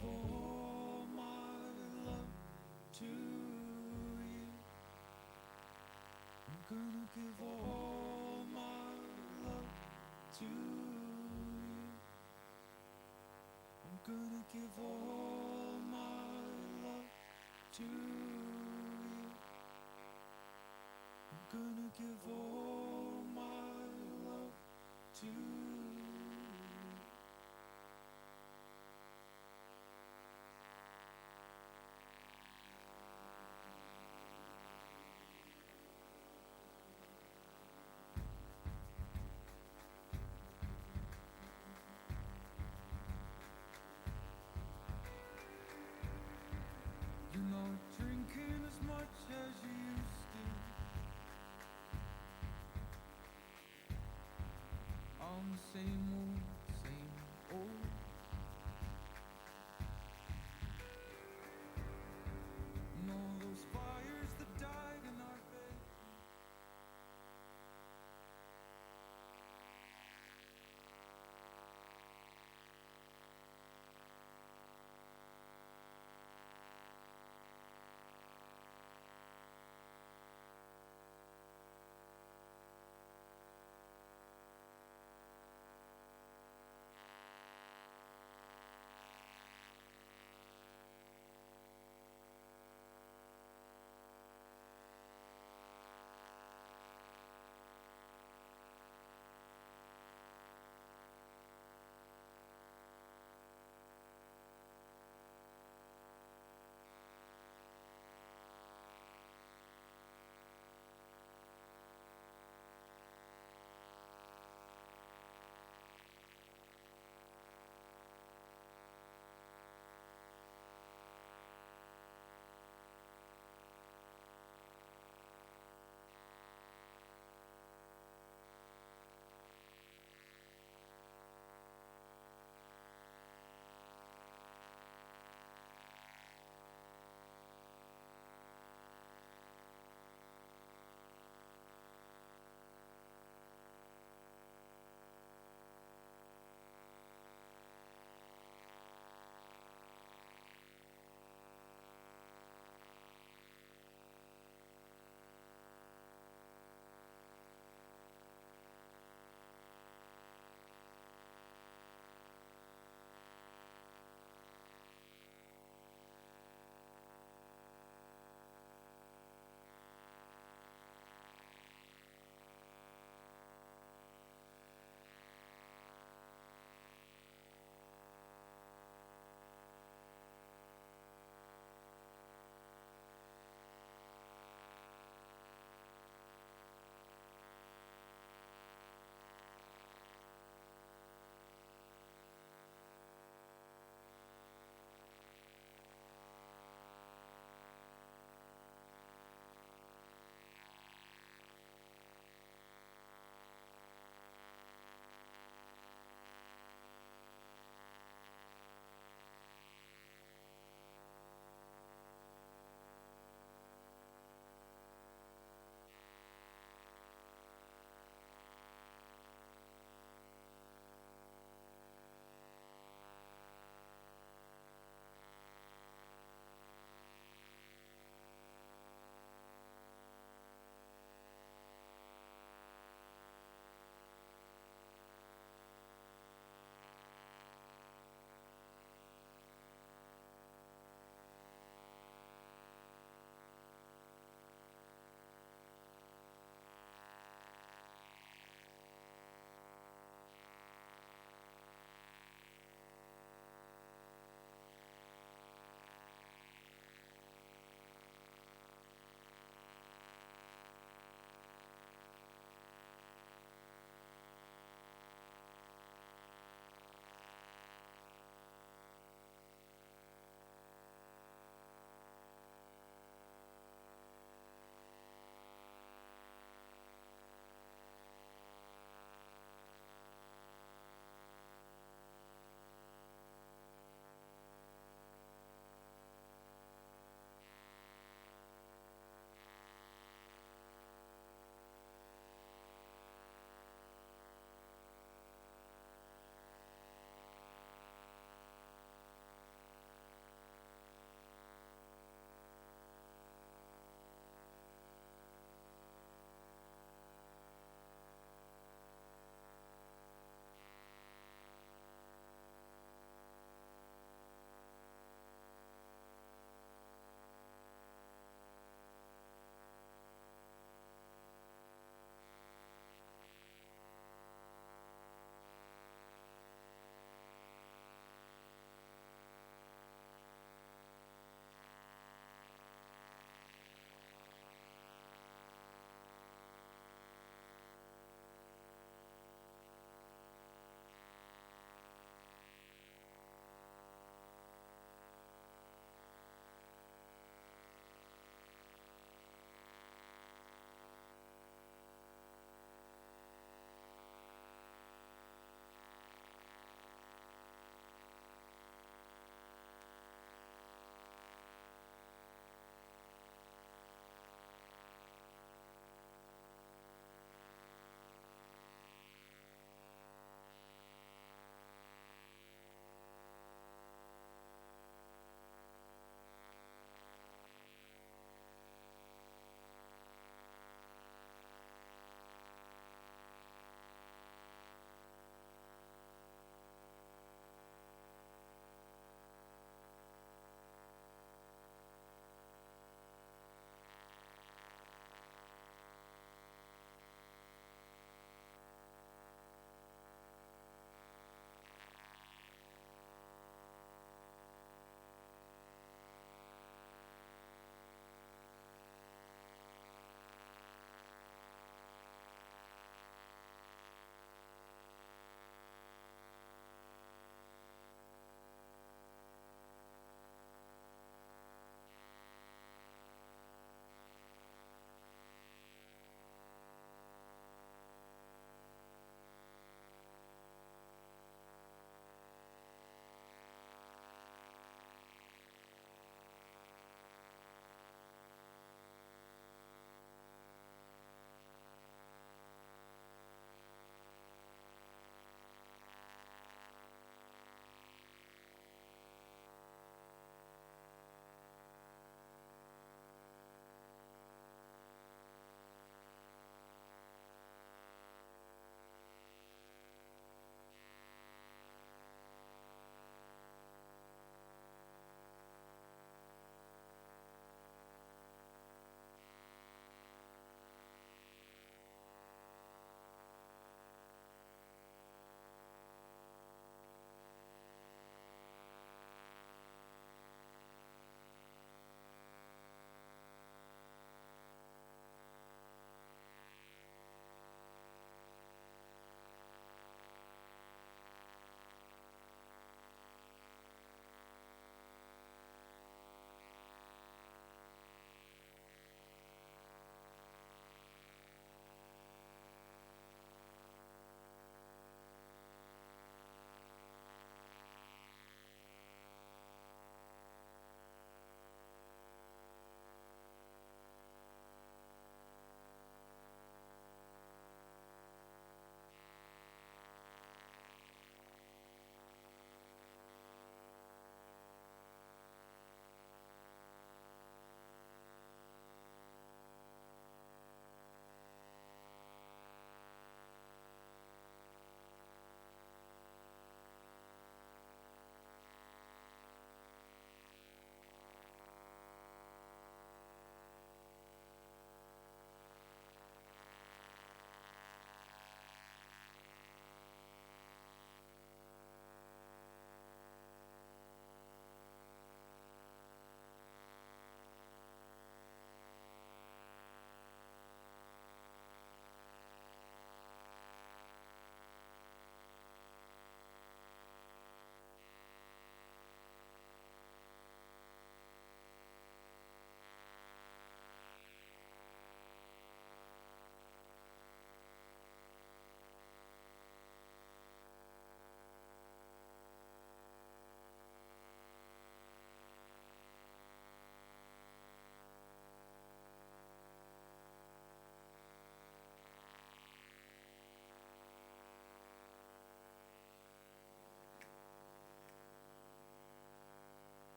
give all my love to you. I'm gonna give all my love to you. I'm gonna give all my love to you. I'm gonna give all my love to you. You're not drinking as much as you used to. I'm the same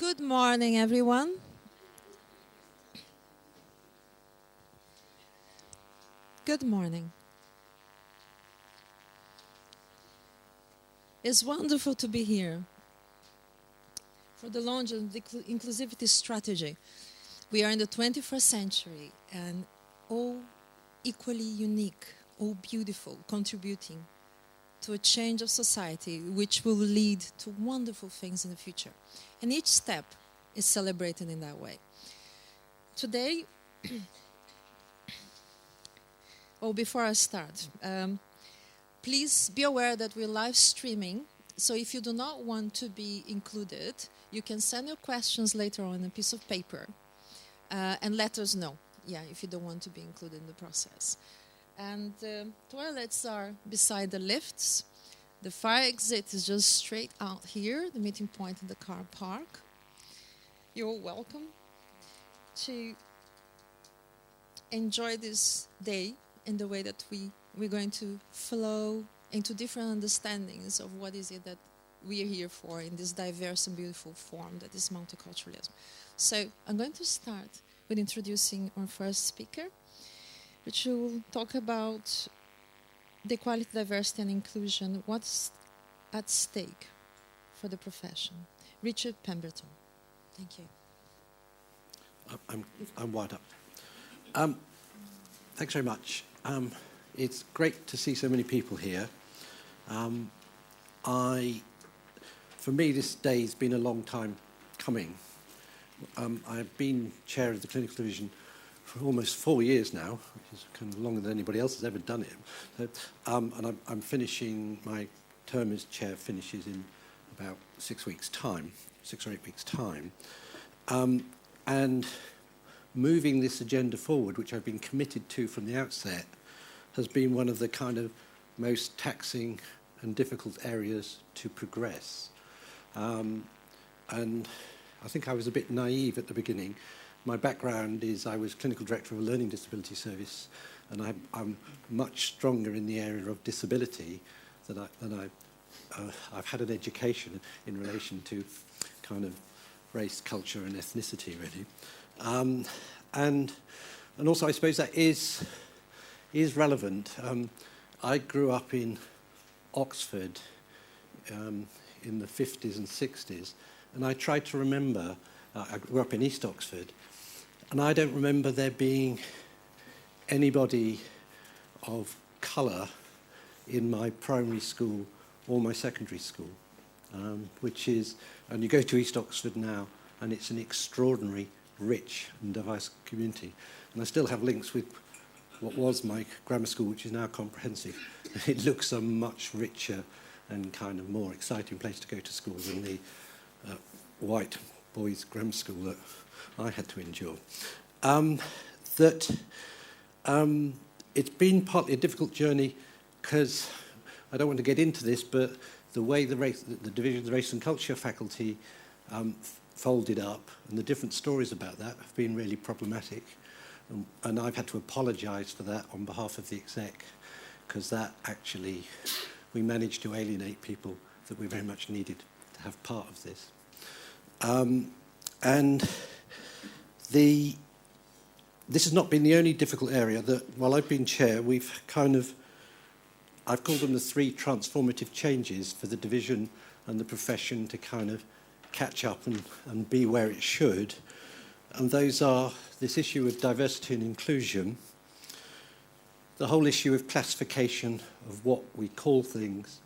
Good morning, everyone. Good morning. It's wonderful to be here for the launch of the Inclusivity strategy. We are in the 21st century and all equally unique, all beautiful, contributing to a change of society which will lead to wonderful things in the future. And each step is celebrated in that way. Today, before I start, please be aware that we're live streaming. So if you do not want to be included, you can send your questions later on a piece of paper and let us know, if you don't want to be included in the process. And toilets are beside the lifts. The fire exit is just straight out here, the meeting point in the car park. You're welcome to enjoy this day in the way that we're going to flow into different understandings of what is it that we are here for in this diverse and beautiful form that is multiculturalism. So I'm going to start with introducing our first speaker, which will talk about the equality, diversity, and inclusion, what's at stake for the profession. Richard Pembleton. Thank you. I'm wired up. Thanks very much. It's great to see so many people here. For me, this day has been a long time coming. I've been chair of the clinical division for almost 4 years now, which is kind of longer than anybody else has ever done it. So, and I'm finishing, my term as chair finishes in about 6 or 8 weeks' time. And moving this agenda forward, which I've been committed to from the outset, has been one of the kind of most taxing and difficult areas to progress. And I think I was a bit naive at the beginning. My background is I was clinical director of a learning disability service, and I'm much stronger in the area of disability than I've had an education in relation to kind of race, culture, and ethnicity, really. And also, I suppose that is relevant. I grew up in Oxford in the 50s and 60s, and I tried to remember, I grew up in East Oxford, and I don't remember there being anybody of colour in my primary school or my secondary school, which is, and you go to East Oxford now, and it's an extraordinary, rich and diverse community. And I still have links with what was my grammar school, which is now comprehensive. It looks a much richer and kind of more exciting place to go to school than the white boys' grammar school that I had to endure. It's been partly a difficult journey because I don't want to get into this, but the way the division of the race and culture faculty folded up and the different stories about that have been really problematic. And I've had to apologise for that on behalf of the exec, because that actually, we managed to alienate people that we very much needed to have part of this. This has not been the only difficult area that, while I've been chair, I've called them the 3 transformative changes for the division and the profession to kind of catch up and be where it should. And those are this issue of diversity and inclusion, the whole issue of classification of what we call things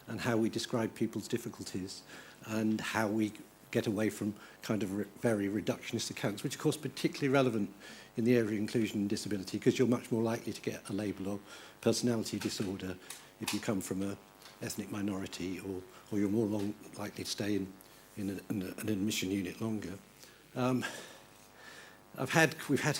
and how we describe people's difficulties, and how we get away from kind of very reductionist accounts, which of course particularly relevant in the area of inclusion and disability, because you're much more likely to get a label of personality disorder if you come from an ethnic minority, or you're more likely to stay in an admission unit longer. We've had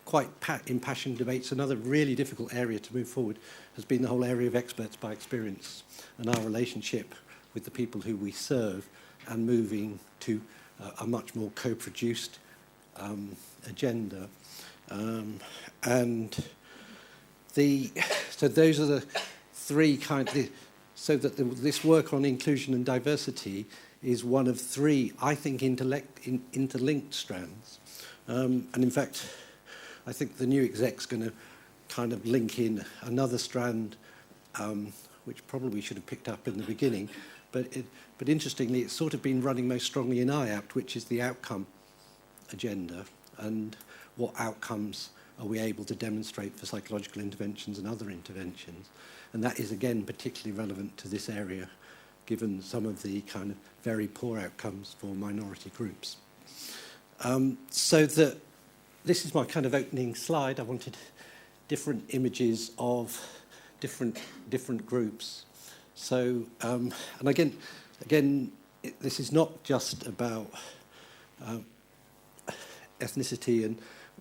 quite impassioned debates. Another really difficult area to move forward has been the whole area of experts by experience and our relationship with the people who we serve, and moving to a much more co-produced agenda. So those are the 3 so that this work on inclusion and diversity is one of three, I think, interlinked strands. And in fact, I think the new exec's going to kind of link in another strand, which probably should have picked up in the beginning. But interestingly, it's sort of been running most strongly in IAPT, which is the outcome agenda, and what outcomes are we able to demonstrate for psychological interventions and other interventions. And that is, again, particularly relevant to this area, given some of the kind of very poor outcomes for minority groups. So that this is my kind of opening slide. I wanted different images of different groups. So, and again, this is not just about ethnicity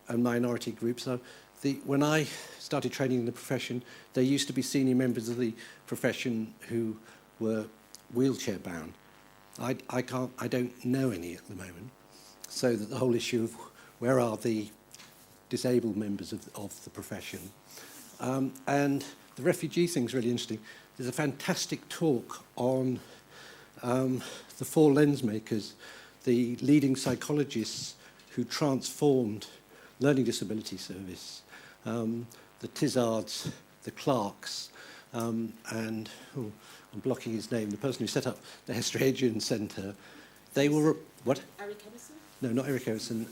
and minority groups. When I started training in the profession, there used to be senior members of the profession who were wheelchair bound. I don't know any at the moment. So that the whole issue of where are the disabled members of the profession. And the refugee thing's really interesting. There's a fantastic talk on the four lens makers, the leading psychologists who transformed learning disability service, the Tizards, the Clarks, and I'm blocking his name, the person who set up the Hester Adrian Centre. They were, what? Eric Emerson? No, not Eric Emerson.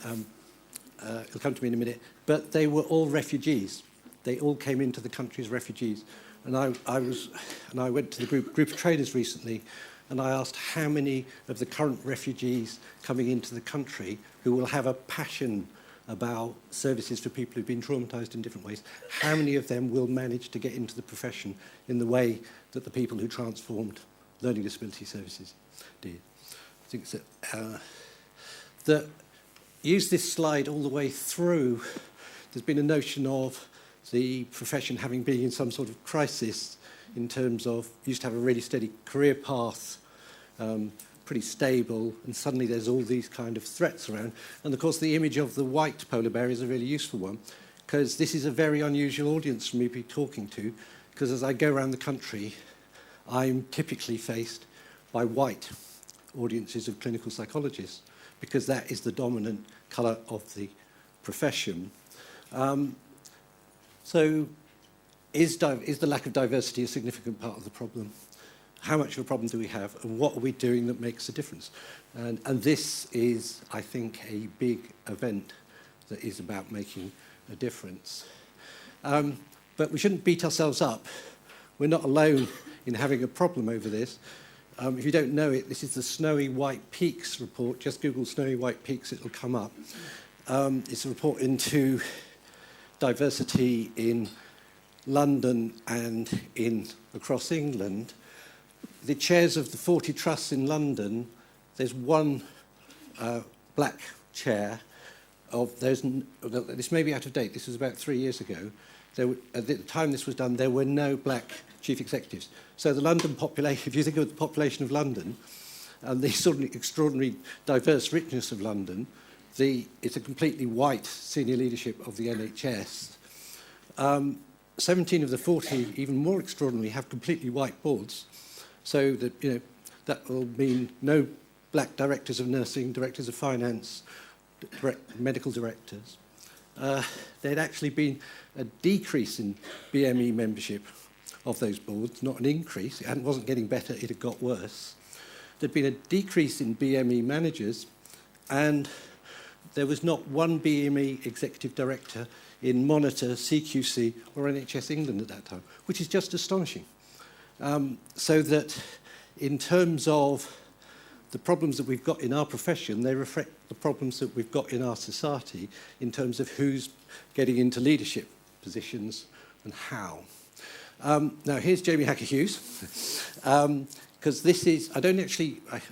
It'll come to me in a minute. But they were all refugees. They all came into the country as refugees. And I went to the group of trainers recently, and I asked how many of the current refugees coming into the country who will have a passion about services for people who've been traumatised in different ways, how many of them will manage to get into the profession in the way that the people who transformed learning disability services did. I think that use this slide all the way through. There's been a notion of the profession having been in some sort of crisis in terms of used to have a really steady career path, pretty stable, and suddenly there's all these kind of threats around. And of course the image of the white polar bear is a really useful one, because this is a very unusual audience for me to be talking to, because as I go around the country, I'm typically faced by white audiences of clinical psychologists, because that is the dominant colour of the profession. So is the lack of diversity a significant part of the problem? How much of a problem do we have, and what are we doing that makes a difference? And this is, I think, a big event that is about making a difference. But we shouldn't beat ourselves up. We're not alone in having a problem over this. If you don't know it, this is the Snowy White Peaks report. Just Google Snowy White Peaks, it'll come up. It's a report into diversity in London and across England. The chairs of the 40 trusts in London, there's one black chair. This may be out of date. This was about 3 years ago. At the time this was done, there were no black chief executives. So the London population, if you think of the population of London and the sort of extraordinary diverse richness of London, it's a completely white senior leadership of the NHS. 17 of the 40, even more extraordinarily, have completely white boards. So that, that will mean no black directors of nursing, directors of finance, medical directors. There'd actually been a decrease in BME membership of those boards, not an increase. It wasn't getting better, it had got worse. There'd been a decrease in BME managers, and there was not one BME executive director in Monitor, CQC, or NHS England at that time, which is just astonishing. So that in terms of the problems that we've got in our profession, they reflect the problems that we've got in our society in terms of who's getting into leadership positions and how. Now, here's Jamie Hacker-Hughes, because this is, I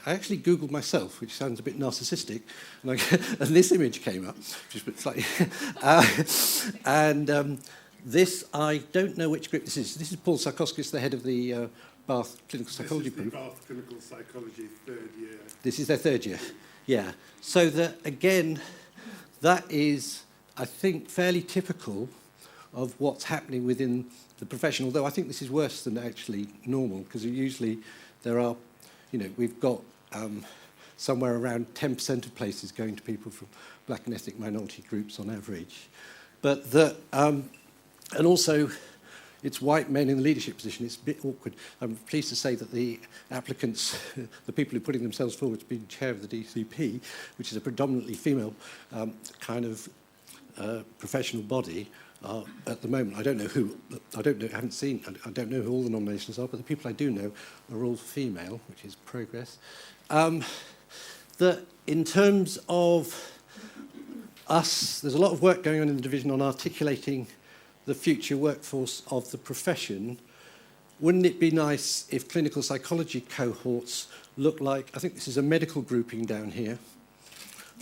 actually Googled myself, which sounds a bit narcissistic, and this image came up, just a bit slightly, this, I don't know which group this is. This is Paul Sarkoskis, the head of the Bath Clinical Psychology Group. This is the Bath Clinical Psychology third year. This is their third year, yeah. So that, again, that is, I think, fairly typical of what's happening within the profession, although I think this is worse than actually normal, because usually there are, we've got somewhere around 10% of places going to people from black and ethnic minority groups on average. But that, and also, it's white men in the leadership position. It's a bit awkward. I'm pleased to say that the applicants, the people who are putting themselves forward to be chair of the DCP, which is a predominantly female kind of professional body, at the moment, I don't know who, I don't know who all the nominations are, but the people I do know are all female, which is progress. That in terms of us, there's a lot of work going on in the division on articulating the future workforce of the profession. Wouldn't it be nice if clinical psychology cohorts look like, I think this is a medical grouping down here,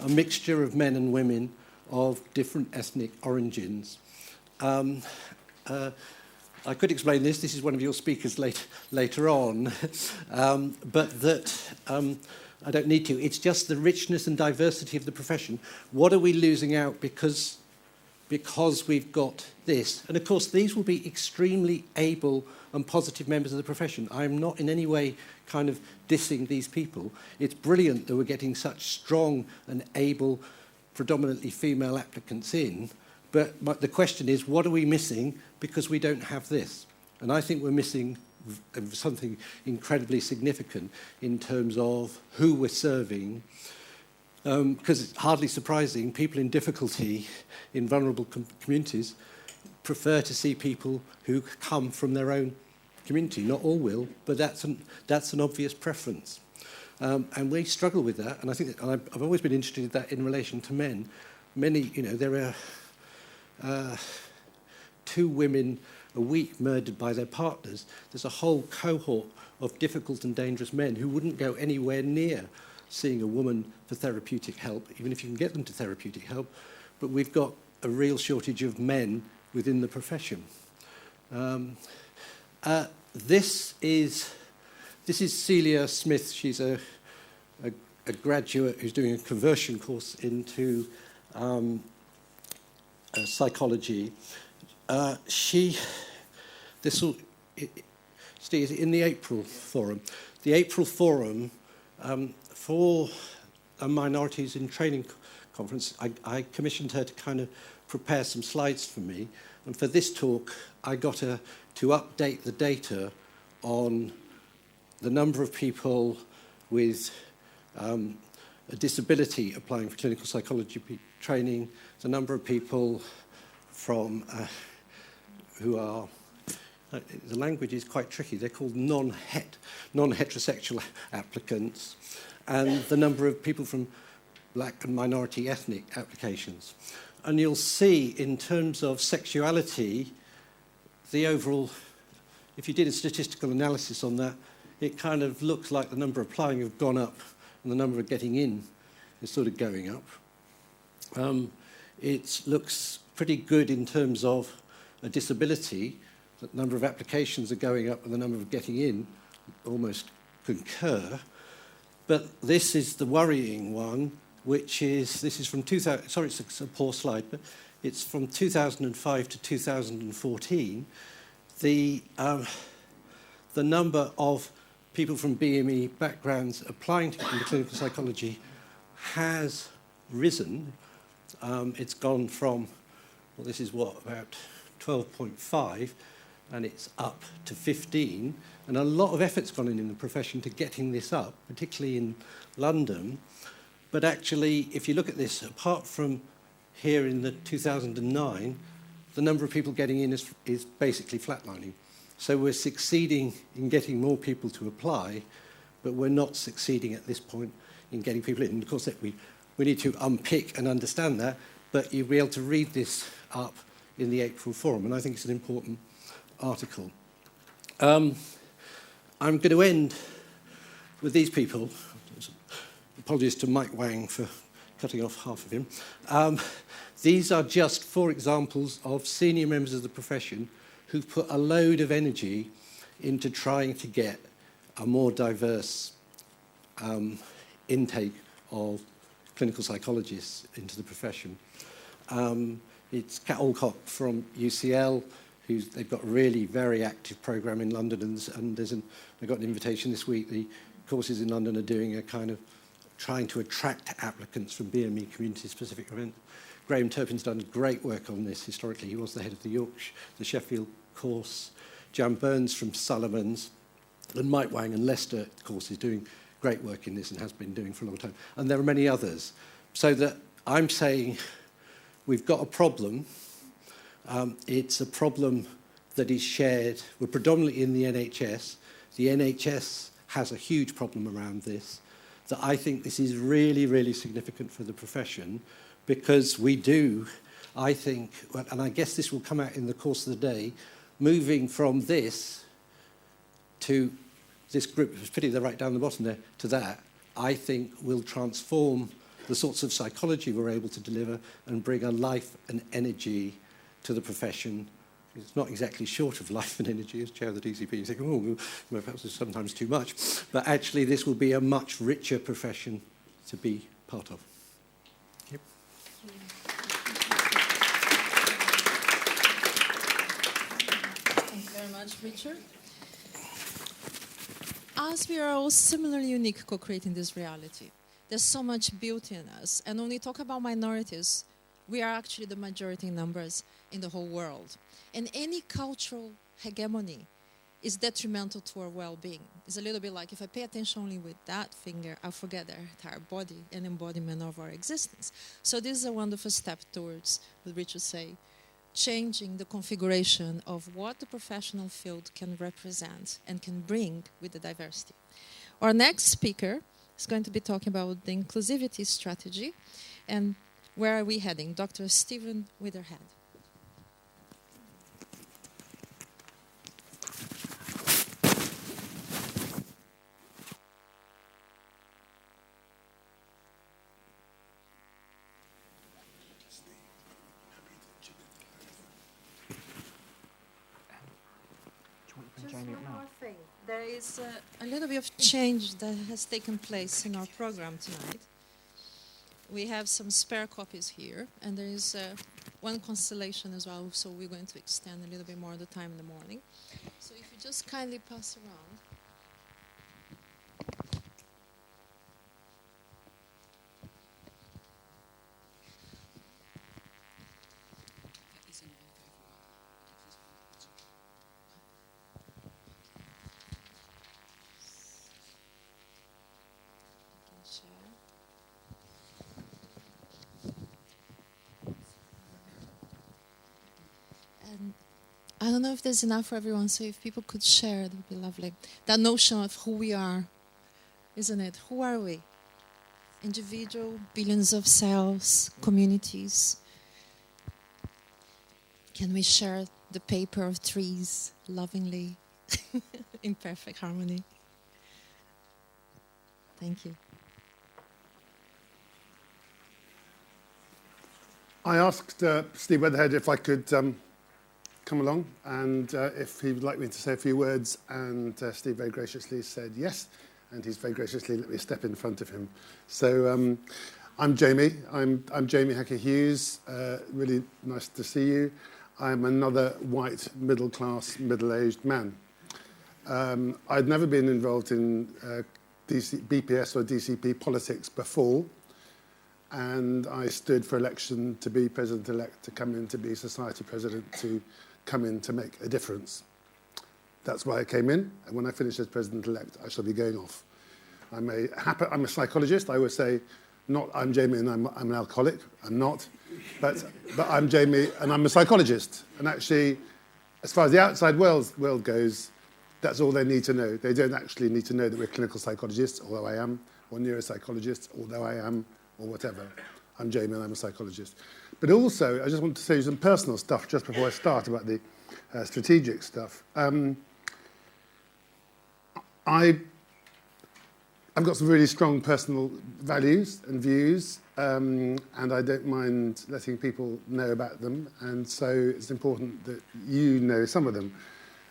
a mixture of men and women of different ethnic origins. I could explain this. This is one of your speakers later on, but that I don't need to. It's just the richness and diversity of the profession. What are we losing out because we've got this? And of course, these will be extremely able and positive members of the profession. I'm not in any way kind of dissing these people. It's brilliant that we're getting such strong and able, predominantly female applicants in. But the question is, what are we missing because we don't have this? And I think we're missing something incredibly significant in terms of who we're serving. Because it's hardly surprising, people in difficulty, in vulnerable communities, prefer to see people who come from their own community. Not all will, but that's an obvious preference. And we struggle with that. And I think that, and I've always been interested in that in relation to men. Many, there are 2 women a week murdered by their partners. There's a whole cohort of difficult and dangerous men who wouldn't go anywhere near seeing a woman for therapeutic help, even if you can get them to therapeutic help. But we've got a real shortage of men within the profession. This is Celia Smith. She's a graduate who's doing a conversion course into psychology. Steve, in the April Forum. The April Forum for a Minorities in Training conference, I commissioned her to kind of prepare some slides for me. And for this talk, I got her to update the data on the number of people with a disability applying for clinical psychology training, the number of people from who are, the language is quite tricky, they're called non-heterosexual applicants, and the number of people from black and minority ethnic applications. And you'll see in terms of sexuality, the overall, if you did a statistical analysis on that, it kind of looks like the number applying have gone up and the number of getting in is sort of going up. It looks pretty good in terms of a disability, that the number of applications are going up and the number of getting in almost concur. But this is the worrying one, which is, this is from 2000, sorry, it's a poor slide, but it's from 2005 to 2014. The number of people from BME backgrounds applying to into clinical psychology has risen. It's gone from, well, this is what, about 12.5, and it's up to 15. And a lot of effort's gone in the profession to getting this up, particularly in London. But actually, if you look at this, apart from here in the 2009, the number of people getting in is basically flatlining. So we're succeeding in getting more people to apply, but we're not succeeding at this point in getting people in. And of course, we need to unpick and understand that, but you'll be able to read this up in the April Forum, and I think it's an important article. I'm going to end with these people. Apologies to Mike Wang for cutting off half of him. These are just 4 examples of senior members of the profession who've put a load of energy into trying to get a more diverse intake of clinical psychologists into the profession. It's Kat Alcock from UCL, they've got a really very active programme in London, and they've got an invitation this week. The courses in London are doing a kind of trying to attract applicants from BME community-specific events. Graham Turpin's done great work on this historically. He was the head of the Sheffield course. Jan Burns from Sullivan's, and Mike Wang and Leicester course is doing great work in this and has been doing for a long time. And there are many others. So that I'm saying we've got a problem. It's a problem that is shared. We're predominantly in the NHS. The NHS has a huge problem around this. That I think this is really, really significant for the profession, because we do, I think, and I guess this will come out in the course of the day, moving from this to this group, it's pity they're right down the bottom there, to that, I think will transform the sorts of psychology we're able to deliver and bring a life and energy to the profession. It's not exactly short of life and energy. As chair of the DCP, you think, oh, well, perhaps it's sometimes too much. But actually, this will be a much richer profession to be part of. Yep. Thank you very much, Richard. As we are all similarly unique co-creating this reality, there's so much beauty in us. And when we talk about minorities, we are actually the majority in numbers in the whole world. And any cultural hegemony is detrimental to our well-being. It's a little bit like if I pay attention only with that finger, I'll forget the entire body and embodiment of our existence. So this is a wonderful step towards, what Richard say, changing the configuration of what the professional field can represent and can bring with the diversity. Our next speaker is going to be talking about the inclusivity strategy. And where are we heading? Dr. Stephen Weatherhead. There is a little bit of change that has taken place in our program tonight. We have some spare copies here, and there is one constellation as well, so we're going to extend a little bit more of the time in the morning. So if you just kindly pass around. I don't know if there's enough for everyone, so if people could share, that would be lovely. That notion of who we are, isn't it? Who are we? Individual, billions of cells, communities. Can we share the paper of trees lovingly, in perfect harmony? Thank you. I asked Steve Weatherhead if I could come along and if he would like me to say a few words, and Steve very graciously said yes, and he's very graciously let me step in front of him. So I'm Jamie. I'm Jamie Hughes. Really nice to see you. I'm another white, middle-class, middle-aged man. I'd never been involved in BPS or DCP politics before, and I stood for election to be president-elect, to come in to be society president, to come in to make a difference. That's why I came in, and when I finish as president-elect, I shall be going off. I'm a psychologist. I always say, not I'm Jamie and I'm an alcoholic. I'm not, but I'm Jamie and I'm a psychologist. And actually, as far as the outside world goes, that's all they need to know. They don't actually need to know that we're clinical psychologists, although I am, or neuropsychologists, although I am, or whatever. I'm Jamie and I'm a psychologist. But also, I just want to say some personal stuff just before I start about the strategic stuff. I've got some really strong personal values and views, and I don't mind letting people know about them, and so it's important that you know some of them.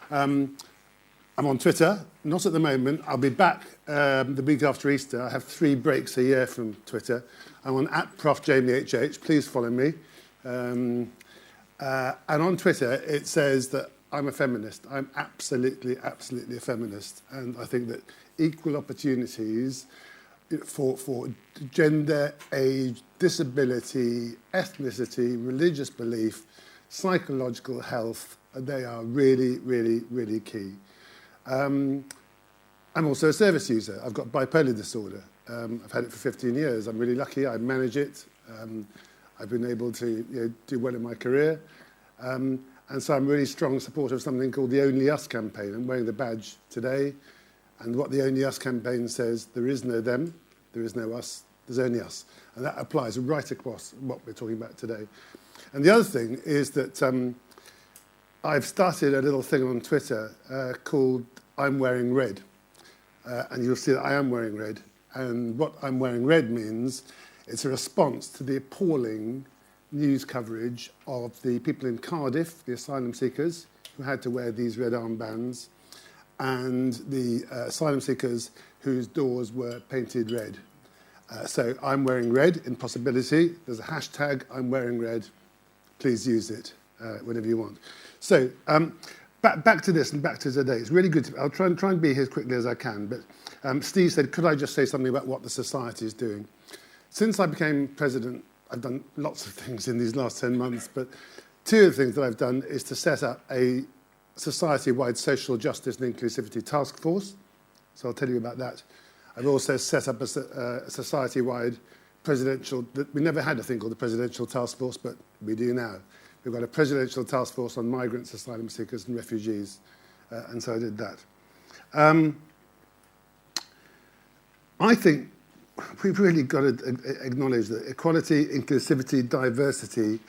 I'm on Twitter, not at the moment. I'll be back the week after Easter. I have 3 breaks a year from Twitter. I'm on @ProfJamieHH. Please follow me. And on Twitter, it says that I'm a feminist. I'm absolutely, absolutely a feminist. And I think that equal opportunities for gender, age, disability, ethnicity, religious belief, psychological health, they are really, really, really key. I'm also a service user. I've got bipolar disorder. I've had it for 15 years. I'm really lucky. I manage it. I've been able to do well in my career. And so I'm a really strong supporter of something called the Only Us campaign. I'm wearing the badge today. And what the Only Us campaign says, there is no them, there is no us, there's only us. And that applies right across what we're talking about today. And the other thing is that I've started a little thing on Twitter called I'm Wearing Red. And you'll see that I am wearing red. And what I'm wearing red means it's a response to the appalling news coverage of the people in Cardiff, the asylum seekers, who had to wear these red armbands, and the asylum seekers whose doors were painted red. So I'm wearing red in possibility. There's a hashtag, I'm wearing red. Please use it whenever you want. So back to this and back to today. It's really good. I'll try and be here as quickly as I can. But Steve said, could I just say something about what the society is doing? Since I became president, I've done lots of things in these last 10 months, but two of the things that I've done is to set up a society-wide social justice and inclusivity task force. So I'll tell you about that. I've also set up a society-wide presidential, we never had a thing called the presidential task force, but we do now. We've got a presidential task force on migrants, asylum seekers and refugees, and so I did that. I think we've really got to acknowledge that equality, inclusivity, diversity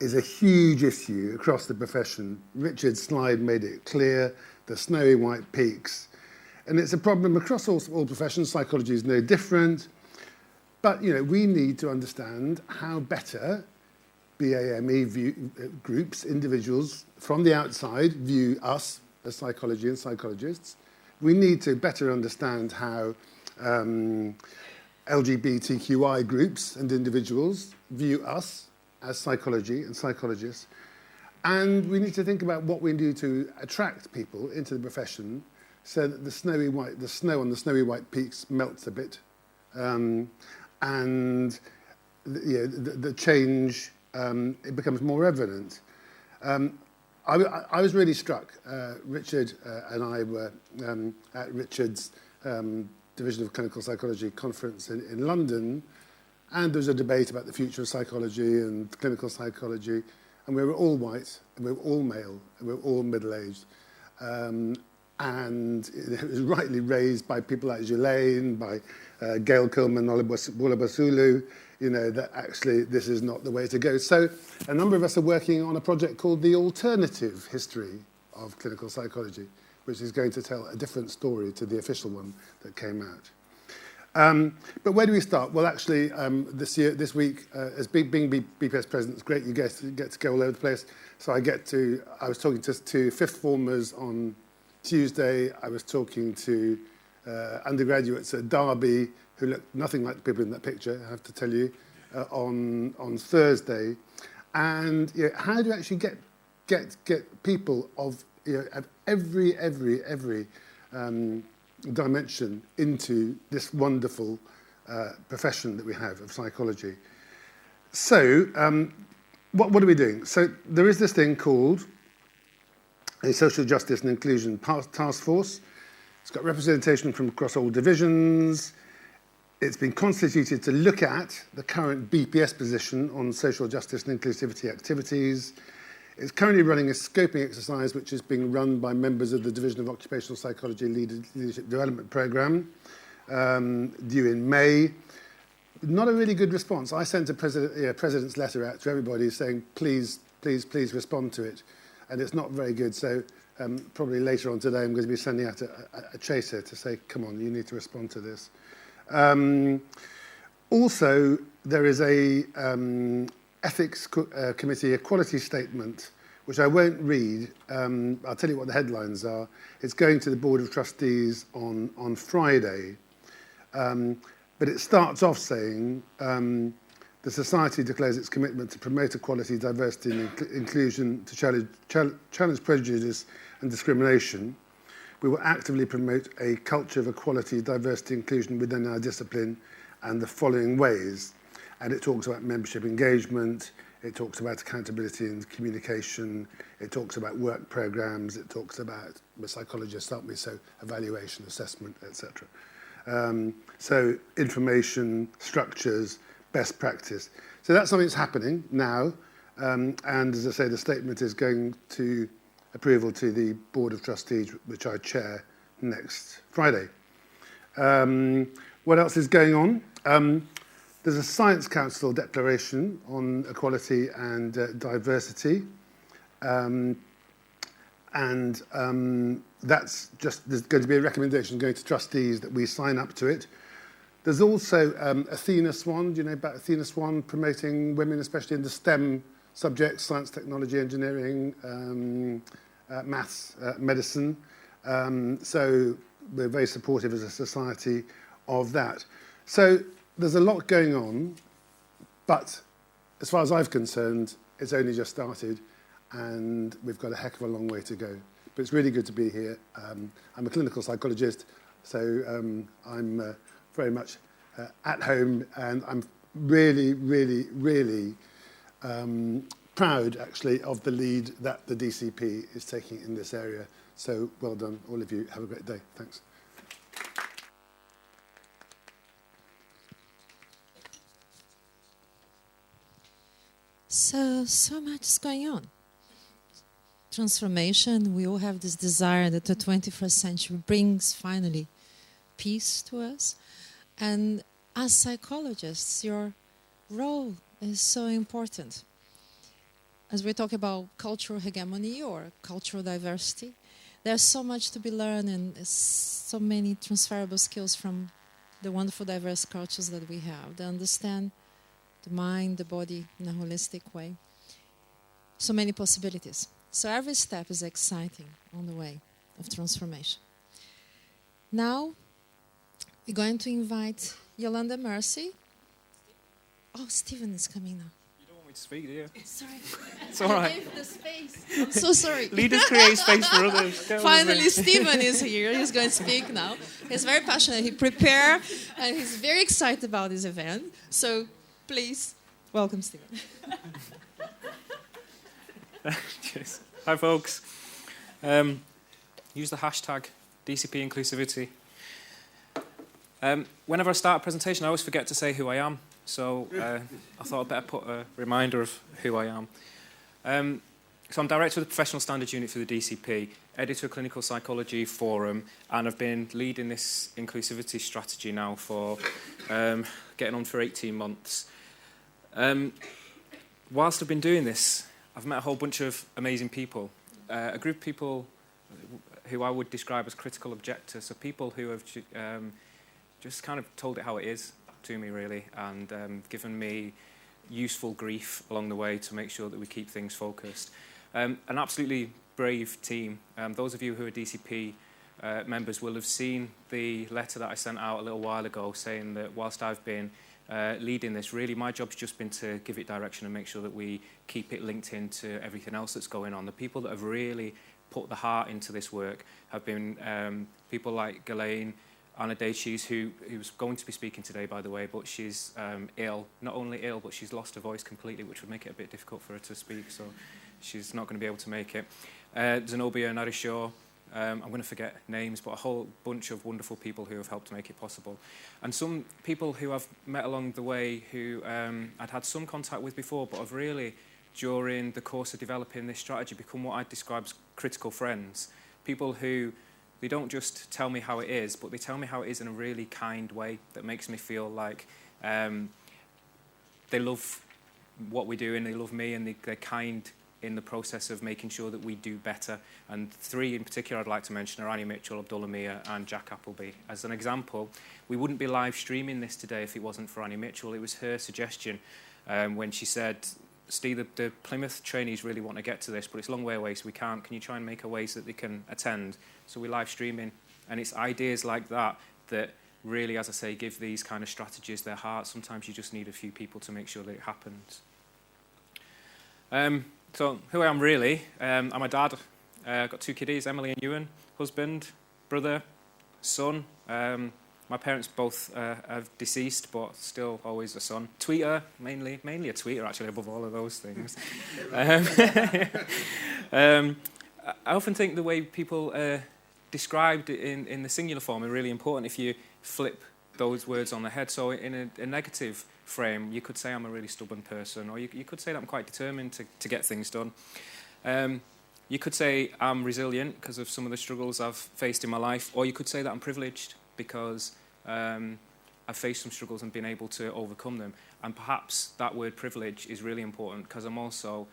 is a huge issue across the profession. Richard's slide made it clear, the snowy white peaks. And it's a problem across all professions. Psychology is no different. But, we need to understand how better BAME groups, individuals from the outside view us as psychology and psychologists. We need to better understand how LGBTQI groups and individuals view us as psychology and psychologists. And we need to think about what we do to attract people into the profession so that the snow on the snowy white peaks melts a bit. And the change, it becomes more evident. I was really struck. Richard and I were at Richard's Division of Clinical Psychology conference in London, and there was a debate about the future of psychology and clinical psychology, and we were all white, and we were all male, and we were all middle-aged. And it was rightly raised by people like Ghislaine, by Gail Coleman, Olabasulu, that actually this is not the way to go. So a number of us are working on a project called The Alternative History of Clinical Psychology, which is going to tell a different story to the official one that came out. But where do we start? Well, actually, this week, as being BPS president, it's great you get to go all over the place. So I was talking to fifth formers on Tuesday. I was talking to undergraduates at Derby who look nothing like the people in that picture, I have to tell you, on Thursday. And how do you actually get people of every dimension into this wonderful profession that we have of psychology? So what are we doing? So there is this thing called a Social Justice and Inclusion Task Force. It's got representation from across all divisions. It's been constituted to look at the current BPS position on social justice and inclusivity activities. It's currently running a scoping exercise which is being run by members of the Division of Occupational Psychology Leadership Development Programme, due in May. Not a really good response. I sent a president's letter out to everybody saying, please respond to it. And it's not very good. So probably later on today, I'm going to be sending out a chaser to say, come on, you need to respond to this. Also, there is a ethics committee equality statement, which I won't read. I'll tell you what the headlines are. It's going to the Board of Trustees on Friday. But it starts off saying, the The Society declares its commitment to promote equality, diversity and inclusion, to challenge prejudice and discrimination. We will actively promote a culture of equality, diversity, inclusion within our discipline and the following ways. And it talks about membership engagement, it talks about accountability and communication, it talks about work programs, it talks about, we're psychologists, aren't we, so evaluation, assessment, etc. So information, structures, best practice. So that's something that's happening now. And as I say, the statement is going to approval to the Board of Trustees, which I chair next Friday. What else is going on? There's a Science Council declaration on equality and diversity. That's just, there's going to be a recommendation going to trustees that we sign up to it. There's also Athena Swan. Do you know about Athena Swan, promoting women, especially in the STEM subjects, science, technology, engineering, maths, medicine. So we're very supportive as a society of that. So there's a lot going on, but as far as I'm concerned, it's only just started and we've got a heck of a long way to go. But it's really good to be here. I'm a clinical psychologist, so I'm very much at home, and I'm really, really, really proud, actually, of the lead that the DCP is taking in this area. So well done, all of you. Have a great day. Thanks. So much is going on. Transformation, we all have this desire that the 21st century brings, finally, peace to us. And as psychologists, your role is so important. As we talk about cultural hegemony or cultural diversity, there's so much to be learned and so many transferable skills from the wonderful diverse cultures that we have. They understand the mind, the body in a holistic way. So many possibilities. So every step is exciting on the way of transformation. Now, we're going to invite Yolanda Mercy. Oh, Stephen is coming now. You don't want me to speak, do you? Sorry. It's all right. Give the space. I'm so sorry. Leaders create space for others. Finally, Stephen is here. He's going to speak now. He's very passionate. He prepared, and he's very excited about this event. So, please, welcome, Stephen. Cheers. Hi, folks. Use the hashtag DCP Inclusivity. Whenever I start a presentation, I always forget to say who I am. So I thought I'd better put a reminder of who I am. So I'm Director of the Professional Standards Unit for the DCP, Editor of Clinical Psychology Forum, and I've been leading this inclusivity strategy now for getting on for 18 months. Whilst I've been doing this, I've met a whole bunch of amazing people, a group of people who I would describe as critical objectors, so people who have just kind of told it how it is to me, really, and given me useful grief along the way to make sure that we keep things focused. An absolutely brave team. Those of you who are DCP members will have seen the letter that I sent out a little while ago saying that whilst I've been leading this, really my job's just been to give it direction and make sure that we keep it linked into everything else that's going on. The people that have really put the heart into this work have been people like Ghislaine Anna Daycheese, who's going to be speaking today, by the way, but she's ill. Not only ill, but she's lost her voice completely, which would make it a bit difficult for her to speak, so she's not going to be able to make it. Zenobia Narishaw, I'm going to forget names, but a whole bunch of wonderful people who have helped to make it possible. And some people who I've met along the way who I'd had some contact with before, but have really, during the course of developing this strategy, become what I'd describe as critical friends. People who, they don't just tell me how it is, but they tell me how it is in a really kind way that makes me feel like they love what we do and they love me, and they're kind in the process of making sure that we do better. And three in particular I'd like to mention are Annie Mitchell, Abdullah Mia and Jack Appleby. As an example, we wouldn't be live streaming this today if it wasn't for Annie Mitchell. It was her suggestion when she said, Steve, the Plymouth trainees really want to get to this, but it's a long way away, so we can't. Can you try and make a way so that they can attend? So we're live streaming, and it's ideas like that that really, as I say, give these kind of strategies their heart. Sometimes you just need a few people to make sure that it happens. So who I am really, I'm a dad. I've got 2 kiddies, Emily and Ewan, husband, brother, son. My parents both are deceased, but still always a son. Tweeter, mainly a tweeter, actually, above all of those things. I often think the way people described in the singular form are really important if you flip those words on the head. So in a negative frame, you could say I'm a really stubborn person, or you could say that I'm quite determined to get things done. You could say I'm resilient because of some of the struggles I've faced in my life, or you could say that I'm privileged because I've faced some struggles and been able to overcome them. And perhaps that word privilege is really important because I'm also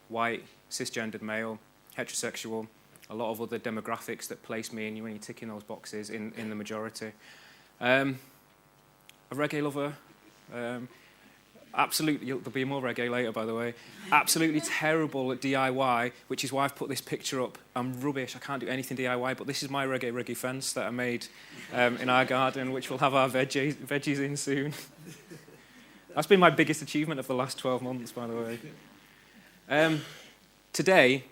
white, cisgendered male, heterosexual, a lot of other demographics that place me in, when you're ticking those boxes, in the majority. A reggae lover, absolutely, there'll be more reggae later, by the way, absolutely terrible at DIY, which is why I've put this picture up. I'm rubbish, I can't do anything DIY, but this is my reggae fence that I made in our garden, which we'll have our veggies in soon. That's been my biggest achievement of the last 12 months, by the way. Today,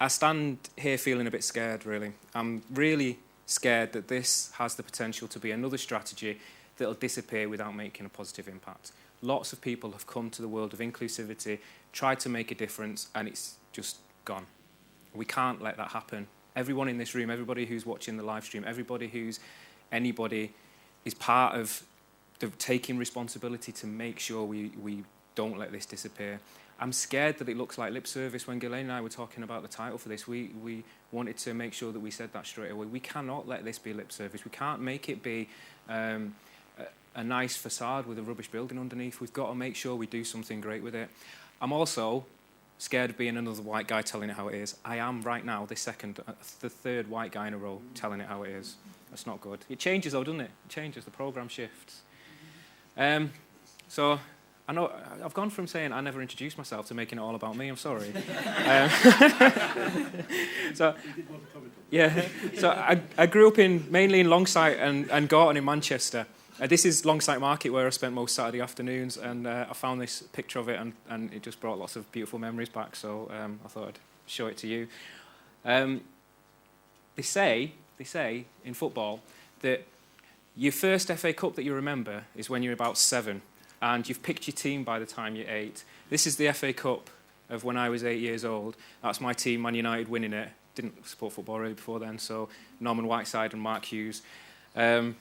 I stand here feeling a bit scared, really. I'm really scared that this has the potential to be another strategy that will disappear without making a positive impact. Lots of people have come to the world of inclusivity, tried to make a difference, and it's just gone. We can't let that happen. Everyone in this room, everybody who's watching the live stream, anybody is part of taking responsibility to make sure we don't let this disappear. I'm scared that it looks like lip service. When Ghislaine and I were talking about the title for this, we wanted to make sure that we said that straight away. We cannot let this be lip service. We can't make it be a nice facade with a rubbish building underneath. We've got to make sure we do something great with it. I'm also scared of being another white guy telling it how it is. I am right now, this second, the 3rd white guy in a row telling it how it is. That's not good. It changes though, doesn't it? It changes, the programme shifts. So I know I've gone from saying I never introduced myself to making it all about me. I'm sorry. So I grew up mainly in Longsight and Gorton in Manchester. This is Longsight Market, where I spent most Saturday afternoons, and I found this picture of it, and it just brought lots of beautiful memories back. So I thought I'd show it to you. They say in football that your first FA Cup that you remember is when you're about 7. And you've picked your team by the time you're 8. This is the FA Cup of when I was 8 years old. That's my team, Man United, winning it. Didn't support football really before then, so Norman Whiteside and Mark Hughes,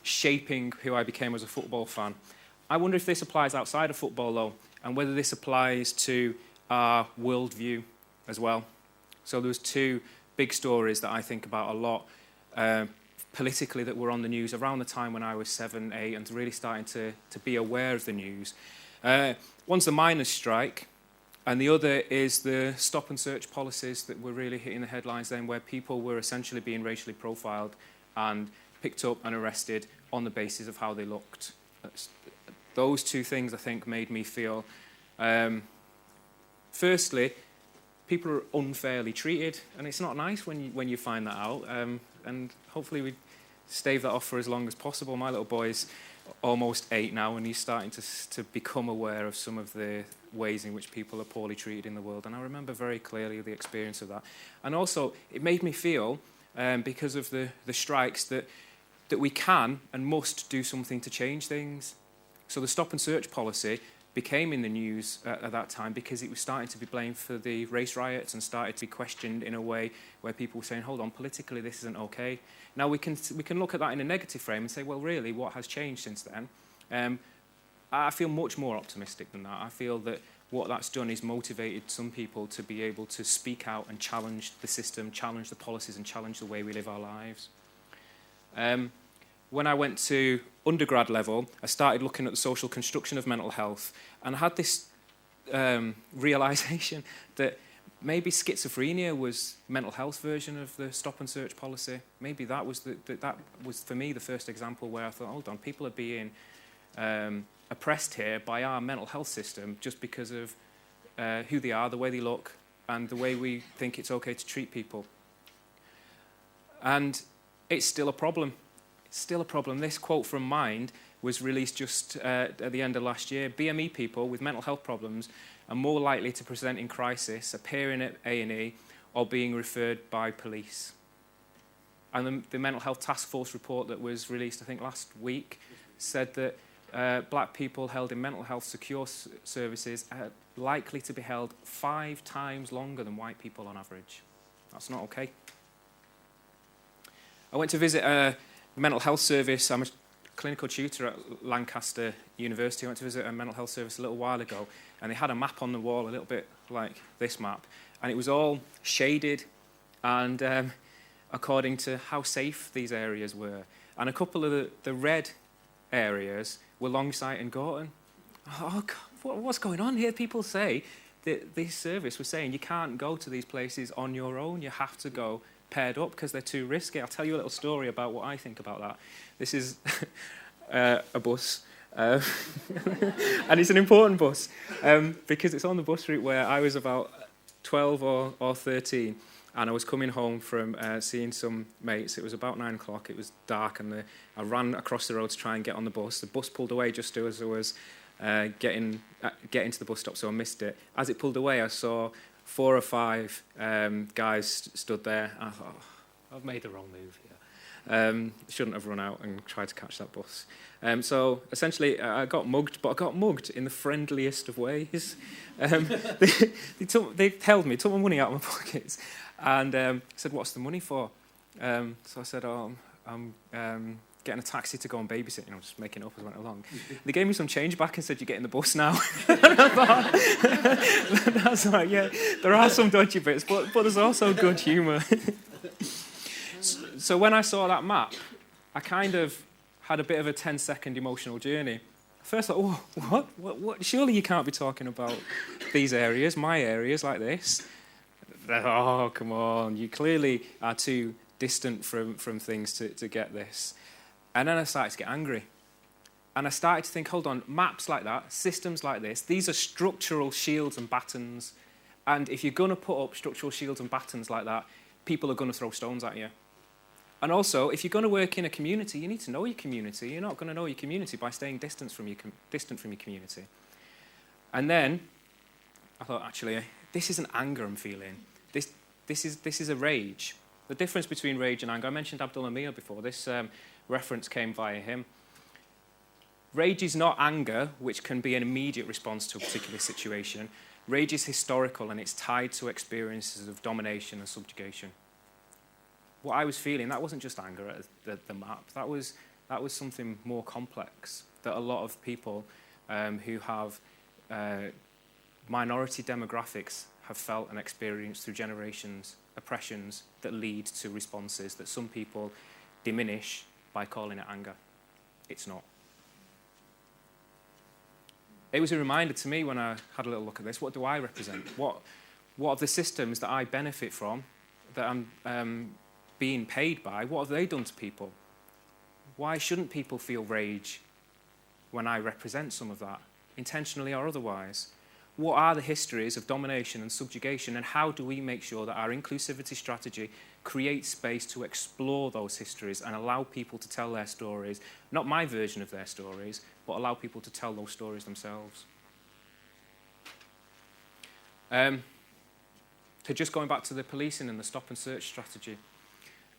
shaping who I became as a football fan. I wonder if this applies outside of football, though, and whether this applies to our worldview as well. So there was 2 big stories that I think about a lot politically that were on the news around the time when I was 7, 8, and really starting to be aware of the news. One's the miners' strike, and the other is the stop and search policies that were really hitting the headlines then, where people were essentially being racially profiled and picked up and arrested on the basis of how they looked. Those 2 things, I think, made me feel, firstly, people are unfairly treated, and it's not nice when you find that out. And hopefully we stave that off for as long as possible. My little boy's almost 8 now, and he's starting to become aware of some of the ways in which people are poorly treated in the world. And I remember very clearly the experience of that. And also, it made me feel, because of the strikes, that we can and must do something to change things. So the stop and search policy became in the news at that time because it was starting to be blamed for the race riots and started to be questioned in a way where people were saying, hold on, politically this isn't okay. Now we can look at that in a negative frame and say, well, really, what has changed since then? I feel much more optimistic than that. I feel that what that's done is motivated some people to be able to speak out and challenge the system, challenge the policies, and challenge the way we live our lives. When I went to undergrad level, I started looking at the social construction of mental health, and I had this realisation that maybe schizophrenia was mental health version of the stop and search policy. Maybe that was that was for me the first example where I thought, hold on, people are being oppressed here by our mental health system just because of who they are, the way they look, and the way we think it's okay to treat people. And it's still a problem. it's still a problem. This quote from Mind was released just at the end of last year. BME people with mental health problems are more likely to present in crisis, appearing at A&E, or being referred by police. And the Mental Health Task Force report that was released, I think, last week, said that black people held in mental health secure services are likely to be held 5 times longer than white people on average. That's not okay. I went to visit a mental health service. I'm a clinical tutor at Lancaster University. I went to visit a mental health service a little while ago, and they had a map on the wall, a little bit like this map, and it was all shaded and according to how safe these areas were. And a couple of the red areas were Longsight and Gorton. Oh, God, what's going on here? People say that this service was saying you can't go to these places on your own. You have to go paired up because they're too risky. I'll tell you a little story about what I think about that. This is a bus. And it's an important bus because it's on the bus route where I was about 12 or 13, and I was coming home from seeing some mates. It was about 9 o'clock. It was dark, and I ran across the road to try and get on the bus. The bus pulled away just as I was getting to the bus stop, so I missed it. As it pulled away, I saw 4 or 5 guys stood there. I thought, I've made the wrong move here. Shouldn't have run out and tried to catch that bus. So essentially, I got mugged, but I got mugged in the friendliest of ways. They held me, took my money out of my pockets, and said, "What's the money for?" So I said, "Oh, I'm getting a taxi to go and babysit." You know, just making it up as I went along. They gave me some change back and said, "You're getting the bus now." And I was like, yeah, there are some dodgy bits, but there's also good humour. So when I saw that map, I kind of had a bit of a 10-second emotional journey. First, I thought, oh, what? Surely you can't be talking about these areas, my areas, like this. Oh, come on, you clearly are too distant from things to get this. And then I started to get angry. And I started to think, hold on, maps like that, systems like this, these are structural shields and battens. And if you're going to put up structural shields and battens like that, people are going to throw stones at you. And also, if you're going to work in a community, you need to know your community. You're not going to know your community by staying distant from your community. And then I thought, actually, this isn't anger I'm feeling. This is a rage. The difference between rage and anger, I mentioned Abdullah Mia before. This reference came via him. Rage is not anger, which can be an immediate response to a particular situation. Rage is historical, and it's tied to experiences of domination and subjugation. What I was feeling, that wasn't just anger at the map. That was something more complex that a lot of people who have minority demographics have felt and experienced through generations, oppressions that lead to responses that some people diminish by calling it anger. It's not. It was a reminder to me when I had a little look at this, what do I represent? What are the systems that I benefit from, that I'm being paid by, what have they done to people? Why shouldn't people feel rage when I represent some of that, intentionally or otherwise? What are the histories of domination and subjugation, and how do we make sure that our inclusivity strategy creates space to explore those histories and allow people to tell their stories, not my version of their stories, but allow people to tell those stories themselves? So just going back to the policing and the stop and search strategy.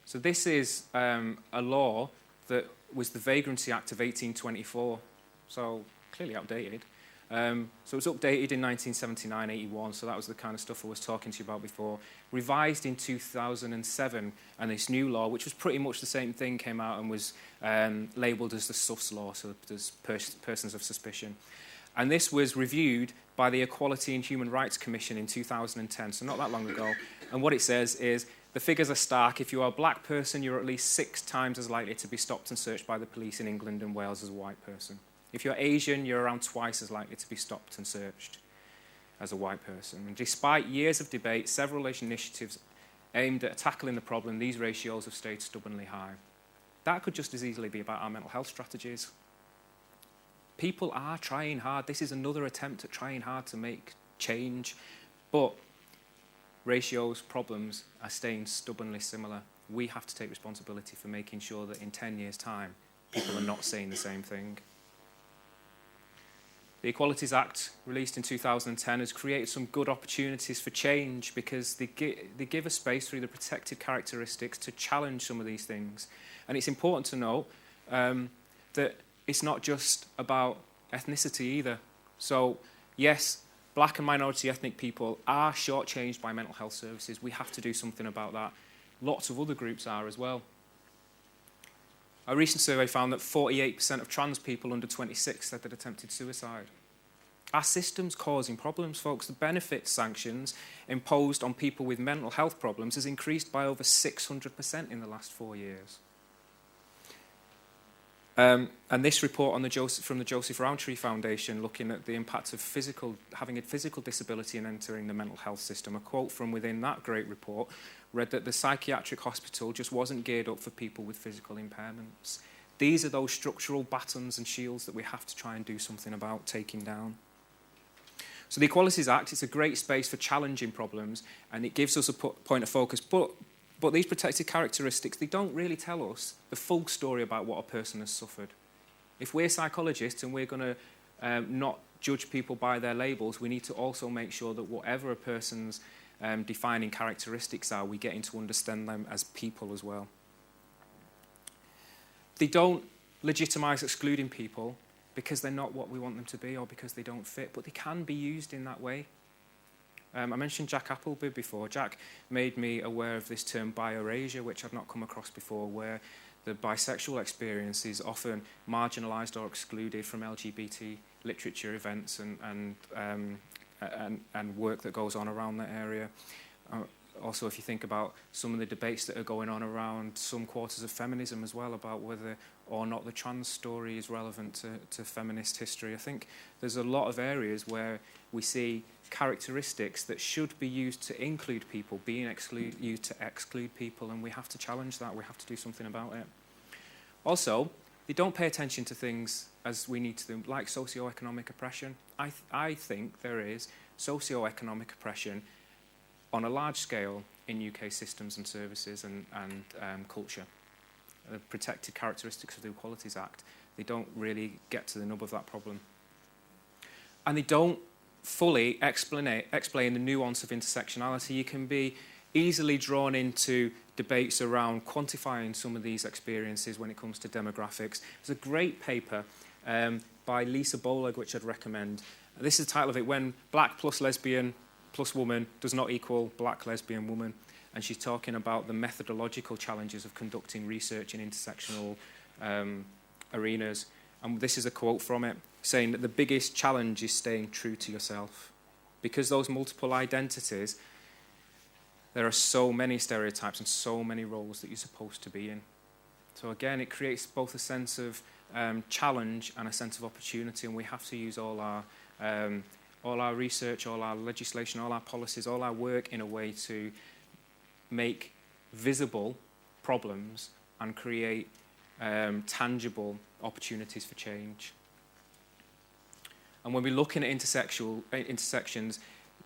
So this is a law that was the Vagrancy Act of 1824, so clearly outdated. So it was updated in 1979-81, so that was the kind of stuff I was talking to you about before. Revised in 2007, and this new law, which was pretty much the same thing, came out and was labelled as the SUS law, so as persons of suspicion. And this was reviewed by the Equality and Human Rights Commission in 2010, so not that long ago. And what it says is, the figures are stark. If you are a black person, you're at least 6 times as likely to be stopped and searched by the police in England and Wales as a white person. If you're Asian, you're around twice as likely to be stopped and searched as a white person. And despite years of debate, several initiatives aimed at tackling the problem, these ratios have stayed stubbornly high. That could just as easily be about our mental health strategies. People are trying hard. This is another attempt at trying hard to make change. But ratios, problems are staying stubbornly similar. we have to take responsibility for making sure that in 10 years' time, people are not saying the same thing. The Equalities Act, released in 2010, has created some good opportunities for change because they give a space through the protected characteristics to challenge some of these things. And it's important to note that it's not just about ethnicity either. So, yes, black and minority ethnic people are shortchanged by mental health services. We have to do something about that. Lots of other groups are as well. A recent survey found that 48% of trans people under 26 said they'd attempted suicide. Our system's causing problems, folks. The benefit sanctions imposed on people with mental health problems has increased by over 600% in the last 4 years. And this report from the Joseph Rowntree Foundation, looking at the impact of having a physical disability and entering the mental health system, a quote from within that great report read that the psychiatric hospital just wasn't geared up for people with physical impairments. These are those structural batons and shields that we have to try and do something about taking down. So the Equalities Act is a great space for challenging problems, and it gives us a point of focus. But these protected characteristics, they don't really tell us the full story about what a person has suffered. If we're psychologists and we're going to not judge people by their labels, we need to also make sure that whatever a person's defining characteristics are, we get into understand them as people as well. They don't legitimise excluding people because they're not what we want them to be or because they don't fit, but they can be used in that way. I mentioned Jack Appleby before. Jack made me aware of this term bi-erasure, which I've not come across before, where the bisexual experience is often marginalised or excluded from LGBT literature, events and work that goes on around that area. Also, if you think about some of the debates that are going on around some quarters of feminism as well, about whether or not the trans story is relevant to feminist history, I think there's a lot of areas where we see characteristics that should be used to include people being used to exclude people, and we have to challenge that. We have to do something about it. Also, they don't pay attention to things as we need to do, like socioeconomic oppression. I think there is socioeconomic oppression on a large scale in UK systems and services and culture. The protected characteristics of the Equalities Act, they don't really get to the nub of that problem. And they don't fully explain the nuance of intersectionality. You can be easily drawn into debates around quantifying some of these experiences when it comes to demographics. There's a great paper by Lisa Bolag, which I'd recommend. This is the title of it, When Black plus Lesbian plus Woman Does Not Equal Black Lesbian Woman. And she's talking about the methodological challenges of conducting research in intersectional arenas. And this is a quote from it, saying that the biggest challenge is staying true to yourself. Because those multiple identities, there are so many stereotypes and so many roles that you're supposed to be in. So again, it creates both a sense of challenge and a sense of opportunity, and we have to use all our research, all our legislation, all our policies, all our work in a way to make visible problems and create tangible opportunities for change. And when we're looking at intersections,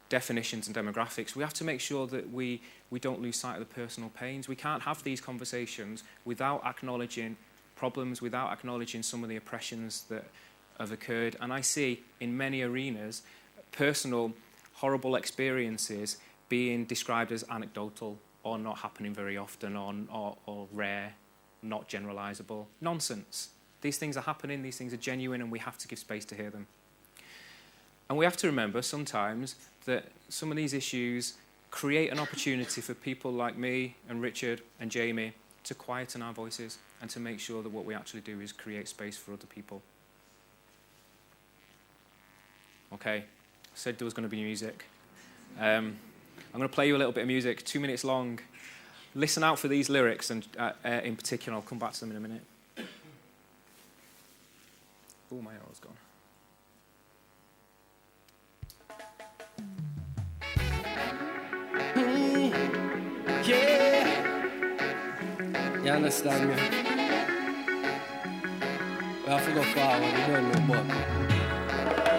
definitions and demographics, we have to make sure that we don't lose sight of the personal pains. We can't have these conversations without acknowledging problems, without acknowledging some of the oppressions that have occurred. And I see in many arenas personal horrible experiences being described as anecdotal or not happening very often or rare, not generalisable. Nonsense. These things are happening, these things are genuine, and we have to give space to hear them. And we have to remember sometimes that some of these issues create an opportunity for people like me and Richard and Jamie to quieten our voices and to make sure that what we actually do is create space for other people. Okay, I said there was going to be music. I'm going to play you a little bit of music, 2 minutes long. Listen out for these lyrics, and in particular, I'll come back to them in a minute. Oh, my arrow's gone. Yeah. You understand me? We have to go forward, we don't know what.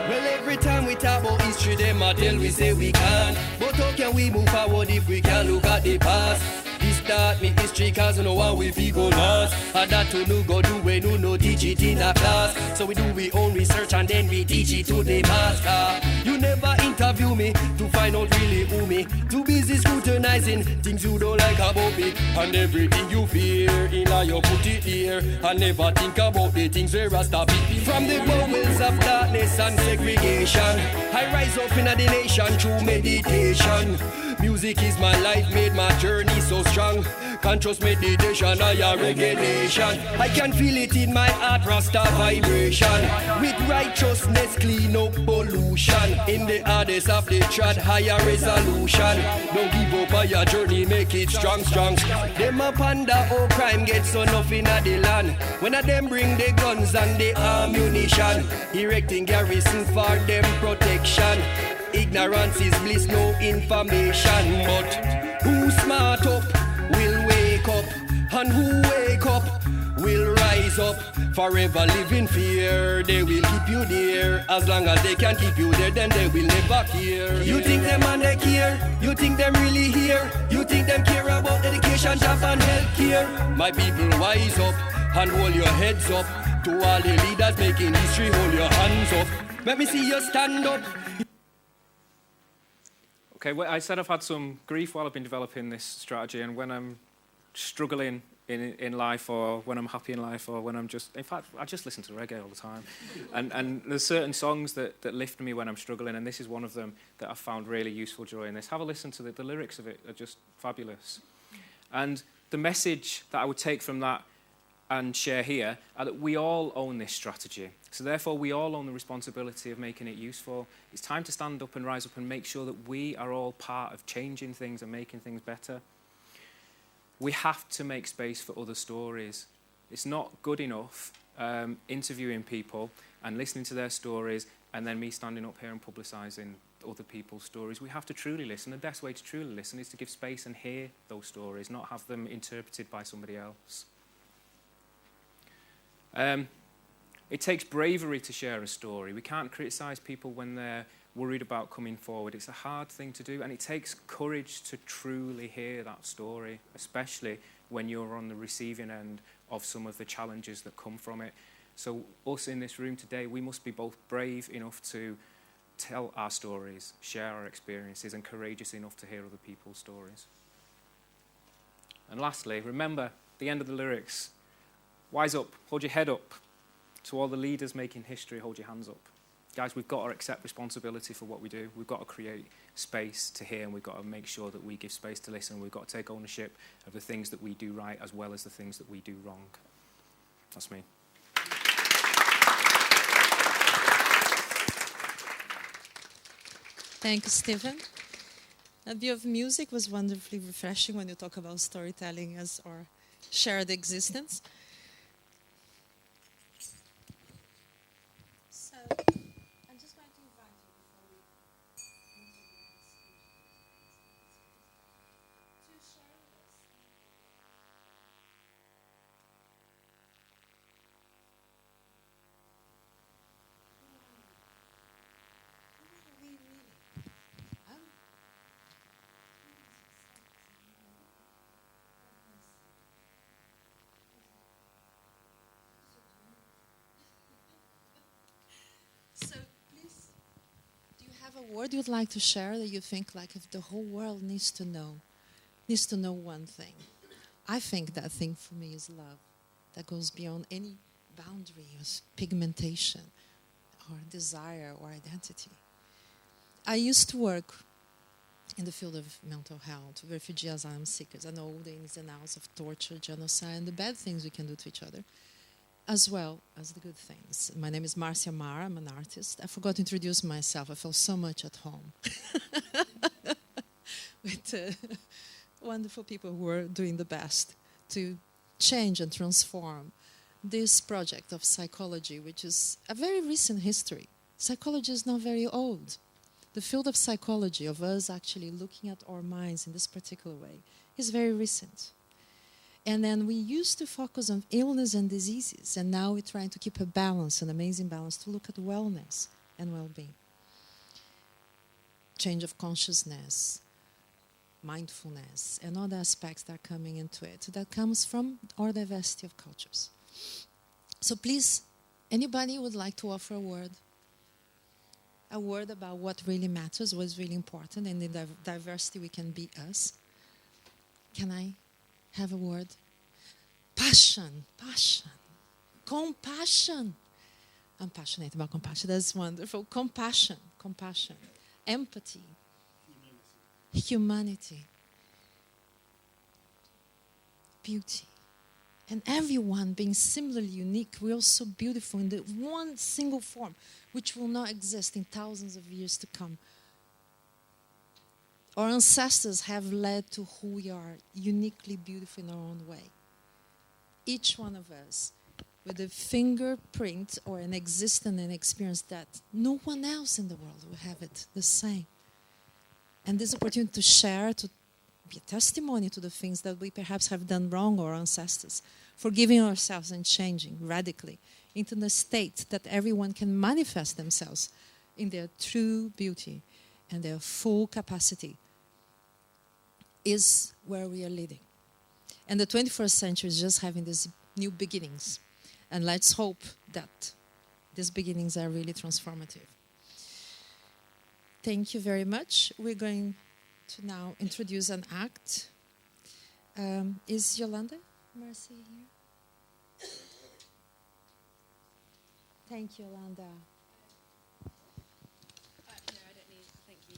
Well, every time we talk about history, them a tell we say we can't. But how can we move forward if we can't look at the past? This taught me history, cause you know how we be go lost. And that to no go do when no teach it in a class. So we do we own research and then we teach it to the master. You never interview me to find out really who me. Too busy scrutinizing things you don't like about me. And everything you fear, in you put it here. And never think about the things where I stop it. From the bowels of darkness and segregation, I rise up in the nation through meditation. Music is my life, made my journey so strong. Conscious meditation, I a reggae nation. I can feel it in my heart, Rasta vibration. With righteousness, clean up pollution. In the hardest of the trad, higher resolution. Don't give up on your journey, make it strong, strong. Them a panda, oh crime gets so nothing at the land. When a them bring the guns and the ammunition, erecting garrison for them protection. Ignorance is bliss, no information. But who smart up will wake up, and who wake up will rise up. Forever live in fear, they will keep you there. As long as they can keep you there, then they will never care. You think them and they care? You think them really here? You think them care about education, job and healthcare? My people, wise up and hold your heads up. To all the leaders making history, hold your hands up. Let me see you stand up. Okay, well, I said I've had some grief while I've been developing this strategy, and when I'm struggling in life, or when I'm happy in life, or when I'm just... In fact, I just listen to reggae all the time. And there's certain songs that lift me when I'm struggling, and this is one of them that I've found really useful joy in this. Have a listen to the lyrics of it are just fabulous. And the message that I would take from that and share here are that we all own this strategy. So therefore, we all own the responsibility of making it useful. It's time to stand up and rise up and make sure that we are all part of changing things and making things better. We have to make space for other stories. It's not good enough interviewing people and listening to their stories and then me standing up here and publicising other people's stories. We have to truly listen. The best way to truly listen is to give space and hear those stories, not have them interpreted by somebody else. It takes bravery to share a story. We can't criticise people when they're worried about coming forward. It's a hard thing to do, and it takes courage to truly hear that story, especially when you're on the receiving end of some of the challenges that come from it. So us in this room today, we must be both brave enough to tell our stories, share our experiences, and courageous enough to hear other people's stories. And lastly, remember the end of the lyrics. Wise up, hold your head up. To all the leaders making history, hold your hands up. Guys, we've got to accept responsibility for what we do. We've got to create space to hear, and we've got to make sure that we give space to listen. We've got to take ownership of the things that we do right as well as the things that we do wrong. That's me. Thank you, Stephen. A bit of music was wonderfully refreshing when you talk about storytelling as our shared existence. So, I'm just going to invite you before we move to the next stage to share with us. So, please, do you have a word you'd like to share that you think, like, if the whole world needs to know one thing? I think that thing for me is love, that goes beyond any boundary or pigmentation or desire or identity. I used to work in the field of mental health, refugee asylum seekers. I know all the ins and outs of torture, genocide, and the bad things we can do to each other, as well as the good things. My name is Marcia Mara. I'm an artist. I forgot to introduce myself. I felt so much at home with wonderful people who are doing the best to change and transform this project of psychology, which is a very recent history. Psychology is not very old. The field of psychology, of us actually looking at our minds in this particular way, is very recent. And then we used to focus on illness and diseases, and now we're trying to keep a balance, an amazing balance, to look at wellness and well-being. Change of consciousness, mindfulness, and other aspects that are coming into it, that comes from our diversity of cultures. So please, anybody would like to offer a word about what really matters, what's really important, and in the diversity we can be us. Can I have a word? Passion, compassion. I'm passionate about compassion. That's wonderful. Compassion, empathy, humanity, beauty. And everyone being similarly unique, we're all so beautiful in the one single form, which will not exist in thousands of years to come. Our ancestors have led to who we are, uniquely beautiful in our own way. Each one of us, with a fingerprint or an existence and experience that no one else in the world will have it the same. And this opportunity to share, to be a testimony to the things that we perhaps have done wrong, our ancestors, forgiving ourselves and changing radically into the state that everyone can manifest themselves in their true beauty and their full capacity, is where we are leading. And the 21st century is just having these new beginnings. And let's hope that these beginnings are really transformative. Thank you very much. We're going to now introduce an act. Is Yolanda Mercy here? Thank you, Yolanda. No, I don't need. Thank you.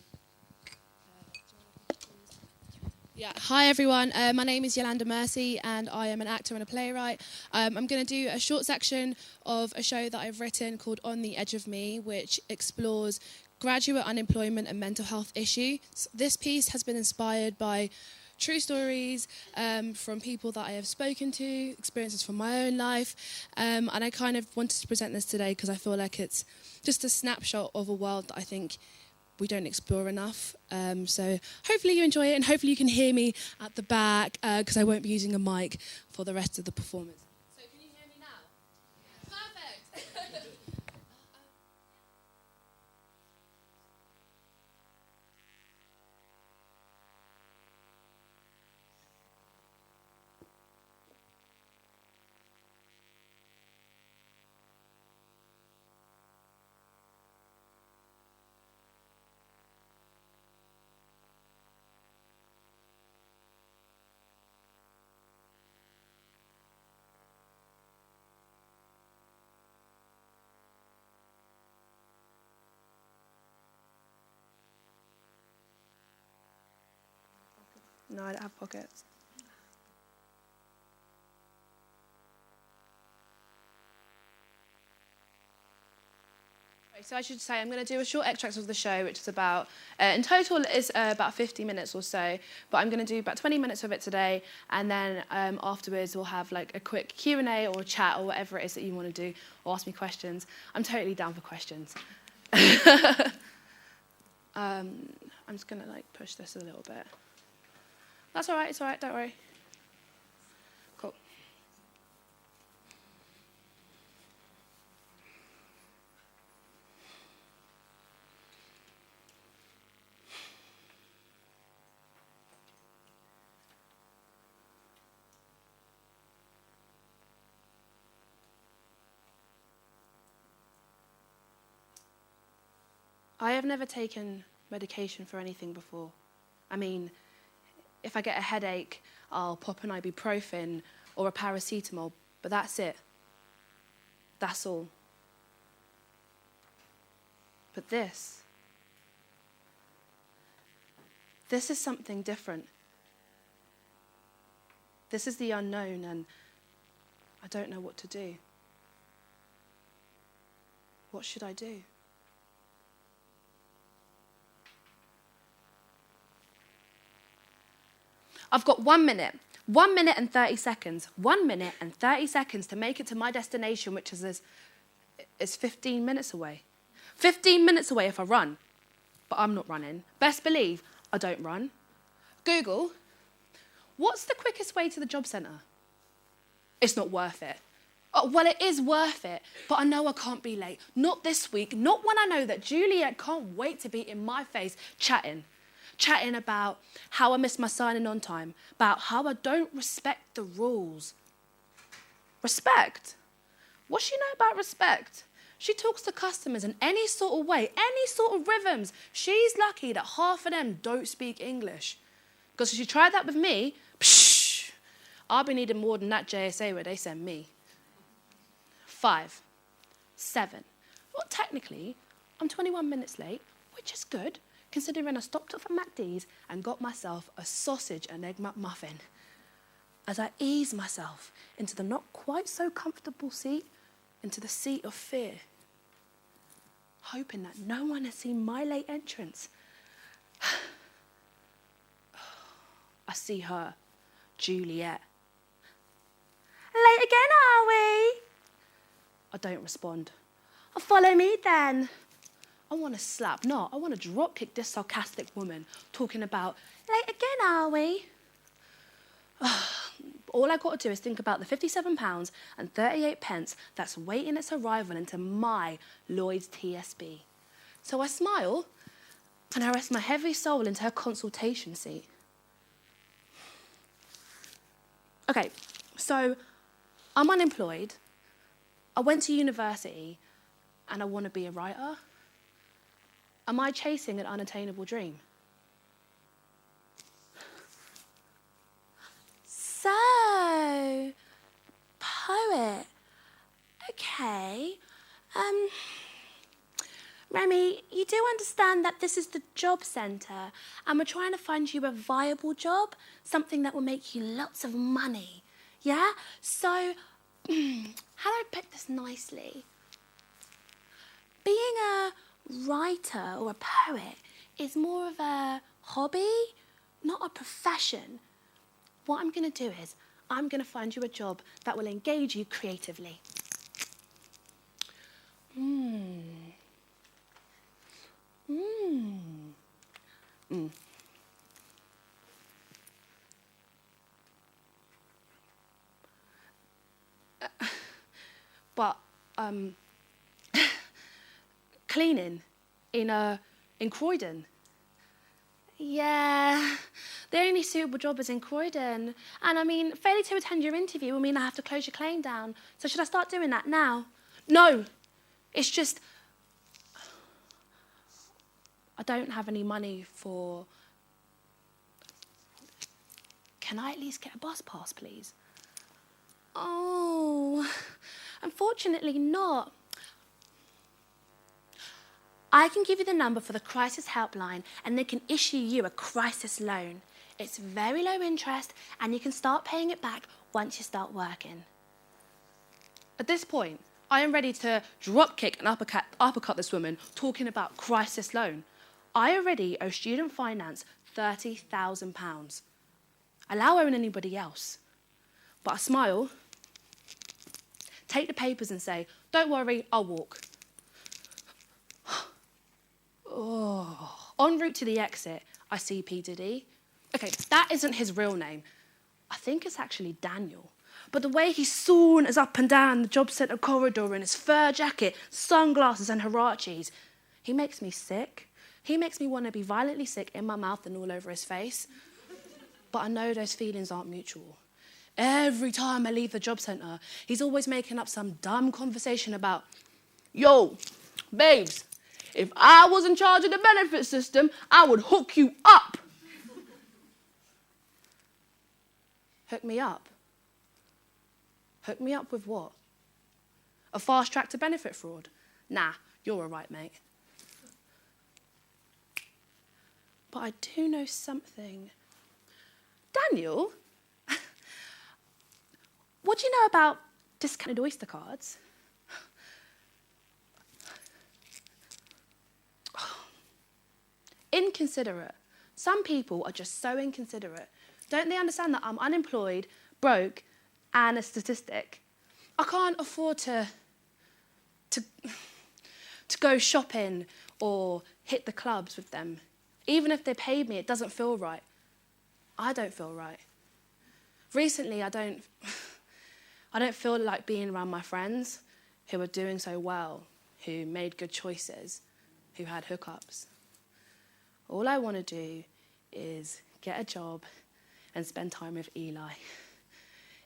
Yeah. Hi, everyone. My name is Yolanda Mercy, and I am an actor and a playwright. I'm going to do a short section of a show that I've written called On the Edge of Me, which explores graduate unemployment and mental health issues. This piece has been inspired by true stories from people that I have spoken to, experiences from my own life, and I kind of wanted to present this today because I feel like it's just a snapshot of a world that I think we don't explore enough. So hopefully you enjoy it, and hopefully you can hear me at the back because I won't be using a mic for the rest of the performance. So can you hear me now? Perfect. No, I don't have pockets. So I should say I'm going to do a short extract of the show, which is about, in total is about 50 minutes or so, but I'm going to do about 20 minutes of it today, and then afterwards we'll have like a quick Q&A or chat or whatever it is that you want to do, or ask me questions. I'm totally down for questions. I'm just going to like push this a little bit. That's all right, it's all right, don't worry. Cool. I have never taken medication for anything before. I mean, if I get a headache, I'll pop an ibuprofen or a paracetamol, but that's it. That's all. But this is something different. This is the unknown, and I don't know what to do. What should I do? I've got 1 minute and 30 seconds. 1 minute and 30 seconds to make it to my destination, which is 15 minutes away. 15 minutes away if I run. But I'm not running. Best believe I don't run. Google, what's the quickest way to the job centre? It's not worth it. Oh, well, it is worth it, but I know I can't be late. Not this week. Not when I know that Juliet can't wait to be in my face chatting. chatting about how I missed my signing on time, about how I don't respect the rules. Respect? What does she know about respect? She talks to customers in any sort of way, any sort of rhythms. She's lucky that half of them don't speak English. Because if she tried that with me, psh, I'll be needing more than that JSA where they send me. 5, 7. Well, technically, I'm 21 minutes late, which is good, considering I stopped off at MacD's and got myself a sausage and egg McMuffin. As I ease myself into the not quite so comfortable seat, into the seat of fear, hoping that no one has seen my late entrance. I see her, Juliet. Late again, are we? I don't respond. Oh, follow me then. I want to slap, no, I want to drop kick this sarcastic woman talking about, late again, are we? All I got to do is think about the £57 and 38 pence that's waiting its arrival into my Lloyd's TSB. So I smile and I rest my heavy soul into her consultation seat. Okay, so I'm unemployed, I went to university and I want to be a writer. Am I chasing an unattainable dream? So, poet. Okay. Remy, you do understand that this is the job centre and we're trying to find you a viable job, something that will make you lots of money, yeah? So, how do I put this nicely? Being a writer or a poet is more of a hobby, not a profession. What I'm going to do is I'm going to find you a job that will engage you creatively. But cleaning in Croydon. Yeah, the only suitable job is in Croydon. And I mean, failing to attend your interview will mean I have to close your claim down. So should I start doing that now? No, it's just, I don't have any money for, can I at least get a bus pass, please? Oh, unfortunately not. I can give you the number for the crisis helpline and they can issue you a crisis loan. It's very low interest and you can start paying it back once you start working. At this point, I am ready to drop kick and uppercut this woman talking about crisis loan. I already owe student finance £30,000. Allow her and anybody else. But I smile, take the papers and say, don't worry, I'll walk. Oh. En route to the exit, I see P. Diddy. Okay, that isn't his real name. I think it's actually Daniel. But the way he saunters up and down the job centre corridor in his fur jacket, sunglasses and Hirachis, he makes me sick. He makes me want to be violently sick in my mouth and all over his face. But I know those feelings aren't mutual. Every time I leave the job centre, he's always making up some dumb conversation about, yo, babes, if I was in charge of the benefit system, I would hook you up. Hook me up? Hook me up with what? A fast track to benefit fraud? Nah, you're all right, mate. But I do know something. Daniel, what do you know about discounted Oyster cards? Inconsiderate. Some people are just so inconsiderate. Don't they understand that I'm unemployed, broke, and a statistic? I can't afford to go shopping or hit the clubs with them. Even if they paid me, it doesn't feel right. I don't feel right. Recently, I don't feel like being around my friends who are doing so well, who made good choices, who had hookups. All I want to do is get a job and spend time with Eli.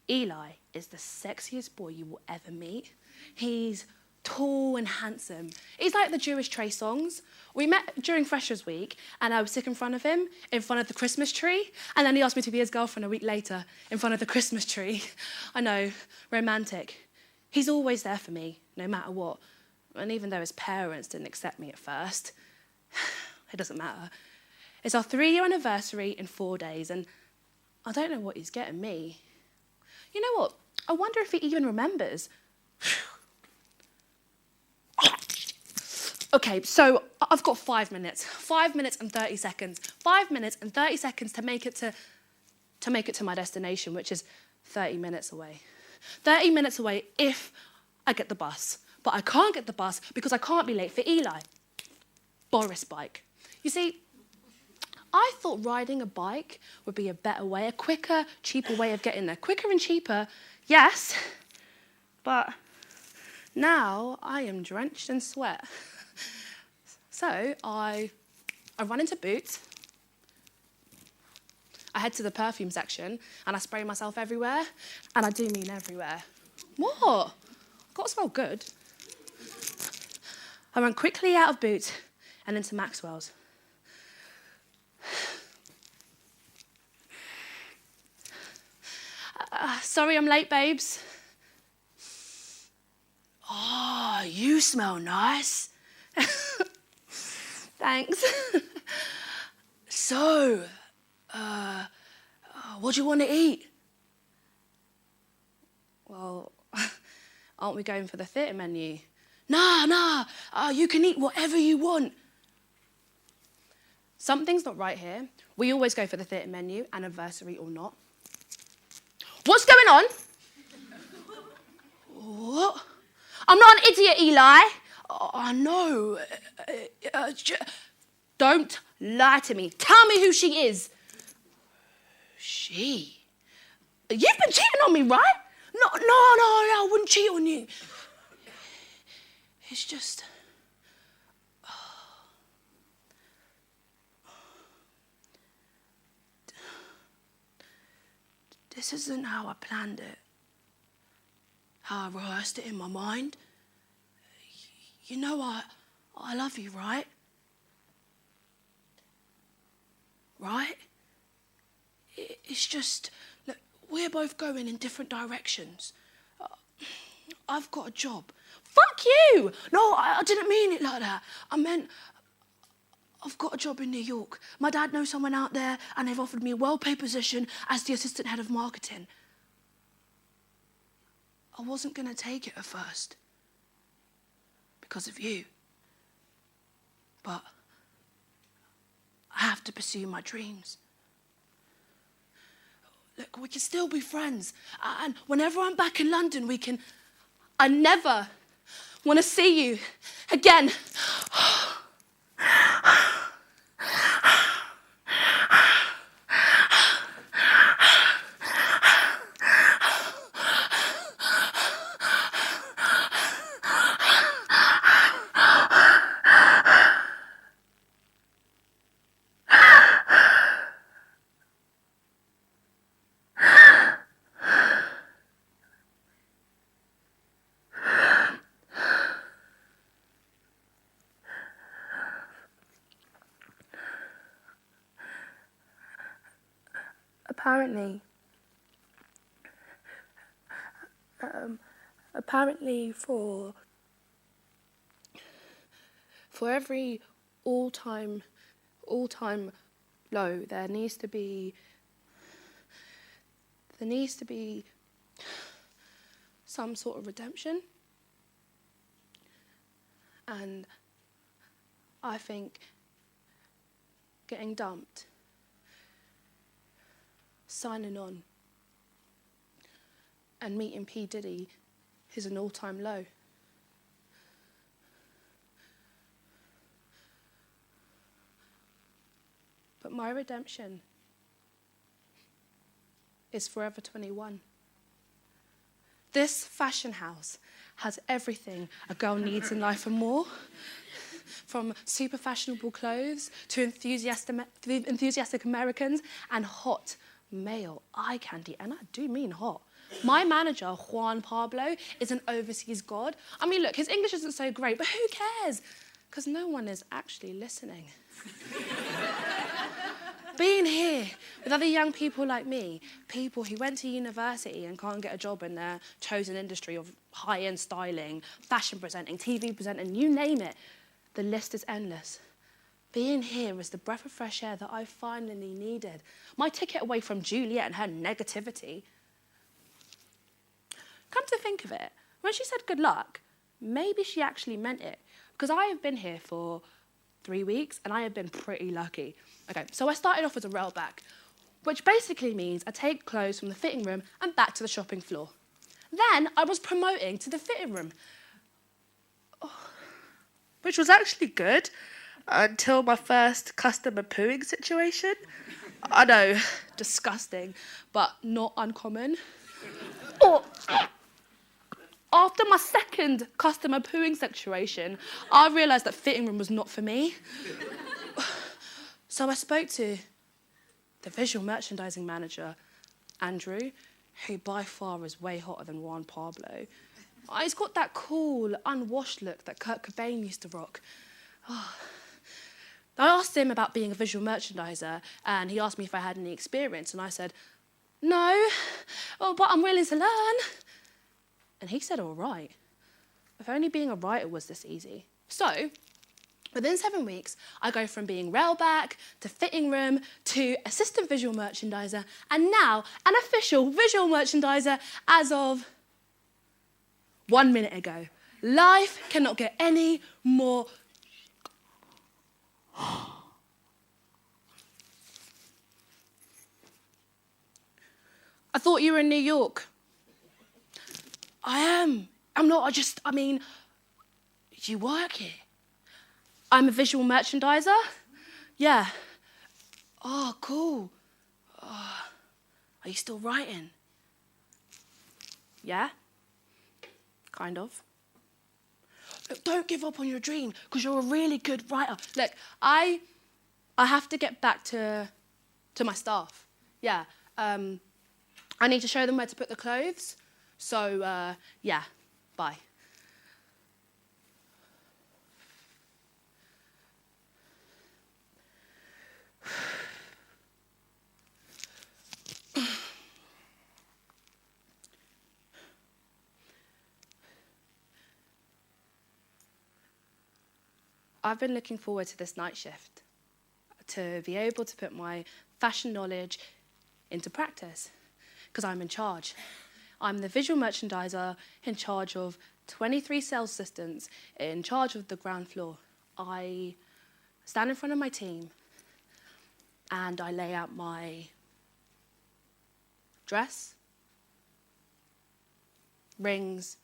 Eli is the sexiest boy you will ever meet. He's tall and handsome. He's like the Jewish Trey Songz. We met during Freshers Week, and I was sick in front of him, in front of the Christmas tree, and then he asked me to be his girlfriend a week later, in front of the Christmas tree. I know, romantic. He's always there for me, no matter what. And even though his parents didn't accept me at first, it doesn't matter. It's our 3-year anniversary in 4 days, and I don't know what he's getting me. You know what? I wonder if he even remembers. Okay, so I've got 5 minutes. 5 minutes and 30 seconds. 5 minutes and 30 seconds to make it to my destination, which is 30 minutes away. 30 minutes away if I get the bus. But I can't get the bus because I can't be late for Eli. Boris bike. You see, I thought riding a bike would be a better way, a quicker, cheaper way of getting there. Quicker and cheaper, yes, but now I am drenched in sweat. So I run into Boots. I head to the perfume section and I spray myself everywhere, and I do mean everywhere. What? I've got to smell good. I run quickly out of Boots and into Maxwell's. Sorry I'm late, babes. Oh, you smell nice. Thanks. So, what do you want to eat? Well, aren't we going for the theatre menu? Nah, you can eat whatever you want. Something's not right here. We always go for the theatre menu, anniversary or not. What's going on? What? I'm not an idiot, Eli. I know. Don't lie to me. Tell me who she is. She? You've been cheating on me, right? No, I wouldn't cheat on you. It's just... This isn't how I planned it. How I rehearsed it in my mind. You know I love you, right? Right? It's just, look, we're both going in different directions. I've got a job. Fuck you! No, I didn't mean it like that. I meant, I've got a job in New York. My dad knows someone out there, and they've offered me a well-paid position as the assistant head of marketing. I wasn't going to take it at first because of you. But I have to pursue my dreams. Look, we can still be friends. And whenever I'm back in London, we can... I never want to see you again. Apparently for every all-time low, there needs to be some sort of redemption. And I think getting dumped, signing on, and meeting P. Diddy is an all-time low. But my redemption is Forever 21. This fashion house has everything a girl needs in life and more. from super fashionable clothes to enthusiastic Americans and hot male eye candy. And I do mean hot. My manager, Juan Pablo, is an overseas god. I mean, look, his English isn't so great, but who cares? Because no one is actually listening. Being here with other young people like me, people who went to university and can't get a job in their chosen industry of high-end styling, fashion presenting, TV presenting, you name it, the list is endless. Being here is the breath of fresh air that I finally needed. My ticket away from Juliet and her negativity. Come to think of it, when she said good luck, maybe she actually meant it. Because I have been here for 3 weeks and I have been pretty lucky. Okay, so I started off as a railback, which basically means I take clothes from the fitting room and back to the shopping floor. Then I was promoting to the fitting room, which was actually good until my first customer pooing situation. I know, disgusting, but not uncommon. After my second customer pooing situation, I realised that fitting room was not for me. So I spoke to the visual merchandising manager, Andrew, who by far is way hotter than Juan Pablo. He's got that cool, unwashed look that Kurt Cobain used to rock. I asked him about being a visual merchandiser, and he asked me if I had any experience, and I said, no, but I'm willing to learn. And he said, all right. If only being a writer was this easy. So, within 7 weeks, I go from being railback to fitting room to assistant visual merchandiser and now an official visual merchandiser as of 1 minute ago. Life cannot get any more... I thought you were in New York. I am. I'm not. I mean, you work here. I'm a visual merchandiser. Yeah. Oh, cool. Oh, are you still writing? Yeah. Kind of. Look, don't give up on your dream, because you're a really good writer. Look, I have to get back to my staff. Yeah. I need to show them where to put the clothes. So, yeah, bye. I've been looking forward to this night shift, to be able to put my fashion knowledge into practice, because I'm in charge. I'm the visual merchandiser in charge of 23 sales assistants in charge of the ground floor. I stand in front of my team and I lay out my dress, rings,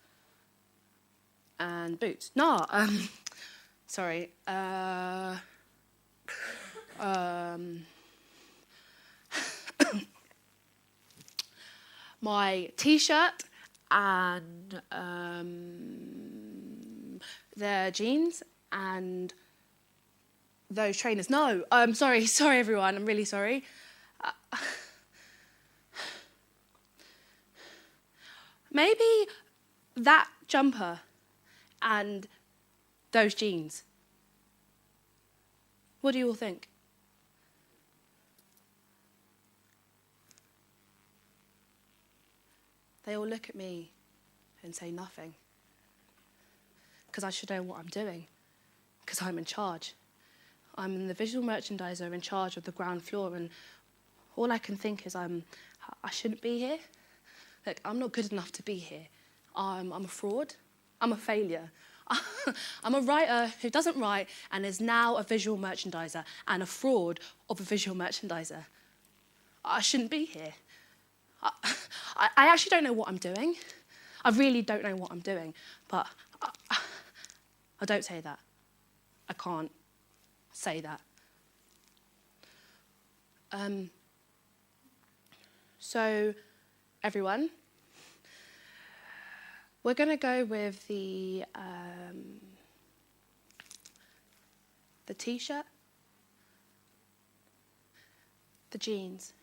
and boots. No, sorry. My T-shirt and their jeans and those trainers. No, sorry everyone, I'm really sorry. Maybe that jumper and those jeans. What do you all think? They all look at me and say nothing. Because I should know what I'm doing. Because I'm in charge. I'm the visual merchandiser in charge of the ground floor, and all I can think is I shouldn't be here. Look, I'm not good enough to be here. I'm a fraud. I'm a failure. I'm a writer who doesn't write and is now a visual merchandiser and a fraud of a visual merchandiser. I shouldn't be here. I actually don't know what I'm doing. I really don't know what I'm doing. But I don't say that. I can't say that. So, everyone, we're going to go with the the t-shirt, the jeans,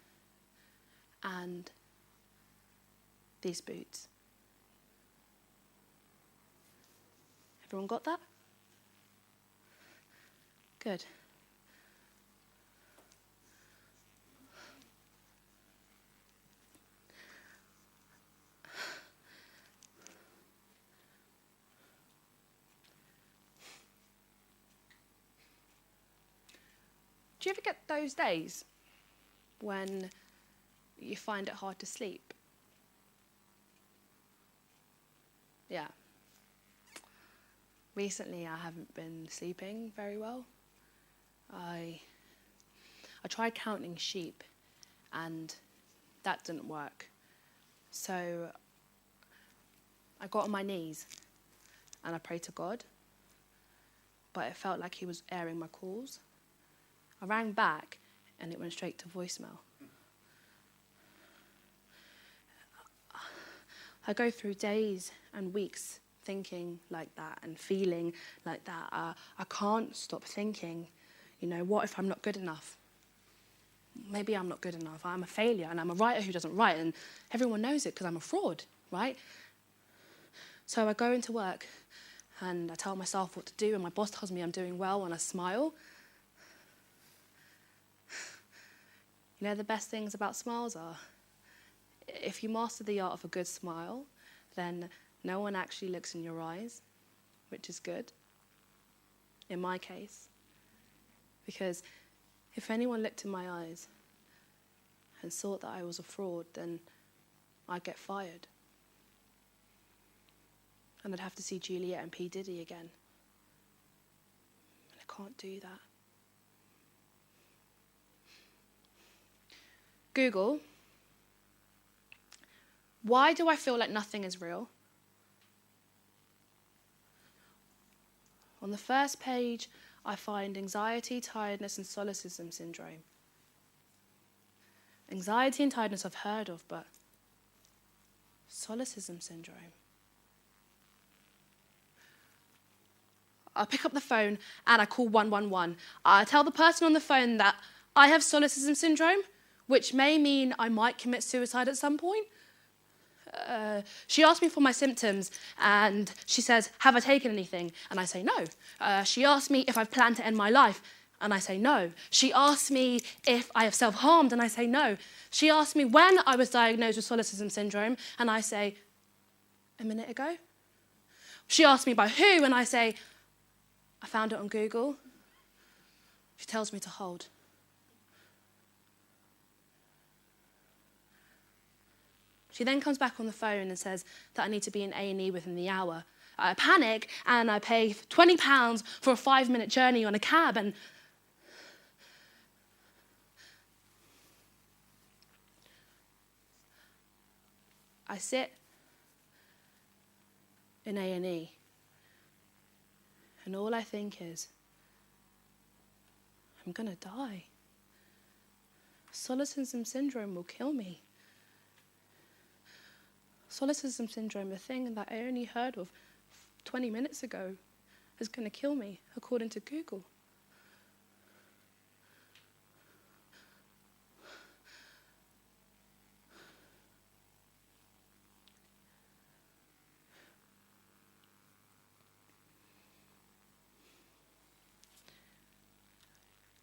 and these boots. Everyone got that? Good. Do you ever get those days when you find it hard to sleep? Yeah. Recently, I haven't been sleeping very well. I tried counting sheep, and that didn't work. So I got on my knees and I prayed to God, but it felt like he was airing my calls. I rang back and it went straight to voicemail. I go through days and weeks thinking like that and feeling like that. I can't stop thinking, what if I'm not good enough? Maybe I'm not good enough. I'm a failure and I'm a writer who doesn't write, and everyone knows it because I'm a fraud, right? So I go into work and I tell myself what to do, and my boss tells me I'm doing well and I smile. The best things about smiles are, if you master the art of a good smile, then no one actually looks in your eyes, which is good, in my case. Because if anyone looked in my eyes and thought that I was a fraud, then I'd get fired. And I'd have to see Juliet and P. Diddy again. And I can't do that. Google, why do I feel like nothing is real? On the first page, I find anxiety, tiredness, and solipsism syndrome. Anxiety and tiredness I've heard of, but solipsism syndrome. I pick up the phone and I call 111. I tell the person on the phone that I have solipsism syndrome, which may mean I might commit suicide at some point. She asked me for my symptoms, and she says, have I taken anything? And I say no. She asked me if I've planned to end my life, and I say no. She asked me if I have self-harmed, and I say no. She asked me when I was diagnosed with solipsism syndrome, and I say, a minute ago. She asked me by who, and I say, I found it on Google. She tells me to hold. She then comes back on the phone and says that I need to be in A&E within the hour. I panic and I pay £20 for a 5-minute journey on a cab, and I sit in A&E and all I think is, I'm gonna die. Solipsism syndrome will kill me. Solipsism syndrome, the thing that I only heard of 20 minutes ago, is going to kill me, according to Google.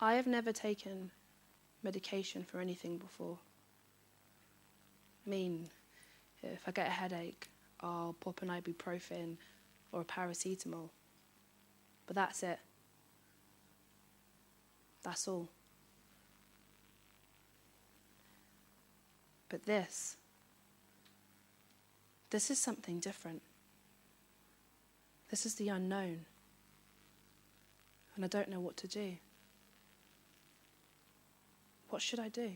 I have never taken medication for anything before. If I get a headache, I'll pop an ibuprofen or a paracetamol. But that's it. That's all. But this is something different. This is the unknown. And I don't know what to do. What should I do?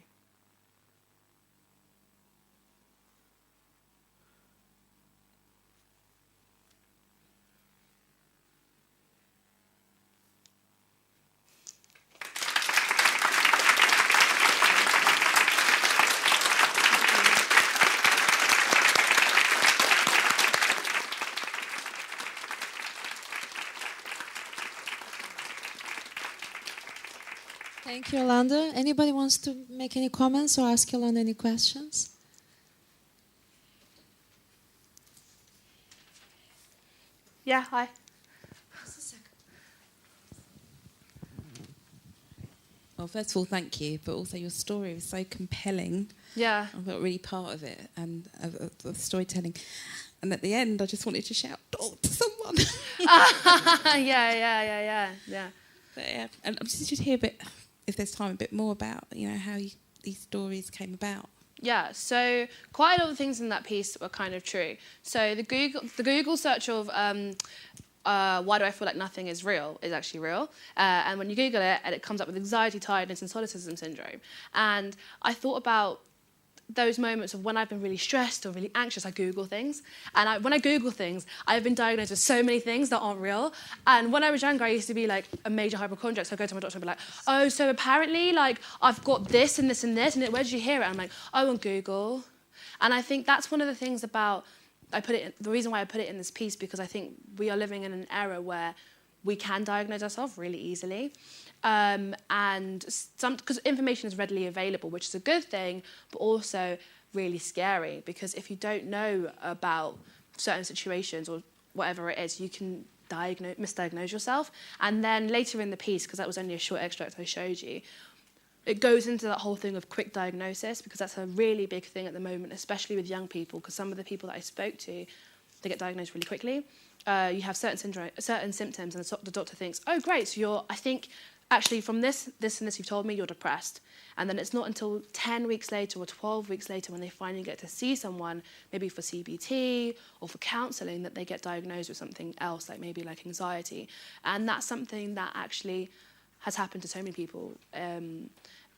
Thank you, Yolanda. Anybody wants to make any comments or ask Yolanda any questions? Yeah, hi. Well, first of all, thank you, but also your story was so compelling. Yeah. I felt really part of it and of storytelling. And at the end, I just wanted to shout, "Dog!" to someone. Yeah. But, yeah, and I'm just interested to hear a bit, if there's time, a bit more about, how these stories came about. Yeah, so quite a lot of things in that piece were kind of true. So the Google search of why do I feel like nothing is real is actually real. And when you Google it, and it comes up with anxiety, tiredness, and solipsism syndrome. And I thought about those moments of when I've been really stressed or really anxious, I Google things. And when I Google things, I've been diagnosed with so many things that aren't real. And when I was younger, I used to be like a major hypochondriac. So I'd go to my doctor and be like, oh, so apparently like I've got this and this and this. And where did you hear it? And I'm like, oh, on Google. And I think that's one of the things about, the reason why I put it in this piece, because I think we are living in an era where we can diagnose ourselves really easily. Because information is readily available, which is a good thing, but also really scary, because if you don't know about certain situations or whatever it is, you can misdiagnose yourself. And then later in the piece, because that was only a short extract I showed you, it goes into that whole thing of quick diagnosis, because that's a really big thing at the moment, especially with young people, because some of the people that I spoke to, they get diagnosed really quickly. You have certain symptoms, and the doctor thinks, oh, great, so I think, actually, from this and this you've told me, you're depressed. And then it's not until 10 weeks later or 12 weeks later when they finally get to see someone, maybe for CBT or for counselling, that they get diagnosed with something else, like anxiety. And that's something that actually has happened to so many people. And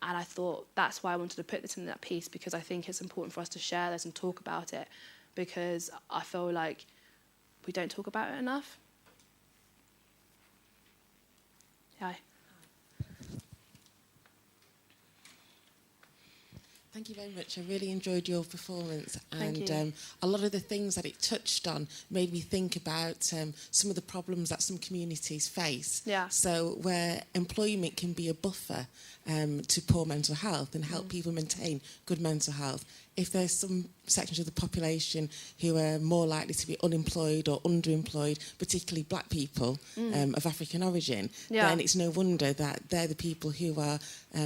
I thought that's why I wanted to put this in that piece, because I think it's important for us to share this and talk about it, because I feel like we don't talk about it enough. Yeah. Thank you very much. I really enjoyed your performance, Thank and you. a lot of the things that it touched on made me think about some of the problems that some communities face. Yeah. So where employment can be a buffer to poor mental health and help people maintain good mental health, if there's some sections of the population who are more likely to be unemployed or underemployed, particularly black people of African origin, then it's no wonder that they're the people who are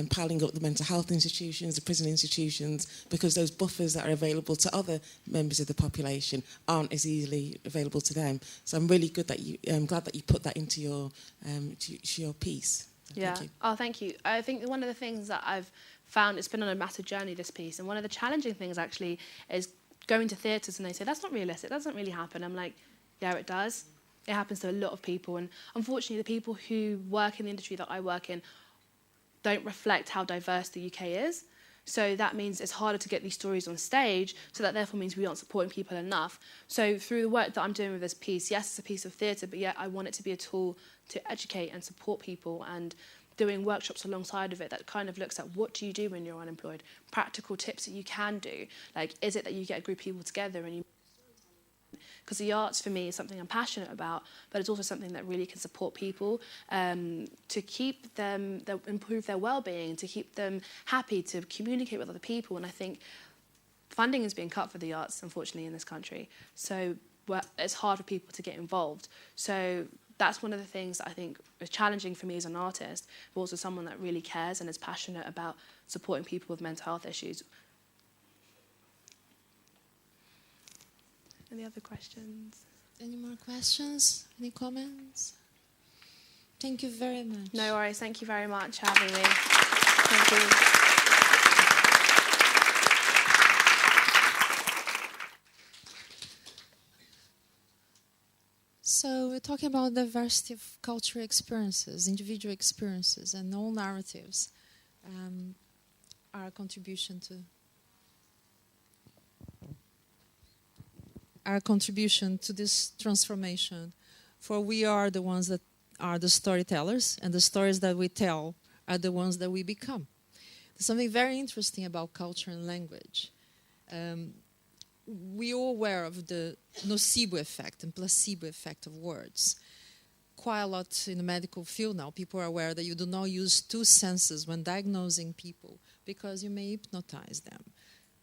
piling up the mental health institutions, the prison institutions, because those buffers that are available to other members of the population aren't as easily available to them. So I'm really glad that you put that into your piece. So Yeah. Thank you. Oh, thank you. I think one of the things that I've found, it's been on a massive journey, this piece, and one of the challenging things actually is going to theatres and they say, that's not realistic, that doesn't really happen. I'm like, yeah, it does. It happens to a lot of people, and unfortunately the people who work in the industry that I work in don't reflect how diverse the UK is. So that means it's harder to get these stories on stage, so that therefore means we aren't supporting people enough. So through the work that I'm doing with this piece, yes, it's a piece of theatre, but yet I want it to be a tool to educate and support people, and doing workshops alongside of it that kind of looks at what do you do when you're unemployed, practical tips that you can do. Like, is it that you get a group of people together and you... Because the arts, for me, is something I'm passionate about, but it's also something that really can support people to keep them, improve their well-being, to keep them happy, to communicate with other people. And I think funding is being cut for the arts, unfortunately, in this country. So it's hard for people to get involved. So that's one of the things that I think is challenging for me as an artist, but also someone that really cares and is passionate about supporting people with mental health issues. Any other questions? Any more questions? Any comments? Thank you very much. No worries. Thank you very much for having me. Thank you. So we're talking about diversity of cultural experiences, individual experiences, and all narratives. Our contribution to this transformation. For we are the ones that are the storytellers, and the stories that we tell are the ones that we become. There's something very interesting about culture and language. We are aware of the nocebo effect and placebo effect of words. quite a lot in the medical field now. People are aware that you do not use two senses when diagnosing people because you may hypnotize them.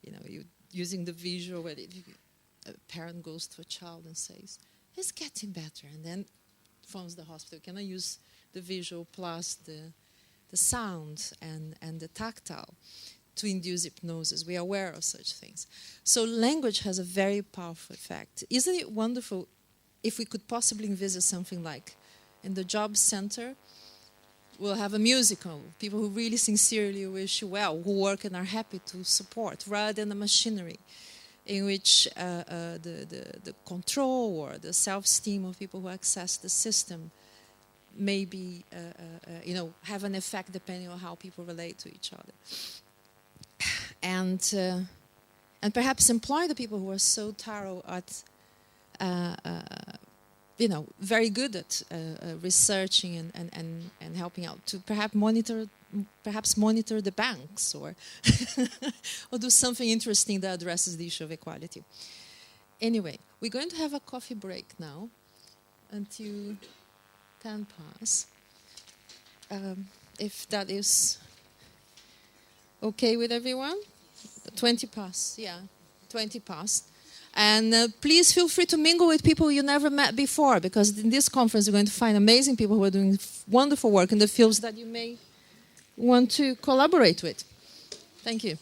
You know, you using the visual, where a parent goes to a child and says, "It's getting better," and then phones the hospital. Can I use the visual plus the sound and the tactile to induce hypnosis? We are aware of such things. So language has a very powerful effect. Isn't it wonderful if we could possibly envisage something like in the job center, we'll have a musical, people who really sincerely wish you well, who work and are happy to support, rather than a machinery in which the control or the self-esteem of people who access the system maybe have an effect depending on how people relate to each other. And perhaps employ the people who are so thorough at very good at researching and helping out to perhaps monitor the banks or or do something interesting that addresses the issue of equality. Anyway, we're going to have a coffee break now until 10 past. If that is okay with everyone? 20 past, yeah, 20 past. And please feel free to mingle with people you never met before, because in this conference you're going to find amazing people who are doing wonderful work in the fields that you may want to collaborate with. Thank you.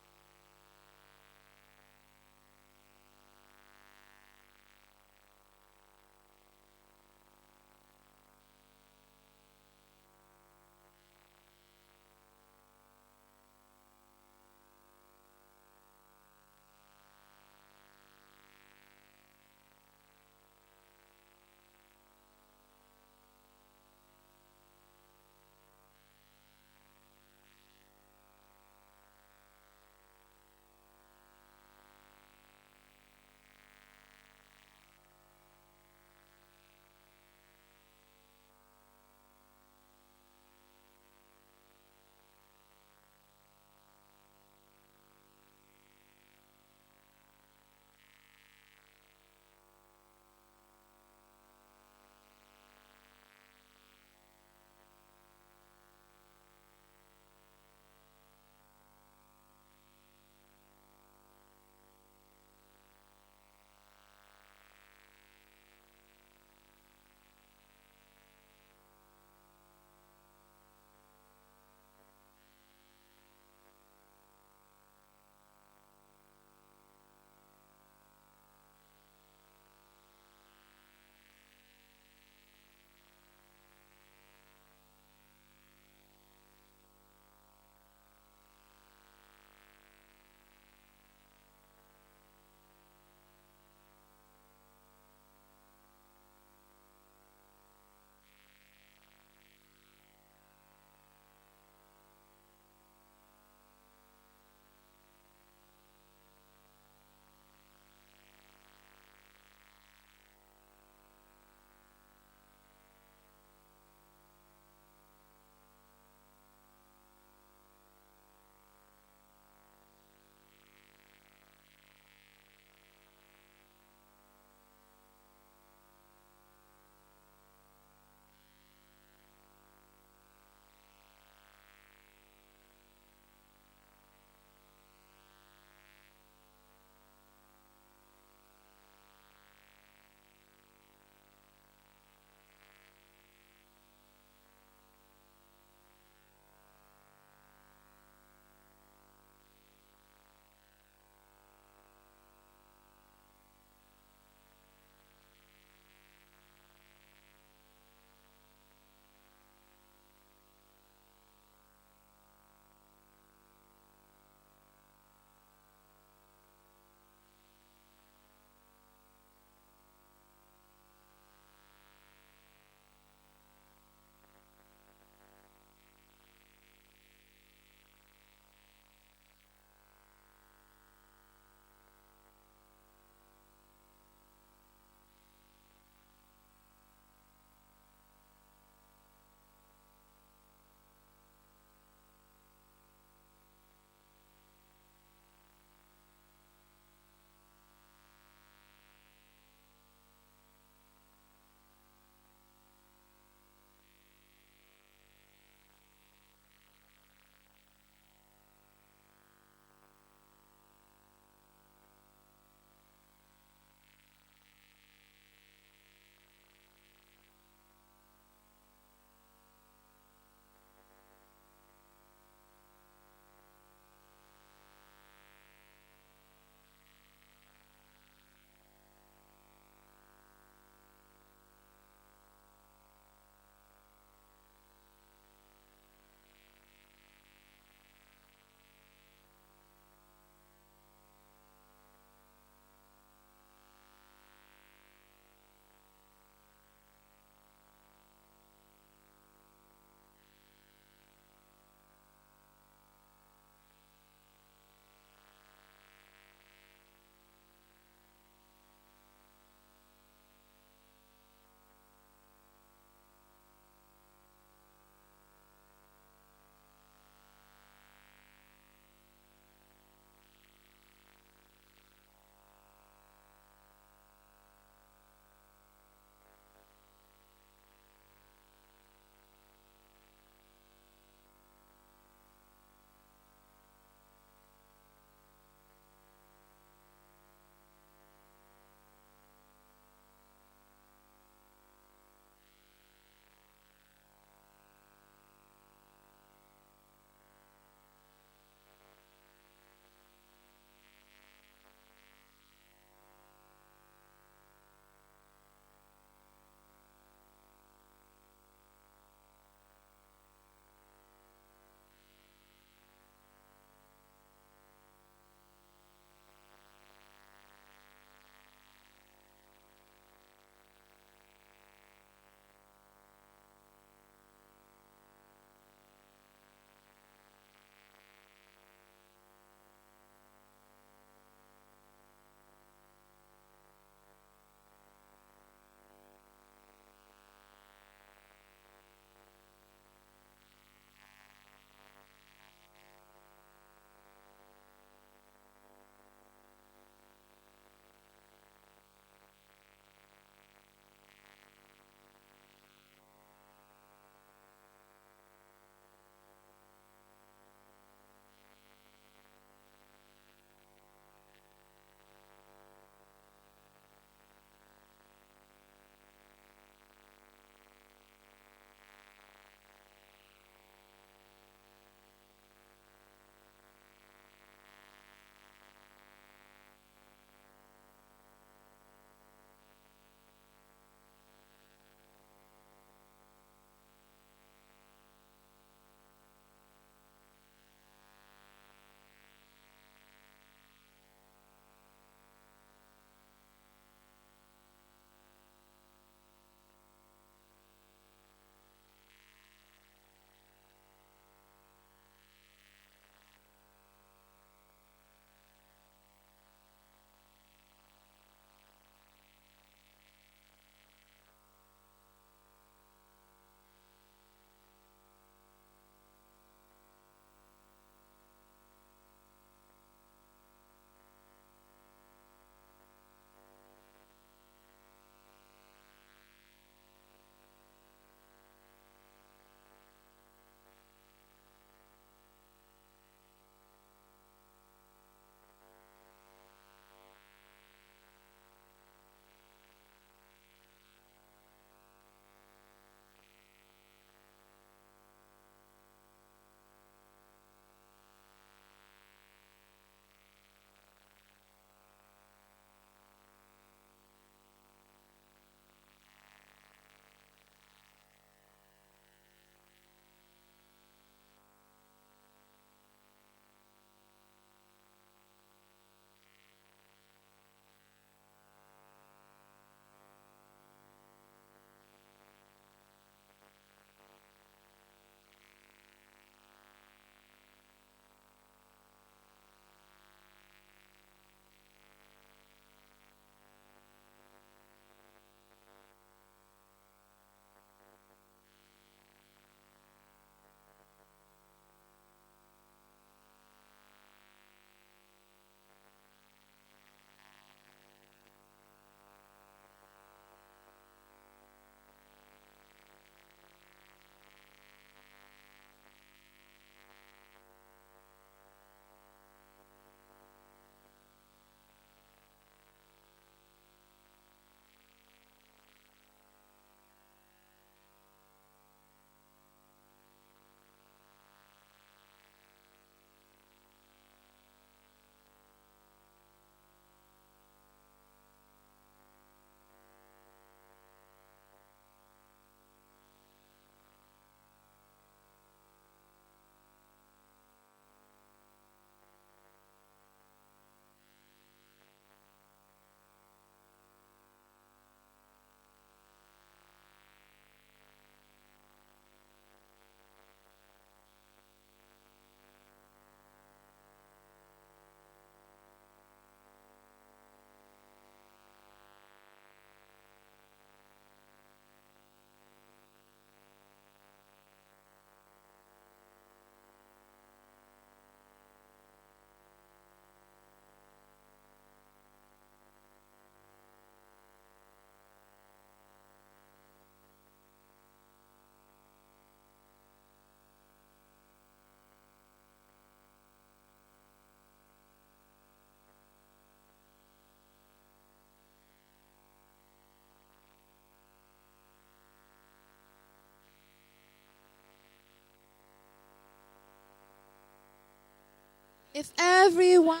If everyone...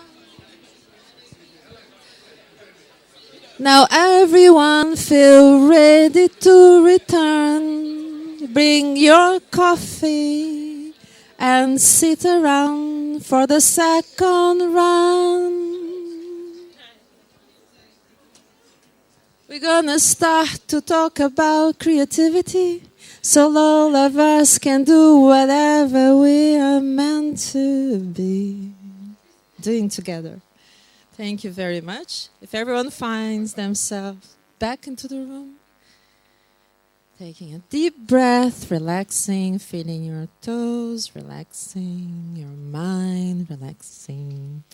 Now everyone feel ready to return. Bring your coffee and sit around for the second round. We're gonna start to talk about creativity, so all of us can do whatever we are meant to be doing together. Thank you very much. If everyone finds themselves back into the room, taking a deep breath, relaxing, feeling your toes, relaxing your mind, relaxing.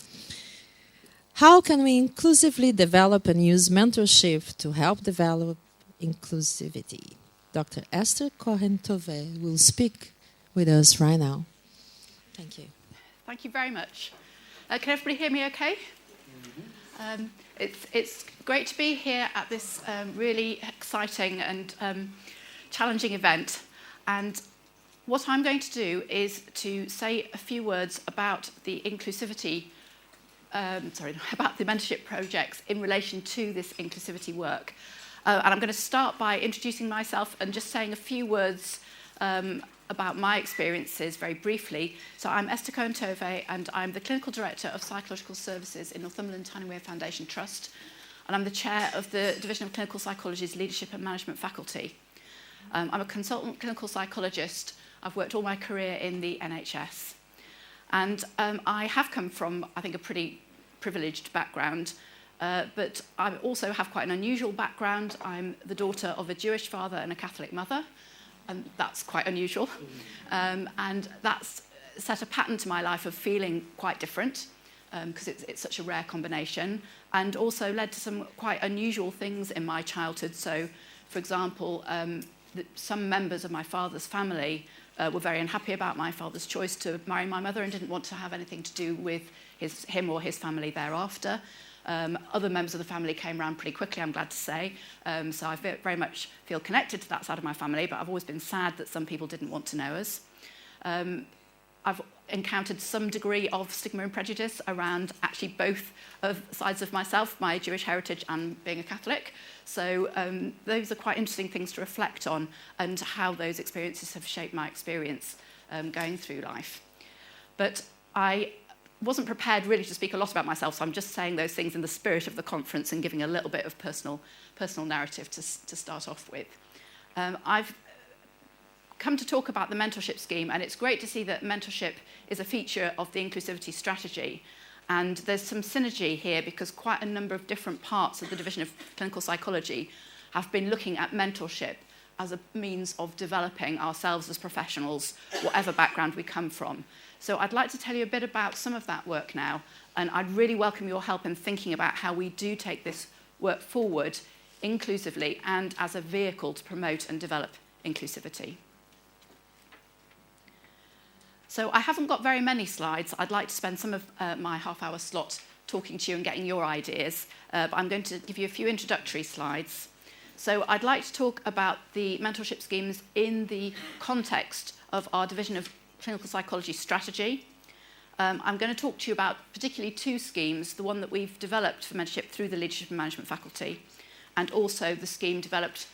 How can we inclusively develop and use mentorship to help develop inclusivity? Dr. Esther Cohen-Tovee will speak with us right now. Thank you. Thank you very much. Can everybody hear me okay? It's great to be here at this really exciting and challenging event. And what I'm going to do is to say a few words about the inclusivity, about the mentorship projects in relation to this inclusivity work. And I'm going to start by introducing myself and just saying a few words about my experiences very briefly. So I'm Esther Cohen-Tovee, and I'm the Clinical Director of Psychological Services in Northumberland Tyne-Wear Foundation Trust, and I'm the Chair of the Division of Clinical Psychology's Leadership and Management Faculty. I'm a consultant clinical psychologist. I've worked all my career in the NHS. And I have come from, I think, a pretty privileged background, but I also have quite an unusual background. I'm the daughter of a Jewish father and a Catholic mother, and that's quite unusual. And that's set a pattern to my life of feeling quite different, because it's such a rare combination, and also led to some quite unusual things in my childhood. So, for example, some members of my father's family were very unhappy about my father's choice to marry my mother and didn't want to have anything to do with him or his family thereafter. Other members of the family came around pretty quickly, I'm glad to say. So I very much feel connected to that side of my family, but I've always been sad that some people didn't want to know us. I've encountered some degree of stigma and prejudice around actually both of sides of myself, my Jewish heritage and being a Catholic. So those are quite interesting things to reflect on, and how those experiences have shaped my experience going through life. But I wasn't prepared really to speak a lot about myself, so I'm just saying those things in the spirit of the conference and giving a little bit of personal narrative to start off with. I've come to talk about the mentorship scheme, and it's great to see that mentorship is a feature of the inclusivity strategy. And there's some synergy here, because quite a number of different parts of the Division of Clinical Psychology have been looking at mentorship as a means of developing ourselves as professionals, whatever background we come from. So I'd like to tell you a bit about some of that work now, and I'd really welcome your help in thinking about how we do take this work forward inclusively and as a vehicle to promote and develop inclusivity. So I haven't got very many slides. I'd like to spend some of my half-hour slot talking to you and getting your ideas, but I'm going to give you a few introductory slides. So I'd like to talk about the mentorship schemes in the context of our Division of Clinical Psychology strategy. I'm going to talk to you about particularly two schemes, the one that we've developed for mentorship through the Leadership and Management Faculty, and also the scheme developed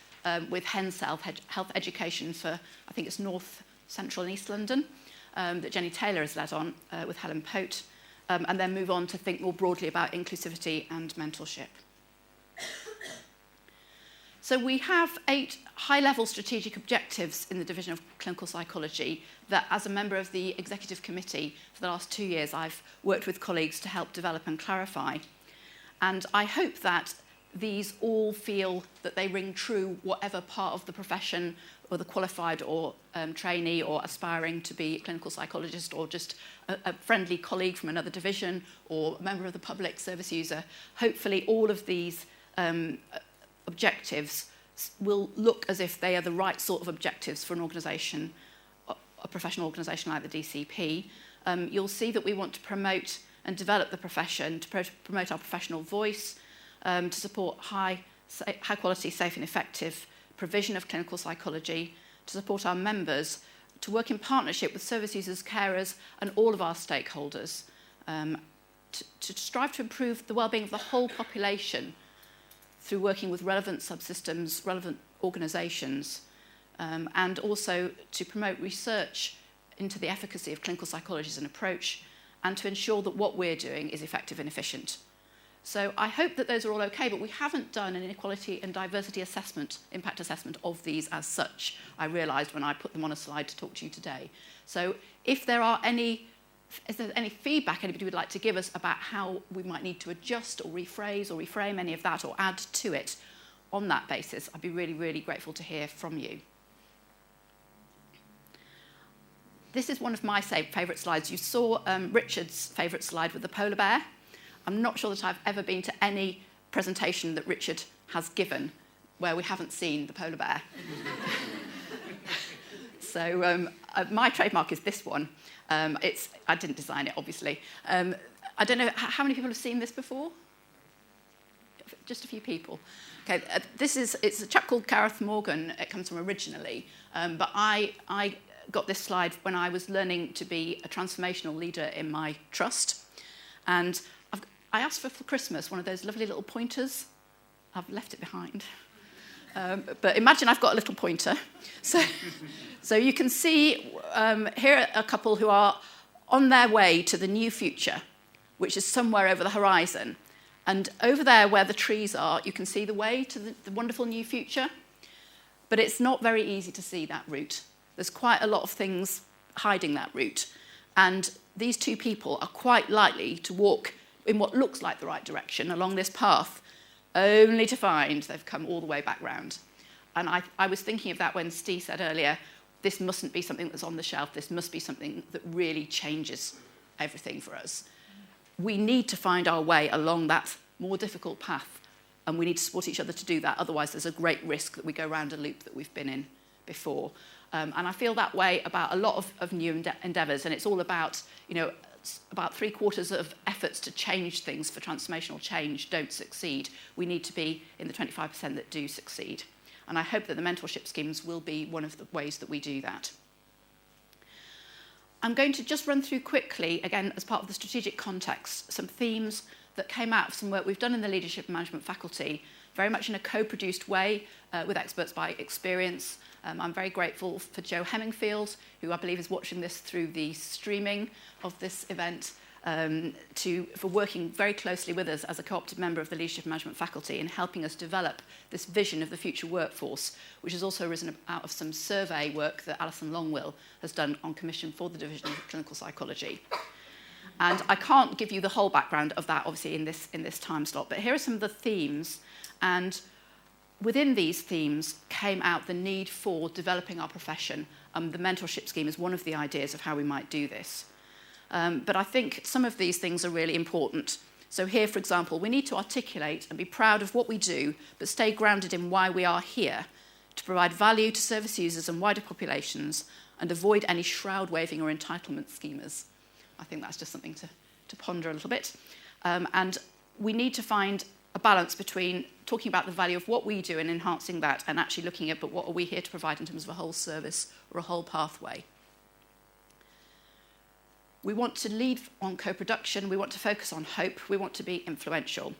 with Hen's Health Education for, I think it's North, Central and East London, that Jenny Taylor has led on with Helen Pote, and then move on to think more broadly about inclusivity and mentorship. So we have 8 high-level strategic objectives in the Division of Clinical Psychology that, as a member of the Executive Committee for the last 2 years, I've worked with colleagues to help develop and clarify. And I hope that these all feel that they ring true whatever part of the profession, or the qualified or trainee or aspiring to be a clinical psychologist, or just a friendly colleague from another division, or a member of the public service user. Hopefully all of these objectives will look as if they are the right sort of objectives for an organisation, a professional organisation like the DCP. You'll see that we want to promote and develop the profession, to promote our professional voice, to support high quality, safe and effective provision of clinical psychology, to support our members, to work in partnership with service users, carers and all of our stakeholders, to strive to improve the well-being of the whole population through working with relevant subsystems, relevant organisations, and also to promote research into the efficacy of clinical psychology as an approach, and to ensure that what we're doing is effective and efficient. So I hope that those are all okay, but we haven't done an inequality and diversity assessment, impact assessment of these as such, I realised when I put them on a slide to talk to you today. So if there's any feedback anybody would like to give us about how we might need to adjust or rephrase or reframe any of that or add to it on that basis, I'd be really, really grateful to hear from you. This is one of my favourite slides. You saw Richard's favourite slide with the polar bear. I'm not sure that I've ever been to any presentation that Richard has given where we haven't seen the polar bear. So my trademark is this one. I didn't design it, obviously. I don't know, how many people have seen this before? Just a few people. Okay, it's a chap called Gareth Morgan. It comes from originally, but I got this slide when I was learning to be a transformational leader in my trust, and I asked for Christmas one of those lovely little pointers. I've left it behind. But imagine I've got a little pointer. So you can see here are a couple who are on their way to the new future, which is somewhere over the horizon. And over there where the trees are, you can see the way to the wonderful new future. But it's not very easy to see that route. There's quite a lot of things hiding that route. And these two people are quite likely to walk in what looks like the right direction along this path, only to find they've come all the way back round. And I was thinking of that when Steve said earlier, this mustn't be something that's on the shelf, this must be something that really changes everything for us. We need to find our way along that more difficult path, and we need to support each other to do that, otherwise there's a great risk that we go round a loop that we've been in before. And I feel that way about a lot of new endeavours, and it's all about, about 3/4 of efforts to change things for transformational change don't succeed. We need to be in the 25% that do succeed. And I hope that the mentorship schemes will be one of the ways that we do that. I'm going to just run through quickly, again, as part of the strategic context, some themes that came out of some work we've done in the Leadership and Management faculty, very much in a co-produced way with experts by experience. I'm very grateful for Jo Hemmingfield, who I believe is watching this through the streaming of this event, for working very closely with us as a co-opted member of the Leadership and Management faculty in helping us develop this vision of the future workforce, which has also arisen out of some survey work that Alison Longwill has done on commission for the Division of Clinical Psychology. And I can't give you the whole background of that, obviously, in this time slot, but here are some of the themes. And within these themes came out the need for developing our profession. The mentorship scheme is one of the ideas of how we might do this. But I think some of these things are really important. So here, for example, we need to articulate and be proud of what we do, but stay grounded in why we are here, to provide value to service users and wider populations, and avoid any shroud waving or entitlement schemas. I think that's just something to ponder a little bit. And we need to find a balance between talking about the value of what we do and enhancing that, and actually looking at, but what are we here to provide in terms of a whole service or a whole pathway. We want to lead on co-production, we want to focus on hope, we want to be influential.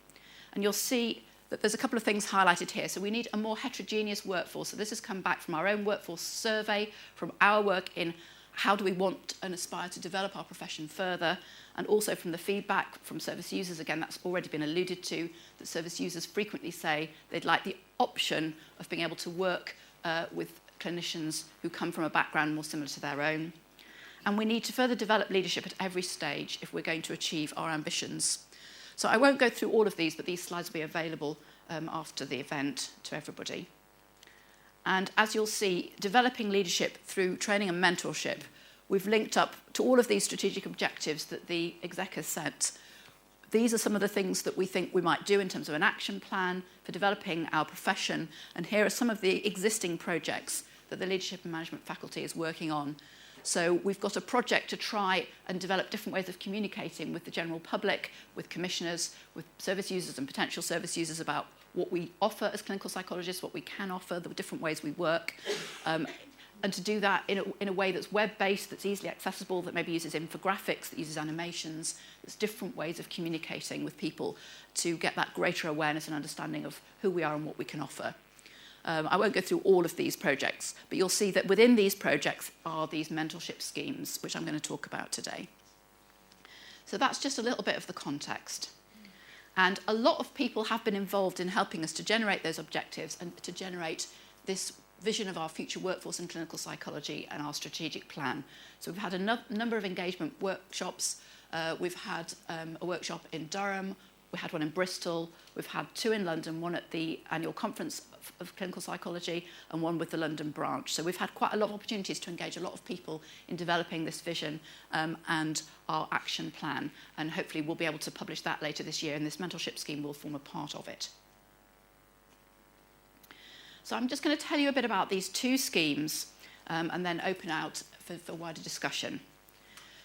And you'll see that there's a couple of things highlighted here. So we need a more heterogeneous workforce. So this has come back from our own workforce survey, from our work in how do we want and aspire to develop our profession further, and also from the feedback from service users. Again, that's already been alluded to, that service users frequently say they'd like the option of being able to work with clinicians who come from a background more similar to their own. And we need to further develop leadership at every stage if we're going to achieve our ambitions. So I won't go through all of these, but these slides will be available after the event to everybody. And as you'll see, developing leadership through training and mentorship, we've linked up to all of these strategic objectives that the exec has set. These are some of the things that we think we might do in terms of an action plan for developing our profession. And here are some of the existing projects that the Leadership and Management faculty is working on. So we've got a project to try and develop different ways of communicating with the general public, with commissioners, with service users and potential service users about what we offer as clinical psychologists, what we can offer, the different ways we work. and to do that in a way that's web-based, that's easily accessible, that maybe uses infographics, that uses animations. There's different ways of communicating with people to get that greater awareness and understanding of who we are and what we can offer. I won't go through all of these projects, but you'll see that within these projects are these mentorship schemes, which I'm going to talk about today. So that's just a little bit of the context. And a lot of people have been involved in helping us to generate those objectives and to generate this vision of our future workforce in clinical psychology and our strategic plan. So we've had a number of engagement workshops. We've had a workshop in Durham. We had one in Bristol. We've had 2 in London, one at the annual conference of clinical psychology and one with the London branch. So we've had quite a lot of opportunities to engage a lot of people in developing this vision and our action plan. And hopefully we'll be able to publish that later this year, and this mentorship scheme will form a part of it. So I'm just going to tell you a bit about these 2 schemes and then open out for wider discussion.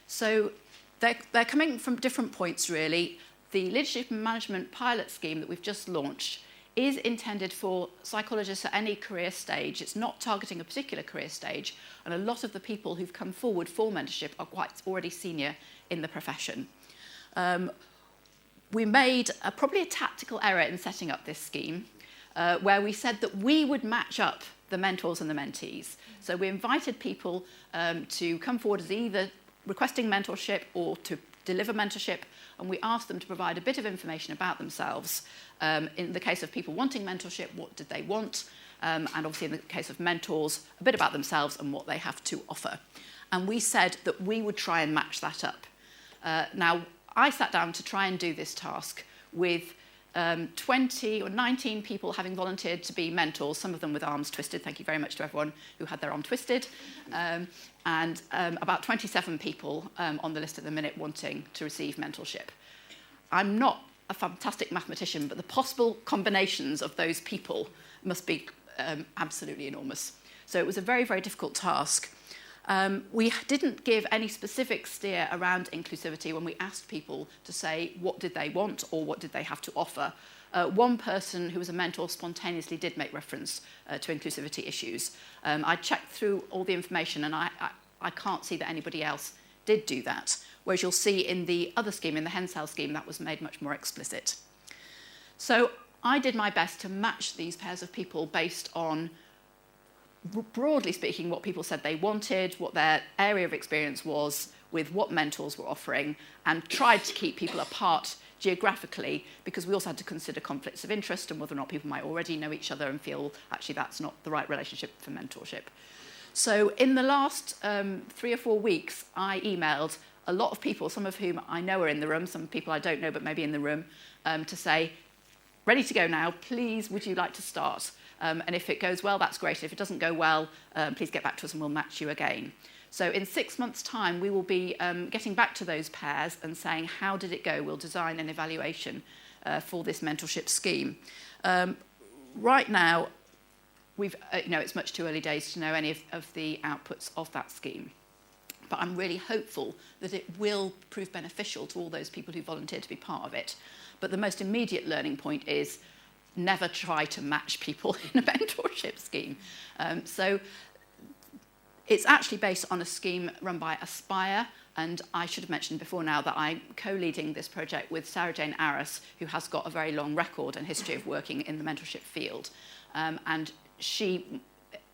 So they're coming from different points, really. The Leadership and Management Pilot Scheme that we've just launched is intended for psychologists at any career stage. It's not targeting a particular career stage, and a lot of the people who've come forward for mentorship are quite already senior in the profession. We made probably a tactical error in setting up this scheme, where we said that we would match up the mentors and the mentees. So we invited people to come forward as either requesting mentorship or to deliver mentorship, and we asked them to provide a bit of information about themselves. In the case of people wanting mentorship, what did they want? And obviously in the case of mentors, a bit about themselves and what they have to offer. And we said that we would try and match that up. Now, I sat down to try and do this task with 20 or 19 people having volunteered to be mentors, some of them with arms twisted. Thank you very much to everyone who had their arm twisted. And about 27 people on the list at the minute wanting to receive mentorship. I'm not a fantastic mathematician, but the possible combinations of those people must be absolutely enormous. So it was a very, very difficult task. We didn't give any specific steer around inclusivity when we asked people to say what did they want or what did they have to offer. One person who was a mentor spontaneously did make reference to inclusivity issues. I checked through all the information and I can't see that anybody else did do that, whereas you'll see in the other scheme, in the Hensel scheme, that was made much more explicit. So I did my best to match these pairs of people based on, broadly speaking, what people said they wanted, what their area of experience was, with what mentors were offering, and tried to keep people apart geographically, because we also had to consider conflicts of interest and whether or not people might already know each other and feel actually that's not the right relationship for mentorship. So in the last 3 or 4 weeks, I emailed a lot of people, some of whom I know are in the room, some people I don't know but maybe in the room, to say, ready to go now, please, would you like to start? And if it goes well, that's great. If it doesn't go well, please get back to us and we'll match you again. So in 6 months' time, we will be getting back to those pairs and saying, how did it go? We'll design an evaluation for this mentorship scheme. Right now, it's much too early days to know any of the outputs of that scheme. But I'm really hopeful that it will prove beneficial to all those people who volunteered to be part of it. But the most immediate learning point is never try to match people in a mentorship scheme. So it's actually based on a scheme run by Aspire, and I should have mentioned before now that I'm co-leading this project with Sarah Jane Arras, who has got a very long record and history of working in the mentorship field. And she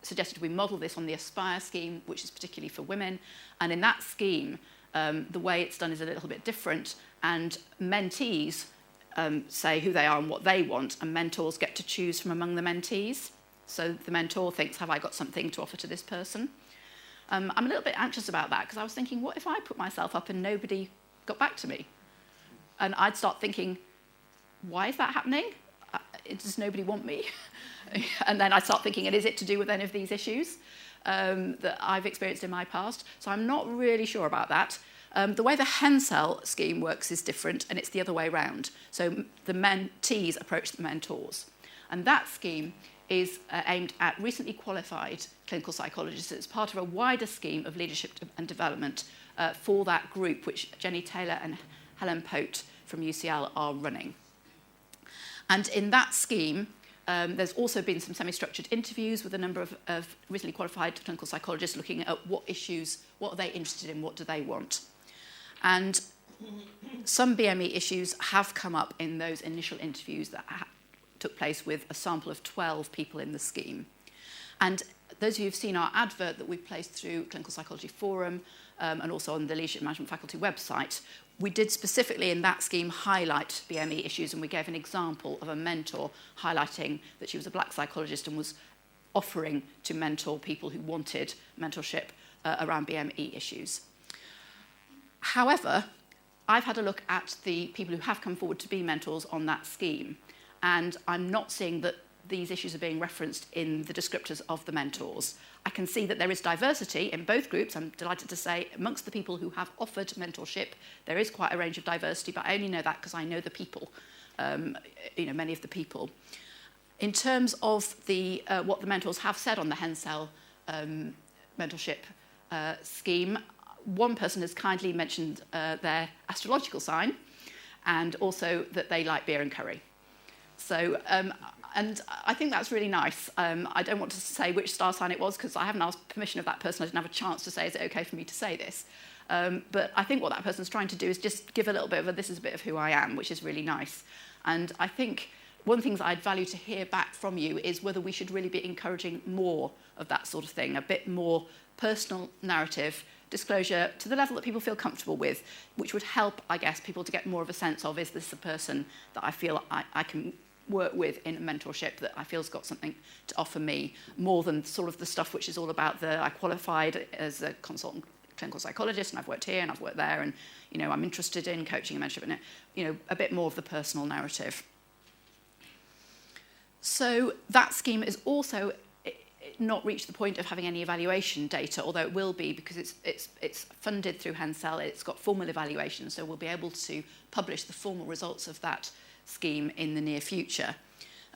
suggested we model this on the Aspire scheme, which is particularly for women. And in that scheme, the way it's done is a little bit different, and mentees say who they are and what they want, and mentors get to choose from among the mentees. So the mentor thinks, have I got something to offer to this person? I'm a little bit anxious about that, because I was thinking, what if I put myself up and nobody got back to me? And I'd start thinking, why is that happening? Does nobody want me? And then I'd start thinking, and is it to do with any of these issues that I've experienced in my past? So I'm not really sure about that. The way the Hensel scheme works is different, and it's the other way around. So the mentees approach the mentors. And that scheme is aimed at recently qualified clinical psychologists. It's part of a wider scheme of leadership and development for that group, which Jenny Taylor and Helen Pote from UCL are running. And in that scheme, There's also been some semi-structured interviews with a number of recently qualified clinical psychologists looking at what issues, what are they interested in, what do they want. And some BME issues have come up in those initial interviews that took place with a sample of 12 people in the scheme. And those of you who've seen our advert that we've placed through Clinical Psychology Forum and also on the Leadership Management Faculty website, we did specifically in that scheme highlight BME issues, and we gave an example of a mentor highlighting that she was a black psychologist and was offering to mentor people who wanted mentorship around BME issues. However, I've had a look at the people who have come forward to be mentors on that scheme, and I'm not seeing that these issues are being referenced in the descriptors of the mentors. I can see that there is diversity in both groups. I'm delighted to say amongst the people who have offered mentorship, there is quite a range of diversity, but I only know that because I know the people, many of the people. In terms of the what the mentors have said on the Hensel mentorship scheme, one person has kindly mentioned their astrological sign and also that they like beer and curry. So, and I think that's really nice. I don't want to say which star sign it was because I haven't asked permission of that person. I didn't have a chance to say, is it okay for me to say this? But I think what that person's trying to do is just give a little bit of this is a bit of who I am, which is really nice. And I think one of the things I'd value to hear back from you is whether we should really be encouraging more of that sort of thing, a bit more personal narrative, disclosure to the level that people feel comfortable with, which would help, I guess, people to get more of a sense of, is this a person that I feel I can work with in a mentorship that I feel has got something to offer me, more than sort of the stuff which is all about I qualified as a consultant clinical psychologist and I've worked here and I've worked there and, I'm interested in coaching and mentorship and, a bit more of the personal narrative. So that scheme is also not reached the point of having any evaluation data, although it will be because it's funded through Hensel. It's got formal evaluation, so we'll be able to publish the formal results of that scheme in the near future.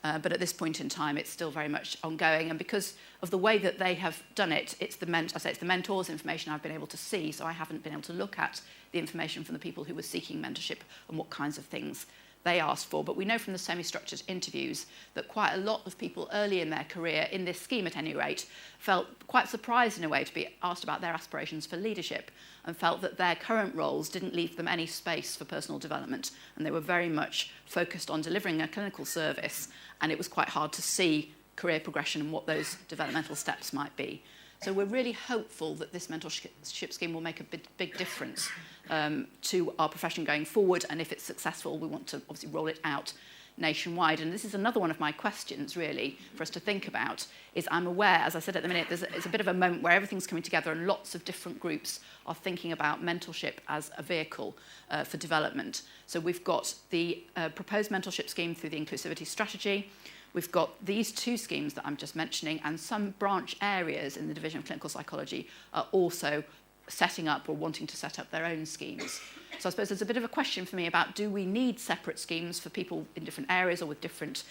But at this point in time, it's still very much ongoing. And because of the way that they have done it, it's the mentors' information I've been able to see, so I haven't been able to look at the information from the people who were seeking mentorship and what kinds of things they asked for. But we know from the semi-structured interviews that quite a lot of people early in their career, in this scheme at any rate, felt quite surprised in a way to be asked about their aspirations for leadership and felt that their current roles didn't leave them any space for personal development, and they were very much focused on delivering a clinical service, and it was quite hard to see career progression and what those developmental steps might be. So we're really hopeful that this mentorship scheme will make a big difference to our profession going forward, and if it's successful, we want to obviously roll it out nationwide. And this is another one of my questions, really, for us to think about, is I'm aware, as I said at the minute, it's a bit of a moment where everything's coming together and lots of different groups are thinking about mentorship as a vehicle for development. So we've got the proposed mentorship scheme through the Inclusivity strategy. We've got these two schemes that I'm just mentioning, and some branch areas in the Division of Clinical Psychology are also setting up or wanting to set up their own schemes. So I suppose there's a bit of a question for me about, do we need separate schemes for people in different areas or with different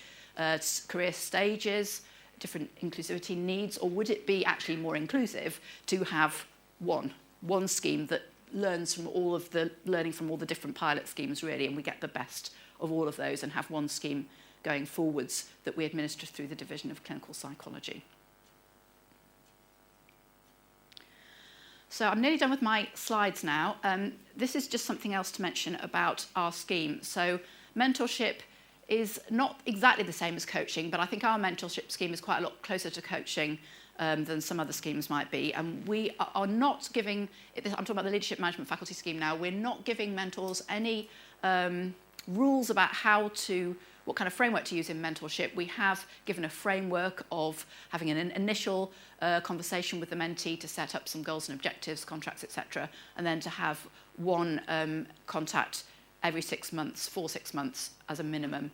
career stages, different inclusivity needs, or would it be actually more inclusive to have one scheme that learns from all of the learning from all the different pilot schemes, really, and we get the best of all of those and have one scheme going forwards that we administer through the Division of Clinical Psychology. So I'm nearly done with my slides now. This is just something else to mention about our scheme. So mentorship is not exactly the same as coaching, but I think our mentorship scheme is quite a lot closer to coaching than some other schemes might be. And we are not giving, I'm talking about the Leadership Management Faculty scheme now, we're not giving mentors any rules about what kind of framework to use in mentorship. We have given a framework of having an initial conversation with the mentee to set up some goals and objectives, contracts, etc., and then to have one contact every 6 months, for 6 months as a minimum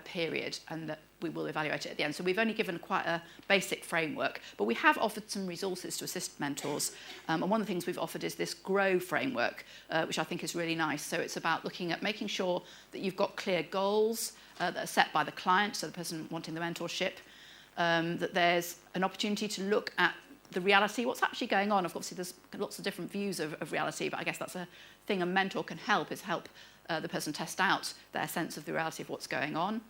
period, and that we will evaluate it at the end. So we've only given quite a basic framework, but we have offered some resources to assist mentors. And one of the things we've offered is this GROW framework, which I think is really nice. So it's about looking at making sure that you've got clear goals that are set by the client, so the person wanting the mentorship, that there's an opportunity to look at the reality, what's actually going on. Obviously, there's lots of different views of reality, but I guess that's a thing a mentor can help, is help the person test out their sense of the reality of what's going on.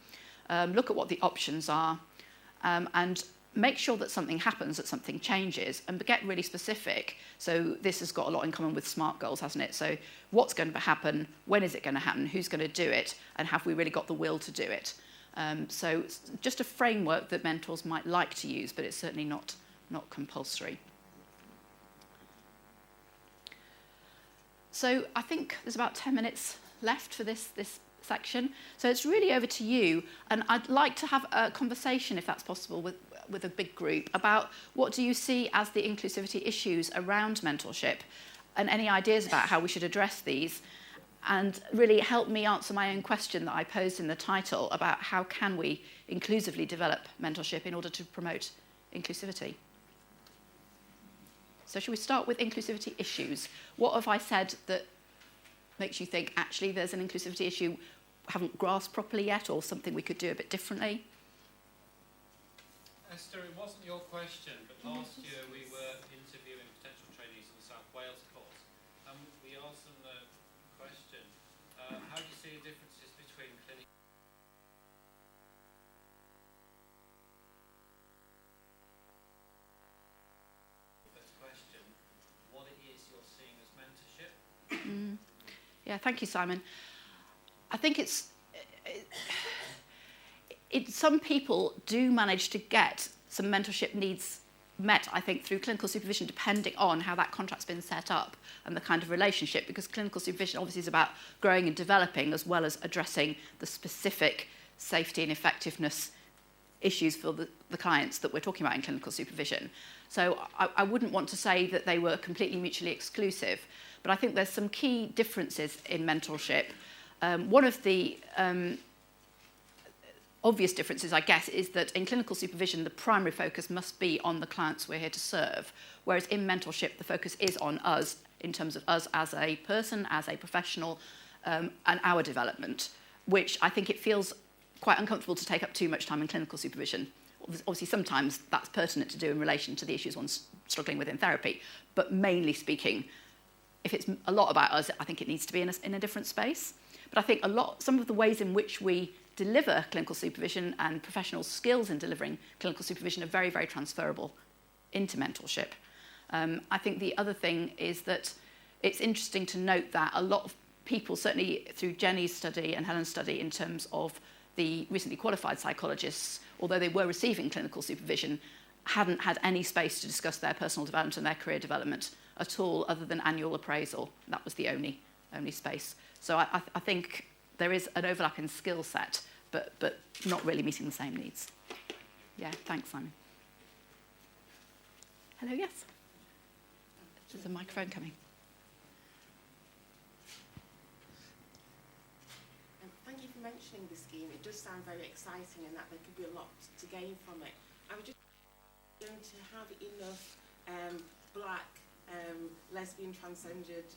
look at what the options are, and make sure that something happens, that something changes, and get really specific. So this has got a lot in common with SMART goals, hasn't it? So what's going to happen, when is it going to happen, who's going to do it, and have we really got the will to do it? So it's just a framework that mentors might like to use, but it's certainly not compulsory. So I think there's about 10 minutes left for this section. So it's really over to you, and I'd like to have a conversation, if that's possible, with a big group about what do you see as the inclusivity issues around mentorship, and any ideas about how we should address these, and really help me answer my own question that I posed in the title about how can we inclusively develop mentorship in order to promote inclusivity. So should we start with inclusivity issues? What have I said that makes you think actually there's an inclusivity issue haven't grasped properly yet, or something we could do a bit differently? Esther, it wasn't your question, but last year we were interviewing potential trainees in the South Wales course, and we asked them the question, how do you see the differences between clinical question, what it is you're seeing as mentorship? Yeah, thank you, Simon. I think some people do manage to get some mentorship needs met, I think, through clinical supervision, depending on how that contract's been set up and the kind of relationship, because clinical supervision obviously is about growing and developing as well as addressing the specific safety and effectiveness issues for the clients that we're talking about in clinical supervision. So I wouldn't want to say that they were completely mutually exclusive, but I think there's some key differences in mentorship. One of the obvious differences, I guess, is that in clinical supervision, the primary focus must be on the clients we're here to serve, whereas in mentorship, the focus is on us, in terms of us as a person, as a professional, and our development, which I think it feels quite uncomfortable to take up too much time in clinical supervision. Obviously, sometimes that's pertinent to do in relation to the issues one's struggling with in therapy, but mainly speaking, if it's a lot about us, I think it needs to be in a different space. But I think some of the ways in which we deliver clinical supervision and professional skills in delivering clinical supervision are very, very transferable into mentorship. I think the other thing is that it's interesting to note that a lot of people, certainly through Jenny's study and Helen's study in terms of the recently qualified psychologists, although they were receiving clinical supervision, hadn't had any space to discuss their personal development and their career development at all, other than annual appraisal. That was the only space. So I think there is an overlap in skill set, but not really meeting the same needs. Yeah, thanks, Simon. Hello, yes? There's a microphone coming. Thank you for mentioning the scheme. It does sound very exciting, and that there could be a lot to gain from it. I was just going to have enough black, lesbian, transgendered,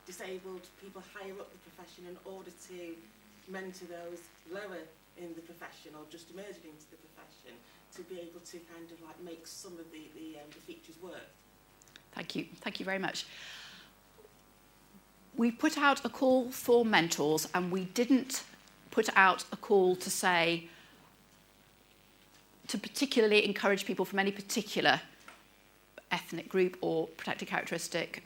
disabled people higher up the profession in order to mentor those lower in the profession or just emerging into the profession, to be able to kind of like make some of the features work. Thank you very much. We put out a call for mentors, and we didn't put out a call to say, to particularly encourage people from any particular ethnic group or protected characteristic,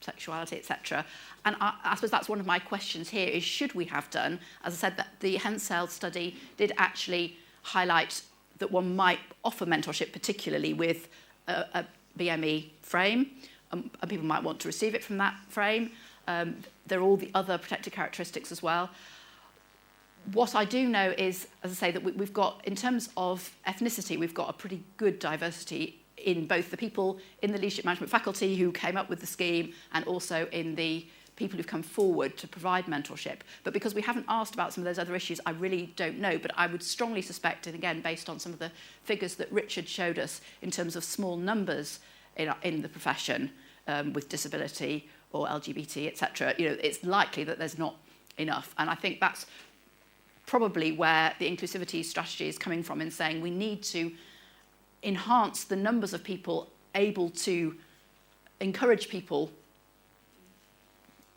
sexuality, etc. And I suppose that's one of my questions here, is should we have done? As I said, that the Hensel study did actually highlight that one might offer mentorship, particularly with a BME frame, and people might want to receive it from that frame. There are all the other protected characteristics as well. What I do know is, as I say, that we've got, in terms of ethnicity, we've got a pretty good diversity in both the people in the leadership management faculty who came up with the scheme, and also in the people who've come forward to provide mentorship. But because we haven't asked about some of those other issues, I really don't know. But I would strongly suspect, and again, based on some of the figures that Richard showed us in terms of small numbers in the profession with disability or LGBT, etc., it's likely that there's not enough. And I think that's probably where the inclusivity strategy is coming from, in saying we need to enhance the numbers of people able to encourage people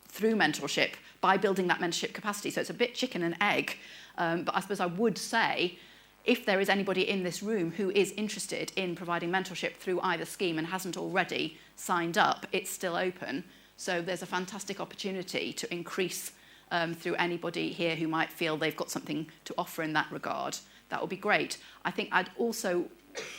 through mentorship by building that mentorship capacity. So it's a bit chicken and egg. But I suppose I would say, if there is anybody in this room who is interested in providing mentorship through either scheme and hasn't already signed up, it's still open. So there's a fantastic opportunity to increase through anybody here who might feel they've got something to offer in that regard. That would be great. I think I'd also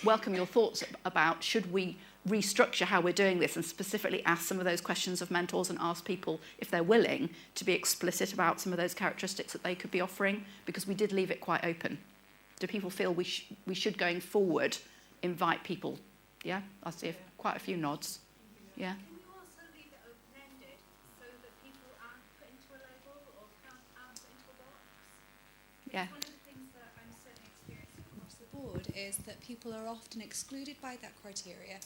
welcome your thoughts about, should we restructure how we're doing this and specifically ask some of those questions of mentors and ask people if they're willing to be explicit about some of those characteristics that they could be offering, because we did leave it quite open. Do people feel we should, going forward, invite people? Yeah, I see quite a few nods. Yeah. Can you also leave it open-ended so that people aren't put into a label or aren't put into a box? Yeah. One of the things that I'm certainly experiencing across the board is that people are often excluded by that criteria.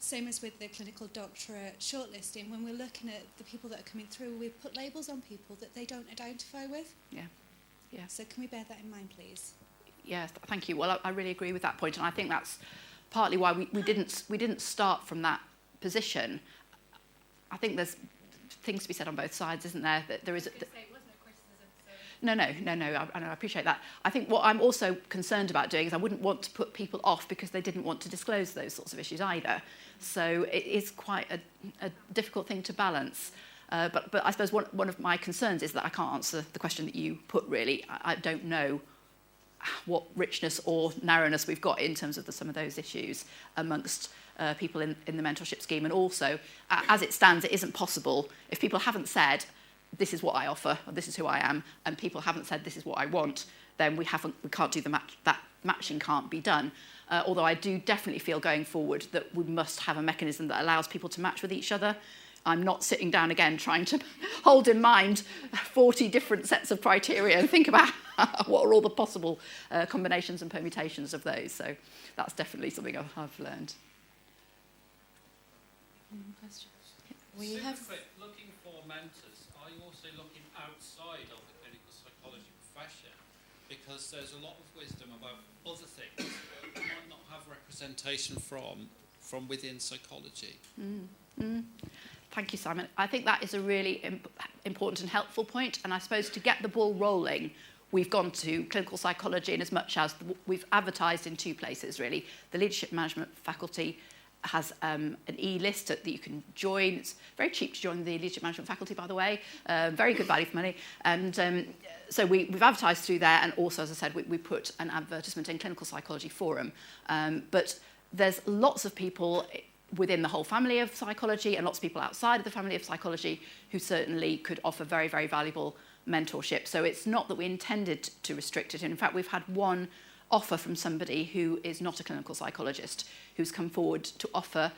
Same as with the clinical doctorate shortlisting. When we're looking at the people that are coming through, we put labels on people that they don't identify with. Yeah. Yeah. So can we bear that in mind, please? Yes, thank you. Well, I really agree with that point, and I think that's partly why we didn't start from that position. I think there's things to be said on both sides, isn't there? That there is. No, I appreciate that. I think what I'm also concerned about doing is I wouldn't want to put people off because they didn't want to disclose those sorts of issues either. So it is quite a difficult thing to balance. But I suppose one of my concerns is that I can't answer the question that you put, really. I don't know what richness or narrowness we've got in terms of some of those issues amongst people in the mentorship scheme. And also, as it stands, it isn't possible. If people haven't said, this is what I offer, or this is who I am, and people haven't said, this is what I want, then we can't do the match. That matching can't be done. Although I do definitely feel going forward that we must have a mechanism that allows people to match with each other. I'm not sitting down again trying to hold in mind 40 different sets of criteria and think about what are all the possible combinations and permutations of those. So that's definitely something I've learned. We have looking for mentors. Are you also looking outside of the clinical psychology profession? Because there's a lot of wisdom about other things that you might not have representation from within psychology. Thank you, Simon. I think that is a really important and helpful point. And I suppose to get the ball rolling, we've gone to clinical psychology in as much as we've advertised in two places, really. The leadership management faculty has an e-list that you can join. It's very cheap to join the leadership management faculty, by the way. Very good value for money. And so we've advertised through there. And also, as I said, we put an advertisement in Clinical Psychology Forum. But there's lots of people within the whole family of psychology and lots of people outside of the family of psychology who certainly could offer very, very valuable mentorship. So it's not that we intended to restrict it. In fact, we've had one offer from somebody who is not a clinical psychologist who's come forward to offer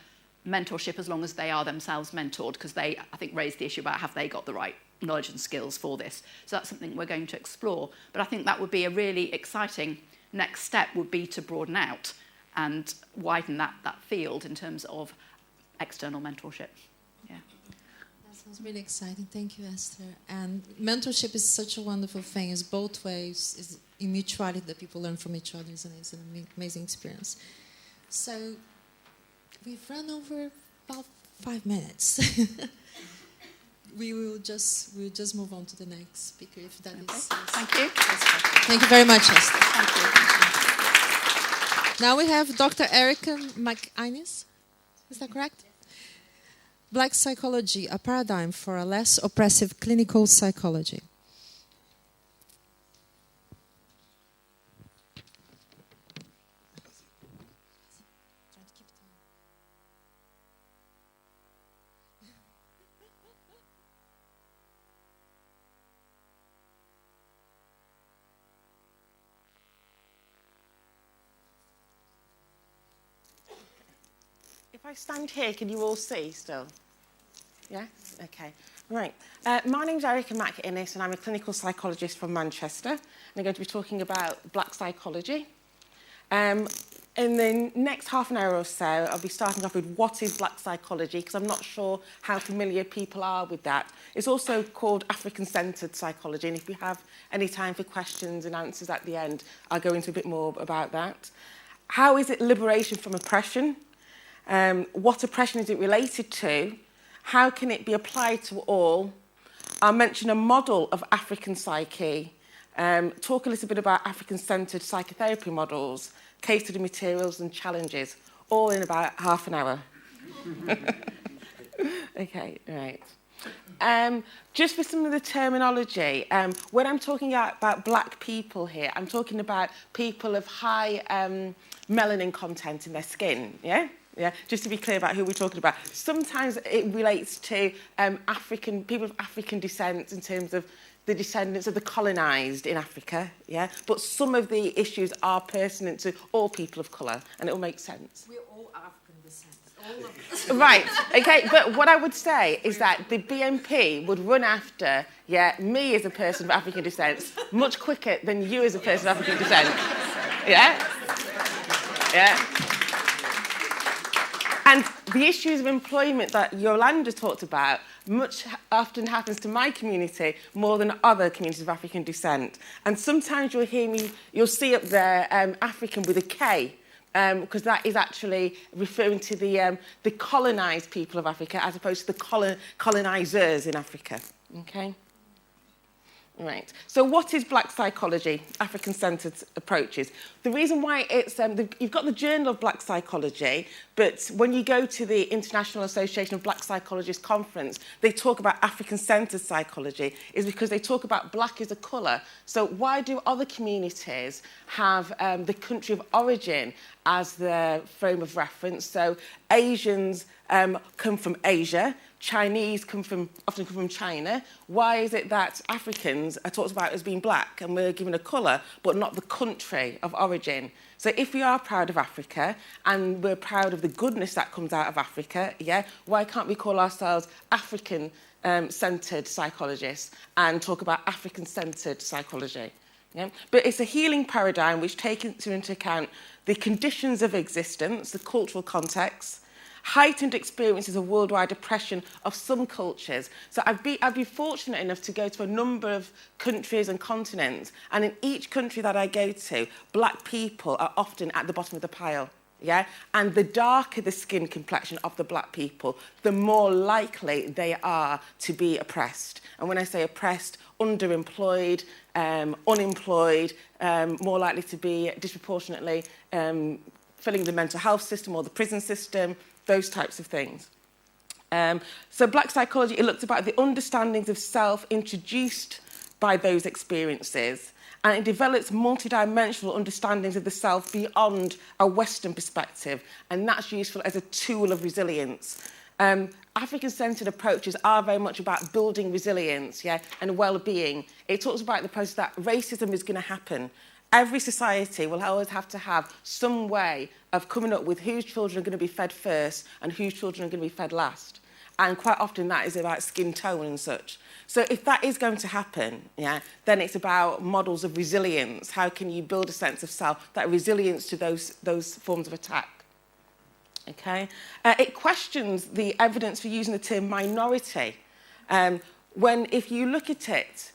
mentorship as long as they are themselves mentored, because they, I think, raised the issue about have they got the right knowledge and skills for this. So that's something we're going to explore. But I think that would be a really exciting next step, would be to broaden out and widen that field in terms of external mentorship. Yeah. That sounds really exciting. Thank you, Esther. And mentorship is such a wonderful thing. It's both ways. It's in mutuality that people learn from each other, and it's an amazing experience. So we've run over about 5 minutes. We'll just move on to the next speaker, if that is. Thank you. Thank you very much, Esther. Thank you. Now we have Dr. Eric McInnis. Is that correct? Black Psychology, a Paradigm for a Less Oppressive Clinical Psychology. If I stand here, can you all see still? Yeah? Okay. Right. My name's Eric McInnis, and I'm a clinical psychologist from Manchester. And I'm going to be talking about black psychology. In the next half an hour or so, I'll be starting off with what is black psychology, because I'm not sure how familiar people are with that. It's also called African-centred psychology, and if we have any time for questions and answers at the end, I'll go into a bit more about that. How is it liberation from oppression? What oppression is it related to? How can it be applied to all? I'll mention a model of African psyche, talk a little bit about African-centred psychotherapy models, case study materials and challenges, all in about half an hour. Okay, right. Just for some of the terminology, when I'm talking about black people here, I'm talking about people of high melanin content in their skin, yeah? Yeah, just to be clear about who we're talking about. Sometimes it relates to people of African descent in terms of the descendants of the colonised in Africa, yeah? But some of the issues are pertinent to all people of colour, and it will make sense. We're all African descent, all of us. Right, okay, but what I would say is that the BNP would run after, me as a person of African descent much quicker than you as a person of African descent. Yeah? Yeah. And the issues of employment that Yolanda talked about much often happens to my community more than other communities of African descent. And sometimes you'll see up there African with a K, because that is actually referring to the colonised people of Africa as opposed to the colonisers in Africa. Okay? Right. So what is black psychology, African-centred approaches? The reason why it's... you've got the Journal of Black Psychology, but when you go to the International Association of Black Psychologists conference, they talk about African-centred psychology, is because they talk about black as a colour. So why do other communities have the country of origin as their frame of reference? So Asians come from Asia, Chinese often come from China. Why is it that Africans are talked about as being black and we're given a colour, but not the country of origin? So if we are proud of Africa and we're proud of the goodness that comes out of Africa, why can't we call ourselves African-centred psychologists and talk about African-centred psychology? Yeah? But it's a healing paradigm which takes into account the conditions of existence, the cultural context, heightened experiences of worldwide oppression of some cultures. So I've been fortunate enough to go to a number of countries and continents, and in each country that I go to, black people are often at the bottom of the pile. Yeah? And the darker the skin complexion of the black people, the more likely they are to be oppressed. And when I say oppressed, underemployed, unemployed, more likely to be disproportionately filling the mental health system or the prison system, those types of things. So black psychology, it looks about the understandings of self introduced by those experiences, and it develops multidimensional understandings of the self beyond a Western perspective, and that's useful as a tool of resilience. African-centred approaches are very much about building resilience, and well-being. It talks about the process that racism is going to happen. Every society will always have to have some way of coming up with whose children are going to be fed first and whose children are going to be fed last. And quite often that is about skin tone and such. So if that is going to happen, then it's about models of resilience. How can you build a sense of self, that resilience to those forms of attack? Okay? It questions the evidence for using the term minority. If you look at it,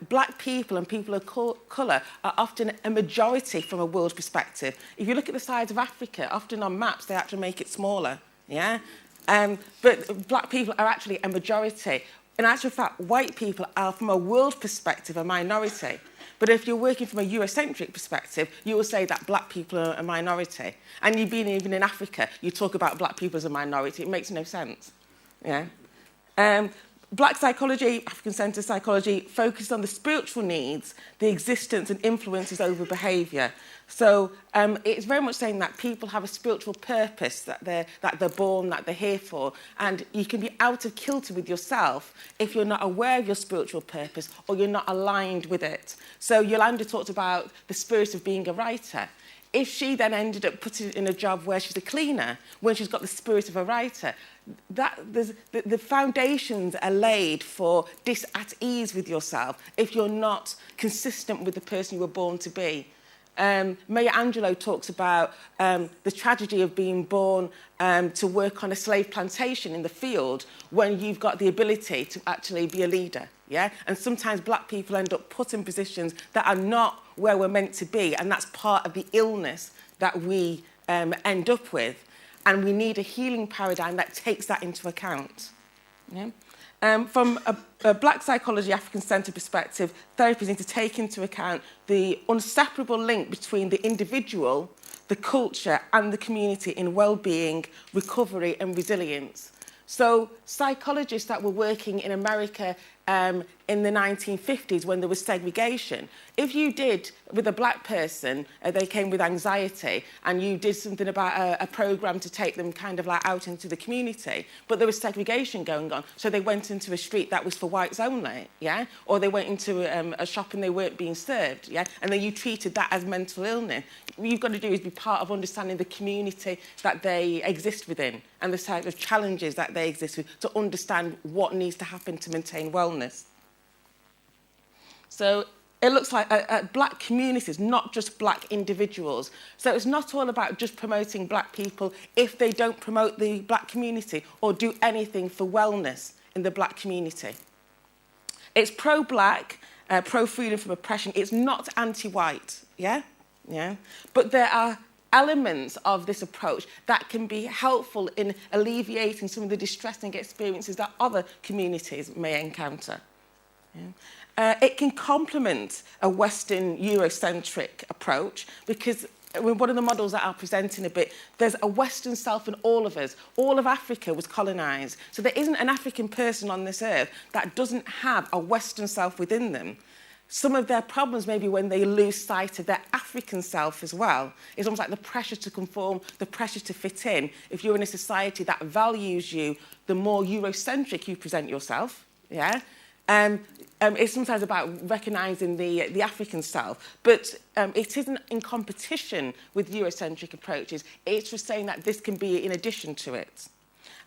black people and people of colour are often a majority from a world perspective. If you look at the size of Africa, often on maps they actually make it smaller. But black people are actually a majority. In actual fact, white people are, from a world perspective, a minority. But if you're working from a Eurocentric perspective, you will say that black people are a minority. And you've been even in Africa, you talk about black people as a minority. It makes no sense. Black psychology, African-centred psychology, focused on the spiritual needs, the existence and influences over behaviour. So it's very much saying that people have a spiritual purpose that they're born, that they're here for, and you can be out of kilter with yourself if you're not aware of your spiritual purpose or you're not aligned with it. So Yolanda talked about the spirit of being a writer. If she then ended up putting in a job where she's a cleaner, when she's got the spirit of a writer, the foundations are laid for at ease with yourself if you're not consistent with the person you were born to be. Maya Angelou talks about the tragedy of being born to work on a slave plantation in the field when you've got the ability to actually be a leader. And sometimes black people end up put in positions that are not where we're meant to be, and that's part of the illness that we end up with. And we need a healing paradigm that takes that into account. From a black psychology, African-centred perspective, therapies need to take into account the inseparable link between the individual, the culture and the community in well-being, recovery and resilience. So psychologists that were working in America in the 1950s when there was segregation, if you did, with a black person, they came with anxiety and you did something about a programme to take them kind of like out into the community, but there was segregation going on, so they went into a street that was for whites only, yeah? Or they went into a shop and they weren't being served, yeah? And then you treated that as mental illness. What you've got to do is be part of understanding the community that they exist within and the type of challenges that they exist with to understand what needs to happen to maintain wellness. So it looks like black communities, not just black individuals. So it's not all about just promoting black people if they don't promote the black community or do anything for wellness in the black community. It's pro-black, pro-freedom from oppression. It's not anti-white, yeah? But there are elements of this approach that can be helpful in alleviating some of the distressing experiences that other communities may encounter. It can complement a Western Eurocentric approach because one of the models that I'll present in a bit, there's a Western self in all of us. All of Africa was colonised. So there isn't an African person on this earth that doesn't have a Western self within them. Some of their problems may be when they lose sight of their African self as well. It's almost like the pressure to conform, the pressure to fit in. If you're in a society that values you, the more Eurocentric you present yourself, yeah? It's sometimes about recognising the African self, but it isn't in competition with Eurocentric approaches. It's just saying that this can be in addition to it.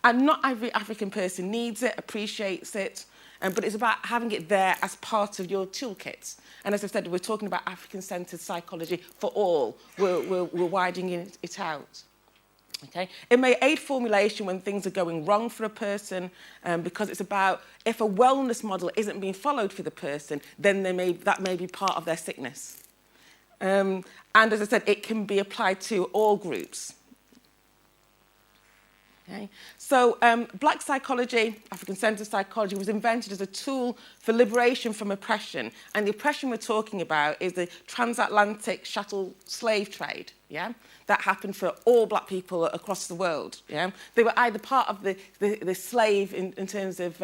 And not every African person needs it, appreciates it, but it's about having it there as part of your toolkit. And as I said, we're talking about African-centred psychology for all. We're widening it out. Okay? It may aid formulation when things are going wrong for a person because it's about if a wellness model isn't being followed for the person, then that may be part of their sickness. And as I said, it can be applied to all groups. Okay. So black psychology, African-centred psychology, was invented as a tool for liberation from oppression. And the oppression we're talking about is the transatlantic chattel slave trade, yeah? That happened for all black people across the world, yeah? They were either part of the slave in terms of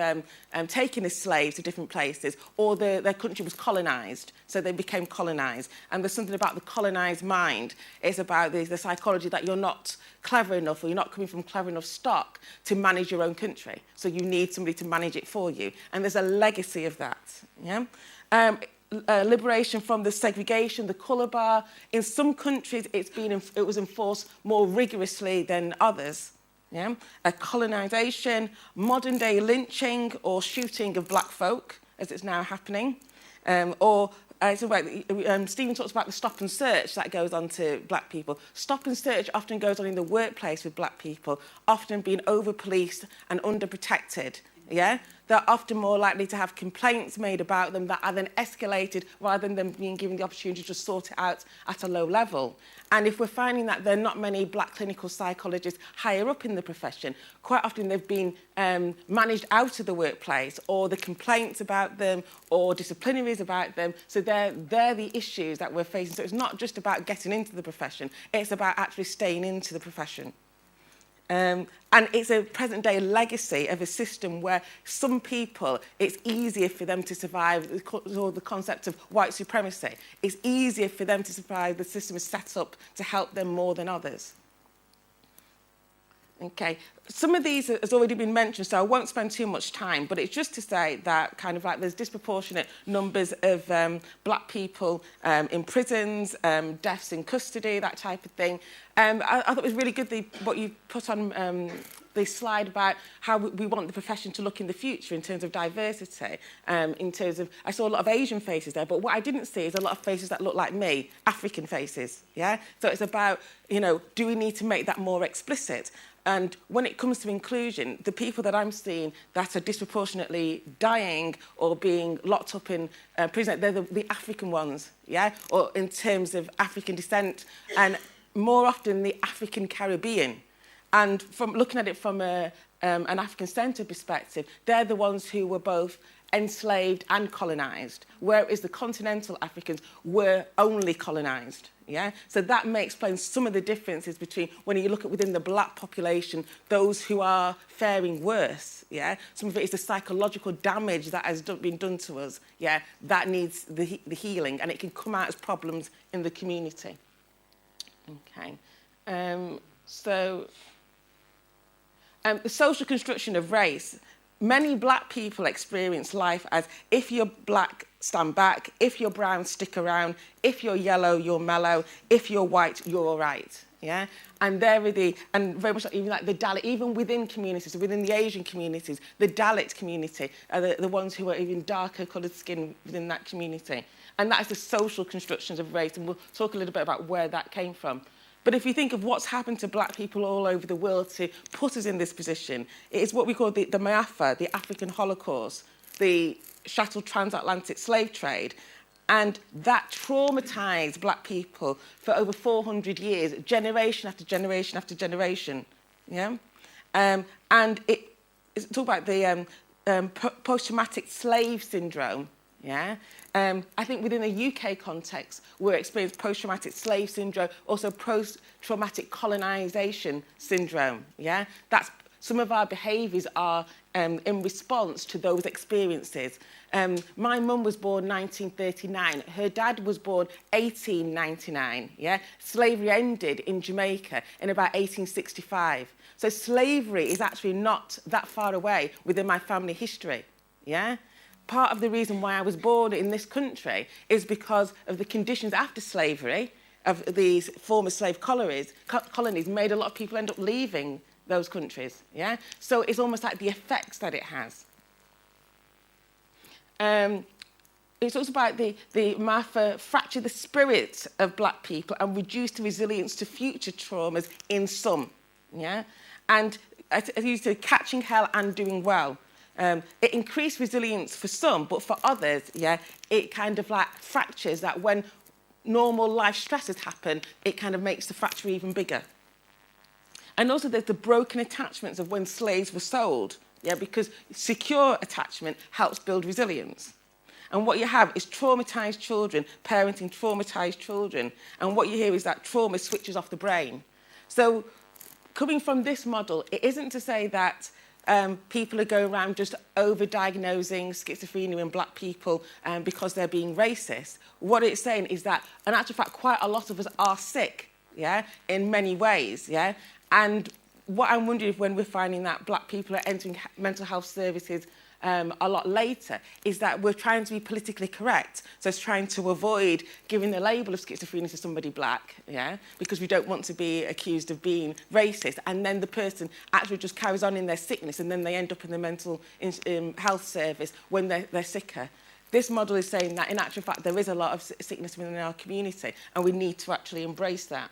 taking a slave to different places, or their country was colonised, so they became colonised. And there's something about the colonised mind. It's about the psychology that you're not clever enough or you're not coming from clever enough stock to manage your own country. So you need somebody to manage it for you. And there's a legacy of that, yeah? Liberation from the segregation, the colour bar. In some countries, it was enforced more rigorously than others. Yeah? Colonisation, modern-day lynching or shooting of black folk, as it's now happening. Stephen talks about the stop and search that goes on to black people. Stop and search often goes on in the workplace with black people, often being over-policed and under-protected. Yeah? They're often more likely to have complaints made about them that are then escalated rather than them being given the opportunity to sort it out at a low level. And if we're finding that there are not many black clinical psychologists higher up in the profession, quite often they've been managed out of the workplace, or the complaints about them, or disciplinaries about them. So they're the issues that we're facing. So it's not just about getting into the profession, it's about actually staying into the profession. And it's a present-day legacy of a system where some people, it's easier for them to survive, or the concept of white supremacy. It's easier for them to survive. The system is set up to help them more than others. Okay, some of these has already been mentioned, so I won't spend too much time, but it's just to say that kind of like there's disproportionate numbers of black people in prisons, deaths in custody, that type of thing. I thought it was really good what you put on the slide about how we want the profession to look in the future in terms of diversity, in terms of, I saw a lot of Asian faces there, but what I didn't see is a lot of faces that look like me, African faces, yeah? So it's about, do we need to make that more explicit? And when it comes to inclusion, the people that I'm seeing that are disproportionately dying or being locked up in prison, they're the African ones, yeah? Or in terms of African descent, and more often the African Caribbean. And from looking at it from a an African-centred perspective, they're the ones who were both enslaved and colonised, whereas the continental Africans were only colonised. Yeah? So that may explain some of the differences between when you look at within the black population, those who are faring worse. Yeah? Some of it is the psychological damage that has been done to us. Yeah? That needs the healing, and it can come out as problems in the community. Okay. The social construction of race. Many black people experience life as if you're black, stand back, if you're brown, stick around, if you're yellow, you're mellow, if you're white, you're all right. Yeah? And they're and very much like, even like the Dalit, even within communities, within the Asian communities, the Dalit community are the ones who are even darker coloured skin within that community. And that is the social constructions of race, and we'll talk a little bit about where that came from. But if you think of what's happened to black people all over the world to put us in this position, it is what we call the Maafa, the African Holocaust, the chattel transatlantic slave trade. And that traumatised black people for over 400 years, generation after generation after generation. Yeah? And it's talk about the post-traumatic slave syndrome. Yeah? I think within a UK context, we're experiencing post-traumatic slave syndrome, also post-traumatic colonisation syndrome. Yeah? That's, some of our behaviours are in response to those experiences. My mum was born 1939. Her dad was born 1899. Yeah? Slavery ended in Jamaica in about 1865. So slavery is actually not that far away within my family history. Yeah? Part of the reason why I was born in this country is because of the conditions after slavery of these former slave colonies made a lot of people end up leaving those countries. Yeah? So it's almost like the effects that it has. It's also about the Maafa fracture the spirit of black people and reduce the resilience to future traumas in some. Yeah? And as you said, catching hell and doing well. It increased resilience for some, but for others, yeah, it kind of like fractures that when normal life stresses happen, it kind of makes the fracture even bigger. And also there's the broken attachments of when slaves were sold, yeah, because secure attachment helps build resilience. And what you have is traumatised children parenting traumatised children. And what you hear is that trauma switches off the brain. So coming from this model, it isn't to say that people are going around just over-diagnosing schizophrenia in black people because they're being racist. What it's saying is that, in actual fact, quite a lot of us are sick, yeah, in many ways, yeah. And what I'm wondering if when we're finding that black people are entering mental health services a lot later is that we're trying to be politically correct. So it's trying to avoid giving the label of schizophrenia to somebody black, yeah, because we don't want to be accused of being racist. And then the person actually just carries on in their sickness and then they end up in the mental health service when they're sicker. This model is saying that in actual fact there is a lot of sickness within our community and we need to actually embrace that.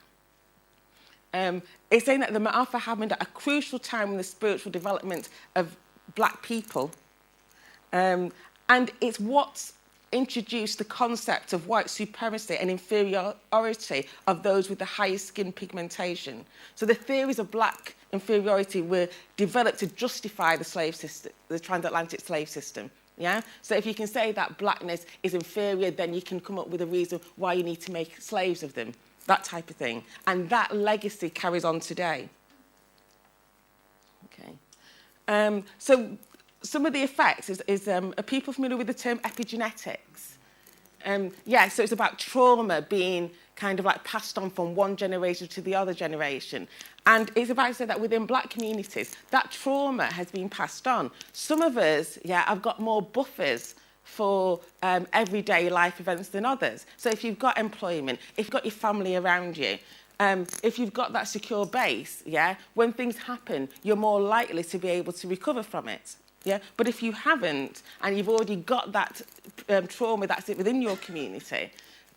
It's saying that the Maafa happened at a crucial time in the spiritual development of black people. And it's what's introduced the concept of white supremacy and inferiority of those with the highest skin pigmentation. So the theories of black inferiority were developed to justify the slave system, the transatlantic slave system. Yeah? So if you can say that blackness is inferior, then you can come up with a reason why you need to make slaves of them, that type of thing. And that legacy carries on today. Okay. So some of the effects are people familiar with the term epigenetics? Yeah, so it's about trauma being kind of like passed on from one generation to the other generation. And it's about to say that within black communities, that trauma has been passed on. Some of us, yeah, have got more buffers for everyday life events than others. So if you've got employment, if you've got your family around you, if you've got that secure base, yeah, when things happen, you're more likely to be able to recover from it. Yeah? But if you haven't, and you've already got that trauma that's within your community,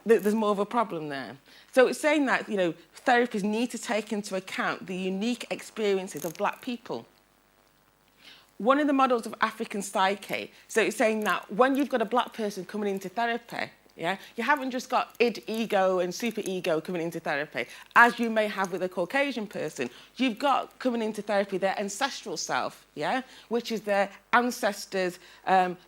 there's more of a problem there. So it's saying that, you know, therapists need to take into account the unique experiences of black people. One of the models of African psyche, so it's saying that when you've got a black person coming into therapy, Yeah? You haven't just got id, ego and super ego coming into therapy, as you may have with a Caucasian person. You've got coming into therapy their ancestral self, yeah? Which is their ancestors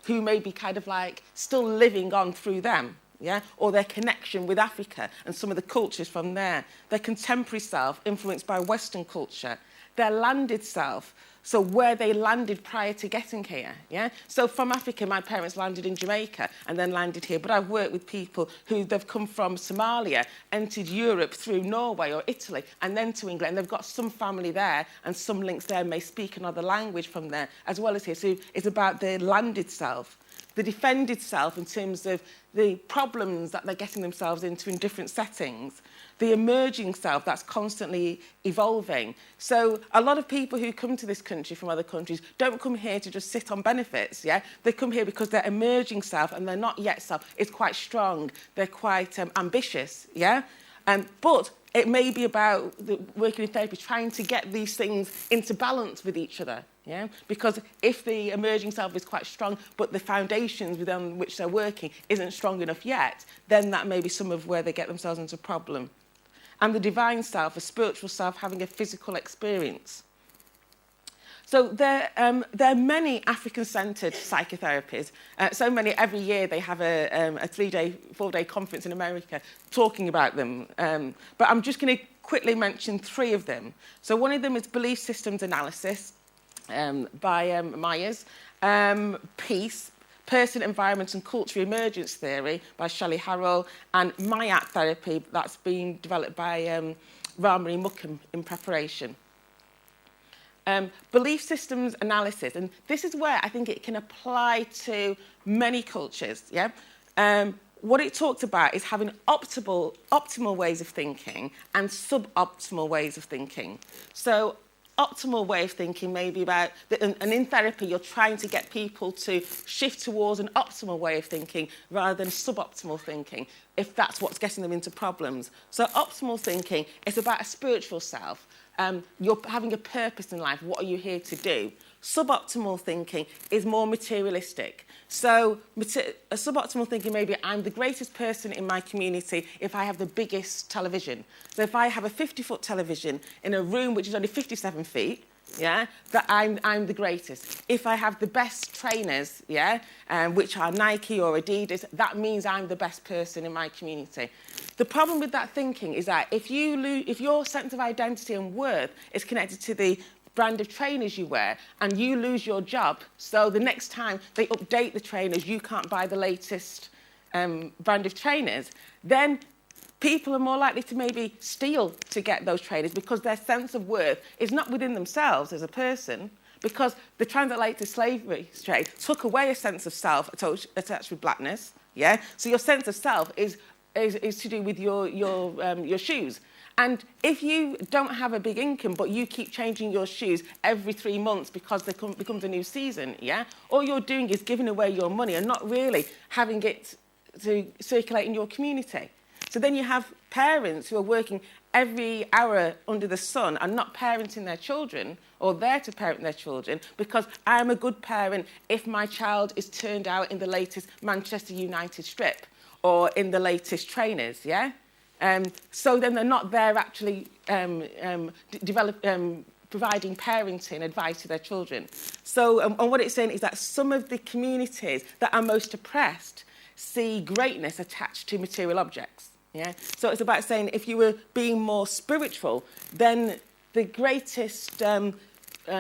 who may be kind of like still living on through them. Yeah? Or their connection with Africa and some of the cultures from there. Their contemporary self, influenced by Western culture. Their landed self, so where they landed prior to getting here. Yeah? So from Africa, my parents landed in Jamaica and then landed here. But I've worked with people who they've come from Somalia, entered Europe through Norway or Italy, and then to England. And they've got some family there and some links there, may speak another language from there, as well as here. So it's about the landed self. The defended self in terms of the problems that they're getting themselves into in different settings. The emerging self that's constantly evolving. So a lot of people who come to this country from other countries don't come here to just sit on benefits, yeah? They come here because their emerging self and their not yet self is quite strong. They're quite ambitious, yeah? But it may be about working in therapy, trying to get these things into balance with each other. Yeah? Because if the emerging self is quite strong, but the foundations within which they're working isn't strong enough yet, then that may be some of where they get themselves into a problem. And the divine self, a spiritual self, having a physical experience. So there are many African-centred psychotherapies. So many, every year they have a 3-day, 4-day conference in America talking about them. But I'm just going to quickly mention 3 of them. So one of them is belief systems analysis by Myers, Peace, Person, Environment and Culture Emergence Theory by Shelley Harrell, and MyAt Therapy that's been developed by Ramani Mukham in preparation. Belief systems analysis, and this is where I think it can apply to many cultures. Yeah, what it talks about is having optimal ways of thinking and suboptimal ways of thinking. So optimal way of thinking may be about, and in therapy you're trying to get people to shift towards an optimal way of thinking rather than suboptimal thinking, if that's what's getting them into problems. So optimal thinking is about a spiritual self. You're having a purpose in life. What are you here to do? Suboptimal thinking is more materialistic. So a suboptimal thinking may be, I'm the greatest person in my community if I have the biggest television. So if I have a 50-foot television in a room which is only 57 feet, yeah, that I'm the greatest. If I have the best trainers, yeah, which are Nike or Adidas, that means I'm the best person in my community. The problem with that thinking is that if your sense of identity and worth is connected to the brand of trainers you wear and you lose your job, so the next time they update the trainers, you can't buy the latest brand of trainers, then people are more likely to maybe steal to get those trainers because their sense of worth is not within themselves as a person, because the transatlantic slavery trade took away a sense of self attached with blackness. Yeah, so your sense of self is to do with your shoes. And if you don't have a big income, but you keep changing your shoes every 3 months because there becomes a new season, yeah, all you're doing is giving away your money and not really having it to circulate in your community. So then you have parents who are working every hour under the sun and not parenting their children, or there to parent their children, because I'm a good parent if my child is turned out in the latest Manchester United strip or in the latest trainers, yeah? So then they're not there actually providing parenting advice to their children. So and what it's saying is that some of the communities that are most oppressed see greatness attached to material objects. Yeah? So it's about saying if you were being more spiritual, then the greatest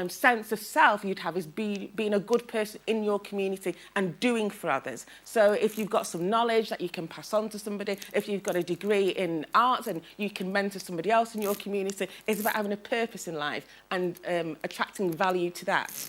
sense of self you'd have is being a good person in your community and doing for others. So if you've got some knowledge that you can pass on to somebody, if you've got a degree in arts and you can mentor somebody else in your community, it's about having a purpose in life and attracting value to that.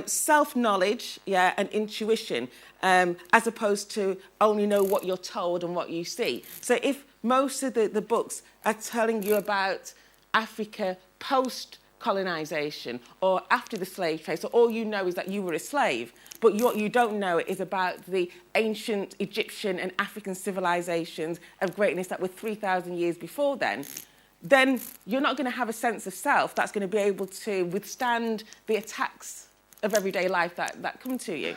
Self-knowledge, yeah, and intuition, as opposed to only know what you're told and what you see. So if most of the books are telling you about Africa post-colonisation or after the slave trade, so all you know is that you were a slave, but what you don't know is about the ancient Egyptian and African civilizations of greatness that were 3,000 years before then you're not going to have a sense of self that's going to be able to withstand the attacks of everyday life that come to you.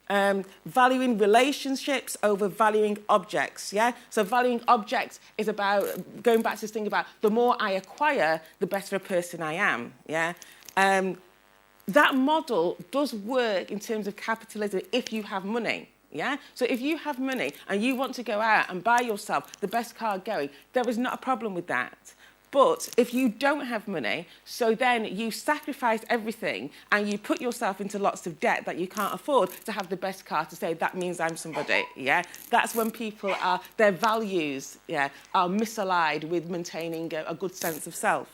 Valuing relationships over valuing objects, yeah? So valuing objects is about, going back to this thing about the more I acquire, the better a person I am, yeah? That model does work in terms of capitalism if you have money, yeah? So if you have money and you want to go out and buy yourself the best car going, there is not a problem with that. But if you don't have money, so then you sacrifice everything and you put yourself into lots of debt that you can't afford to have the best car to say, that means I'm somebody, yeah? That's when people are, their values, yeah, are misaligned with maintaining a good sense of self.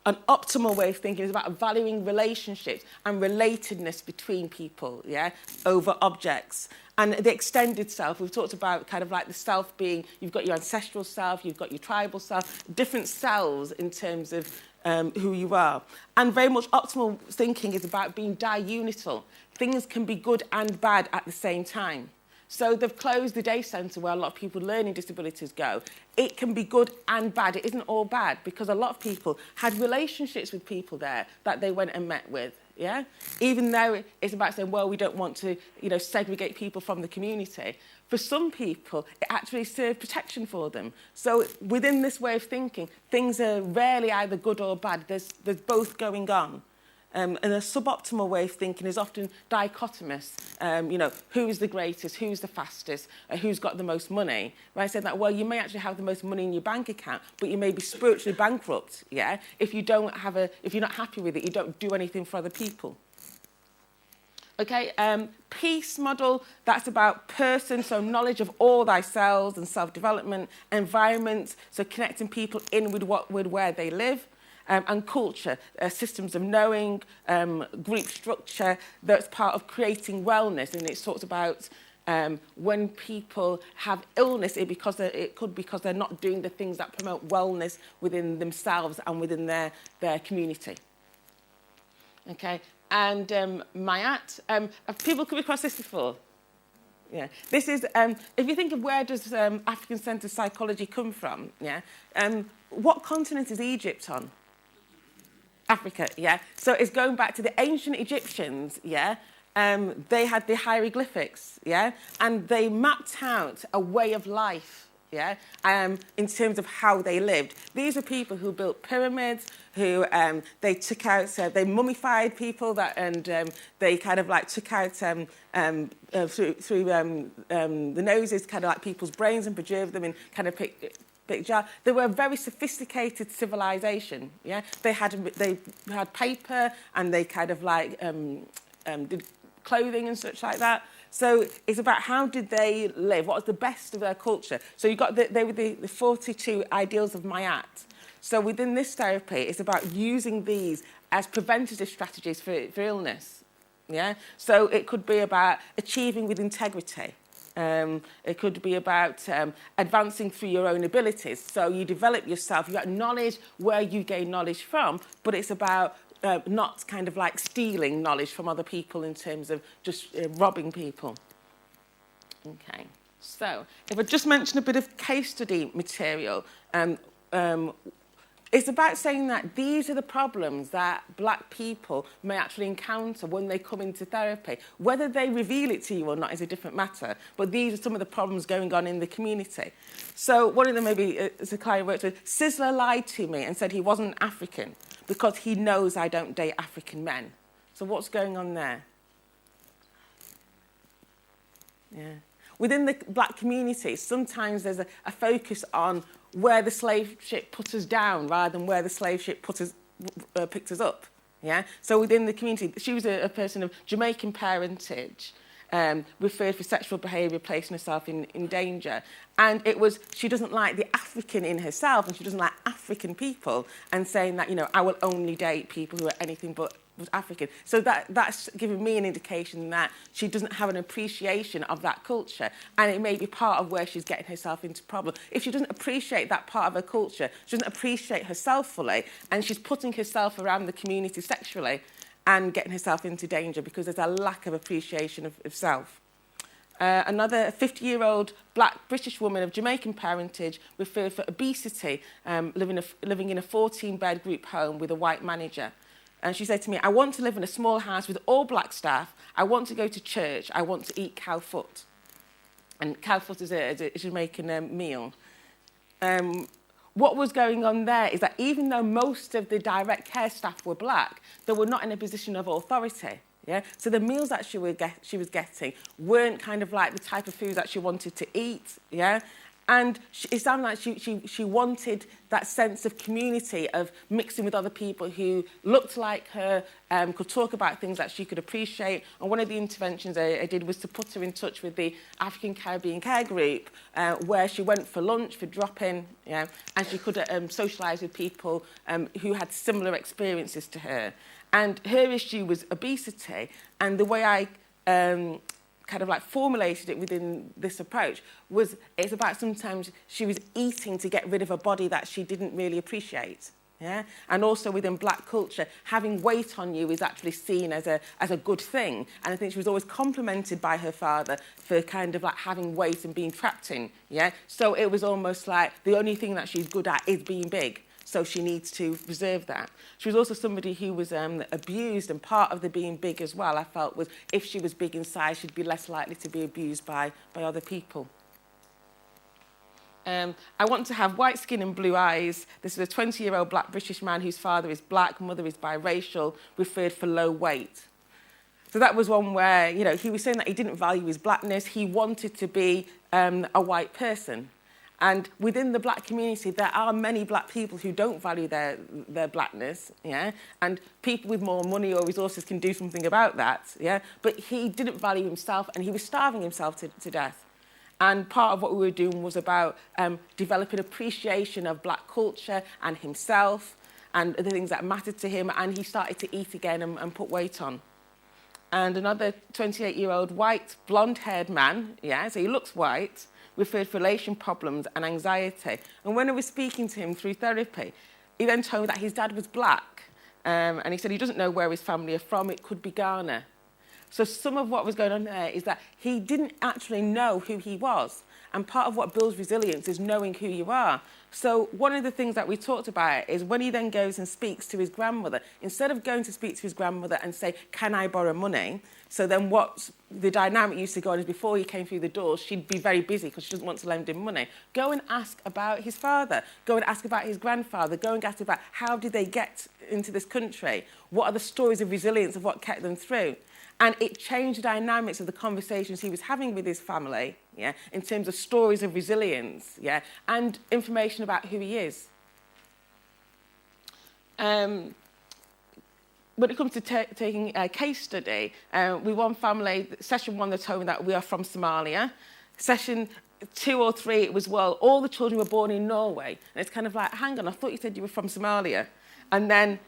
An optimal way of thinking is about valuing relationships and relatedness between people, yeah, over objects. And the extended self, we've talked about kind of like the self being, you've got your ancestral self, you've got your tribal self, different selves in terms of who you are. And very much optimal thinking is about being diunital. Things can be good and bad at the same time. So they've closed the day centre where a lot of people with learning disabilities go. It can be good and bad. It isn't all bad because a lot of people had relationships with people there that they went and met with. Yeah, even though it's about saying, well, we don't want to, segregate people from the community. For some people, it actually served protection for them. So within this way of thinking, things are rarely either good or bad. There's both going on. And a suboptimal way of thinking is often dichotomous. Who's the greatest, who's the fastest, who's got the most money. Right? I said that, well, you may actually have the most money in your bank account, but you may be spiritually bankrupt, yeah? If you're not happy with it, you don't do anything for other people. Okay, peace model, that's about person, so knowledge of all thyself and self-development, environment, so connecting people in with where they live. And culture, systems of knowing, group structure, that's part of creating wellness. And it's talked about when people have illness, it could be because they're not doing the things that promote wellness within themselves and within their community. Okay, and Mayat, have people come across this before? Yeah, this is, if you think of where does African-centred psychology come from, yeah, what continent is Egypt on? Africa, yeah. So it's going back to the ancient Egyptians, yeah. They had the hieroglyphics, yeah, and they mapped out a way of life, yeah, in terms of how they lived. These are people who built pyramids, who they took out, they mummified people, they kind of like took out through the noses, kind of like people's brains and preserved them in kind of They were a very sophisticated civilization. Yeah, they had paper and they kind of like did clothing and such like that. So it's about how did they live? What was the best of their culture? So you got they were the 42 ideals of Mayat. So within this therapy, it's about using these as preventative strategies for illness. Yeah. So it could be about achieving with integrity. It could be about advancing through your own abilities. So you develop yourself, you acknowledge where you gain knowledge from, but it's about not kind of like stealing knowledge from other people in terms of just robbing people. Okay, so if I just mention a bit of case study material, it's about saying that these are the problems that black people may actually encounter when they come into therapy. Whether they reveal it to you or not is a different matter, but these are some of the problems going on in the community. So one of them maybe is a client I worked with. Sizzler lied to me and said he wasn't African because he knows I don't date African men. So what's going on there? Yeah. Within the black community, sometimes there's a focus on where the slave ship put us down rather than where the slave ship picked us up. Yeah. So within the community, she was a person of Jamaican parentage, referred for sexual behaviour, placing herself in danger. And it was, she doesn't like the African in herself and she doesn't like African people, and saying that, I will only date people who are anything but African. So that's giving me an indication that she doesn't have an appreciation of that culture, and it may be part of where she's getting herself into problem. If she doesn't appreciate that part of her culture, she doesn't appreciate herself fully, and she's putting herself around the community sexually and getting herself into danger because there's a lack of appreciation of self. Another 50-year-old black British woman of Jamaican parentage referred for obesity, living in a 14-bed group home with a white manager. And she said to me, I want to live in a small house with all black staff. I want to go to church. I want to eat cow foot. And cow foot is a Jamaican meal. What was going on there is that even though most of the direct care staff were black, they were not in a position of authority. Yeah? So the meals that she was getting weren't kind of like the type of food that she wanted to eat. Yeah? And it sounded like she wanted that sense of community, of mixing with other people who looked like her, could talk about things that she could appreciate. And one of the interventions I did was to put her in touch with the African Caribbean Care Group, where she went for lunch, for drop-in, yeah, and she could socialise with people who had similar experiences to her. And her issue was obesity, and the way I kind of like formulated it within this approach was it's about sometimes she was eating to get rid of a body that she didn't really appreciate. Yeah? And also within black culture, having weight on you is actually seen as a good thing. And I think she was always complimented by her father for kind of like having weight and being trapped in. Yeah? So it was almost like the only thing that she's good at is being big. So she needs to preserve that. She was also somebody who was abused, and part of the being big as well, I felt, was if she was big in size, she'd be less likely to be abused by other people. I want to have white skin and blue eyes. This is a 20-year-old black British man whose father is black, mother is biracial, referred for low weight. So that was one where, you know, he was saying that he didn't value his blackness. He wanted to be a white person. And within the black community, there are many black people who don't value their blackness, yeah? And people with more money or resources can do something about that, yeah? But he didn't value himself, and he was starving himself to death. And part of what we were doing was about developing appreciation of black culture and himself and the things that mattered to him, and he started to eat again and put weight on. And another 28-year-old white, blonde-haired man, yeah, so he looks white, referred for relation problems and anxiety. And when I was speaking to him through therapy, he then told me that his dad was black. And he said he doesn't know where his family are from. It could be Ghana. So some of what was going on there is that he didn't actually know who he was. And part of what builds resilience is knowing who you are. So one of the things that we talked about is when he then goes and speaks to his grandmother, instead of going to speak to his grandmother and say, can I borrow money? So then what the dynamic used to go on is before he came through the door, she'd be very busy because she doesn't want to lend him money. Go and ask about his father. Go and ask about his grandfather. Go and ask about how did they get into this country? What are the stories of resilience of what kept them through? And it changed the dynamics of the conversations he was having with his family, yeah, in terms of stories of resilience, yeah, and information about who he is. When it comes to taking a case study, with one family, session 1, they told me that we are from Somalia. Session 2 or 3, it was, well, all the children were born in Norway. And it's kind of like, hang on, I thought you said you were from Somalia. And then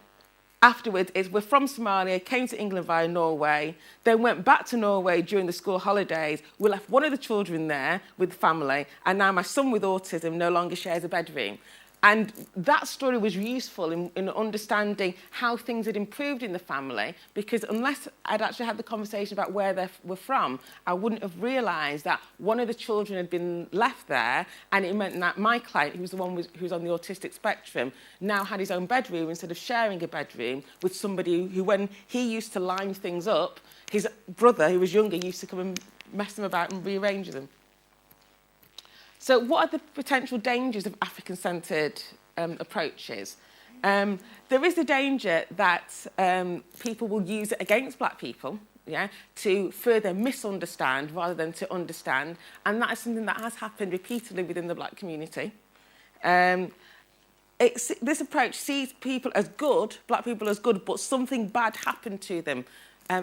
afterwards, we're from Somalia, came to England via Norway, then went back to Norway during the school holidays. We left one of the children there with the family, and now my son with autism no longer shares a bedroom. And that story was useful in understanding how things had improved in the family, because unless I'd actually had the conversation about where they were from, I wouldn't have realised that one of the children had been left there, and it meant that my client, who was the one who was on the autistic spectrum, now had his own bedroom instead of sharing a bedroom with somebody who, when he used to line things up, his brother, who was younger, used to come and mess them about and rearrange them. So what are the potential dangers of African-centred approaches? There is the danger that people will use it against black people, yeah, to further misunderstand rather than to understand. And that is something that has happened repeatedly within the black community. This approach sees people as good, black people as good, but something bad happened to them,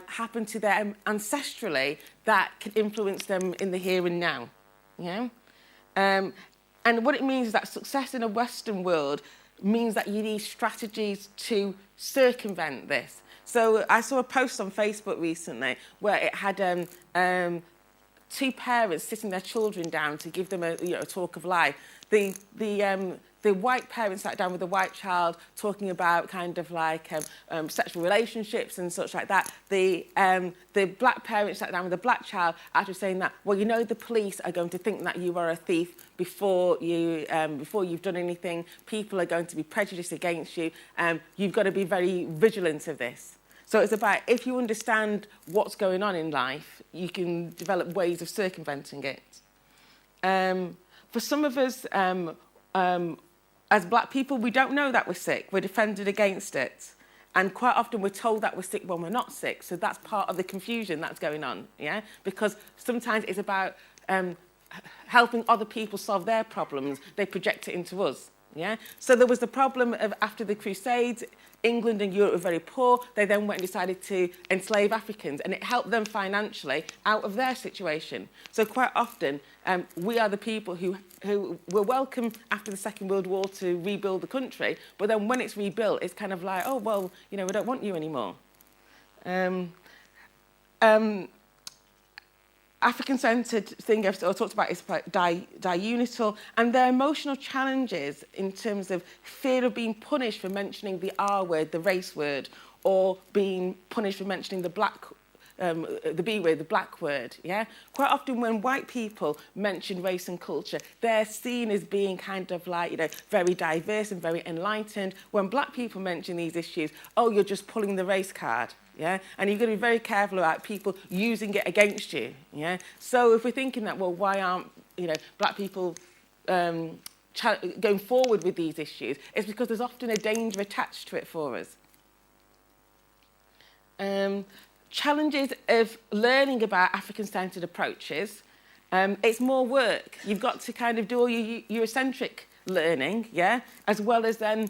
happened to them ancestrally that can influence them in the here and now. Yeah? And what it means is that success in a Western world means that you need strategies to circumvent this. So I saw a post on Facebook recently where it had 2 parents sitting their children down to give them a talk of life. The the white parent sat down with the white child talking about kind of like sexual relationships and such like that. The black parent sat down with the black child after saying that, well, you know, the police are going to think that you are a thief before you've done anything. People are going to be prejudiced against you. You've got to be very vigilant of this. So it's about, if you understand what's going on in life, you can develop ways of circumventing it. For some of us, as black people, we don't know that we're sick. We're defended against it. And quite often we're told that we're sick when we're not sick. So that's part of the confusion that's going on, yeah? Because sometimes it's about helping other people solve their problems. They project it into us, yeah? So there was the problem of after the Crusades, England and Europe were very poor. They then went and decided to enslave Africans, and it helped them financially out of their situation. So quite often, we are the people who were welcome after the Second World War to rebuild the country, but then when it's rebuilt, it's kind of like, oh, well, you know, we don't want you anymore. African-centred thing I've talked about is about diunital, and their emotional challenges in terms of fear of being punished for mentioning the R word, the race word, or being punished for mentioning the B word, the black word, yeah? Quite often when white people mention race and culture, they're seen as being kind of like, you know, very diverse and very enlightened. When black people mention these issues, oh, you're just pulling the race card. Yeah? And you've got to be very careful about people using it against you. Yeah? So if we're thinking that, well, why aren't, you know, black people going forward with these issues, it's because there's often a danger attached to it for us. Challenges of learning about African-centred approaches, it's more work. You've got to kind of do all your Eurocentric learning, yeah, as well as then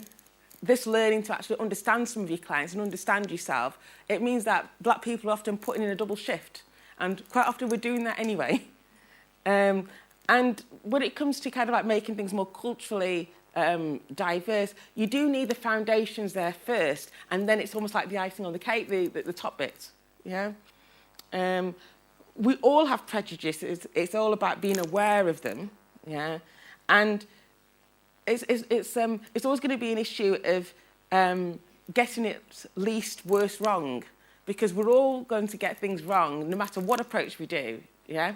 this learning to actually understand some of your clients and understand yourself. It means that black people are often putting in a double shift, and quite often we're doing that anyway. And when it comes to kind of like making things more culturally diverse, you do need the foundations there first, and then it's almost like the icing on the cake, the top bit. Yeah. We all have prejudices. It's all about being aware of them. Yeah. And it's always going to be an issue of getting it least worst wrong, because we're all going to get things wrong no matter what approach we do. Yeah.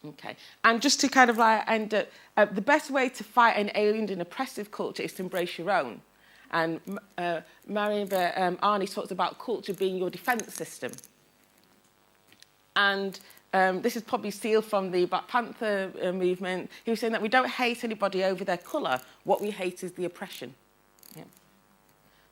Okay. And just to kind of like end up, the best way to fight an alien and oppressive culture is to embrace your own. And Arnie talks about culture being your defence system. And this is probably Seal from the Black Panther movement. He was saying that we don't hate anybody over their colour. What we hate is the oppression. Yeah.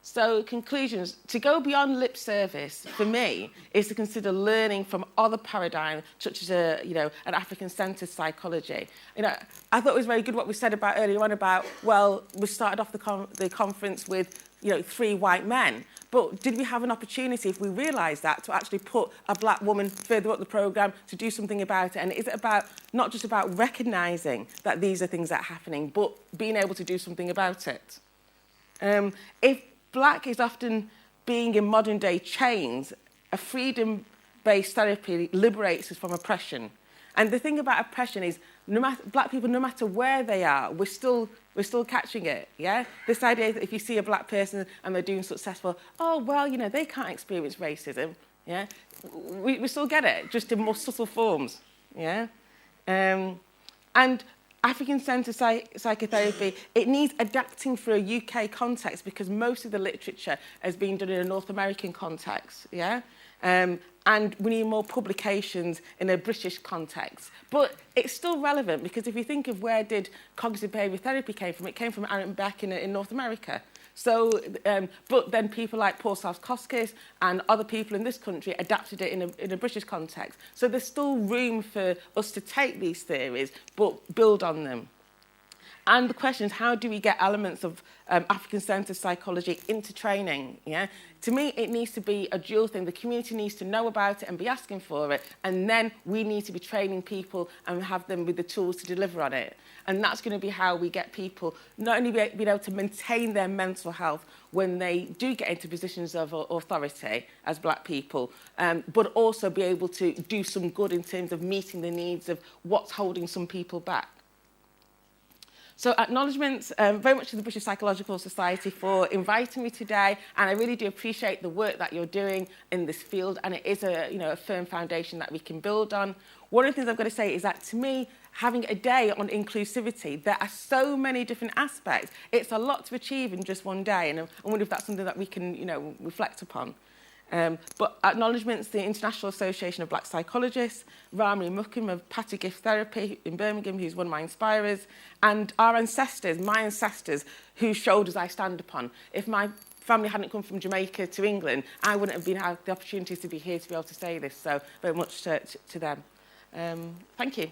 So, conclusions. To go beyond lip service, for me, is to consider learning from other paradigms, such as an African-centred psychology. You know, I thought it was very good what we said about earlier on about, well, we started off the conference with, you know, 3 white men. But did we have an opportunity, if we realised that, to actually put a black woman further up the programme to do something about it? And is it about not just about recognising that these are things that are happening, but being able to do something about it? If black is often being in modern day chains, a freedom-based therapy liberates us from oppression. And the thing about oppression is, black people, no matter where they are, we're still catching it, yeah? This idea that if you see a black person and they're doing successful, oh, well, you know, they can't experience racism, yeah? We still get it, just in more subtle forms, yeah? And African-centred psychotherapy, it needs adapting for a UK context because most of the literature has been done in a North American context, yeah? And we need more publications in a British context. But it's still relevant because if you think of where did cognitive behavioural therapy came from, it came from Aaron Beck in North America. So, but then people like Paul Salskoskis and other people in this country adapted it in a British context. So there's still room for us to take these theories, but build on them. And the question is, how do we get elements of African-centred psychology into training? Yeah? To me, it needs to be a dual thing. The community needs to know about it and be asking for it. And then we need to be training people and have them with the tools to deliver on it. And that's going to be how we get people not only being able to maintain their mental health when they do get into positions of authority as black people, but also be able to do some good in terms of meeting the needs of what's holding some people back. So acknowledgements very much to the British Psychological Society for inviting me today, and I really do appreciate the work that you're doing in this field, and it is a firm foundation that we can build on. One of the things I've got to say is that to me, having a day on inclusivity, there are so many different aspects. It's a lot to achieve in just one day, and I wonder if that's something that we can reflect upon. But acknowledgements, the International Association of Black Psychologists, Rami Mukim of Patti Gift Therapy in Birmingham, who's one of my inspirers, and our ancestors, my ancestors, whose shoulders I stand upon. If my family hadn't come from Jamaica to England, I wouldn't have had the opportunity to be here to be able to say this. So very much to them. Thank you.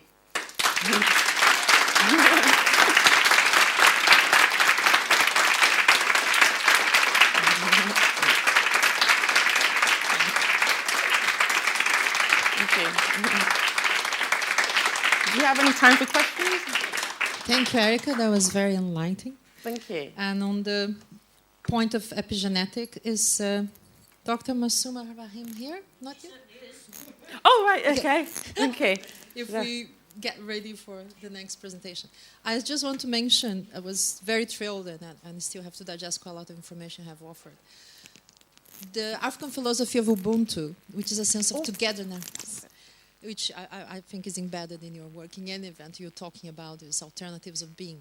Do you have any time for questions? Thank you, Erica. That was very enlightening. Thank you. And on the point of epigenetic, is Dr. Masuma Rahim here? Not yet? Oh, right, okay. Thank you. If we get ready for the next presentation. I just want to mention, I was very thrilled and still have to digest quite a lot of information you have offered. The African philosophy of Ubuntu, which is a sense of togetherness, which I think is embedded in your work. In any event, you're talking about these alternatives of being,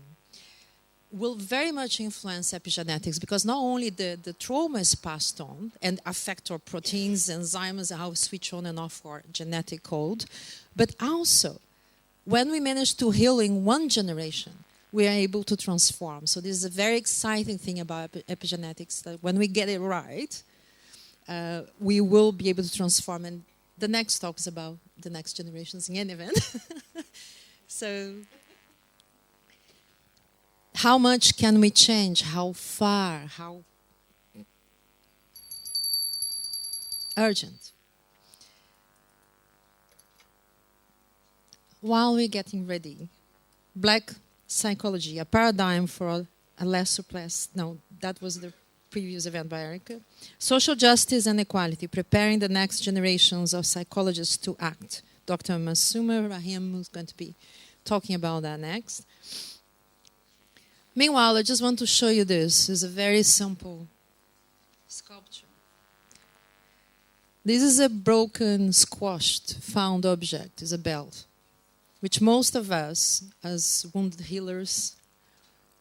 will very much influence epigenetics, because not only the trauma is passed on and affect our proteins, enzymes, and how we switch on and off our genetic code, but also when we manage to heal in one generation, we are able to transform. So this is a very exciting thing about epigenetics, that when we get it right, we will be able to transform. And the next talk is about the next generations in any event. So how much can we change? How far? How urgent? While we're getting ready, Black psychology, a paradigm for a less suppressed, no, that was the previous event by Erica. Social justice and equality, preparing the next generations of psychologists to act. Dr. Masuma Rahim, who's going to be talking about that next. Meanwhile, I just want to show you this. It's a very simple sculpture. This is a broken, squashed, found object. It's a belt, which most of us, as wounded healers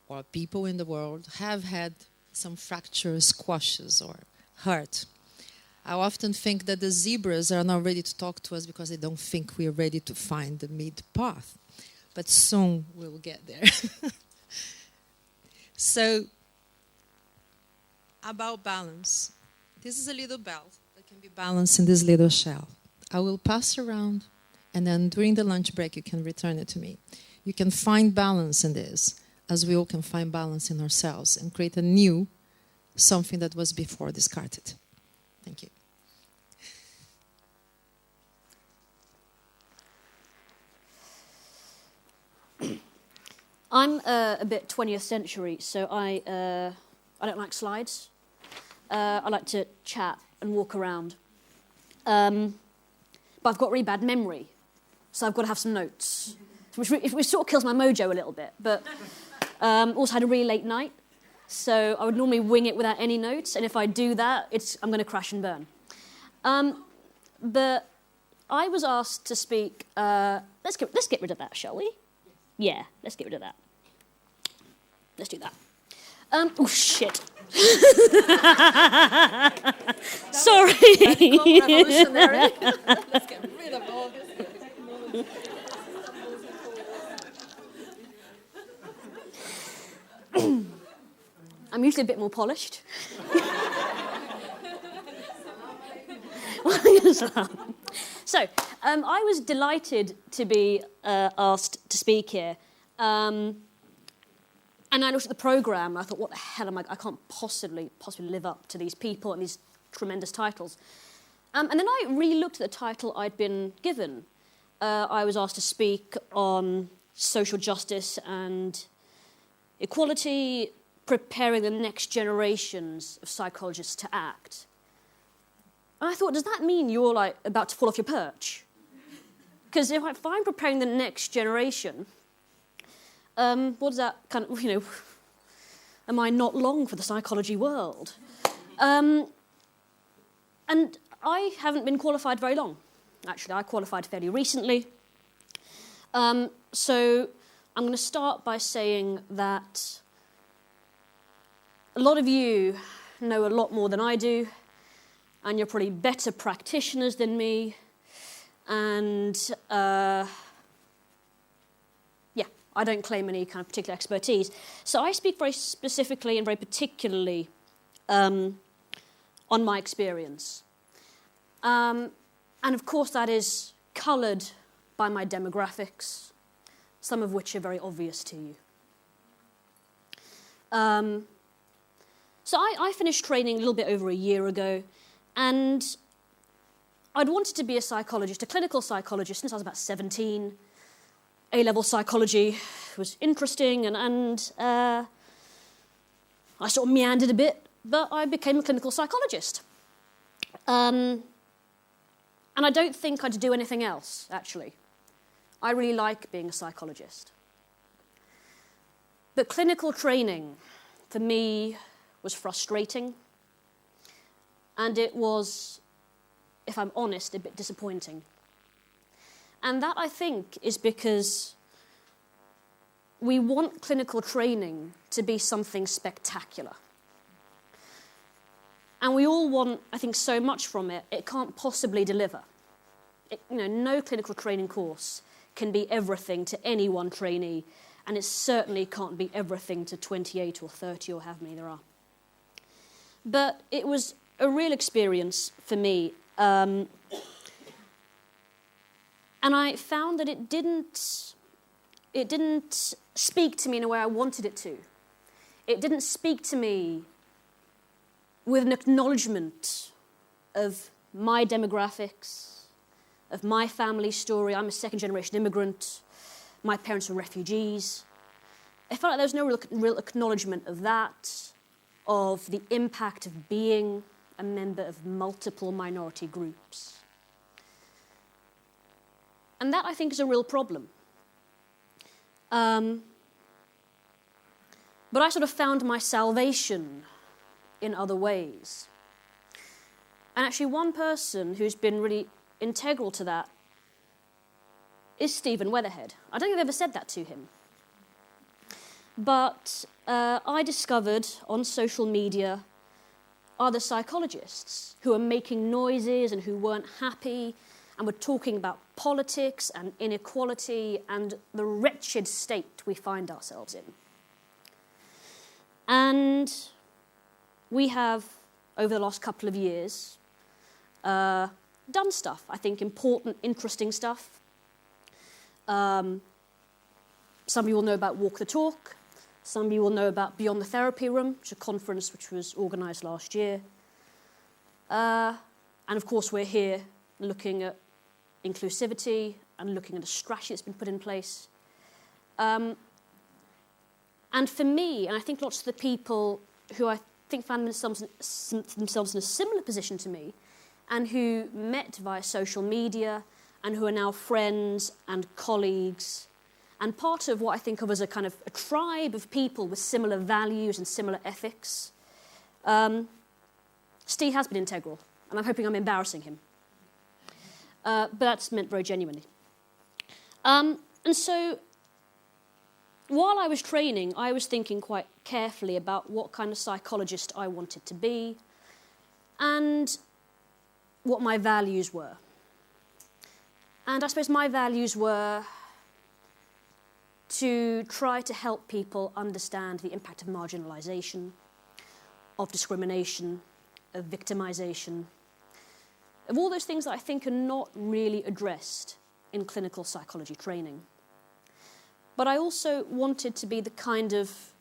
or people in the world, have had some fractures, squashes, or hurt. I often think that the zebras are not ready to talk to us because they don't think we're ready to find the mid-path. But soon we'll get there. So, about balance. This is a little belt that can be balanced in this little shell. I will pass around, and then during the lunch break, you can return it to me. You can find balance in this, as we all can find balance in ourselves, and create a new something that was before discarded. Thank you. I'm a bit 20th century, so I don't like slides. I like to chat and walk around. But I've got really bad memory, so I've got to have some notes, which sort of kills my mojo a little bit. But also had a really late night, so I would normally wing it without any notes, and if I do that, I'm going to crash and burn. But I was asked to speak. Let's get rid of that, shall we? Yeah, let's get rid of that. Let's do that. Oh, shit. Sorry. Revolutionary. Let's get rid of all this. I'm usually a bit more polished. So, I was delighted to be asked to speak here. And I looked at the programme, and I thought, what the hell am I can't possibly live up to these people and these tremendous titles. And then I re-looked at the title I'd been given. I was asked to speak on social justice and equality, preparing the next generations of psychologists to act. And I thought, does that mean you're like about to fall off your perch? Because if I'm preparing the next generation, What does that kind of, am I not long for the psychology world? And I haven't been qualified very long. Actually, I qualified fairly recently. So I'm going to start by saying that a lot of you know a lot more than I do, and you're probably better practitioners than me. And I don't claim any kind of particular expertise. So I speak very specifically and very particularly on my experience. And of course that is coloured by my demographics, some of which are very obvious to you. So I finished training a little bit over a year ago, and I'd wanted to be a psychologist, a clinical psychologist, since I was about 17. A-level psychology was interesting, and I sort of meandered a bit, but I became a clinical psychologist. And I don't think I'd do anything else, actually. I really like being a psychologist. But clinical training, for me, was frustrating, and it was, if I'm honest, a bit disappointing. And that, I think, is because we want clinical training to be something spectacular. And we all want, I think, so much from it, it can't possibly deliver. No clinical training course can be everything to any one trainee, and it certainly can't be everything to 28 or 30 or however many there are. But it was a real experience for me. And I found that it didn't speak to me in a way I wanted it to. It didn't speak to me with an acknowledgement of my demographics, of my family story. I'm a second-generation immigrant. My parents were refugees. I felt like there was no real acknowledgement of that, of the impact of being a member of multiple minority groups. And that, I think, is a real problem. But I sort of found my salvation in other ways. And actually one person who's been really integral to that is Stephen Weatherhead. I don't think I've ever said that to him. But I discovered on social media other psychologists who were making noises and who weren't happy and were talking about politics and inequality and the wretched state we find ourselves in. And we have, over the last couple of years, done stuff, I think important, interesting stuff. Some of you will know about Walk the Talk. Some of you will know about Beyond the Therapy Room, which is a conference which was organised last year. And of course we're here looking at inclusivity and looking at a strategy that's been put in place. And for me, and I think lots of the people who I think found themselves in a similar position to me, and who met via social media, and who are now friends and colleagues, and part of what I think of as a kind of a tribe of people with similar values and similar ethics. Steve has been integral, and I'm hoping I'm embarrassing him. But that's meant very genuinely. And so, while I was training, I was thinking quite carefully about what kind of psychologist I wanted to be and what my values were. And I suppose my values were to try to help people understand the impact of marginalisation, of discrimination, of victimisation, of all those things that I think are not really addressed in clinical psychology training. But I also wanted to be the kind of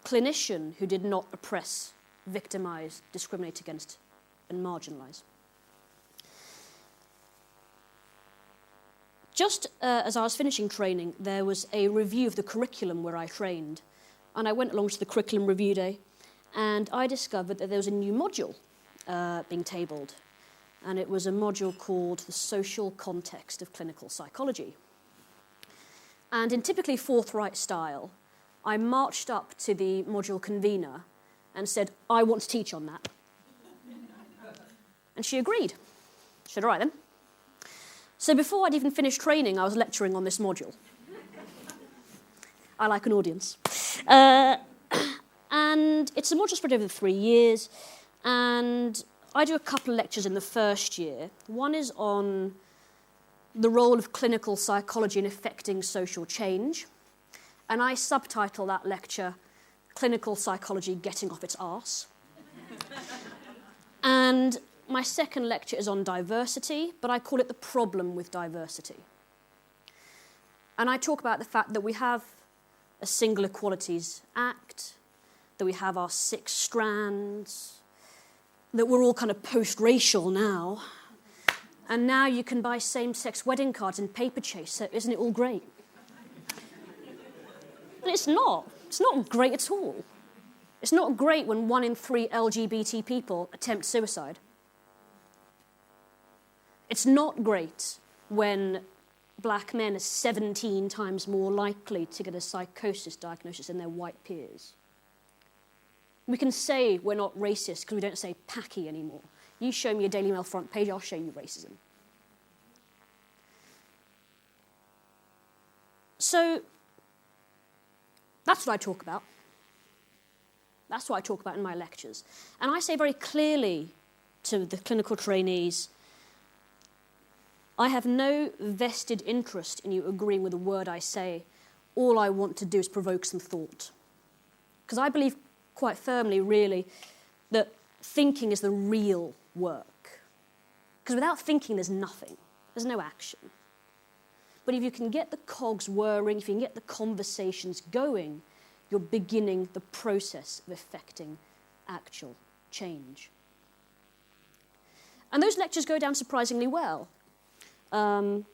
clinician who did not oppress, victimise, discriminate against, and marginalise. Just as I was finishing training, there was a review of the curriculum where I trained, and I went along to the curriculum review day, and I discovered that there was a new module being tabled, and it was a module called The Social Context of Clinical Psychology. And in typically forthright style, I marched up to the module convener and said, I want to teach on that. And she agreed. She said, all right then. So before I'd even finished training, I was lecturing on this module. I like an audience. And it's a module spread over 3 years, and I do a couple of lectures in the first year. One is on the role of clinical psychology in affecting social change, and I subtitle that lecture, Clinical Psychology Getting Off Its Arse. And my second lecture is on diversity, but I call it the problem with diversity. And I talk about the fact that we have a Single Equalities Act, that we have our 6 strands, that we're all kind of post-racial now, and now you can buy same-sex wedding cards in Paper Chase, so isn't it all great? And it's not. It's not great at all. It's not great when 1 in 3 LGBT people attempt suicide. It's not great when black men are 17 times more likely to get a psychosis diagnosis than their white peers. We can say we're not racist because we don't say packy anymore. You show me a Daily Mail front page, I'll show you racism. So that's what I talk about. That's what I talk about in my lectures. And I say very clearly to the clinical trainees, I have no vested interest in you agreeing with a word I say. All I want to do is provoke some thought. Because I believe quite firmly, really, that thinking is the real work. Because without thinking, there's nothing. There's no action. But if you can get the cogs whirring, if you can get the conversations going, you're beginning the process of effecting actual change. And those lectures go down surprisingly well. The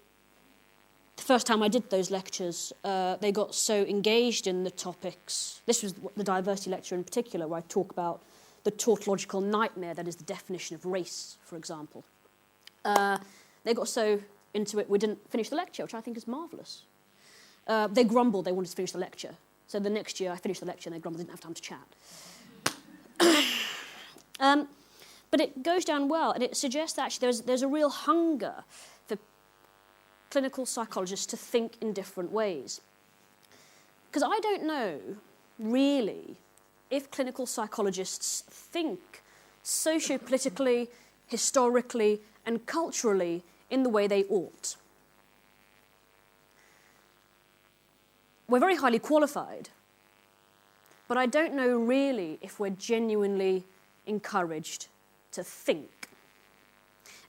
first time I did those lectures, they got so engaged in the topics. This was the diversity lecture in particular, where I talk about the tautological nightmare that is the definition of race, for example. They got so into it, we didn't finish the lecture, which I think is marvellous. They grumbled they wanted to finish the lecture. So the next year I finished the lecture and they grumbled they didn't have time to chat. But it goes down well, and it suggests that actually there's a real hunger for clinical psychologists to think in different ways. Because I don't know, really, if clinical psychologists think socio-politically, historically, and culturally in the way they ought. We're very highly qualified, but I don't know really if we're genuinely encouraged to think.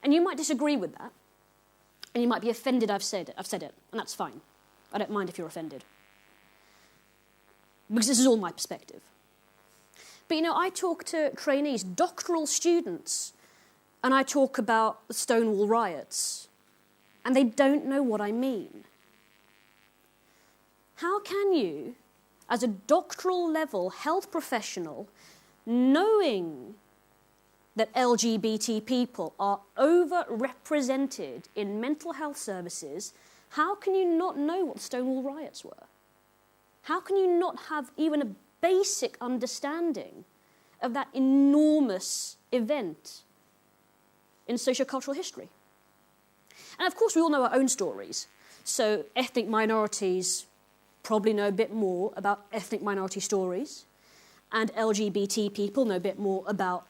And you might disagree with that, and you might be offended I've said it, and that's fine. I don't mind if you're offended. Because this is all my perspective. But, you know, I talk to trainees, doctoral students, and I talk about the Stonewall riots, and they don't know what I mean. How can you, as a doctoral level health professional, knowing that LGBT people are overrepresented in mental health services, how can you not know what the Stonewall riots were? How can you not have even a basic understanding of that enormous event in sociocultural history? And of course, we all know our own stories. So ethnic minorities probably know a bit more about ethnic minority stories, and LGBT people know a bit more about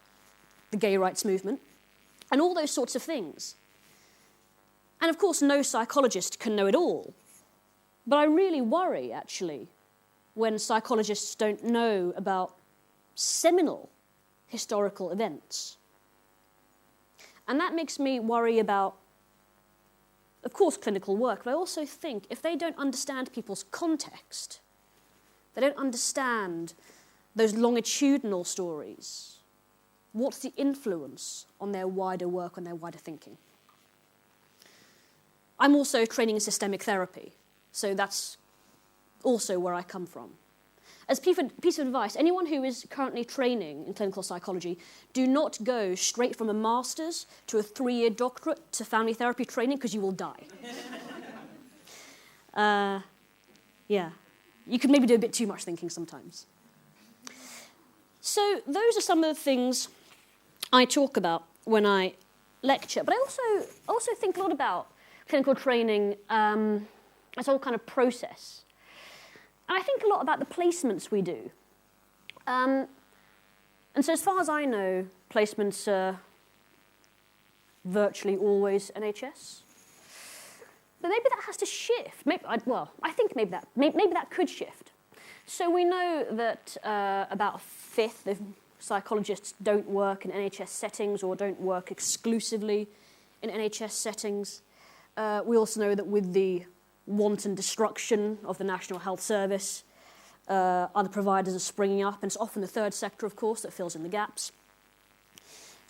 the gay rights movement, and all those sorts of things. And of course, no psychologist can know it all. But I really worry, actually, when psychologists don't know about seminal historical events. And that makes me worry about, of course, clinical work, but I also think if they don't understand people's context, they don't understand those longitudinal stories, what's the influence on their wider work, on their wider thinking? I'm also training in systemic therapy, so that's also where I come from. As a piece of advice, anyone who is currently training in clinical psychology, do not go straight from a master's to a 3-year doctorate to family therapy training, because you will die. Yeah. You could maybe do a bit too much thinking sometimes. So those are some of the things I talk about when I lecture. But I also think a lot about clinical training as a whole kind of process. And I think a lot about the placements we do. And so as far as I know, placements are virtually always NHS. But maybe that has to shift. I think maybe that could shift. So we know that about a fifth of psychologists don't work in NHS settings or don't work exclusively in NHS settings. We also know that with the wanton destruction of the National Health Service, other providers are springing up, and it's often the third sector, of course, that fills in the gaps.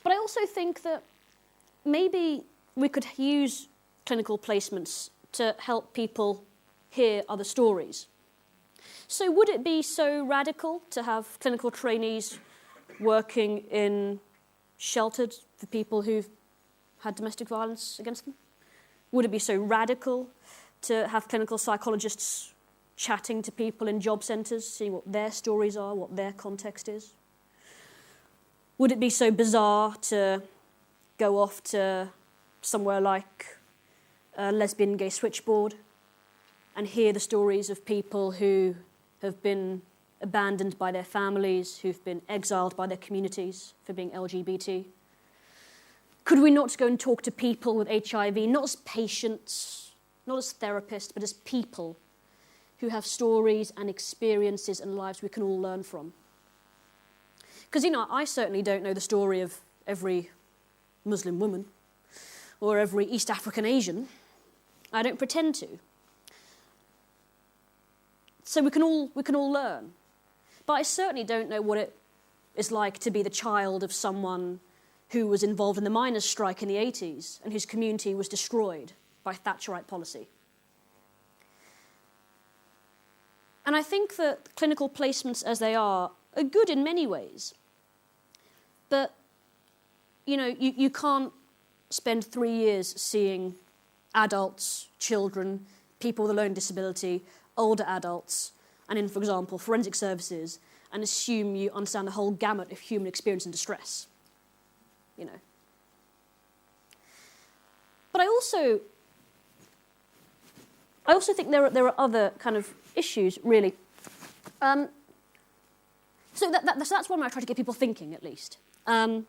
But I also think that maybe we could use clinical placements to help people hear other stories. So would it be so radical to have clinical trainees working in shelters for people who've had domestic violence against them? Would it be so radical to have clinical psychologists chatting to people in job centres, seeing what their stories are, what their context is? Would it be so bizarre to go off to somewhere like a lesbian gay switchboard and hear the stories of people who have been abandoned by their families, who've been exiled by their communities for being LGBT? Could we not go and talk to people with HIV, not as patients, not as therapists, but as people who have stories and experiences and lives we can all learn from? Because, I certainly don't know the story of every Muslim woman or every East African Asian. I don't pretend to. So we can all learn. But I certainly don't know what it is like to be the child of someone who was involved in the miners' strike in the 80s and whose community was destroyed by Thatcherite policy. And I think that clinical placements as they are good in many ways. But, you can't spend 3 years seeing adults, children, people with a learning disability, older adults, and in, for example, forensic services, and assume you understand the whole gamut of human experience and distress. But I also think there are other kind of issues, really. So that's one way I try to get people thinking, at least. And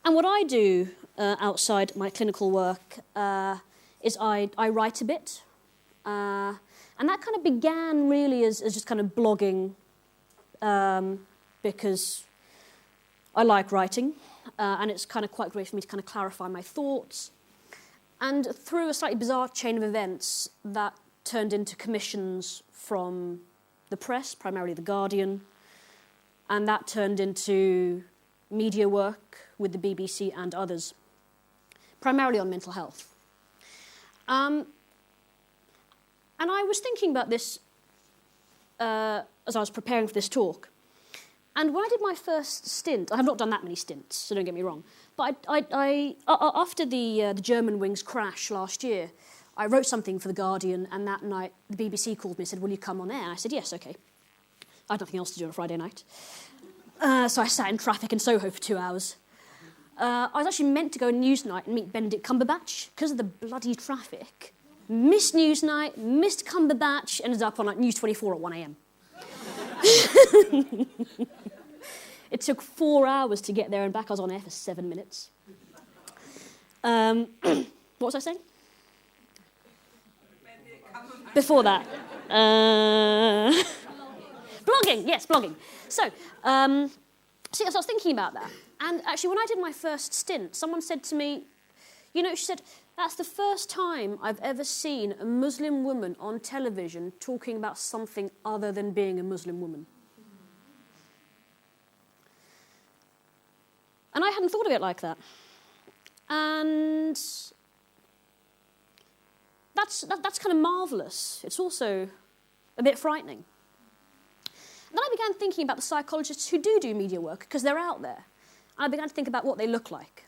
what I do outside my clinical work is I write a bit. And that kind of began really as just kind of blogging because I like writing and it's kind of quite great for me to kind of clarify my thoughts. And through a slightly bizarre chain of events, that turned into commissions from the press, primarily The Guardian, and that turned into media work with the BBC and others, primarily on mental health. And I was thinking about this as I was preparing for this talk. And when I did my first stint, I have not done that many stints, so don't get me wrong, but I after the Germanwings crash last year, I wrote something for The Guardian, and that night the BBC called me and said, "Will you come on air?" I said, "Yes, OK." I had nothing else to do on a Friday night. So I sat in traffic in Soho for 2 hours. I was actually meant to go on Newsnight and meet Benedict Cumberbatch. Because of the bloody traffic, missed Newsnight, missed Cumberbatch, ended up on News 24 at 1 a.m. It took 4 hours to get there and back. I was on air for 7 minutes. What was I saying? Before that. Blogging, yes, blogging. So I was thinking about that. And actually, when I did my first stint, someone said to me, she said, "That's the first time I've ever seen a Muslim woman on television talking about something other than being a Muslim woman." And I hadn't thought of it like that. And that's kind of marvellous. It's also a bit frightening. And then I began thinking about the psychologists who do media work, because they're out there. And I began to think about what they look like.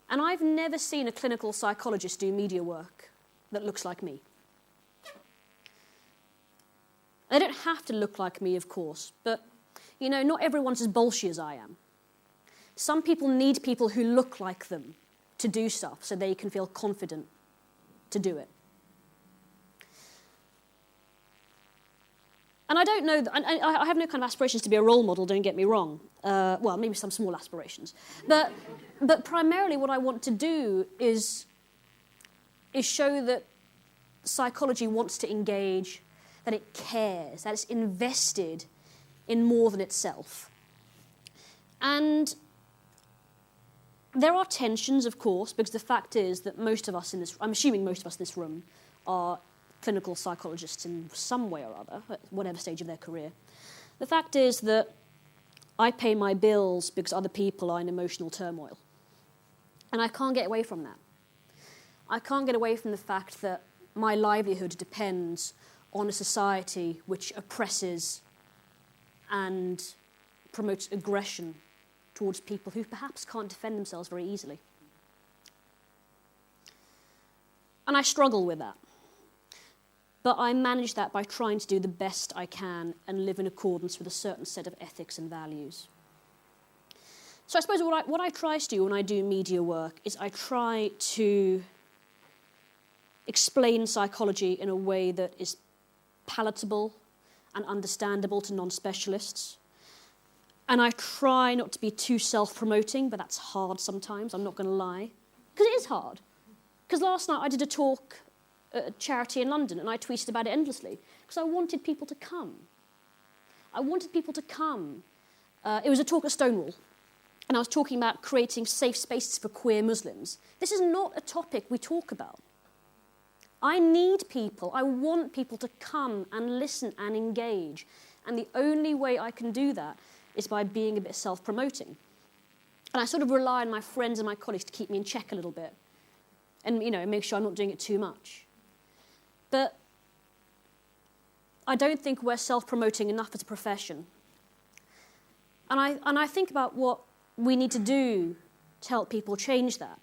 And I've never seen a clinical psychologist do media work that looks like me. They don't have to look like me, of course, but, you know, not everyone's as bolshy as I am. Some people need people who look like them to do stuff so they can feel confident to do it. And I don't know, I have no kind of aspirations to be a role model, don't get me wrong. Well, maybe some small aspirations. But primarily what I want to do is show that psychology wants to engage, that it cares, that it's invested in more than itself. And there are tensions, of course, because the fact is that most of us in this, I'm assuming most of us in this room, are clinical psychologists in some way or other, at whatever stage of their career. The fact is that I pay my bills because other people are in emotional turmoil. And I can't get away from that. I can't get away from the fact that my livelihood depends on a society which oppresses and promotes aggression towards people who perhaps can't defend themselves very easily. And I struggle with that. But I manage that by trying to do the best I can and live in accordance with a certain set of ethics and values. So I suppose what I try to do when I do media work is I try to explain psychology in a way that is palatable and understandable to non-specialists. And I try not to be too self-promoting, but that's hard sometimes, I'm not going to lie. Because it is hard. Because last night I did a talk at a charity in London, and I tweeted about it endlessly, because I wanted people to come. I wanted people to come. It was a talk at Stonewall, and I was talking about creating safe spaces for queer Muslims. This is not a topic we talk about. I need people, I want people to come and listen and engage, and the only way I can do that is by being a bit self-promoting. And I sort of rely on my friends and my colleagues to keep me in check a little bit, and, you know, make sure I'm not doing it too much. But I don't think we're self-promoting enough as a profession. And I think about what we need to do to help people change that.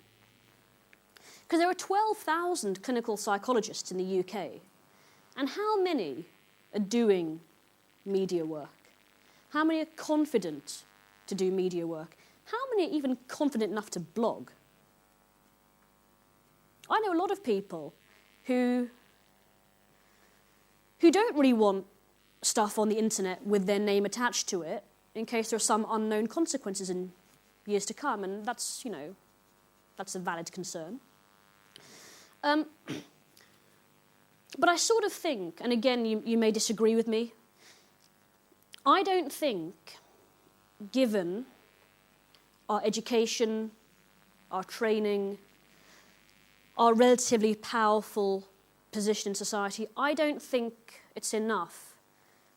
Because there are 12,000 clinical psychologists in the UK. And how many are doing media work? How many are confident to do media work? How many are even confident enough to blog? I know a lot of people who don't really want stuff on the internet with their name attached to it in case there are some unknown consequences in years to come, and that's, you know, that's a valid concern. But I sort of think, and again, you may disagree with me, I don't think, given our education, our training, our relatively powerful position in society, I don't think it's enough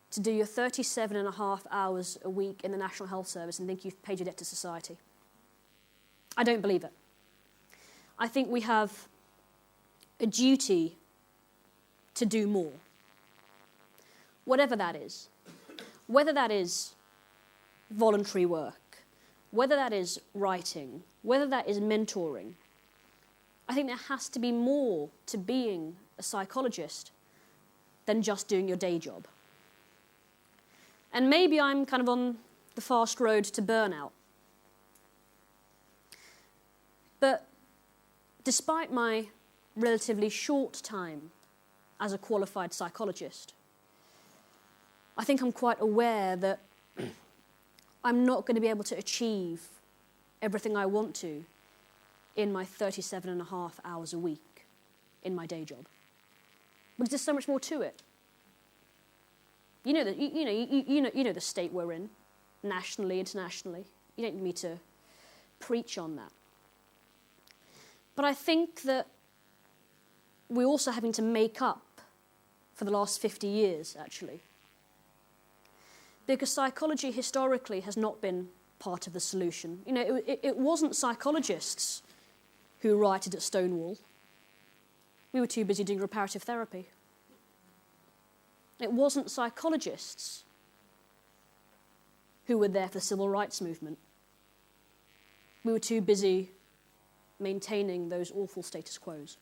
to do your 37.5 hours a week in the National Health Service and think you've paid your debt to society. I don't believe it. I think we have a duty to do more. Whatever that is. Whether that is voluntary work, whether that is writing, whether that is mentoring, I think there has to be more to being a psychologist than just doing your day job. And maybe I'm kind of on the fast road to burnout. But despite my relatively short time as a qualified psychologist, I think I'm quite aware that I'm not going to be able to achieve everything I want to in my 37.5 hours a week in my day job. Because there's so much more to it. You know the state we're in, nationally, internationally. You don't need me to preach on that. But I think that we're also having to make up for the last 50 years, actually. Because psychology historically has not been part of the solution. You know, it wasn't psychologists who rioted at Stonewall. We were too busy doing reparative therapy. It wasn't psychologists who were there for the civil rights movement. We were too busy maintaining those awful status quos.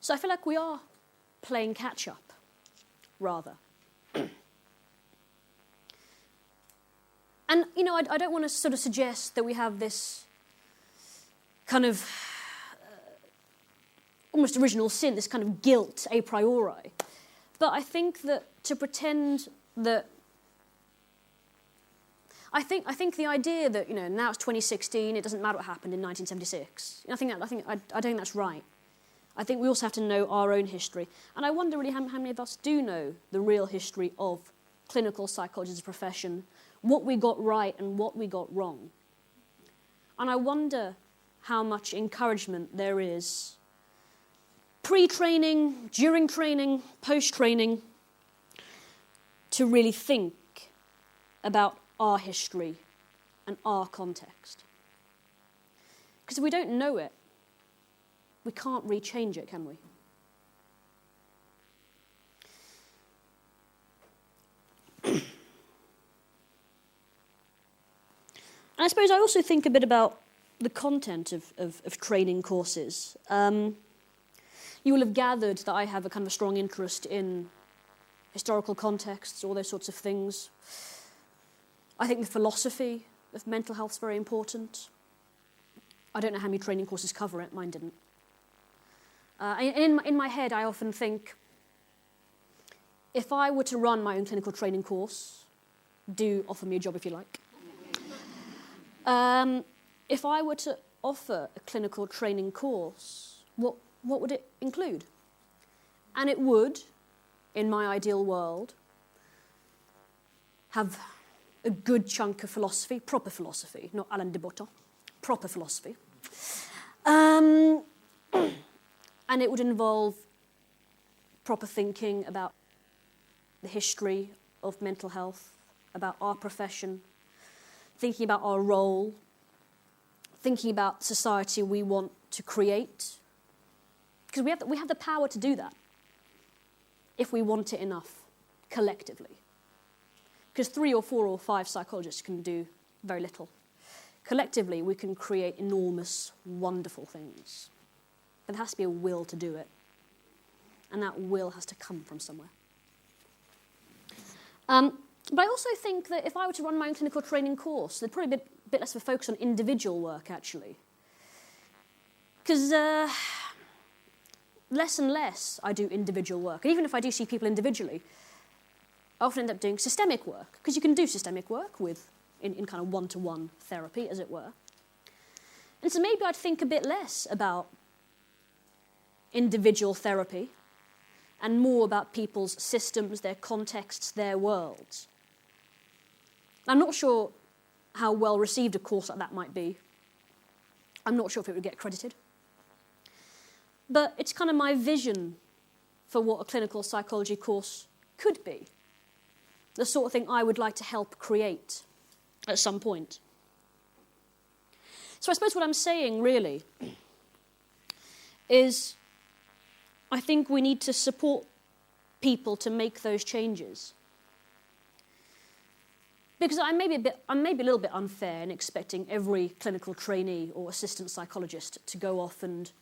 So I feel like we are playing catch-up. rather. And, you know, I don't want to sort of suggest that we have this kind of almost original sin, this kind of guilt a priori. But I think that to pretend that... I think the idea that, you know, now it's 2016, it doesn't matter what happened in 1976. I don't think that's right. I think we also have to know our own history. And I wonder really how many of us do know the real history of clinical psychology as a profession, what we got right and what we got wrong. And I wonder how much encouragement there is pre-training, during training, post-training, to really think about our history and our context. Because if we don't know it, we can't rechange it, can we? And I suppose I also think a bit about the content of training courses. You will have gathered that I have a kind of a strong interest in historical contexts, all those sorts of things. I think the philosophy of mental health is very important. I don't know how many training courses cover it, mine didn't. In my head, I often think, if I were to run my own clinical training course, do offer me a job if you like. If I were to offer a clinical training course, what would it include? And it would, in my ideal world, have a good chunk of philosophy, proper philosophy, not Alain de Botton, proper philosophy. And it would involve proper thinking about the history of mental health, about our profession, thinking about our role, thinking about the society we want to create. Because we have the power to do that if we want it enough, collectively. Because 3 or 4 or 5 psychologists can do very little. Collectively, we can create enormous, wonderful things. But there has to be a will to do it. And that will has to come from somewhere. But I also think that if I were to run my own clinical training course, there'd probably be a bit less of a focus on individual work, actually. Because less and less I do individual work. And even if I do see people individually, I often end up doing systemic work, because you can do systemic work in kind of one-to-one therapy, as it were. And so maybe I'd think a bit less about individual therapy and more about people's systems, their contexts, their worlds. I'm not sure how well received a course like that might be. I'm not sure if it would get credited. But it's kind of my vision for what a clinical psychology course could be. The sort of thing I would like to help create at some point. So I suppose what I'm saying, really, is I think we need to support people to make those changes. Because I may be a little bit unfair in expecting every clinical trainee or assistant psychologist to go off and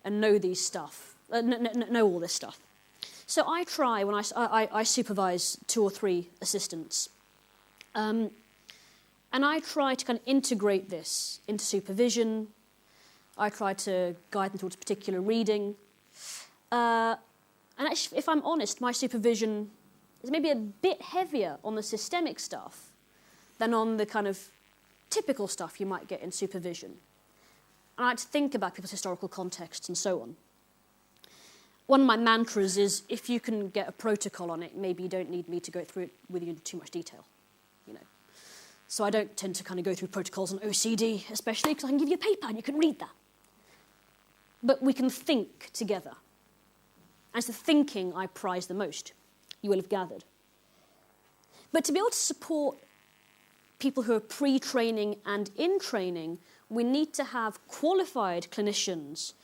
know these stuff, know all this stuff. So I try when I supervise 2 or 3 assistants, and I try to kind of integrate this into supervision. I try to guide them towards particular reading. And actually, if I'm honest, my supervision is maybe a bit heavier on the systemic stuff than on the kind of typical stuff you might get in supervision. And I like to think about people's historical contexts and so on. One of my mantras is, if you can get a protocol on it, maybe you don't need me to go through it with you in too much detail, you know. So I don't tend to kind of go through protocols on OCD, especially, because I can give you a paper and you can read that. But we can think together. And it's the thinking I prize the most, you will have gathered. But to be able to support people who are pre-training and in training, we need to have qualified clinicians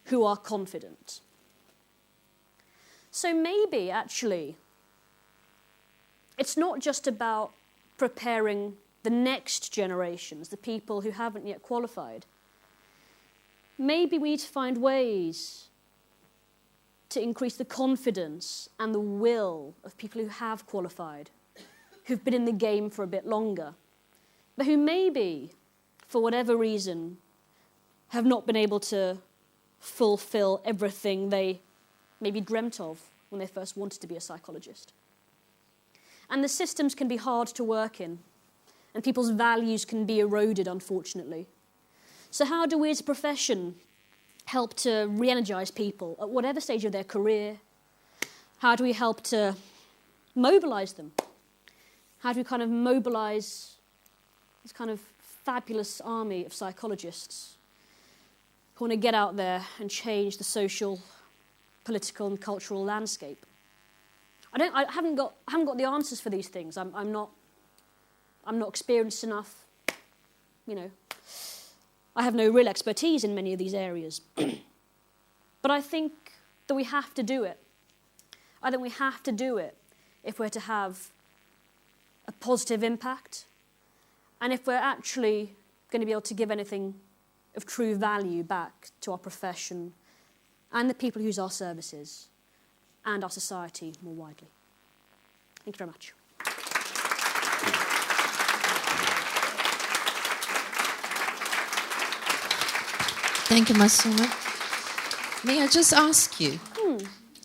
who are confident. So maybe, actually, it's not just about preparing the next generations, the people who haven't yet qualified. Maybe we need to find ways to increase the confidence and the will of people who have qualified, who've been in the game for a bit longer, but who maybe, for whatever reason, have not been able to fulfill everything they maybe dreamt of when they first wanted to be a psychologist. And the systems can be hard to work in, and people's values can be eroded, unfortunately. So how do we as a profession help to re-energise people at whatever stage of their career? How do we help to mobilise them? How do we kind of mobilise this kind of fabulous army of psychologists who want to get out there and change the social, political and cultural landscape? I haven't got the answers for these things. I'm not experienced enough, you know. I have no real expertise in many of these areas. But I think that we have to do it. I think we have to do it if we're to have a positive impact, and if we're actually going to be able to give anything of true value back to our profession and the people who use our services and our society more widely. Thank you very much. Thank you, Masuma. May I just ask you,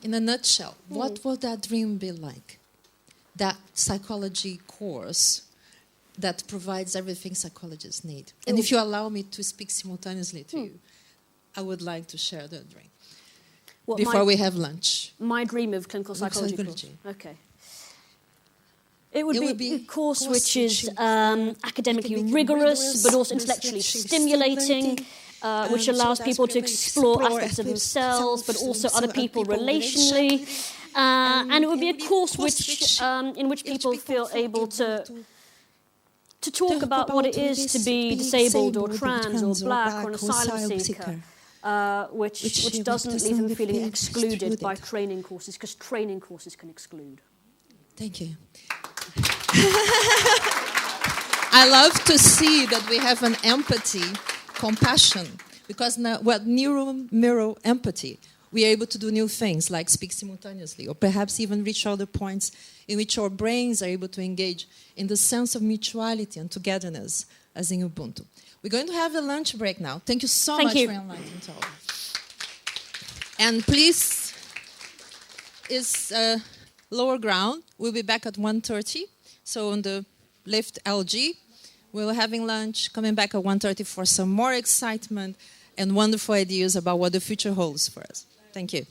in a nutshell, what would that dream be like? That psychology course that provides everything psychologists need. And if you allow me to speak simultaneously to you, I would like to share that dream. Before we have lunch. My dream of clinical psychology course. Okay. It would be a course which is academically rigorous, but also intellectually stimulating, which allows people to explore aspects of themselves, but also other people relationally. And it would be a course which, in which people feel able to talk about what it is to be disabled or trans or black or an asylum seeker, which doesn't leave them feeling excluded by training courses, because training courses can exclude. Thank you. I love to see that we have an empathy, compassion, because now, mirror empathy, we are able to do new things like speak simultaneously, or perhaps even reach other points in which our brains are able to engage in the sense of mutuality and togetherness as in Ubuntu. We're going to have a lunch break now. Thank you so much for enlightening to all. And please, is lower ground. We'll be back at 1:30. So on the lift LG, we're having lunch, coming back at 1:30 for some more excitement and wonderful ideas about what the future holds for us. Thank you.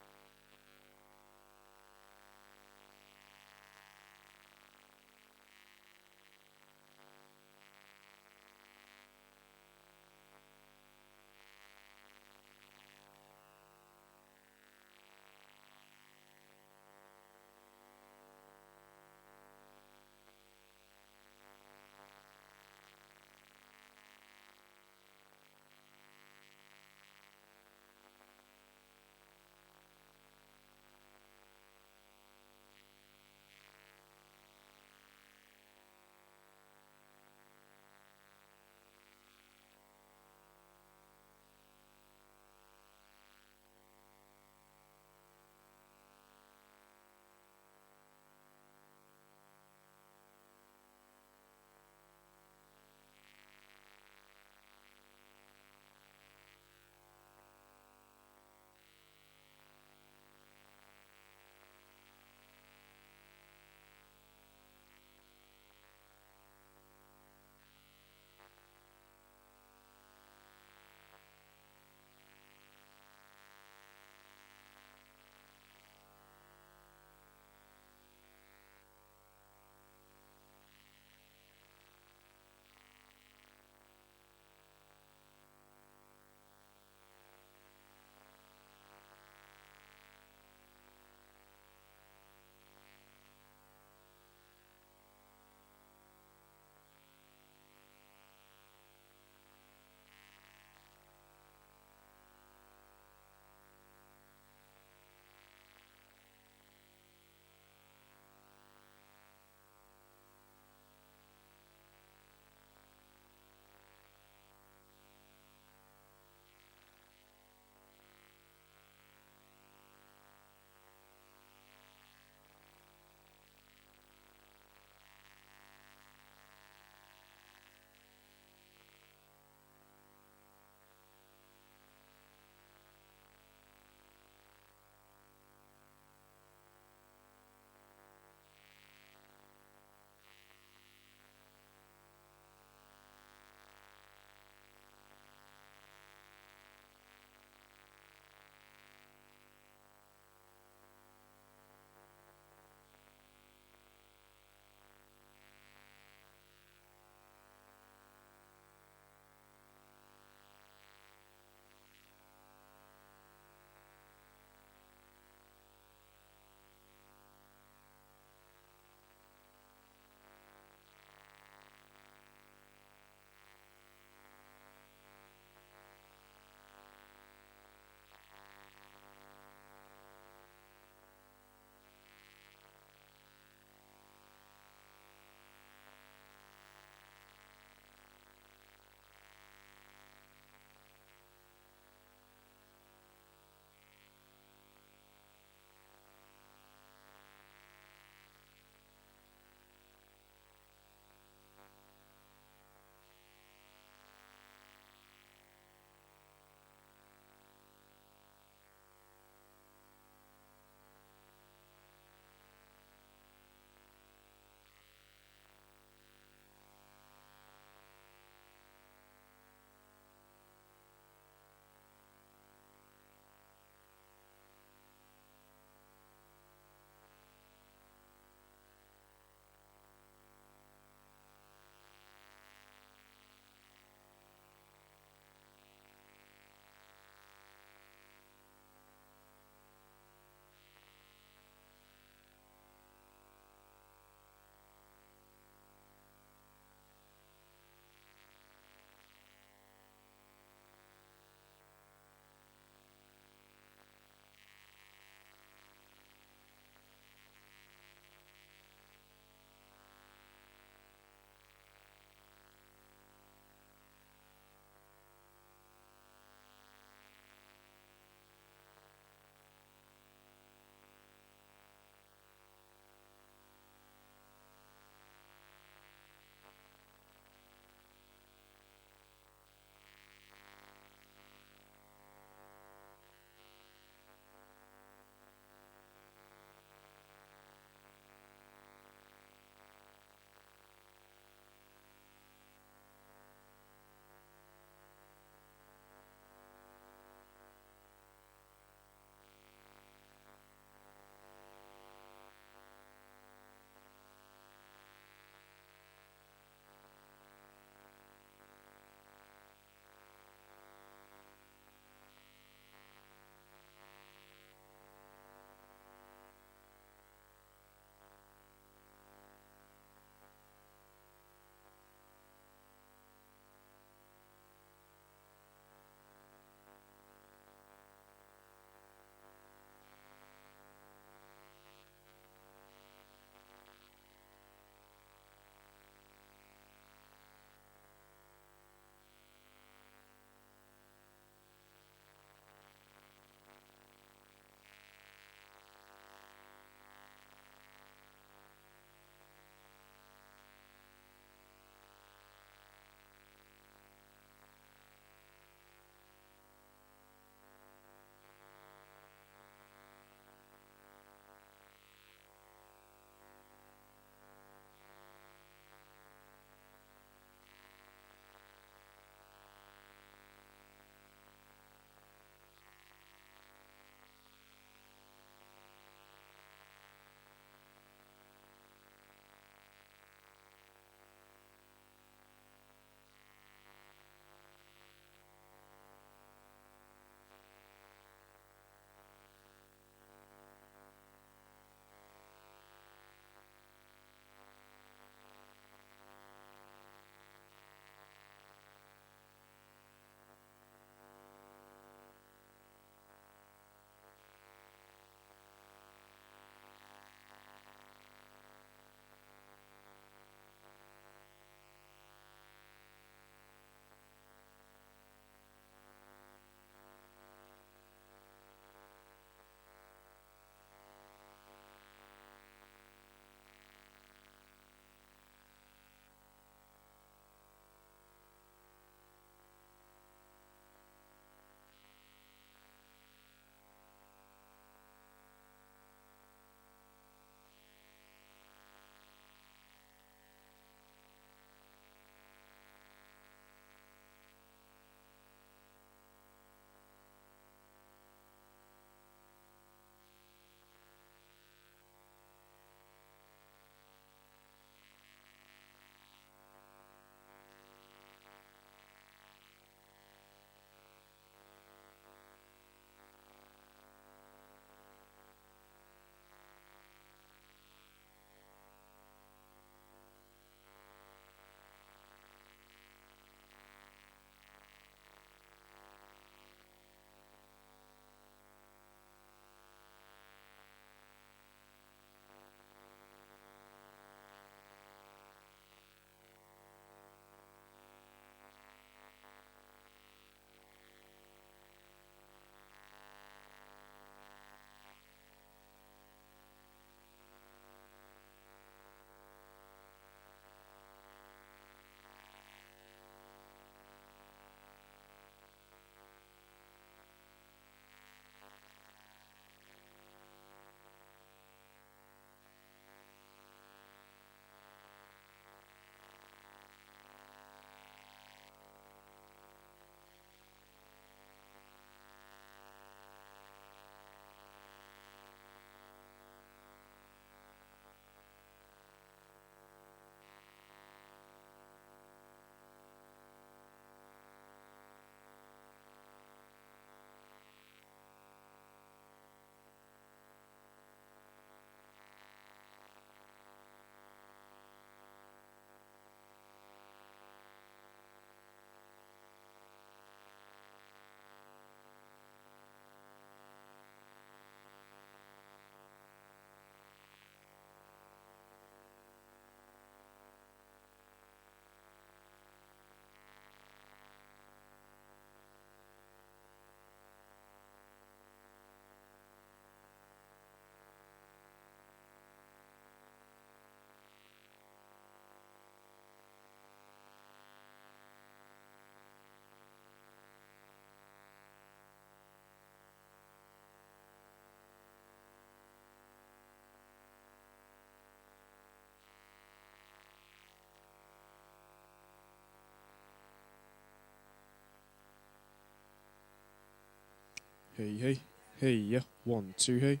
Hey, hey, hey, yeah. 1, 2, hey.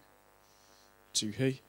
2, hey.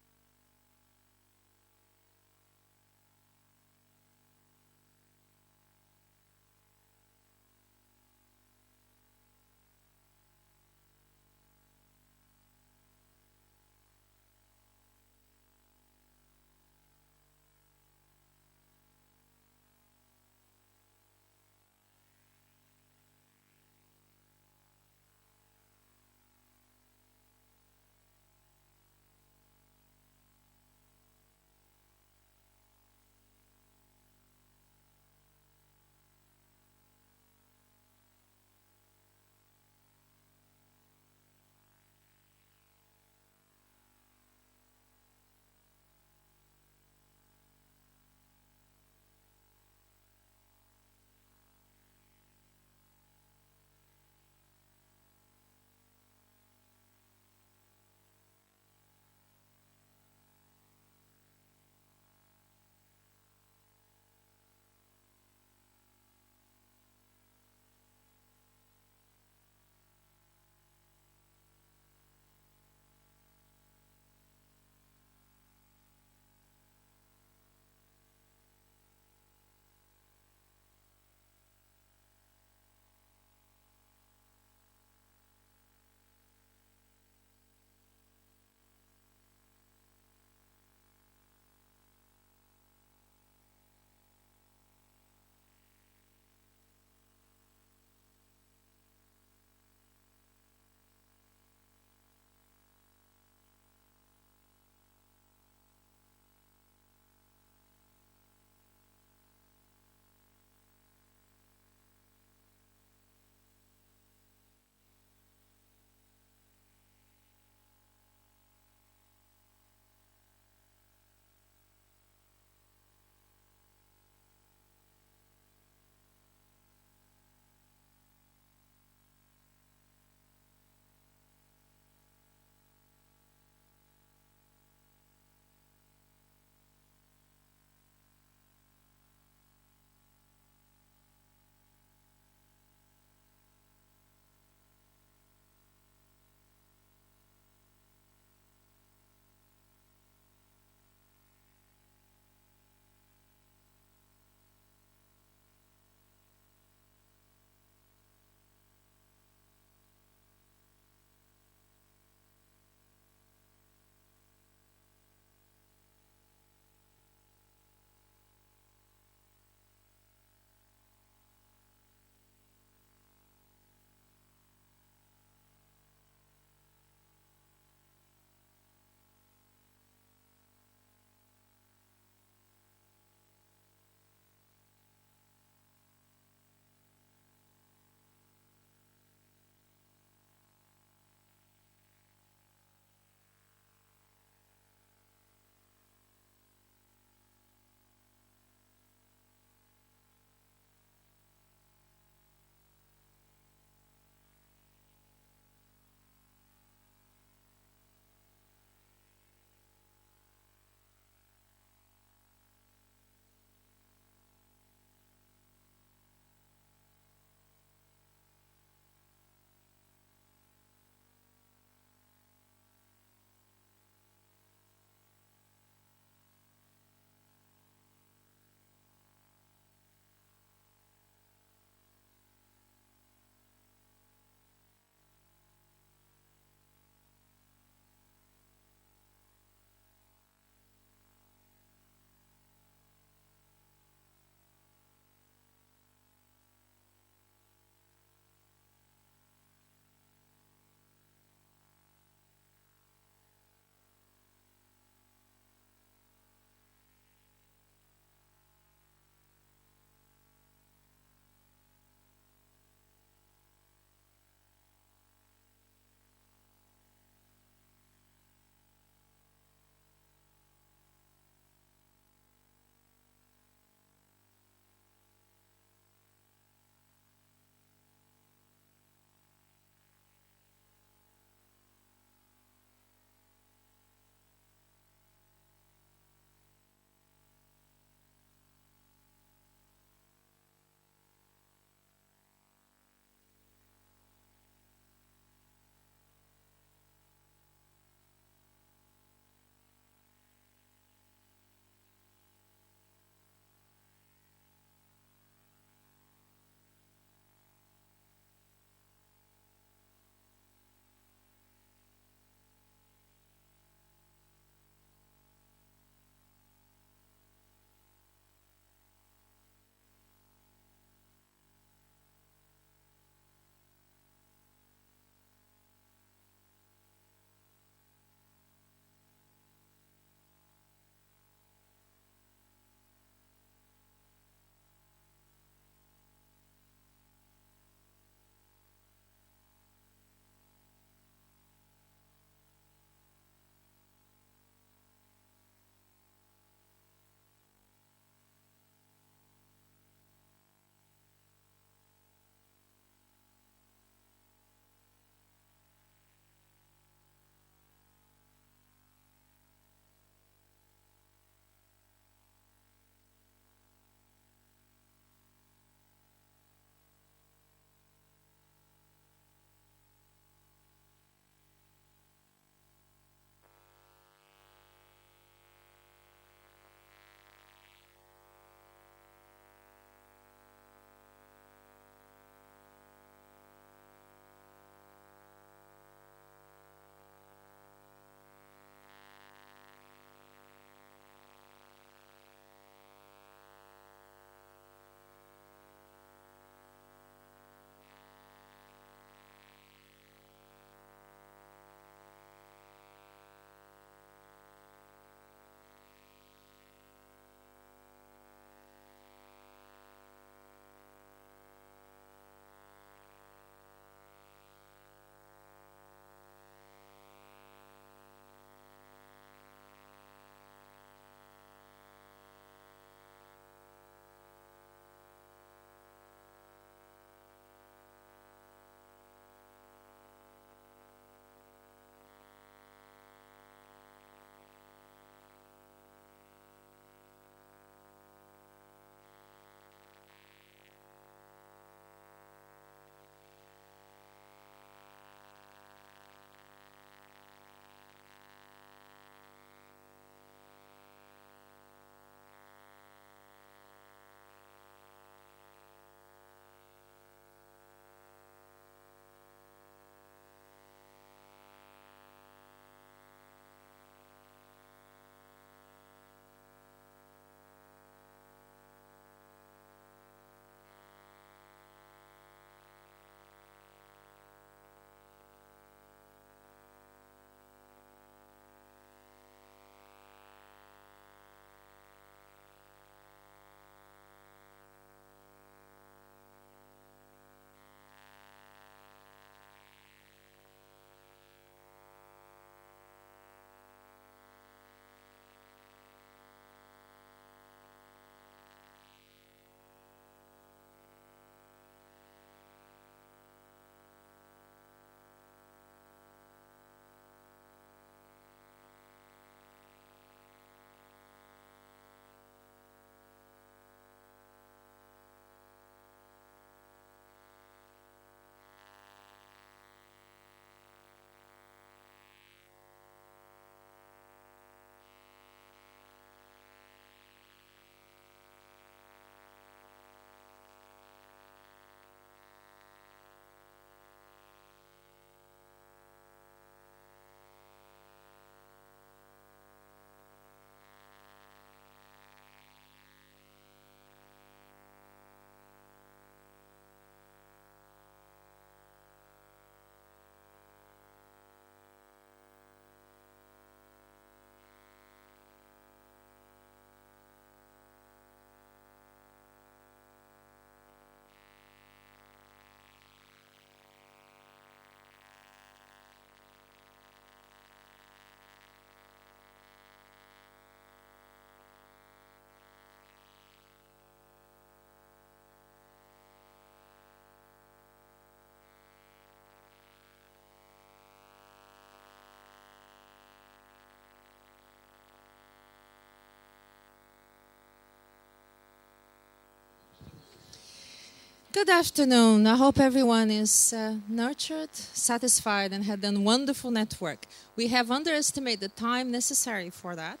Good afternoon. I hope everyone is nurtured, satisfied, and had a wonderful network. We have underestimated the time necessary for that.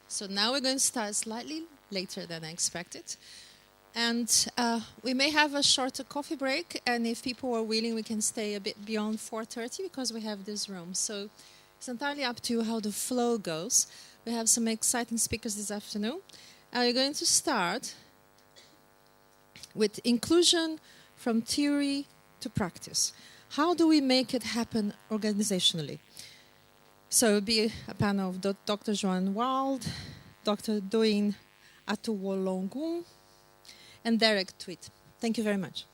So now we're going to start slightly later than I expected. And we may have a shorter coffee break, and if people are willing, we can stay a bit beyond 4:30 because we have this room. So it's entirely up to you how the flow goes. We have some exciting speakers this afternoon. We're going to start with inclusion from theory to practice. How do we make it happen organizationally? So it will be a panel of Dr. Joanna Wilde, Dr. Doyin Atewologun, and Dereck Tuitt. Thank you very much.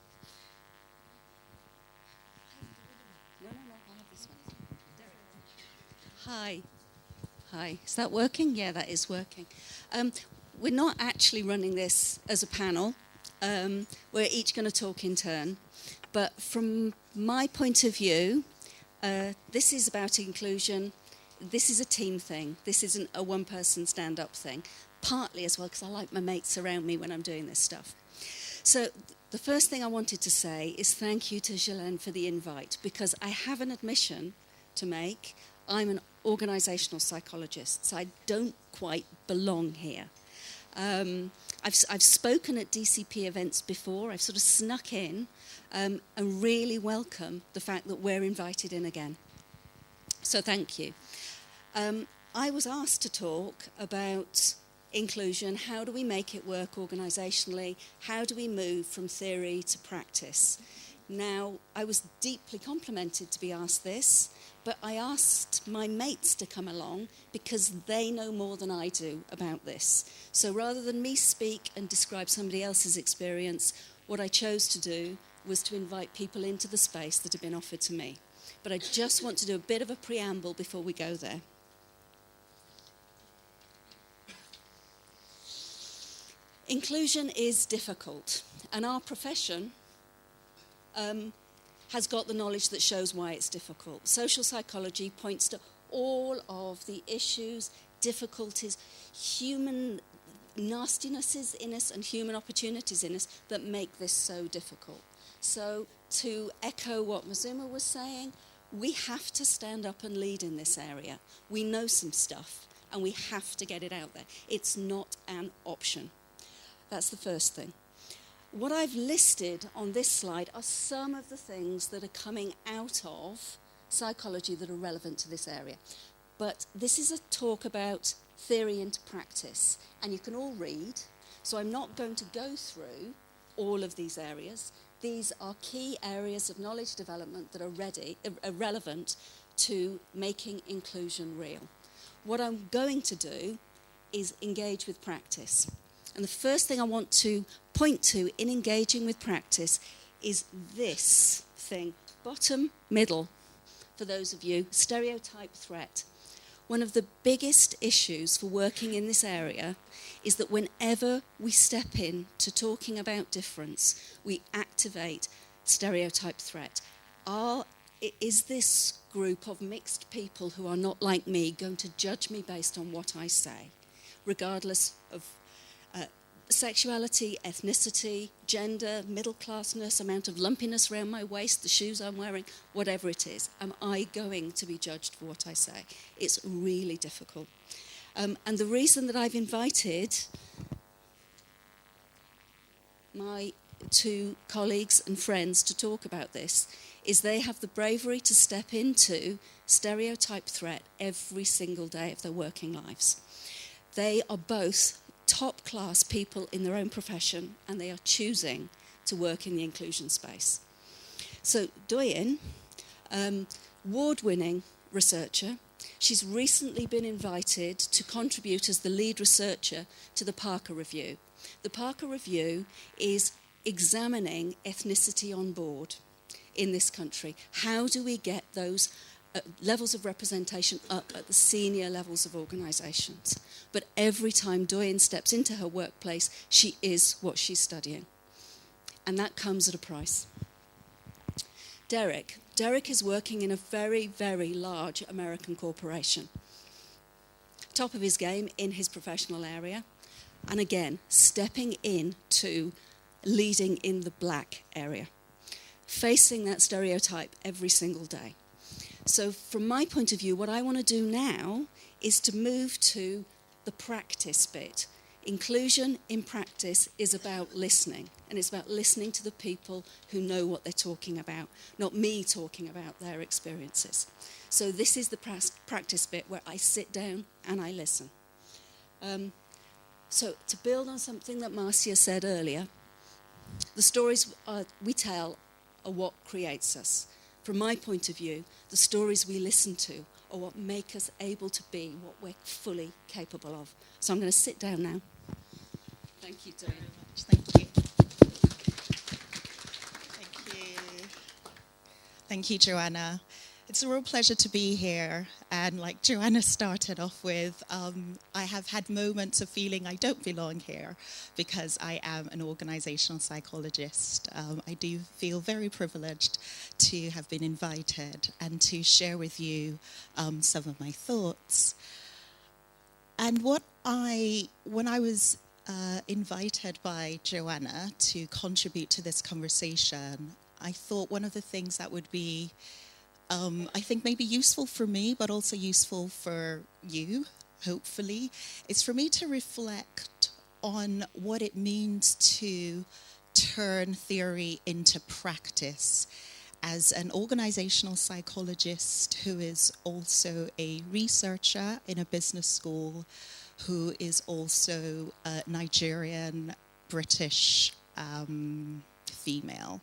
Hi. Hi. Is that working? Yeah, that is working. We're not actually running this as a panel. We're each going to talk in turn. But from my point of view, this is about inclusion. This is a team thing. This isn't a one-person stand-up thing. Partly as well because I like my mates around me when I'm doing this stuff. So the first thing I wanted to say is thank you to Yolanda for the invite, because I have an admission to make. I'm an organisational psychologist, so I don't quite belong here. I've spoken at DCP events before. I've sort of snuck in and really welcome the fact that we're invited in again. So thank you. I was asked to talk about inclusion. How do we make it work organisationally? How do we move from theory to practice? Now, I was deeply complimented to be asked this, but I asked my mates to come along because they know more than I do about this. So rather than me speak and describe somebody else's experience, what I chose to do was to invite people into the space that had been offered to me. But I just want to do a bit of a preamble before we go there. Inclusion is difficult, and our profession has got the knowledge that shows why it's difficult. Social psychology points to all of the issues, difficulties, human nastinesses in us and human opportunities in us that make this so difficult. So to echo what Masuma was saying, we have to stand up and lead in this area. We know some stuff and we have to get it out there. It's not an option. That's the first thing. What I've listed on this slide are some of the things that are coming out of psychology that are relevant to this area. But this is a talk about theory into practice, and you can all read, so I'm not going to go through all of these areas. These are key areas of knowledge development that are relevant to making inclusion real. What I'm going to do is engage with practice. And the first thing I want to point to in engaging with practice is this thing, bottom, middle, for those of you, stereotype threat. One of the biggest issues for working in this area is that whenever we step in to talking about difference, we activate stereotype threat. Is this group of mixed people who are not like me going to judge me based on what I say, regardless of sexuality, ethnicity, gender, middle-classness, amount of lumpiness around my waist, the shoes I'm wearing, whatever it is? Am I going to be judged for what I say? It's really difficult. And the reason that I've invited my two colleagues and friends to talk about this is they have the bravery to step into stereotype threat every single day of their working lives. They are both top-class people in their own profession, and they are choosing to work in the inclusion space. So Doyin, award-winning researcher, she's recently been invited to contribute as the lead researcher to the Parker Review. The Parker Review is examining ethnicity on board in this country. How do we get those levels of representation up at the senior levels of organisations? But every time Doyin steps into her workplace, she is what she's studying. And that comes at a price. Dereck is working in a very, very large American corporation. Top of his game in his professional area. And again, stepping in to leading in the black area, facing that stereotype every single day. So from my point of view, what I want to do now is to move to the practice bit. Inclusion in practice is about listening, and it's about listening to the people who know what they're talking about, not me talking about their experiences. So this is the practice bit where I sit down and I listen. So to build on something that Marcia said earlier, the stories we tell are what creates us. From my point of view, the stories we listen to are what make us able to be what we're fully capable of. So I'm going to sit down now. Thank you, Doyin. Thank you. Thank you. Thank you, Joanna. It's a real pleasure to be here. And like Joanna started off with, I have had moments of feeling I don't belong here because I am an organisational psychologist. I do feel very privileged to have been invited and to share with you some of my thoughts. And when I was invited by Joanna to contribute to this conversation, I thought one of the things that would be I think maybe useful for me, but also useful for you, hopefully, is for me to reflect on what it means to turn theory into practice as an organizational psychologist who is also a researcher in a business school, who is also a Nigerian British female.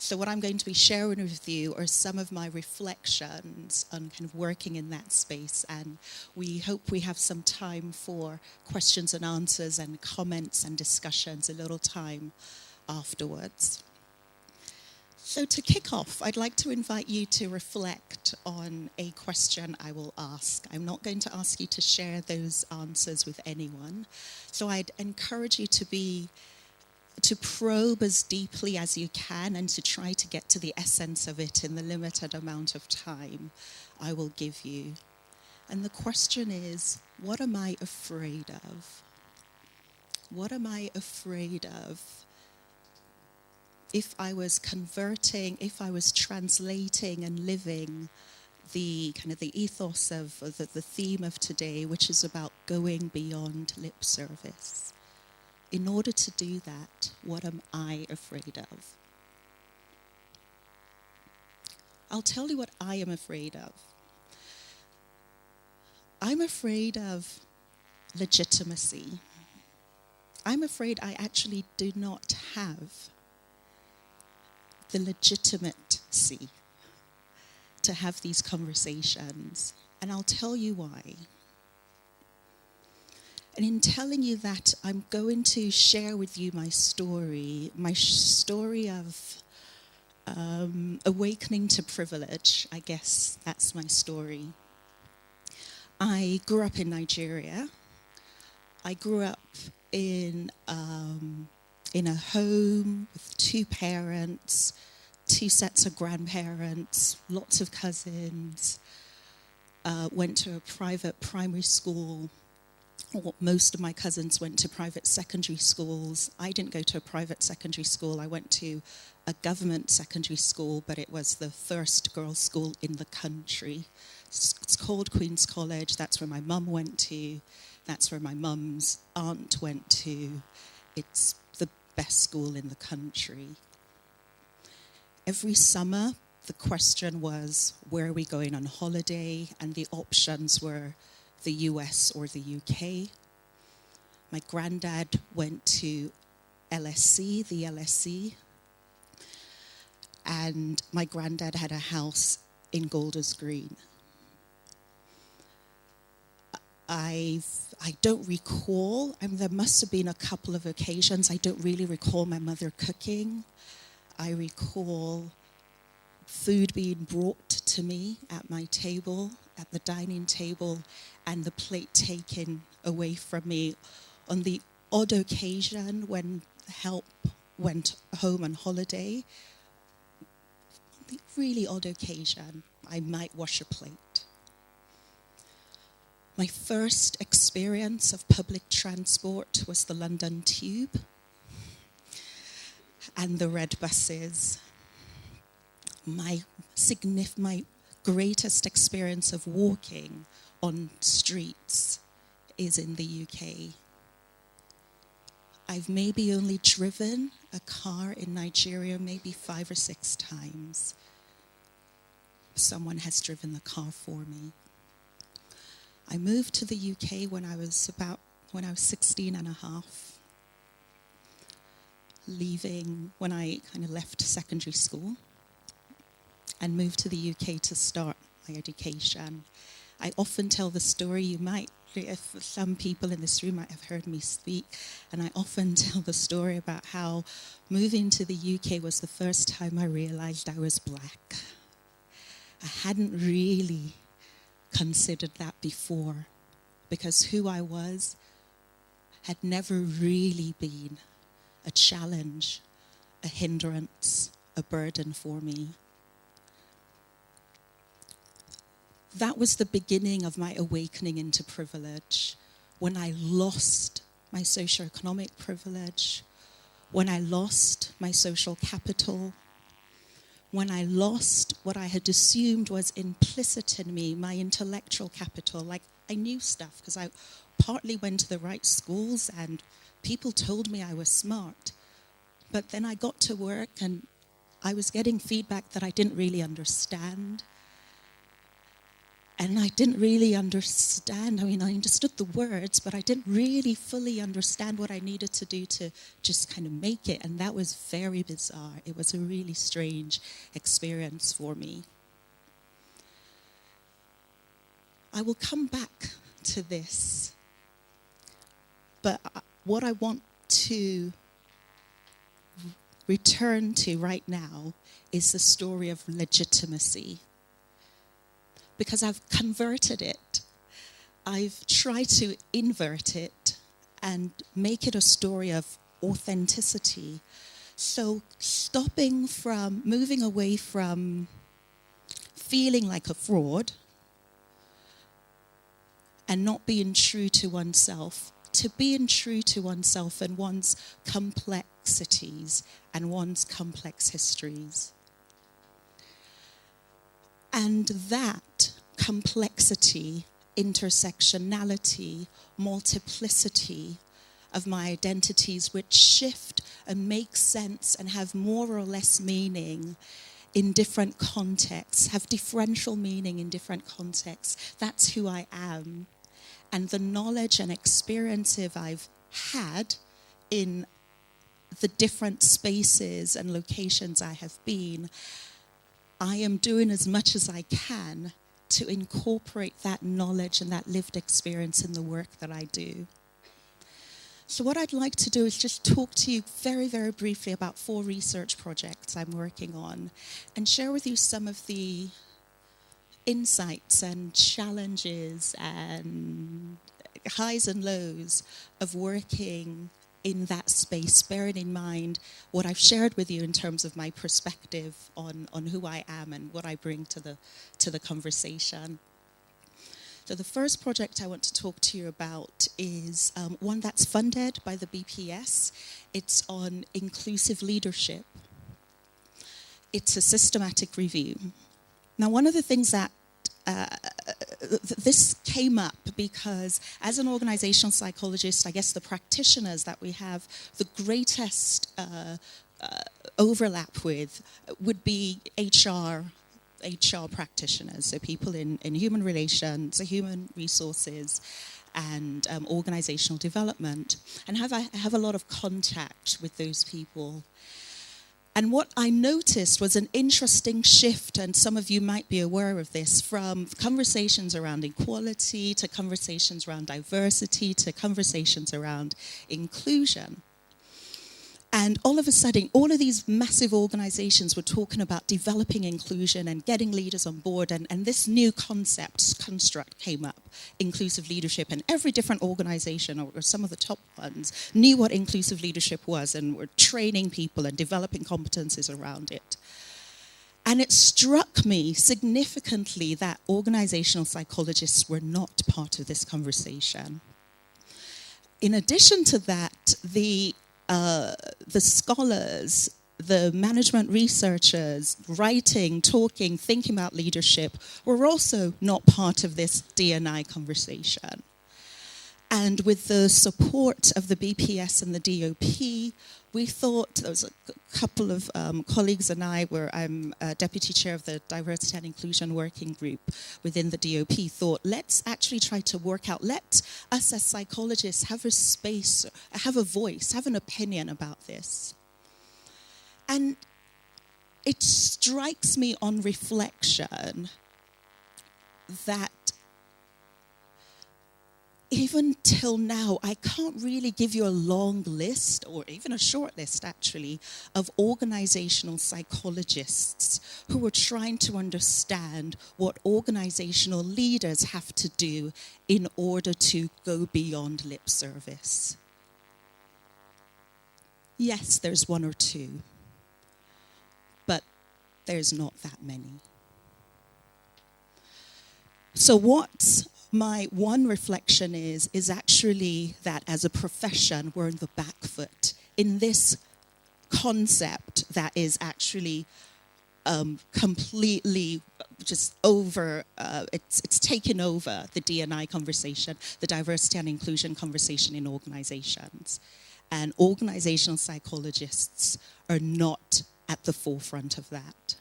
So what I'm going to be sharing with you are some of my reflections on kind of working in that space, and we hope we have some time for questions and answers and comments and discussions, a little time afterwards. So to kick off, I'd like to invite you to reflect on a question I will ask. I'm not going to ask you to share those answers with anyone, so I'd encourage you to probe as deeply as you can and to try to get to the essence of it in the limited amount of time I will give you. And the question is, what am I afraid of? What am I afraid of? If I was converting, if I was translating and living the kind of the ethos of the theme of today, which is about going beyond lip service. In order to do that, what am I afraid of? I'll tell you what I am afraid of. I'm afraid of legitimacy. I'm afraid I actually do not have the legitimacy to have these conversations. And I'll tell you why. And in telling you that, I'm going to share with you my story of awakening to privilege. I guess that's my story. I grew up in Nigeria. I grew up in a home with two parents, two sets of grandparents, lots of cousins. Went to a private primary school. Most of my cousins went to private secondary schools. I didn't go to a private secondary school. I went to a government secondary school, but it was the first girls' school in the country. It's called Queen's College. That's where my mum went to. That's where my mum's aunt went to. It's the best school in the country. Every summer, the question was, where are we going on holiday? And the options were the US or the UK. My granddad went to LSE, the LSE, and my granddad had a house in Golders Green. I don't recall, there must have been a couple of occasions, I don't really recall my mother cooking. I recall food being brought to me at my table, at the dining table, and the plate taken away from me. On the odd occasion when help went home on holiday, on the really odd occasion, I might wash a plate. My first experience of public transport was the London Tube. and the red buses. My greatest experience of walking on streets is in the UK. I've maybe only driven a car in Nigeria maybe 5 or 6 times. Someone has driven the car for me. I moved to the UK when I was 16 and a half, leaving when I kind of left secondary school and moved to the UK to start my education. I often tell the story, if some people in this room might have heard me speak, and I often tell the story about how moving to the UK was the first time I realized I was black. I hadn't really considered that before, because who I was had never really been a challenge, a hindrance, a burden for me. That was the beginning of my awakening into privilege, when I lost my socioeconomic privilege, when I lost my social capital, when I lost what I had assumed was implicit in me, my intellectual capital. Like, I knew stuff because I partly went to the right schools and people told me I was smart. But then I got to work and I was getting feedback that I didn't really understand. And I didn't really understand. I mean, I understood the words, but I didn't really fully understand what I needed to do to just kind of make it. And that was very bizarre. It was a really strange experience for me. I will come back to this. But what I want to return to right now is the story of legitimacy. Because I've converted it. I've tried to invert it and make it a story of authenticity. So moving away from feeling like a fraud and not being true to oneself, to being true to oneself and one's complexities and one's complex histories. And that complexity, intersectionality, multiplicity of my identities, which shift and make sense and have more or less meaning in different contexts, have differential meaning in different contexts. That's who I am. And the knowledge and experiences I've had in the different spaces and locations I have been, I am doing as much as I can to incorporate that knowledge and that lived experience in the work that I do. So what I'd like to do is just talk to you very, very briefly about 4 research projects I'm working on and share with you some of the insights and challenges and highs and lows of working in that space, bearing in mind what I've shared with you in terms of my perspective on who I am and what I bring to the conversation. So the first project I want to talk to you about is one that's funded by the BPS. It's on inclusive leadership. It's a systematic review. Now, one of the things that this came up because as an organizational psychologist, I guess the practitioners that we have the greatest overlap with would be HR practitioners, so people in human relations, human resources, and organizational development, and I have a lot of contact with those people. And what I noticed was an interesting shift, and some of you might be aware of this, from conversations around equality to conversations around diversity to conversations around inclusion. And all of a sudden, all of these massive organizations were talking about developing inclusion and getting leaders on board, and this new construct came up, inclusive leadership, and every different organization, or some of the top ones, knew what inclusive leadership was and were training people and developing competencies around it. And it struck me significantly that organizational psychologists were not part of this conversation. In addition to that, the scholars the management researchers writing, talking, thinking about leadership were also not part of this D&I conversation. And with the support of the BPS and the DOP, we thought, there was a couple of colleagues and I'm deputy chair of the Diversity and Inclusion Working Group within the DOP, thought, let's actually try to work out, let us as psychologists have a space, have a voice, have an opinion about this. And it strikes me on reflection that even till now, I can't really give you a long list, or even a short list actually, of organizational psychologists who are trying to understand what organizational leaders have to do in order to go beyond lip service. Yes, there's one or two, but there's not that many. So what's my one reflection is actually that as a profession, we're on the back foot in this concept that is actually completely just over, it's taken over the D&I conversation, the diversity and inclusion conversation in organizations. And organizational psychologists are not at the forefront of that.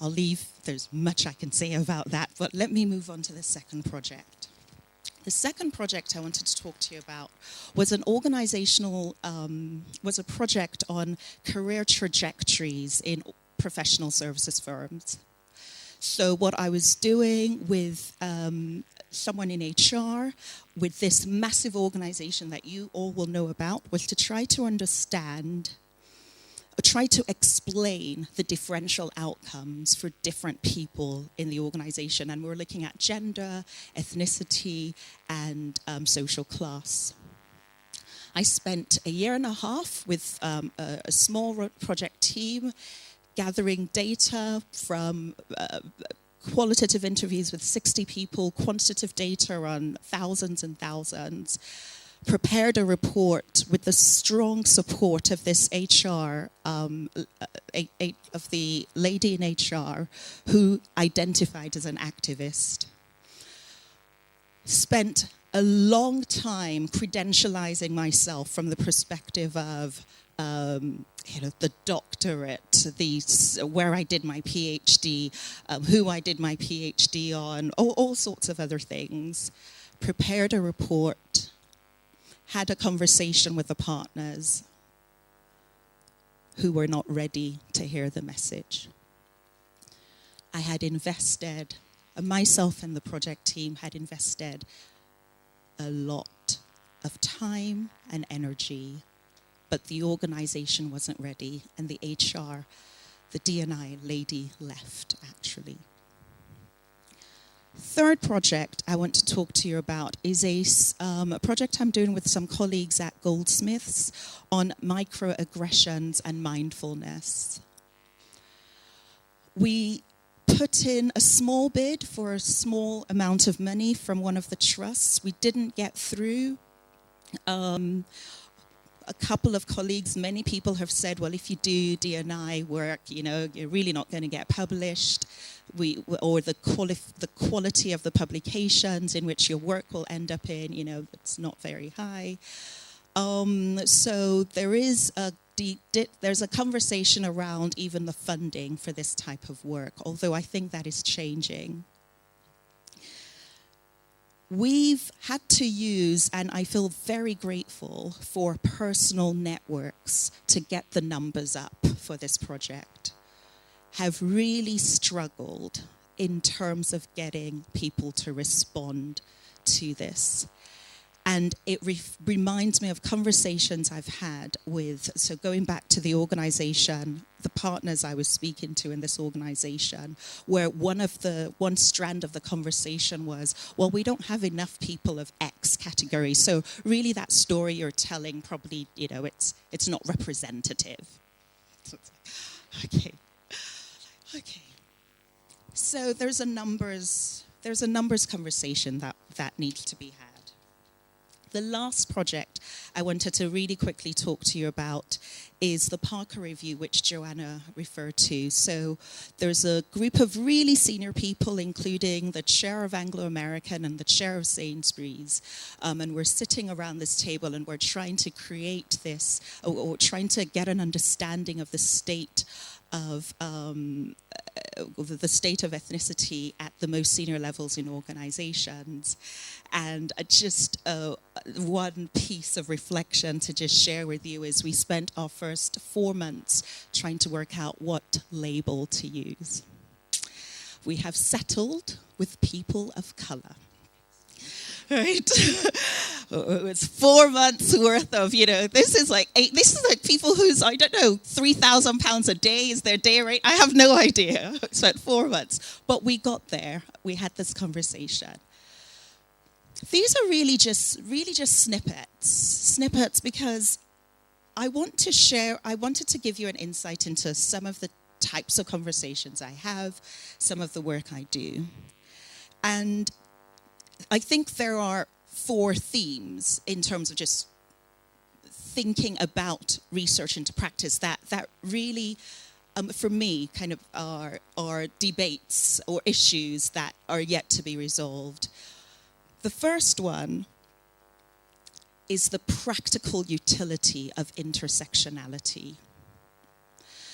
I'll leave, there's much I can say about that, but let me move on to the second project. The second project I wanted to talk to you about was an was a project on career trajectories in professional services firms. So what I was doing with someone in HR, with this massive organization that you all will know about, was to try to understand, try to explain the differential outcomes for different people in the organization. And we're looking at gender, ethnicity, and social class. I spent a year and a half with a small project team gathering data from qualitative interviews with 60 people, quantitative data on thousands and thousands, prepared a report with the strong support of this HR, of the lady in HR who identified as an activist. Spent a long time credentializing myself from the perspective of the doctorate, where I did my PhD, who I did my PhD on, all sorts of other things. Prepared a report, had a conversation with the partners who were not ready to hear the message. I had invested, myself and the project team had invested a lot of time and energy, but the organization wasn't ready, and the HR, the D&I lady left, actually. Third project I want to talk to you about is a project I'm doing with some colleagues at Goldsmiths on microaggressions and mindfulness. We put in a small bid for a small amount of money from one of the trusts. We didn't get through. A couple of colleagues, many people have said, well, if you do D&I work, you're really not going to get published, or the quality of the publications in which your work will end up in, it's not very high. So there's a conversation around even the funding for this type of work, although I think that is changing. We've had to use, and I feel very grateful for personal networks to get the numbers up for this project, have really struggled in terms of getting people to respond to this. And it reminds me of conversations I've had with, so going back to the organization, the partners I was speaking to in this organization, where one strand of the conversation was, well, we don't have enough people of X category. So really that story you're telling probably, it's not representative. Okay. So there's a numbers conversation that needs to be had. The last project I wanted to really quickly talk to you about is the Parker Review, which Joanna referred to. So there's a group of really senior people, including the chair of Anglo-American and the chair of Sainsbury's. And we're sitting around this table and we're trying to create this, or trying to get an understanding of the state of ethnicity at the most senior levels in organizations. And just one piece of reflection to just share with you is we spent our first 4 months trying to work out what label to use. We have settled with people of color. Right? It's 4 months worth of, this is like people who's, I don't know, £3,000 a day is their day rate. I have no idea. It's spent 4 months. But we got there. We had this conversation. These are really just snippets because I wanted to give you an insight into some of the types of conversations I have, some of the work I do. And I think there are 4 themes in terms of just thinking about research into practice that really, for me, kind of are debates or issues that are yet to be resolved. The first one is the practical utility of intersectionality.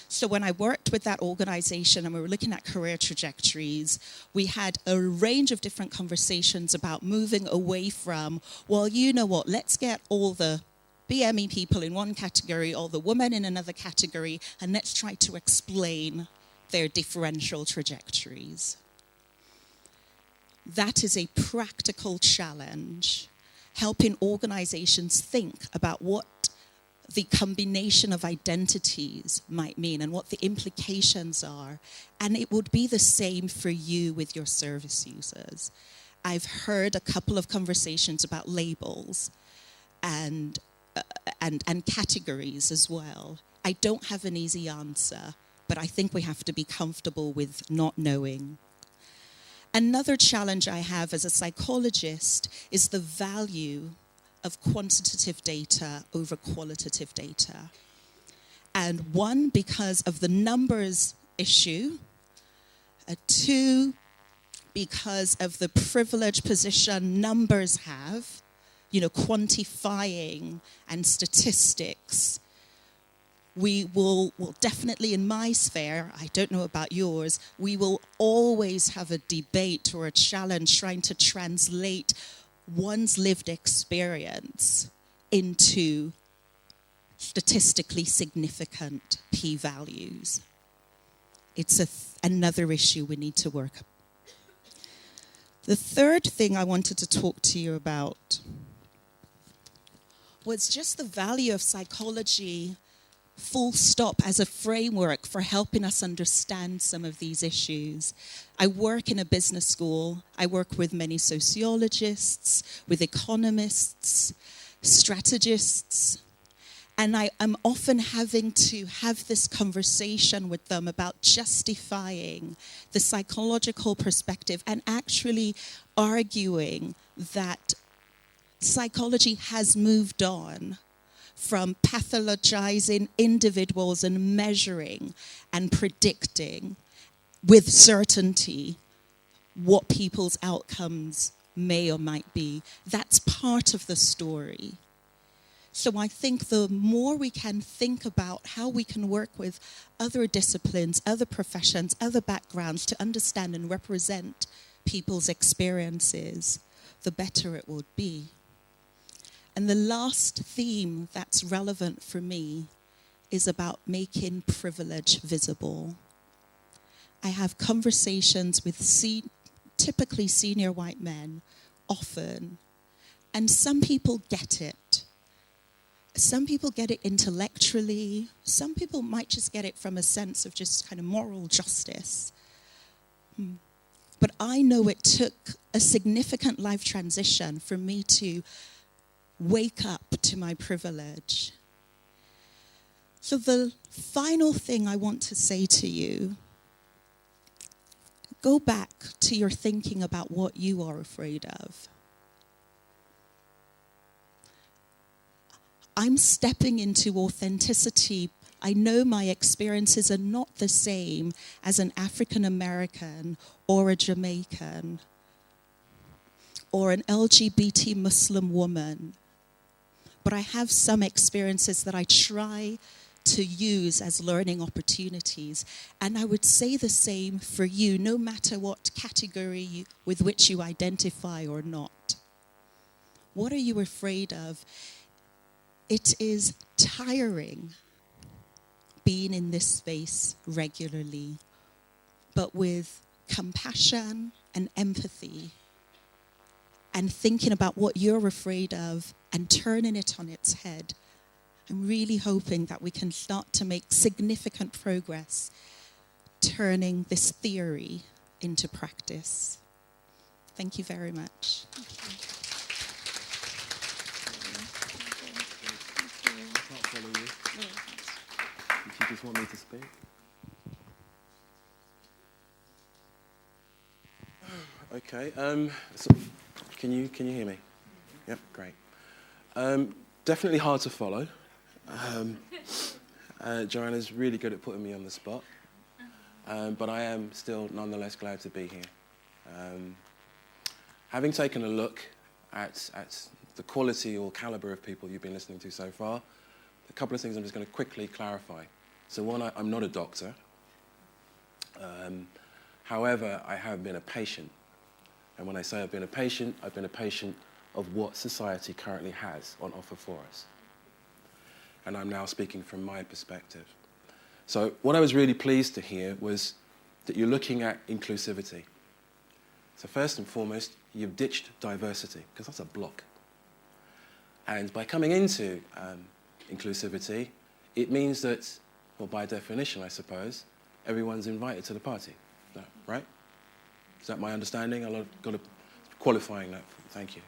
So when I worked with that organization and we were looking at career trajectories, we had a range of different conversations about moving away from, well, you know what, let's get all the BME people in one category, all the women in another category, and let's try to explain their differential trajectories. That is a practical challenge, helping organizations think about what the combination of identities might mean and what the implications are. And it would be the same for you with your service users. I've heard a couple of conversations about labels and categories as well. I don't have an easy answer, but I think we have to be comfortable with not knowing. Another challenge I have as a psychologist is the value of quantitative data over qualitative data. And 1, because of the numbers issue. 2, because of the privileged position numbers have, quantifying and statistics. We will definitely, in my sphere, I don't know about yours, we will always have a debate or a challenge trying to translate one's lived experience into statistically significant p-values. It's another issue we need to work. The third thing I wanted to talk to you about was just the value of psychology, full stop, as a framework for helping us understand some of these issues. I work in a business school. I work with many sociologists, with economists, strategists, and I am often having to have this conversation with them about justifying the psychological perspective and actually arguing that psychology has moved on from pathologizing individuals and measuring and predicting with certainty what people's outcomes may or might be. That's part of the story. So I think the more we can think about how we can work with other disciplines, other professions, other backgrounds to understand and represent people's experiences, the better it would be. And the last theme that's relevant for me is about making privilege visible. I have conversations with typically senior white men often, and some people get it. Some people get it intellectually. Some people might just get it from a sense of just kind of moral justice. But I know it took a significant life transition for me to wake up to my privilege. So the final thing I want to say to you, go back to your thinking about what you are afraid of. I'm stepping into authenticity. I know my experiences are not the same as an African American or a Jamaican or an LGBT Muslim woman. But I have some experiences that I try to use as learning opportunities. And I would say the same for you, no matter what category with which you identify or not. What are you afraid of? It is tiring being in this space regularly, but with compassion and empathy and thinking about what you're afraid of and turning it on its head. I'm really hoping that we can start to make significant progress turning this theory into practice. Thank you very much. I can't follow you. If you just want me to speak. Okay. So can you hear me? Yep. Great. Definitely hard to follow. Joanna's really good at putting me on the spot, but I am still nonetheless glad to be here. Having taken a look at the quality or calibre of people you've been listening to so far, a couple of things I'm just going to quickly clarify. So one, I'm not a doctor. However, I have been a patient. And when I say I've been a patient of what society currently has on offer for us. And I'm now speaking from my perspective. So what I was really pleased to hear was that you're looking at inclusivity. So first and foremost, you've ditched diversity, because that's a block. And by coming into inclusivity, it means that, well, by definition, I suppose, everyone's invited to the party, right? Is that my understanding? I've got to qualifying that. Thank you.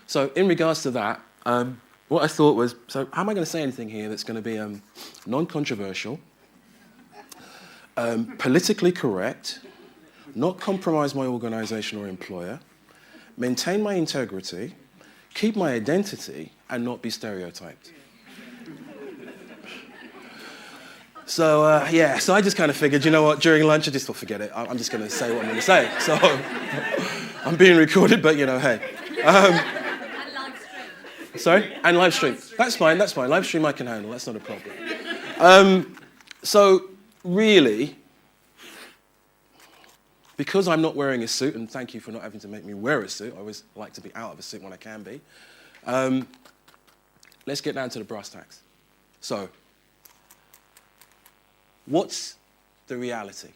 So in regards to that, what I thought was, so how am I going to say anything here that's going to be non-controversial, politically correct, not compromise my organisation or employer, maintain my integrity, keep my identity, and not be stereotyped? So, so I just kind of figured, you know what, during lunch I just thought, forget it, I'm just going to say what I'm going to say. So I'm being recorded, but, you know, hey. And live stream. Sorry? And live stream. That's fine. Live stream I can handle, that's not a problem. So really, because I'm not wearing a suit, and thank you for not having to make me wear a suit, I always like to be out of a suit when I can be, let's get down to the brass tacks. So, what's the reality?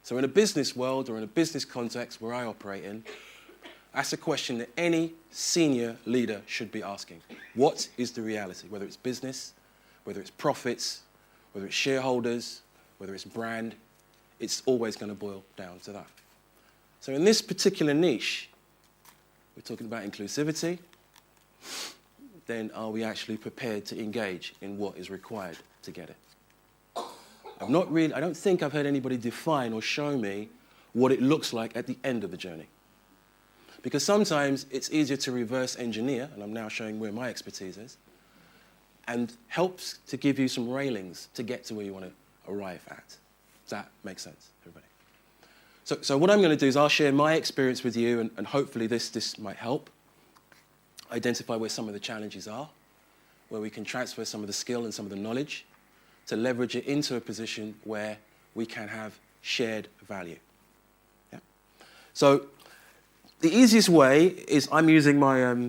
So in a business world or in a business context where I operate in, that's a question that any senior leader should be asking. What is the reality? Whether it's business, whether it's profits, whether it's shareholders, whether it's brand, it's always going to boil down to that. So in this particular niche, we're talking about inclusivity, then are we actually prepared to engage in what is required to get it? I don't think I've heard anybody define or show me what it looks like at the end of the journey. Because sometimes it's easier to reverse engineer, and I'm now showing where my expertise is, and helps to give you some railings to get to where you want to arrive at. Does that make sense, everybody? So what I'm going to do is I'll share my experience with you, and hopefully this might help identify where some of the challenges are, where we can transfer some of the skill and some of the knowledge to leverage it into a position where we can have shared value. Yeah? So the easiest way is I'm using my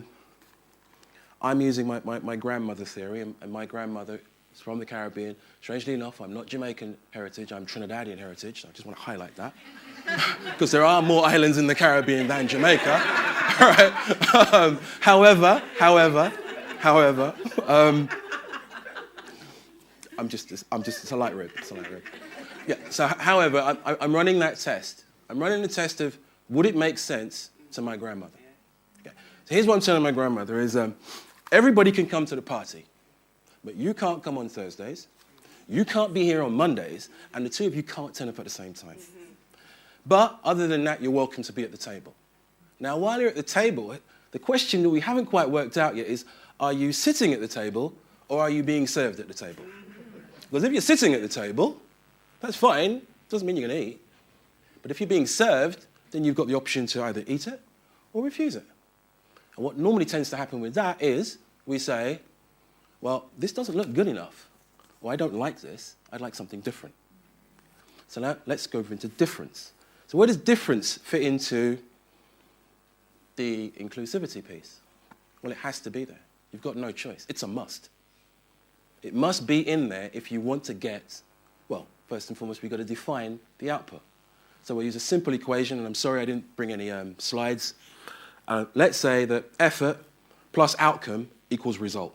grandmother theory, and my grandmother is from the Caribbean. Strangely enough, I'm not Jamaican heritage, I'm Trinidadian heritage, so I just want to highlight that. Because there are more islands in the Caribbean than Jamaica. Right? However, it's a light rib. Yeah. So, however, I'm running that test. I'm running the test of would it make sense to my grandmother? Okay. So here's what I'm telling my grandmother is everybody can come to the party, but you can't come on Thursdays, you can't be here on Mondays, and the two of you can't turn up at the same time. Mm-hmm. But other than that, you're welcome to be at the table. Now, while you're at the table, the question that we haven't quite worked out yet is, are you sitting at the table or are you being served at the table? Because if you're sitting at the table, that's fine. Doesn't mean you're going to eat. But if you're being served, then you've got the option to either eat it or refuse it. And what normally tends to happen with that is we say, well, this doesn't look good enough. Or I don't like this. I'd like something different. So now let's go into difference. So where does difference fit into the inclusivity piece? Well, it has to be there. You've got no choice. It's a must. It must be in there if you want to get, well, first and foremost, we've got to define the output. So we'll use a simple equation, and I'm sorry I didn't bring any slides. Let's say that effort plus outcome equals result.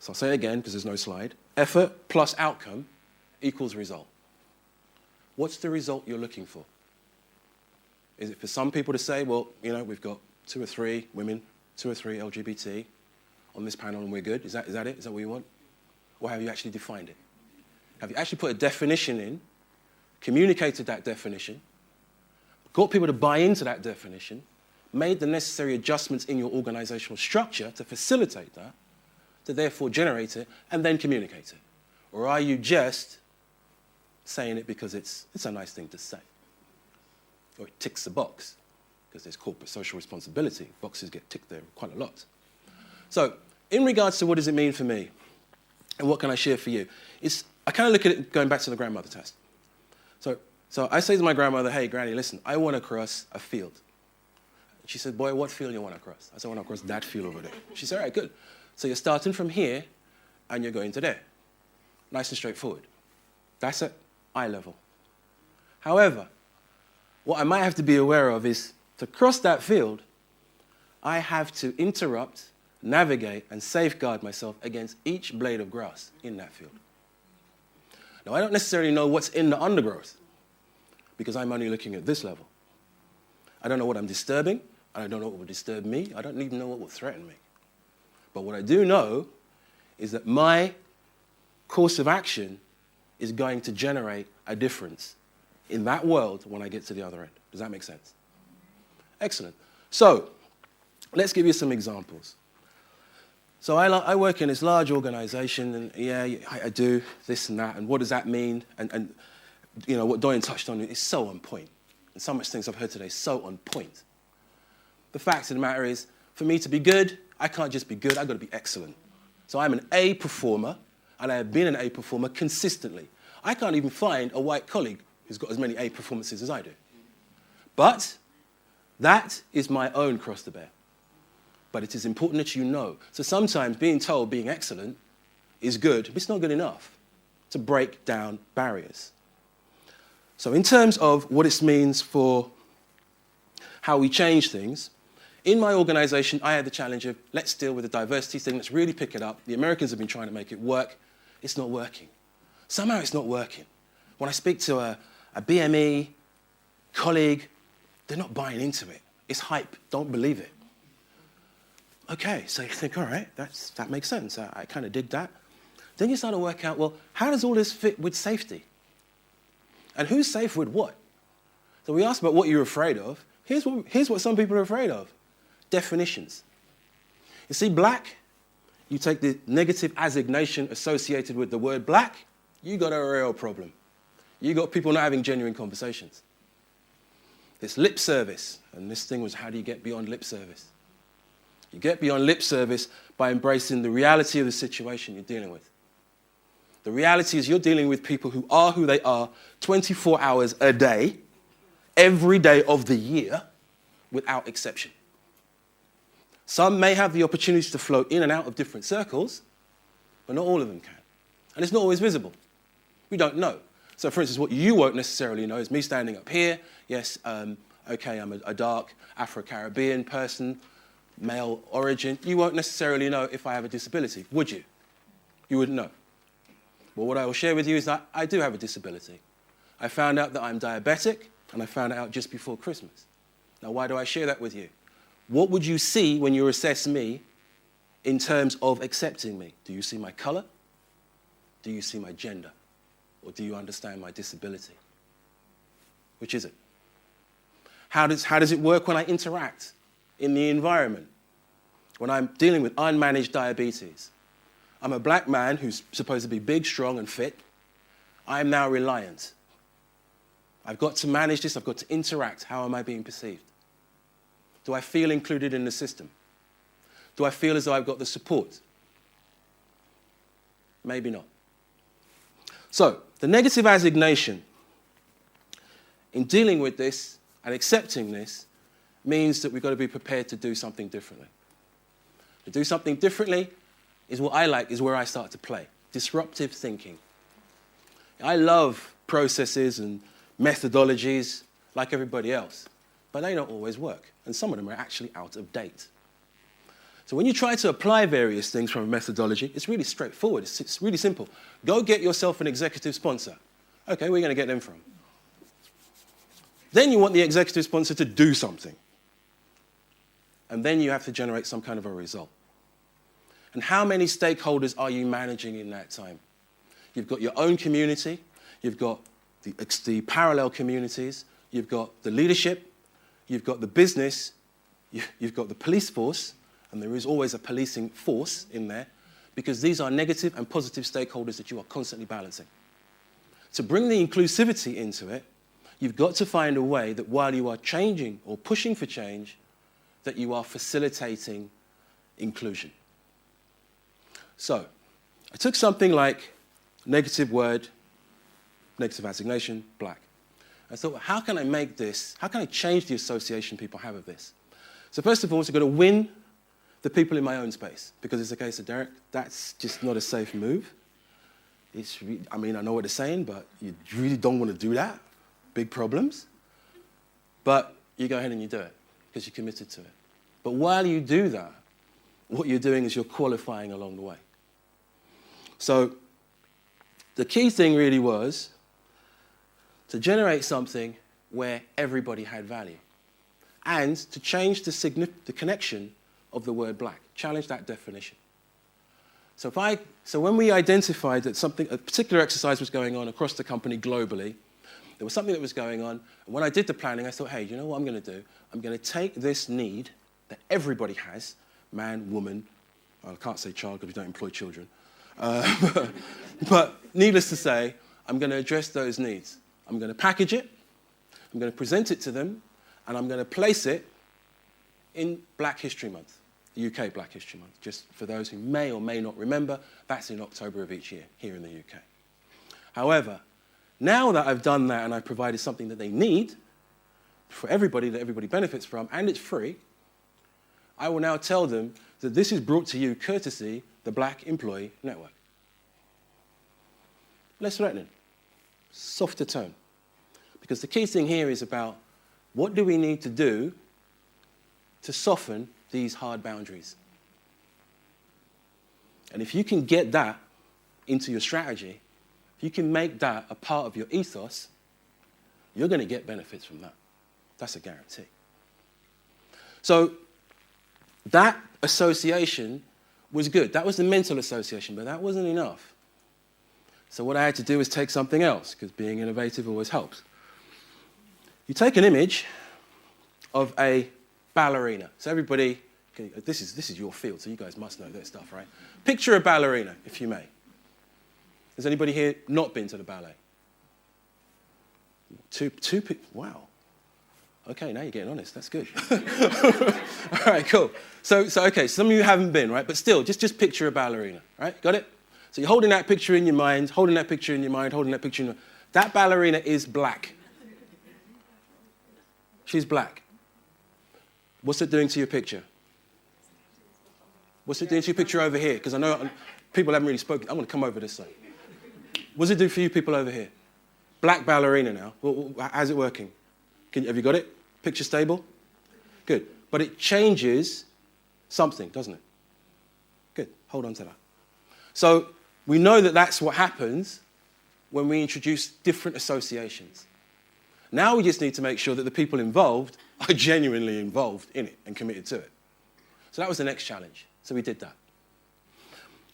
So I'll say it again because there's no slide. Effort plus outcome equals result. What's the result you're looking for? Is it for some people to say, well, you know, we've got 2 or 3 women, 2 or 3 LGBT on this panel and we're good? Is that it? Is that what you want? Or have you actually defined it? Have you actually put a definition in, communicated that definition, got people to buy into that definition, made the necessary adjustments in your organizational structure to facilitate that, to therefore generate it, and then communicate it? Or are you just saying it because it's a nice thing to say? Or it ticks the box, because there's corporate social responsibility. Boxes get ticked there quite a lot. So, in regards to what does it mean for me, and what can I share for you, I kind of look at it going back to the grandmother test. So I say to my grandmother, hey, Granny, listen, I want to cross a field. She said, boy, what field do you want to cross? I said, I want to cross that field over there. She said, all right, good. So you're starting from here, and you're going to there. Nice and straightforward. That's at eye level. However, what I might have to be aware of is to cross that field, I have to interrupt, navigate, and safeguard myself against each blade of grass in that field. Now, I don't necessarily know what's in the undergrowth because I'm only looking at this level. I don't know what I'm disturbing. I don't know what will disturb me. I don't even know what will threaten me. But what I do know is that my course of action is going to generate a difference in that world when I get to the other end. Does that make sense? Excellent. So, let's give you some examples. So I work in this large organization, and yeah, I do this and that, and what does that mean? And you know, what Doyin touched on is so on point. And so much things I've heard today, so on point. The fact of the matter is, for me to be good, I can't just be good, I've got to be excellent. So I'm an A performer, and I have been an A performer consistently. I can't even find a white colleague who's got as many A performances as I do. But that is my own cross to bear. But it is important that you know. So sometimes being told being excellent is good, but it's not good enough to break down barriers. So in terms of what it means for how we change things, in my organization, I had the challenge of, let's deal with the diversity thing, let's really pick it up. The Americans have been trying to make it work. It's not working. Somehow it's not working. When I speak to a BME colleague, they're not buying into it. It's hype. Don't believe it. Okay, so you think, all right, that makes sense. I kind of dig that. Then you start to work out, well, how does all this fit with safety? And who's safe with what? So we asked about what you're afraid of. Here's what some people are afraid of. Definitions. You see, black, you take the negative assignation associated with the word black, you got a real problem. You got people not having genuine conversations. It's lip service. And this thing was, how do you get beyond lip service? You get beyond lip service by embracing the reality of the situation you're dealing with. The reality is you're dealing with people who are who they are 24 hours a day, every day of the year, without exception. Some may have the opportunity to flow in and out of different circles, but not all of them can. And it's not always visible. We don't know. So, for instance, what you won't necessarily know is me standing up here. Yes, okay, I'm a dark Afro-Caribbean person, male origin. You won't necessarily know if I have a disability, would you? You wouldn't know. But what I will share with you is that I do have a disability. I found out that I'm diabetic, and I found it out just before Christmas. Now, why do I share that with you? What would you see when you assess me in terms of accepting me? Do you see my color? Do you see my gender? Or do you understand my disability? Which is it? How does it work when I interact in the environment? when I'm dealing with unmanaged diabetes. I'm a black man who's supposed to be big, strong, and fit. I am now reliant. I've got to manage this. I've got to interact. How am I being perceived? Do I feel included in the system? Do I feel as though I've got the support? Maybe not. So, the negative assignation in dealing with this and accepting this means that we've got to be prepared to do something differently. To do something differently is what I like, is where I start to play. Disruptive thinking. I love processes and methodologies like everybody else, but they don't always work, and some of them are actually out of date. So when you try to apply various things from a methodology, it's really straightforward. It's really simple. Go get yourself an executive sponsor. Okay, where are you going to get them from? Then you want the executive sponsor to do something. And then you have to generate some kind of a result. And how many stakeholders are you managing in that time? You've got your own community, you've got the parallel communities, you've got the leadership, you've got the business, you've got the police force, and there is always a policing force in there, because these are negative and positive stakeholders that you are constantly balancing. To bring the inclusivity into it, you've got to find a way that while you are changing or pushing for change, that you are facilitating inclusion. So, I took something like negative word, negative assignation, black. I thought, how can I make this, how can I change the association people have of this? So first of all, I've got to win the people in my own space, because it's a case of, Dereck, that's just not a safe move. I mean, I know what they're saying, but you really don't want to do that. Big problems. But you go ahead and you do it, because you're committed to it. But while you do that, what you're doing is you're qualifying along the way. So the key thing really was to generate something where everybody had value, and to change the connection of the word black, challenge that definition. So when we identified that a particular exercise was going on across the company globally, there was something that was going on, and when I did the planning, I thought, hey, you know what I'm going to do? I'm going to take this need that everybody has, man, woman, I can't say child because we don't employ children, but needless to say, I'm going to address those needs. I'm going to package it, I'm going to present it to them, and I'm going to place it in Black History Month, the UK Black History Month. Just for those who may or may not remember, that's in October of each year here in the UK. However, now that I've done that and I've provided something that they need for everybody, that everybody benefits from, and it's free, I will now tell them that this is brought to you courtesy the Black Employee Network. Less threatening, softer tone. Because the key thing here is about what do we need to do to soften these hard boundaries. And if you can get that into your strategy, if you can make that a part of your ethos, you're going to get benefits from that. That's a guarantee. So that association was good. That was the mental association, but that wasn't enough. So what I had to do was take something else, because being innovative always helps. You take an image of a ballerina. So everybody, this is your field, so you guys must know this stuff, right? Picture a ballerina, if you may. Has anybody here not been to the ballet? Wow. Okay, now you're getting honest. That's good. All right, cool. So okay, some of you haven't been, right? But still, just picture a ballerina, right? Got it? So you're holding that picture in your mind, holding that picture in your mind, holding that picture in your mind. That ballerina is black. She's black. What's it doing to your picture? What's it doing to your picture over here? Because I know people haven't really spoken. I'm going to come over this side. What's it do for you people over here? Black ballerina now. How's it working? Have you got it? Picture stable? Good. But it changes something, doesn't it? Good. Hold on to that. So we know that that's what happens when we introduce different associations. Now we just need to make sure that the people involved are genuinely involved in it and committed to it. So that was the next challenge. So we did that.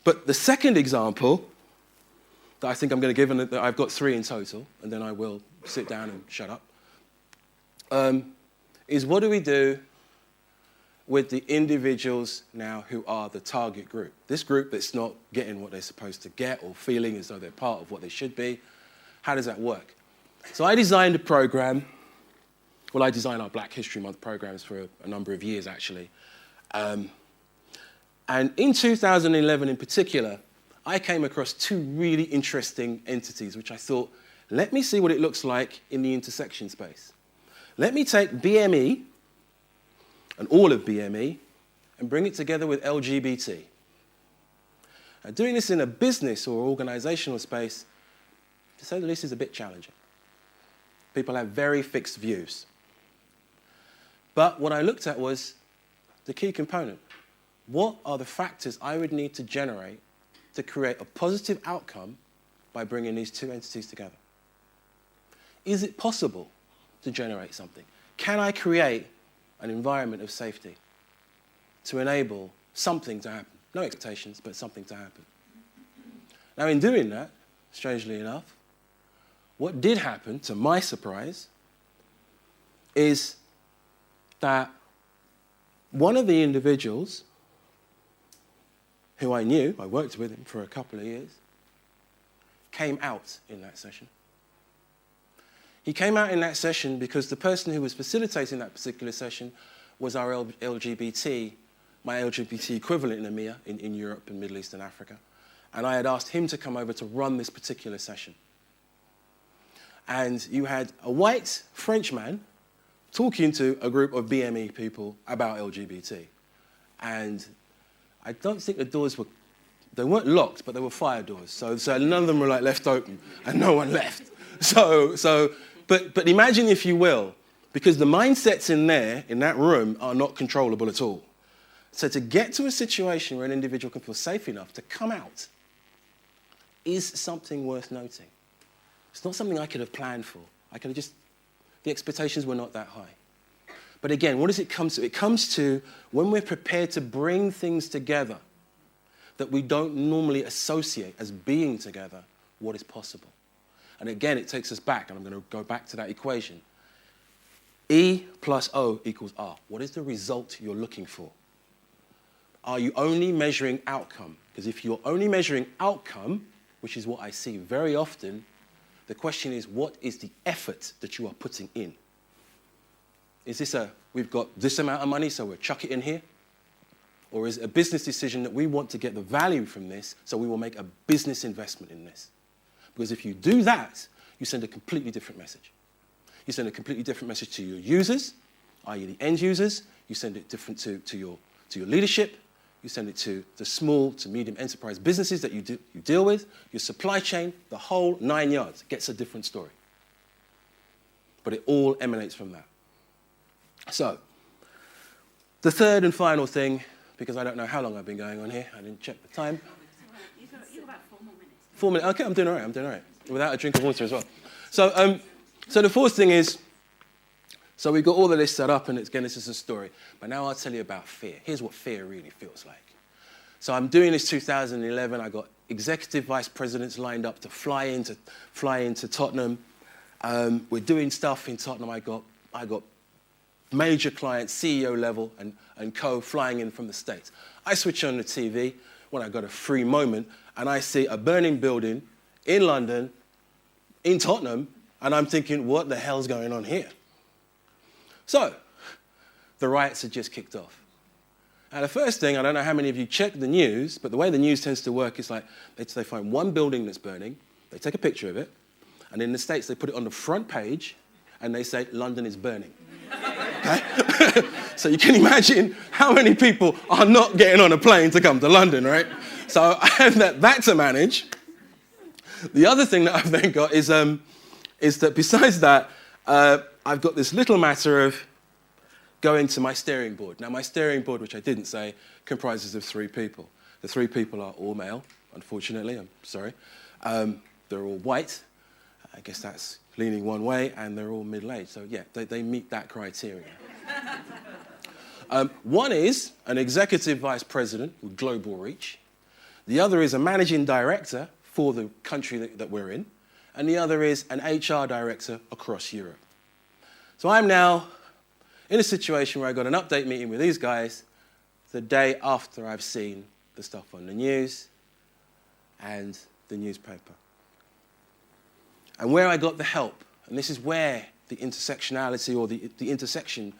But the second example that I think I'm going to give, and I've got 3 in total, and then I will sit down and shut up, is what do we do with the individuals now who are the target group. This group that's not getting what they're supposed to get or feeling as though they're part of what they should be. How does that work? So I designed a program. Well, I designed our Black History Month programs for a number of years, actually. And in 2011 in particular, I came across two really interesting entities, which I thought, let me see what it looks like in the intersection space. Let me take BME and all of BME and bring it together with LGBT. Now, doing this in a business or organisational space, to say the least, is a bit challenging. People have very fixed views. But what I looked at was the key component. What are the factors I would need to generate to create a positive outcome by bringing these two entities together? Is it possible to generate something? Can I create an environment of safety to enable something to happen? No expectations, but something to happen. Now, in doing that, strangely enough, what did happen, to my surprise, is that one of the individuals who I knew, I worked with him for a couple of years, came out in that session. He came out in that session because the person who was facilitating that particular session was our LGBT, my LGBT equivalent in EMEA, in Europe and Middle East and Africa. And I had asked him to come over to run this particular session. And you had a white French man talking to a group of BME people about LGBT. And I don't think the doors were, they weren't locked, but they were fire doors. So none of them were like left open and no one left. But imagine, if you will, because the mindsets in there, in that room, are not controllable at all. So to get to a situation where an individual can feel safe enough to come out is something worth noting. It's not something I could have planned for. I could have just, the expectations were not that high. But again, what does it come to? It comes to when we're prepared to bring things together that we don't normally associate as being together, what is possible. And again, it takes us back, and I'm going to go back to that equation. E plus O equals R. What is the result you're looking for? Are you only measuring outcome? Because if you're only measuring outcome, which is what I see very often, the question is, what is the effort that you are putting in? Is this we've got this amount of money, so we'll chuck it in here? Or is it a business decision that we want to get the value from this, so we will make a business investment in this? Because if you do that, you send a completely different message. You send a completely different message to your users, i.e. the end users. You send it different to your leadership. You send it to the small to medium enterprise businesses that you deal with, your supply chain, the whole 9 yards. It gets a different story. But it all emanates from that. So, the third and final thing, because I don't know how long I've been going on here, I didn't check the time. You've about 4 more minutes. 4 minutes, okay, I'm doing all right. Without a drink of water as well. So the fourth thing is, so we've got all of this set up, and again, this is a story. But now I'll tell you about fear. Here's what fear really feels like. So I'm doing this 2011. I got executive vice presidents lined up to fly into Tottenham. We're doing stuff in Tottenham. I got major clients, CEO level and co flying in from the States. I switch on the TV when I got a free moment, and I see a burning building in London, in Tottenham, and I'm thinking, what the hell's going on here? So, the riots had just kicked off. And the first thing, I don't know how many of you check the news, but the way the news tends to work is like, they find one building that's burning, they take a picture of it, and in the States they put it on the front page, and they say, London is burning. Okay? So you can imagine how many people are not getting on a plane to come to London, right? So I have that to manage. The other thing that I've then got is that besides that, I've got this little matter of going to my steering board. Now, my steering board, which I didn't say, comprises of 3 people. The 3 people are all male, unfortunately, I'm sorry. They're all white. I guess that's leaning one way, and they're all middle-aged. So, yeah, they meet that criteria. One is an executive vice president with global reach. The other is a managing director for the country that we're in. And the other is an HR director across Europe. So I'm now in a situation where I got an update meeting with these guys the day after I've seen the stuff on the news and the newspaper. And where I got the help, and this is where the intersectionality or the intersection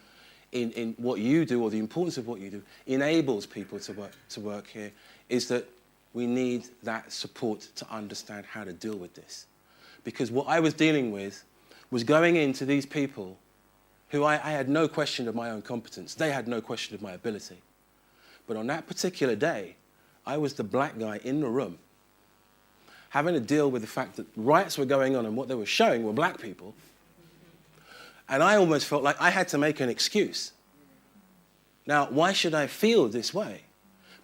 in what you do or the importance of what you do enables people to work here, is that we need that support to understand how to deal with this. Because what I was dealing with was going into these people who I had no question of my own competence. They had no question of my ability. But on that particular day, I was the black guy in the room having to deal with the fact that riots were going on and what they were showing were black people. And I almost felt like I had to make an excuse. Now, why should I feel this way?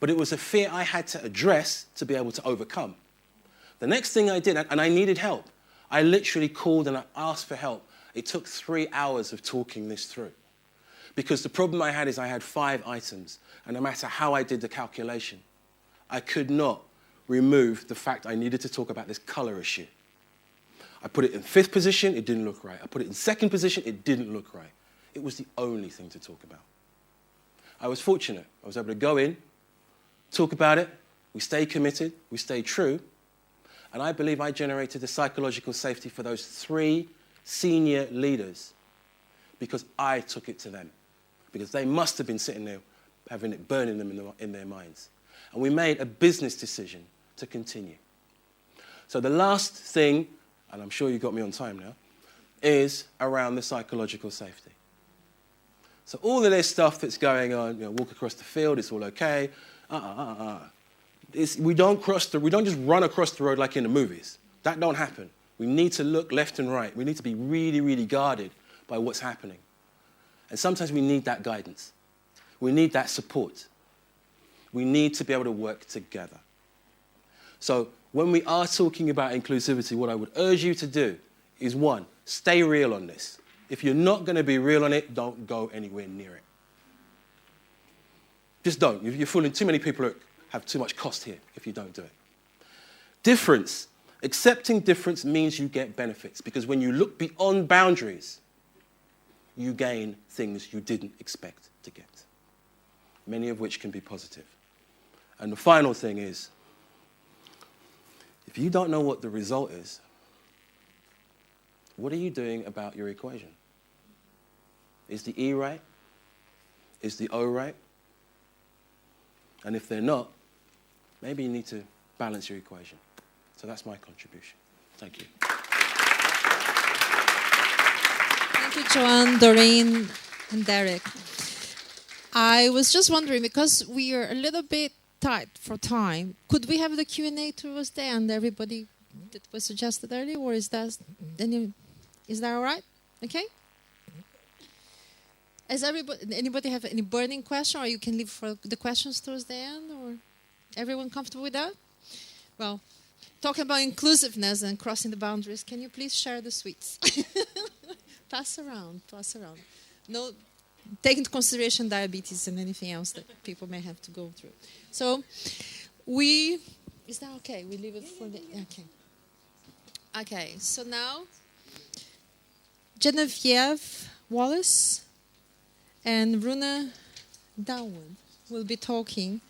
But it was a fear I had to address to be able to overcome. The next thing I did, and I needed help, I literally called and I asked for help. It took 3 hours of talking this through. Because the problem I had is I had 5 items, and no matter how I did the calculation, I could not remove the fact I needed to talk about this colour issue. I put it in 5th position, it didn't look right. I put it in 2nd position, it didn't look right. It was the only thing to talk about. I was fortunate. I was able to go in, talk about it, we stayed committed, we stayed true, and I believe I generated the psychological safety for those 3 senior leaders because I took it to them, because they must have been sitting there having it burning them in their minds. And we made a business decision to continue. So the last thing, and I'm sure you got me on time now, is around the psychological safety. So all of this stuff that's going on, walk across the field, it's all okay. We don't just run across the road like in the movies. That don't happen. We need to look left and right. We need to be really, really guarded by what's happening. And sometimes we need that guidance. We need that support. We need to be able to work together. So when we are talking about inclusivity, what I would urge you to do is, 1, stay real on this. If you're not going to be real on it, don't go anywhere near it. Just don't. You're fooling too many people who have too much cost here if you don't do it. Difference. Accepting difference means you get benefits, because when you look beyond boundaries, you gain things you didn't expect to get, many of which can be positive. And the final thing is, if you don't know what the result is, what are you doing about your equation? Is the E right? Is the O right? And if they're not, maybe you need to balance your equation. So that's my contribution. Thank you. Thank you, Joanne, Doreen, and Dereck. I was just wondering, because we are a little bit tight for time, could we have the Q&A towards the end, everybody that was suggested earlier, or is that all right? Okay? Anybody have any burning question, or you can leave for the questions towards the end, or everyone comfortable with that? Well, talking about inclusiveness and crossing the boundaries, can you please share the sweets? Pass around. No, take into consideration diabetes and anything else that people may have to go through. So, is that okay? We leave it for the, okay. Okay, so now, Genevieve Wallace and Runa Dawood will be talking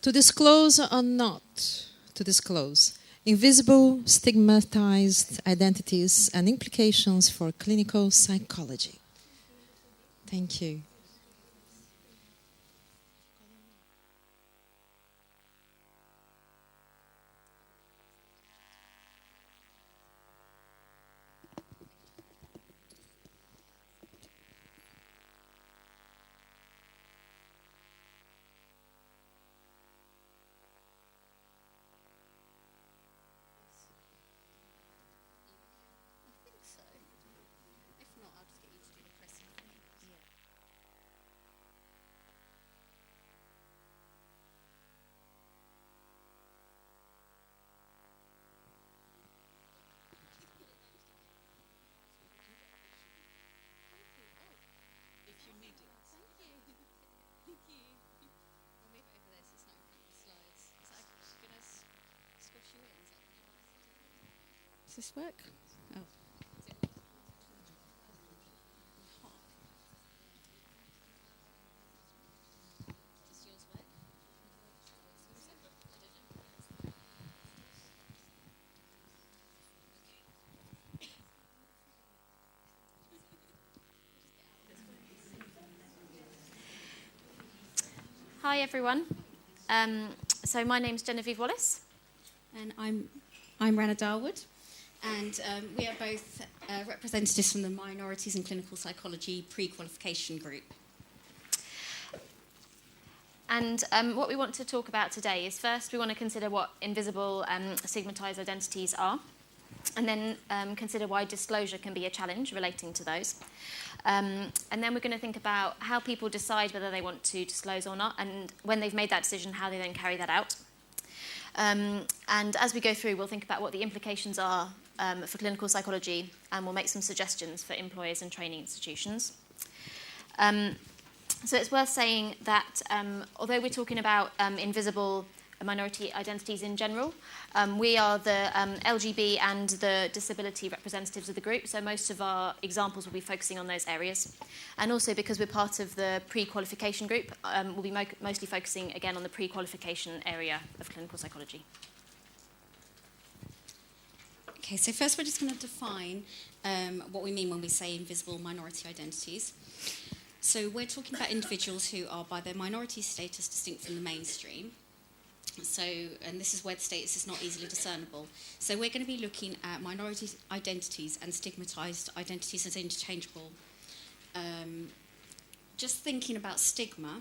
to disclose or not to disclose invisible, stigmatized identities and implications for clinical psychology. Thank you. Does this work? Oh. Hi everyone. So my name's Genevieve Wallace. And I'm Runa Dawood. And we are both representatives from the Minorities in Clinical Psychology pre-qualification group. And what we want to talk about today is first we want to consider what invisible stigmatised identities are, and then consider why disclosure can be a challenge relating to those. And then we're going to think about how people decide whether they want to disclose or not, and when they've made that decision, how they then carry that out. And as we go through, we'll think about what the implications are for clinical psychology, and we'll make some suggestions for employers and training institutions. So it's worth saying that although we're talking about invisible minority identities in general, we are the LGB and the disability representatives of the group, so most of our examples will be focusing on those areas. And also because we're part of the pre-qualification group, we'll be mostly focusing again on the pre-qualification area of clinical psychology. Okay, so first we're just going to define what we mean when we say invisible minority identities. So we're talking about individuals who are by their minority status distinct from the mainstream. So, and this is where the status is not easily discernible. So we're going to be looking at minority identities and stigmatised identities as interchangeable. Just thinking about stigma,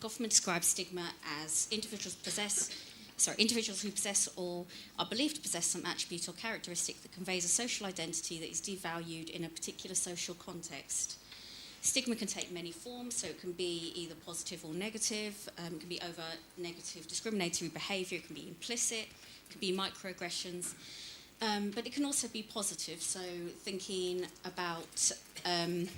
Goffman describes stigma as individuals who possess or are believed to possess some attribute or characteristic that conveys a social identity that is devalued in a particular social context. Stigma can take many forms, so it can be either positive or negative. It can be over negative discriminatory behaviour, it can be implicit, it can be microaggressions, but it can also be positive. So thinking about an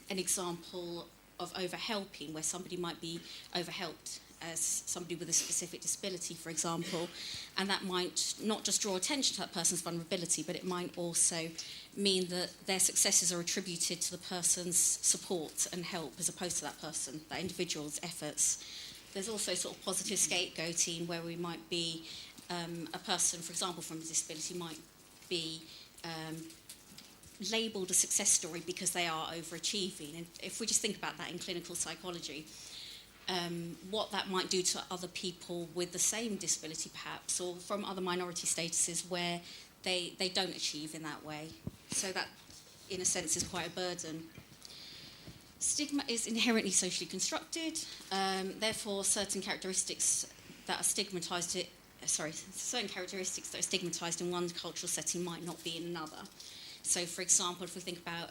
example of overhelping, where somebody might be overhelped as somebody with a specific disability, for example, and that might not just draw attention to that person's vulnerability, but it might also mean that their successes are attributed to the person's support and help as opposed to that person, that individual's efforts. There's also sort of positive scapegoating, where we might be a person, for example, from a disability might be labelled a success story because they are overachieving. And if we just think about that in clinical psychology, what that might do to other people with the same disability perhaps, or from other minority statuses where they don't achieve in that way. So that, in a sense, is quite a burden. Stigma is inherently socially constructed, therefore certain characteristics that are stigmatised in one cultural setting might not be in another. So, for example, if we think about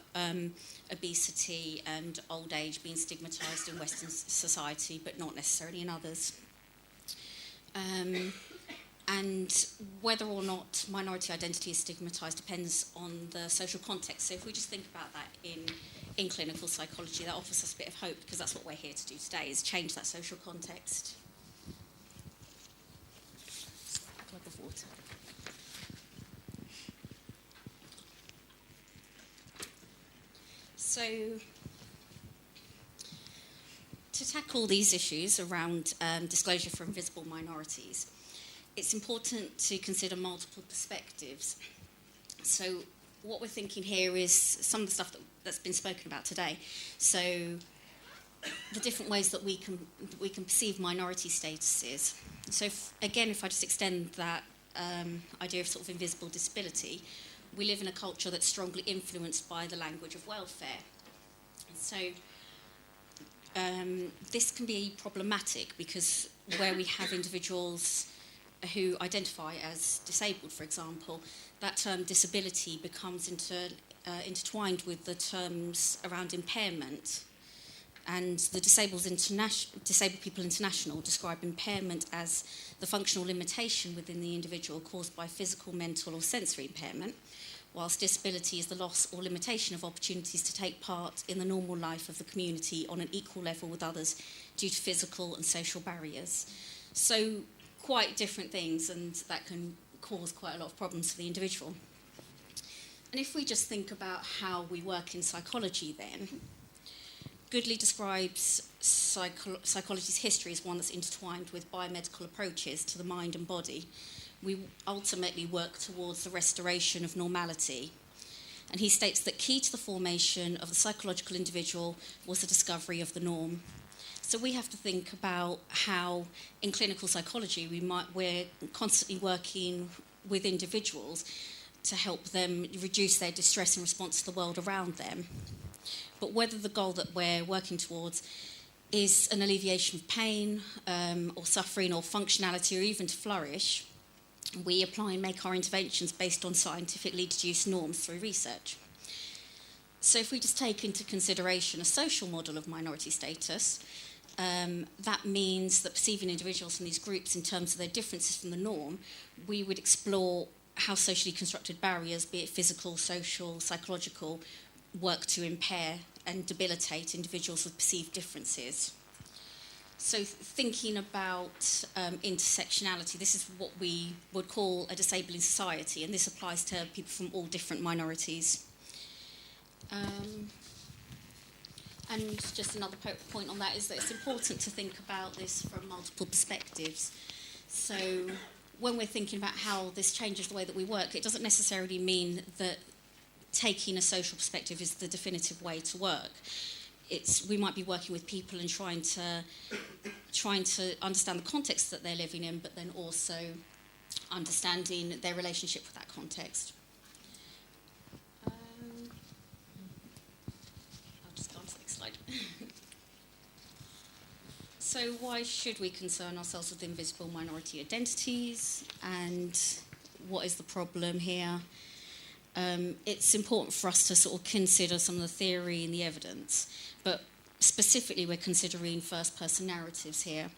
obesity and old age being stigmatised in Western society, but not necessarily in others. And whether or not minority identity is stigmatised depends on the social context. So if we just think about that in clinical psychology, that offers us a bit of hope, because that's what we're here to do today, is change that social context. A glug of water. So, to tackle these issues around disclosure for invisible minorities, it's important to consider multiple perspectives. So what we're thinking here is some of the stuff that's been spoken about today. So the different ways that we can perceive minority statuses. So if I just extend that idea of sort of invisible disability, we live in a culture that's strongly influenced by the language of welfare. So this can be problematic because where we have individuals who identify as disabled, for example, that term disability becomes intertwined with the terms around impairment. And the Disabled People International describe impairment as the functional limitation within the individual caused by physical, mental or sensory impairment, whilst disability is the loss or limitation of opportunities to take part in the normal life of the community on an equal level with others due to physical and social barriers. So quite different things, and that can cause quite a lot of problems for the individual. And if we just think about how we work in psychology then, Goodley describes psychology's history as one that's intertwined with biomedical approaches to the mind and body. We ultimately work towards the restoration of normality. And he states that key to the formation of the psychological individual was the discovery of the norm. So we have to think about how, in clinical psychology, we're constantly working with individuals to help them reduce their distress in response to the world around them. But whether the goal that we're working towards is an alleviation of pain or suffering or functionality or even to flourish, we apply and make our interventions based on scientifically deduced norms through research. So if we just take into consideration a social model of minority status, that means that perceiving individuals from these groups in terms of their differences from the norm, we would explore how socially constructed barriers, be it physical, social, psychological, work to impair and debilitate individuals with perceived differences. So thinking about intersectionality, this is what we would call a disabling society, and this applies to people from all different minorities. And just another point on that is that it's important to think about this from multiple perspectives. So when we're thinking about how this changes the way that we work, it doesn't necessarily mean that taking a social perspective is the definitive way to work. We might be working with people and trying to understand the context that they're living in, but then also understanding their relationship with that context. I'll just go on to the next slide. So why should we concern ourselves with invisible minority identities, and what is the problem here? It's important for us to sort of consider some of the theory and the evidence, but specifically we're considering first-person narratives here.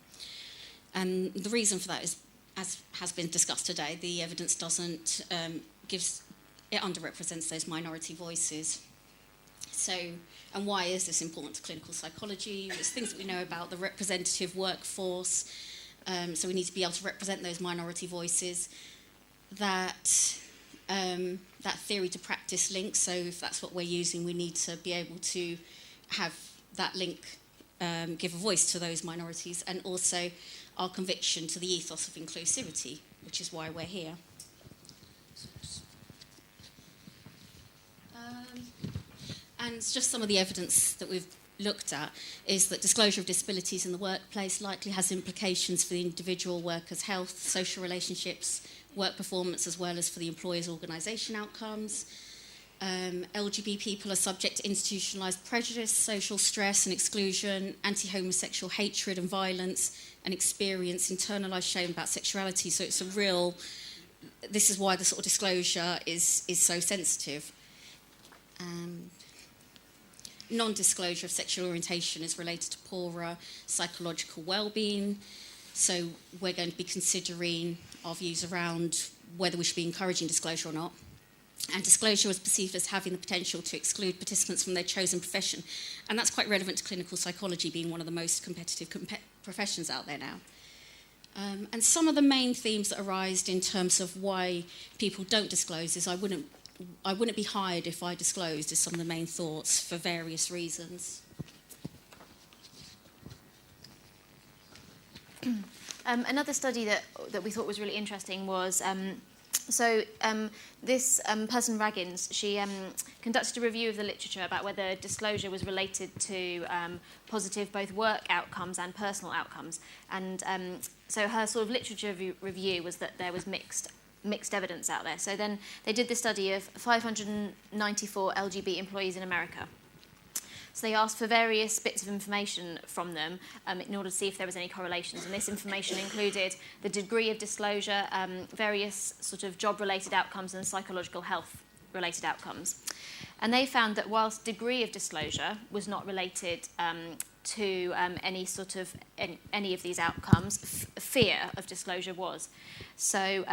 And the reason for that is, as has been discussed today, the evidence doesn't it underrepresents those minority voices. So, and why is this important to clinical psychology? There's things that we know about the representative workforce, so we need to be able to represent those minority voices. That theory to practice link, so if that's what we're using, we need to be able to have that link give a voice to those minorities, and also our conviction to the ethos of inclusivity, which is why we're here. And just some of the evidence that we've looked at is that disclosure of disabilities in the workplace likely has implications for the individual worker's health, social relationships, work performance, as well as for the employer's organisation outcomes. LGBT people are subject to institutionalised prejudice, social stress and exclusion, anti-homosexual hatred and violence, and experience internalised shame about sexuality. So it's this is why the sort of disclosure is so sensitive. Non-disclosure of sexual orientation is related to poorer psychological well-being. So we're going to be considering our views around whether we should be encouraging disclosure or not. And disclosure was perceived as having the potential to exclude participants from their chosen profession. And that's quite relevant to clinical psychology being one of the most competitive professions out there now. And some of the main themes that arise in terms of why people don't disclose is I wouldn't be hired if I disclosed, is some of the main thoughts for various reasons. Another study that we thought was really interesting was this person, Raggins, she conducted a review of the literature about whether disclosure was related to positive both work outcomes and personal outcomes. And so her sort of literature review was that there was mixed evidence out there. So then they did this study of 594 LGB employees in America. So they asked for various bits of information from them in order to see if there was any correlations. And this information included the degree of disclosure, various sort of job-related outcomes and psychological health-related outcomes. And they found that whilst degree of disclosure was not related to any of these outcomes, fear of disclosure was. So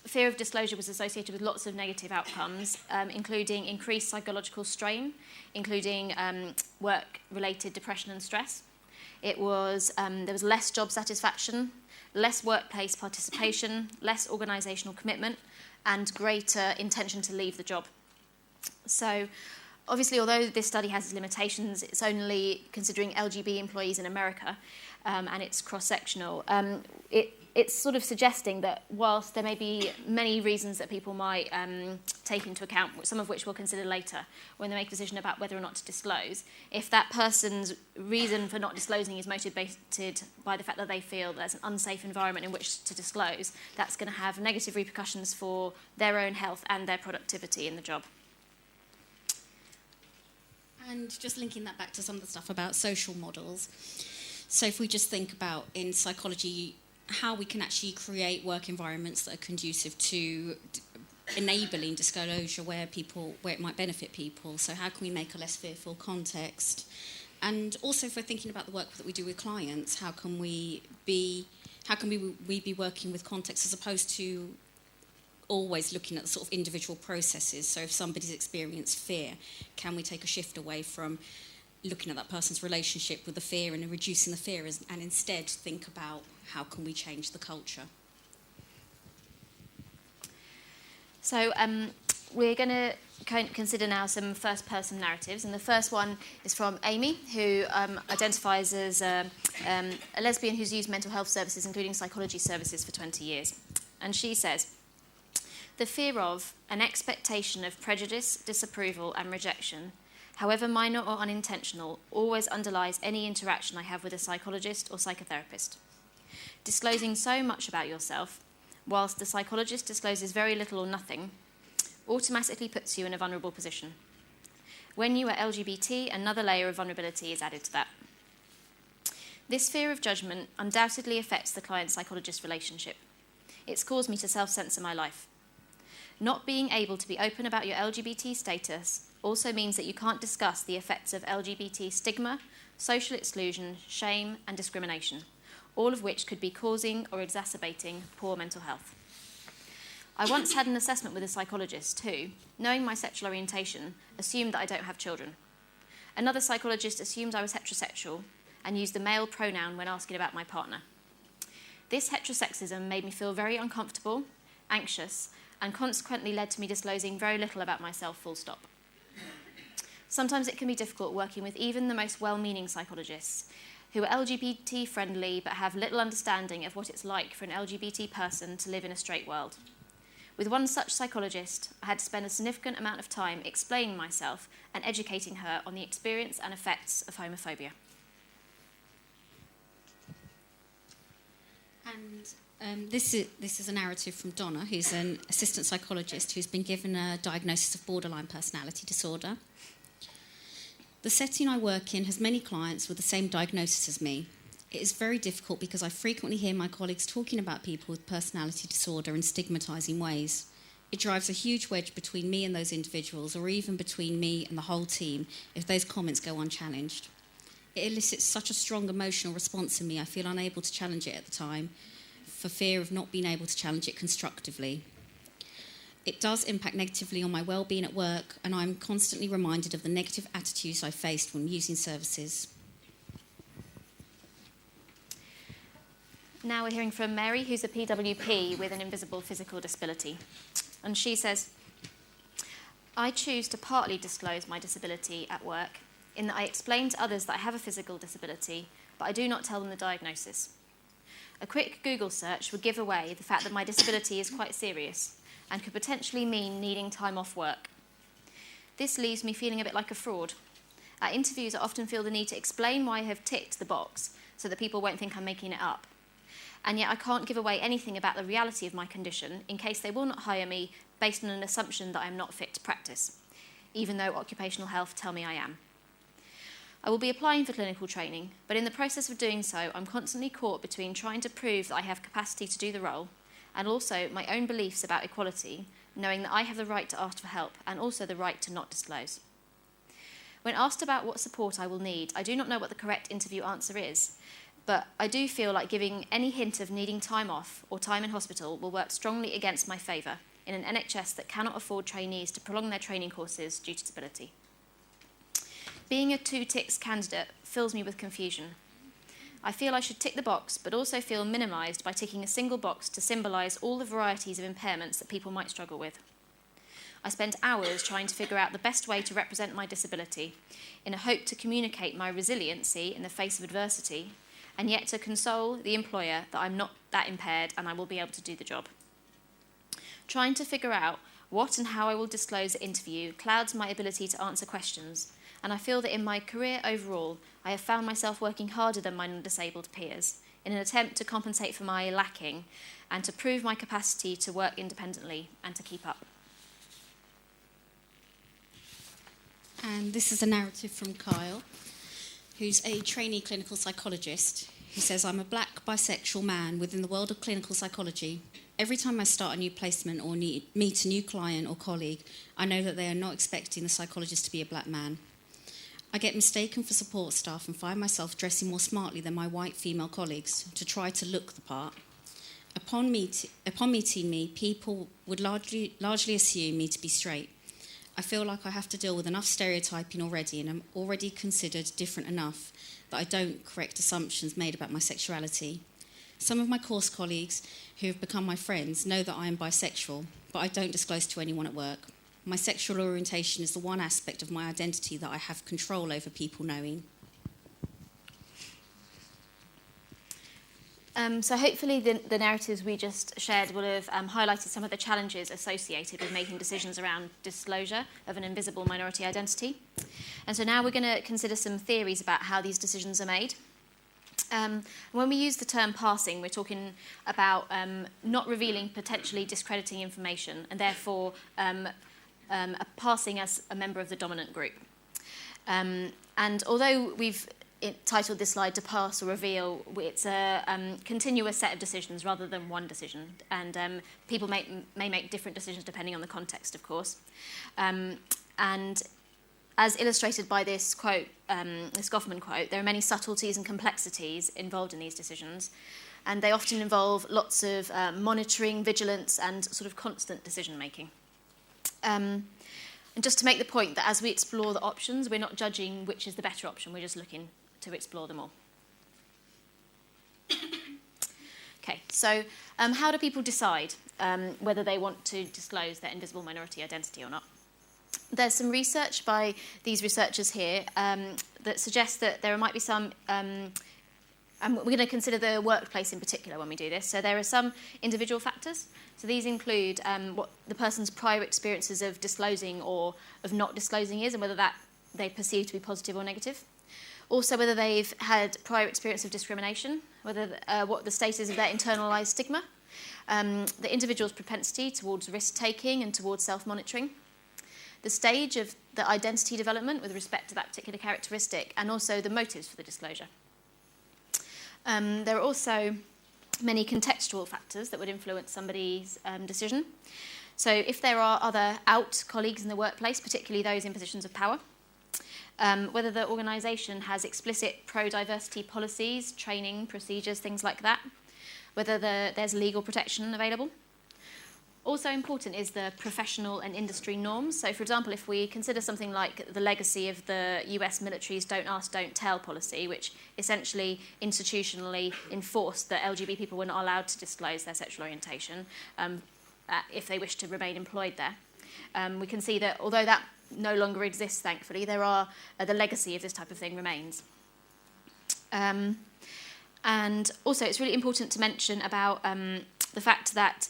fear of disclosure was associated with lots of negative outcomes, including increased psychological strain, including work-related depression and stress. There was less job satisfaction, less workplace participation, less organisational commitment, and greater intention to leave the job. So obviously, although this study has its limitations, it's only considering LGB employees in America, and it's cross-sectional. it's sort of suggesting that whilst there may be many reasons that people might take into account, some of which we'll consider later, when they make a decision about whether or not to disclose, if that person's reason for not disclosing is motivated by the fact that they feel there's an unsafe environment in which to disclose, that's going to have negative repercussions for their own health and their productivity in the job. And just linking that back to some of the stuff about social models. So if we just think about in psychology, how we can actually create work environments that are conducive to enabling disclosure where it might benefit people. So how can we make a less fearful context? And also if we're thinking about the work that we do with clients, how can we be working with context as opposed to always looking at the sort of individual processes? So if somebody's experienced fear, can we take a shift away from looking at that person's relationship with the fear and reducing the fear and instead think about how can we change the culture? So we're going to consider now some first-person narratives, and the first one is from Amy, who identifies as a lesbian who's used mental health services, including psychology services, for 20 years. And she says, "The fear of an expectation of prejudice, disapproval and rejection, however minor or unintentional, always underlies any interaction I have with a psychologist or psychotherapist. Disclosing so much about yourself, whilst the psychologist discloses very little or nothing, automatically puts you in a vulnerable position. When you are LGBT, another layer of vulnerability is added to that. This fear of judgment undoubtedly affects the client-psychologist relationship. It's caused me to self-censor my life. Not being able to be open about your LGBT status also means that you can't discuss the effects of LGBT stigma, social exclusion, shame, and discrimination, all of which could be causing or exacerbating poor mental health. I once had an assessment with a psychologist who, knowing my sexual orientation, assumed that I don't have children. Another psychologist assumed I was heterosexual and used the male pronoun when asking about my partner. This heterosexism made me feel very uncomfortable, anxious, and consequently led to me disclosing very little about myself, full stop. Sometimes it can be difficult working with even the most well-meaning psychologists who are LGBT-friendly but have little understanding of what it's like for an LGBT person to live in a straight world. With one such psychologist, I had to spend a significant amount of time explaining myself and educating her on the experience and effects of homophobia." And this is a narrative from Donna, who's an assistant psychologist who's been given a diagnosis of borderline personality disorder. "The setting I work in has many clients with the same diagnosis as me. It is very difficult because I frequently hear my colleagues talking about people with personality disorder in stigmatising ways. It drives a huge wedge between me and those individuals, or even between me and the whole team, if those comments go unchallenged. It elicits such a strong emotional response in me, I feel unable to challenge it at the time, for fear of not being able to challenge it constructively. It does impact negatively on my well-being at work, and I'm constantly reminded of the negative attitudes I faced when using services." Now we're hearing from Mary, who's a PWP with an invisible physical disability. And she says, "I choose to partly disclose my disability at work in that I explain to others that I have a physical disability, but I do not tell them the diagnosis. A quick Google search would give away the fact that my disability is quite serious and could potentially mean needing time off work. This leaves me feeling a bit like a fraud. At interviews, I often feel the need to explain why I have ticked the box so that people won't think I'm making it up. And yet I can't give away anything about the reality of my condition in case they will not hire me based on an assumption that I'm not fit to practice, even though occupational health tell me I am. I will be applying for clinical training, but in the process of doing so, I'm constantly caught between trying to prove that I have capacity to do the role and also my own beliefs about equality, knowing that I have the right to ask for help and also the right to not disclose. When asked about what support I will need, I do not know what the correct interview answer is, but I do feel like giving any hint of needing time off or time in hospital will work strongly against my favour in an NHS that cannot afford trainees to prolong their training courses due to disability. Being a 2 ticks candidate fills me with confusion. I feel I should tick the box, but also feel minimised by ticking a single box to symbolise all the varieties of impairments that people might struggle with. I spent hours trying to figure out the best way to represent my disability in a hope to communicate my resiliency in the face of adversity, and yet to console the employer that I'm not that impaired and I will be able to do the job. Trying to figure out what and how I will disclose at interview clouds my ability to answer questions, and I feel that in my career overall, I have found myself working harder than my non-disabled peers in an attempt to compensate for my lacking and to prove my capacity to work independently and to keep up. And this is a narrative from Kyle, who's a trainee clinical psychologist, who says, I'm a black bisexual man within the world of clinical psychology. Every time I start a new placement or meet a new client or colleague, I know that they are not expecting the psychologist to be a black man. I get mistaken for support staff and find myself dressing more smartly than my white female colleagues to try to look the part. Upon meeting me, people would largely assume me to be straight. I feel like I have to deal with enough stereotyping already, and I'm already considered different enough that I don't correct assumptions made about my sexuality. Some of my course colleagues who have become my friends know that I am bisexual, but I don't disclose to anyone at work. My sexual orientation is the one aspect of my identity that I have control over people knowing. So hopefully the narratives we just shared will have highlighted some of the challenges associated with making decisions around disclosure of an invisible minority identity. And so now we're going to consider some theories about how these decisions are made. When we use the term passing, we're talking about not revealing potentially discrediting information and therefore passing as a member of the dominant group. And although we've titled this slide to pass or reveal, it's a continuous set of decisions rather than one decision, and people may make different decisions depending on the context, of course. And as illustrated by this quote, this Goffman quote, there are many subtleties and complexities involved in these decisions, and they often involve lots of monitoring, vigilance, and sort of constant decision making. And just to make the point that as we explore the options, we're not judging which is the better option, we're just looking to explore them all. Okay, so how do people decide whether they want to disclose their invisible minority identity or not? There's some research by these researchers here that suggests that there might be some, and we're going to consider the workplace in particular when we do this, so there are some individual factors. So these include what the person's prior experiences of disclosing or of not disclosing is, and whether that they perceive to be positive or negative. Also, whether they've had prior experience of discrimination, whether what the status of their internalised stigma, the individual's propensity towards risk-taking and towards self-monitoring, the stage of the identity development with respect to that particular characteristic, and also the motives for the disclosure. There are also many contextual factors that would influence somebody's decision. So if there are other out colleagues in the workplace, particularly those in positions of power, whether the organisation has explicit pro-diversity policies, training, procedures, things like that, whether there's legal protection available. Also important is the professional and industry norms. So, for example, if we consider something like the legacy of the US military's Don't Ask, Don't Tell policy, which essentially institutionally enforced that LGBT people were not allowed to disclose their sexual orientation if they wished to remain employed there. We can see that although that no longer exists, thankfully, there are the legacy of this type of thing remains. And also, it's really important to mention about the fact that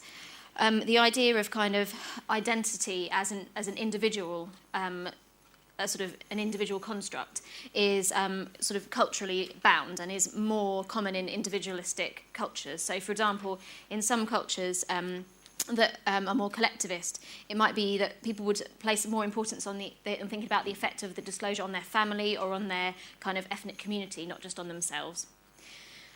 the idea of kind of identity as an individual, a sort of an individual construct, is sort of culturally bound and is more common in individualistic cultures. So, for example, in some cultures that are more collectivist, it might be that people would place more importance on thinking about the effect of the disclosure on their family or on their kind of ethnic community, not just on themselves.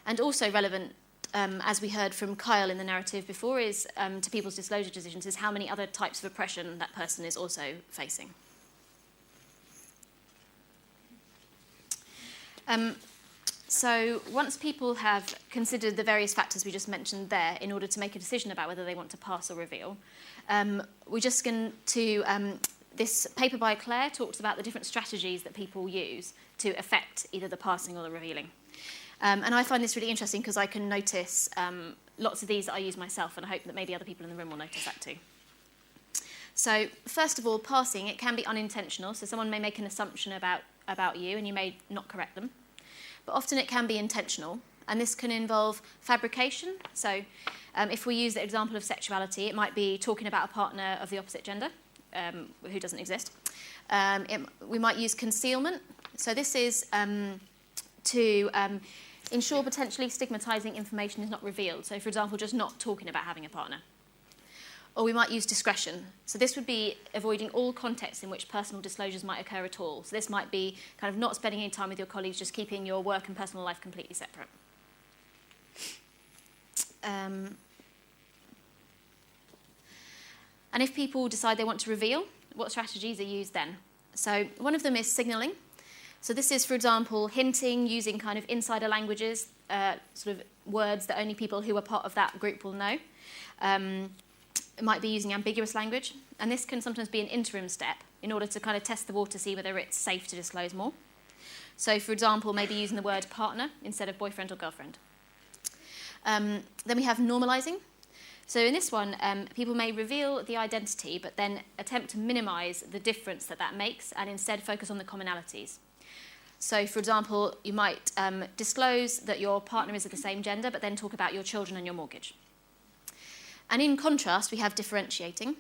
And also relevant, as we heard from Kyle in the narrative before, is to people's disclosure decisions, is how many other types of oppression that person is also facing. So once people have considered the various factors we just mentioned there in order to make a decision about whether they want to pass or reveal, we're just going to, this paper by Claire talks about the different strategies that people use to affect either the passing or the revealing. And I find this really interesting because I can notice lots of these that I use myself, and I hope that maybe other people in the room will notice that too. So first of all, passing, it can be unintentional, so someone may make an assumption about you and you may not correct them. But often it can be intentional, And this can involve fabrication. So if we use the example of sexuality, it might be talking about a partner of the opposite gender who doesn't exist. We might use concealment. So this is to ensure potentially stigmatising information is not revealed. So, for example, just not talking about having a partner. Or we might use discretion. So this would be avoiding all contexts in which personal disclosures might occur at all. So this might be kind of not spending any time with your colleagues, just keeping your work and personal life completely separate. And if people decide they want to reveal, what strategies are used then? So one of them is signalling. So this is, for example, hinting, using kind of insider languages, sort of words that only people who are part of that group will know. It might be using ambiguous language, and this can sometimes be an interim step in order to kind of test the water, see whether it's safe to disclose more. So, for example, maybe using the word partner instead of boyfriend or girlfriend. Then we have normalising. So in this one, people may reveal the identity, but then attempt to minimise the difference that that makes, and instead focus on the commonalities. So, for example, you might disclose that your partner is of the same gender, but then talk about your children and your mortgage. And in contrast, we have differentiating.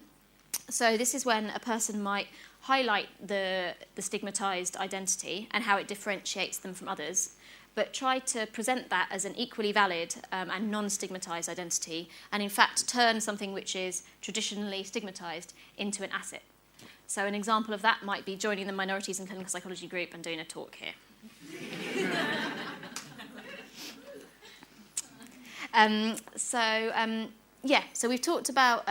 So this is when a person might highlight the stigmatised identity and how it differentiates them from others, but try to present that as an equally valid and non-stigmatised identity, and in fact turn something which is traditionally stigmatised into an asset. So an example of that might be joining the Minorities in Clinical Psychology group and doing a talk here. So we've talked about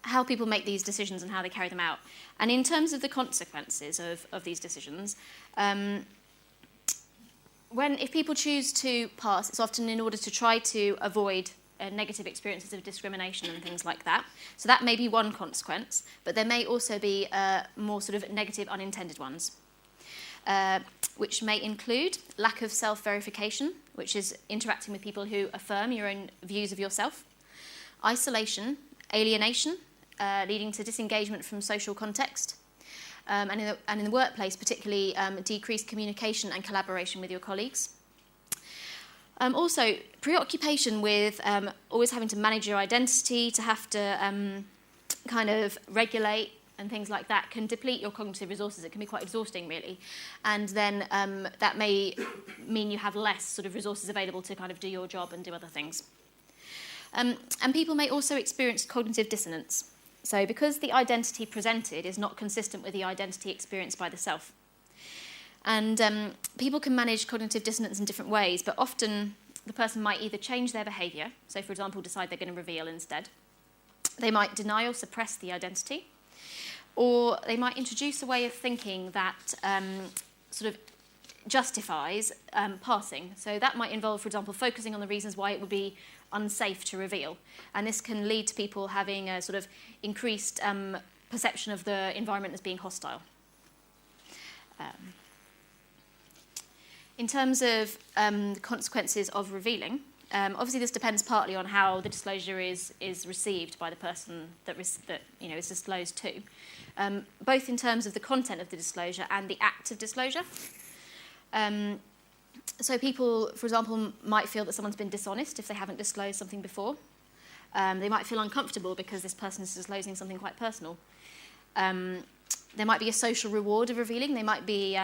how people make these decisions and how they carry them out. And in terms of the consequences of these decisions, if people choose to pass, it's often in order to try to avoid negative experiences of discrimination and things like that. So that may be one consequence, but there may also be more sort of negative unintended ones, which may include lack of self-verification, which is interacting with people who affirm your own views of yourself, isolation, alienation, leading to disengagement from social context, and in the workplace, particularly decreased communication and collaboration with your colleagues. Also, preoccupation with always having to manage your identity, to have to kind of regulate and things like that can deplete your cognitive resources. It can be quite exhausting, really. And then that may mean you have less sort of resources available to kind of do your job and do other things. And people may also experience cognitive dissonance. So because the identity presented is not consistent with the identity experienced by the self. And people can manage cognitive dissonance in different ways, but often the person might either change their behaviour, so for example decide they're going to reveal instead. They might deny or suppress the identity, or they might introduce a way of thinking that sort of justifies passing. So that might involve, for example, focusing on the reasons why it would be unsafe to reveal. And this can lead to people having a sort of increased perception of the environment as being hostile. In terms of the consequences of revealing, obviously this depends partly on how the disclosure is received by the person that is disclosed to, both in terms of the content of the disclosure and the act of disclosure. So people, for example, might feel that someone's been dishonest if they haven't disclosed something before. They might feel uncomfortable because this person is disclosing something quite personal. There might be a social reward of revealing. They might be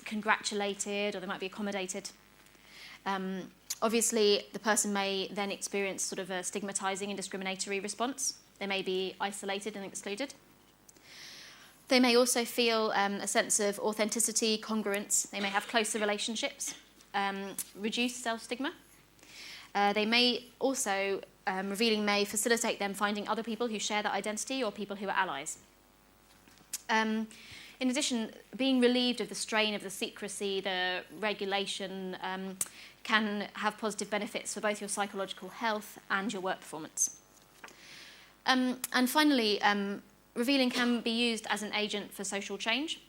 congratulated, or they might be accommodated. Obviously, the person may then experience sort of a stigmatising and discriminatory response. They may be isolated and excluded. They may also feel a sense of authenticity, congruence. They may have closer relationships, reduced self-stigma. They may also, revealing may facilitate them finding other people who share that identity or people who are allies. In addition, being relieved of the strain of the secrecy, the regulation, can have positive benefits for both your psychological health and your work performance. And finally, revealing can be used as an agent for social change.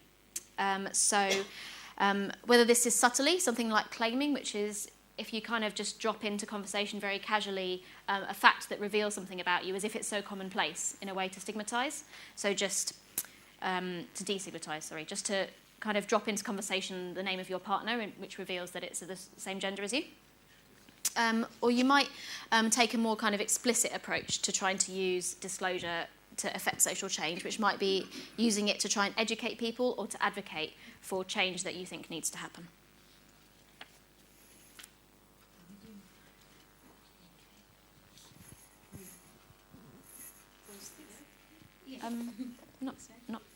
Whether this is subtly, something like claiming, which is if you kind of just drop into conversation very casually a fact that reveals something about you as if it's so commonplace in a way to stigmatise. So just to destigmatise, just to kind of drop into conversation the name of your partner, which reveals that it's of the same gender as you. or you might take a more kind of explicit approach to trying to use disclosure to affect social change, which might be using it to try and educate people or to advocate for change that you think needs to happen.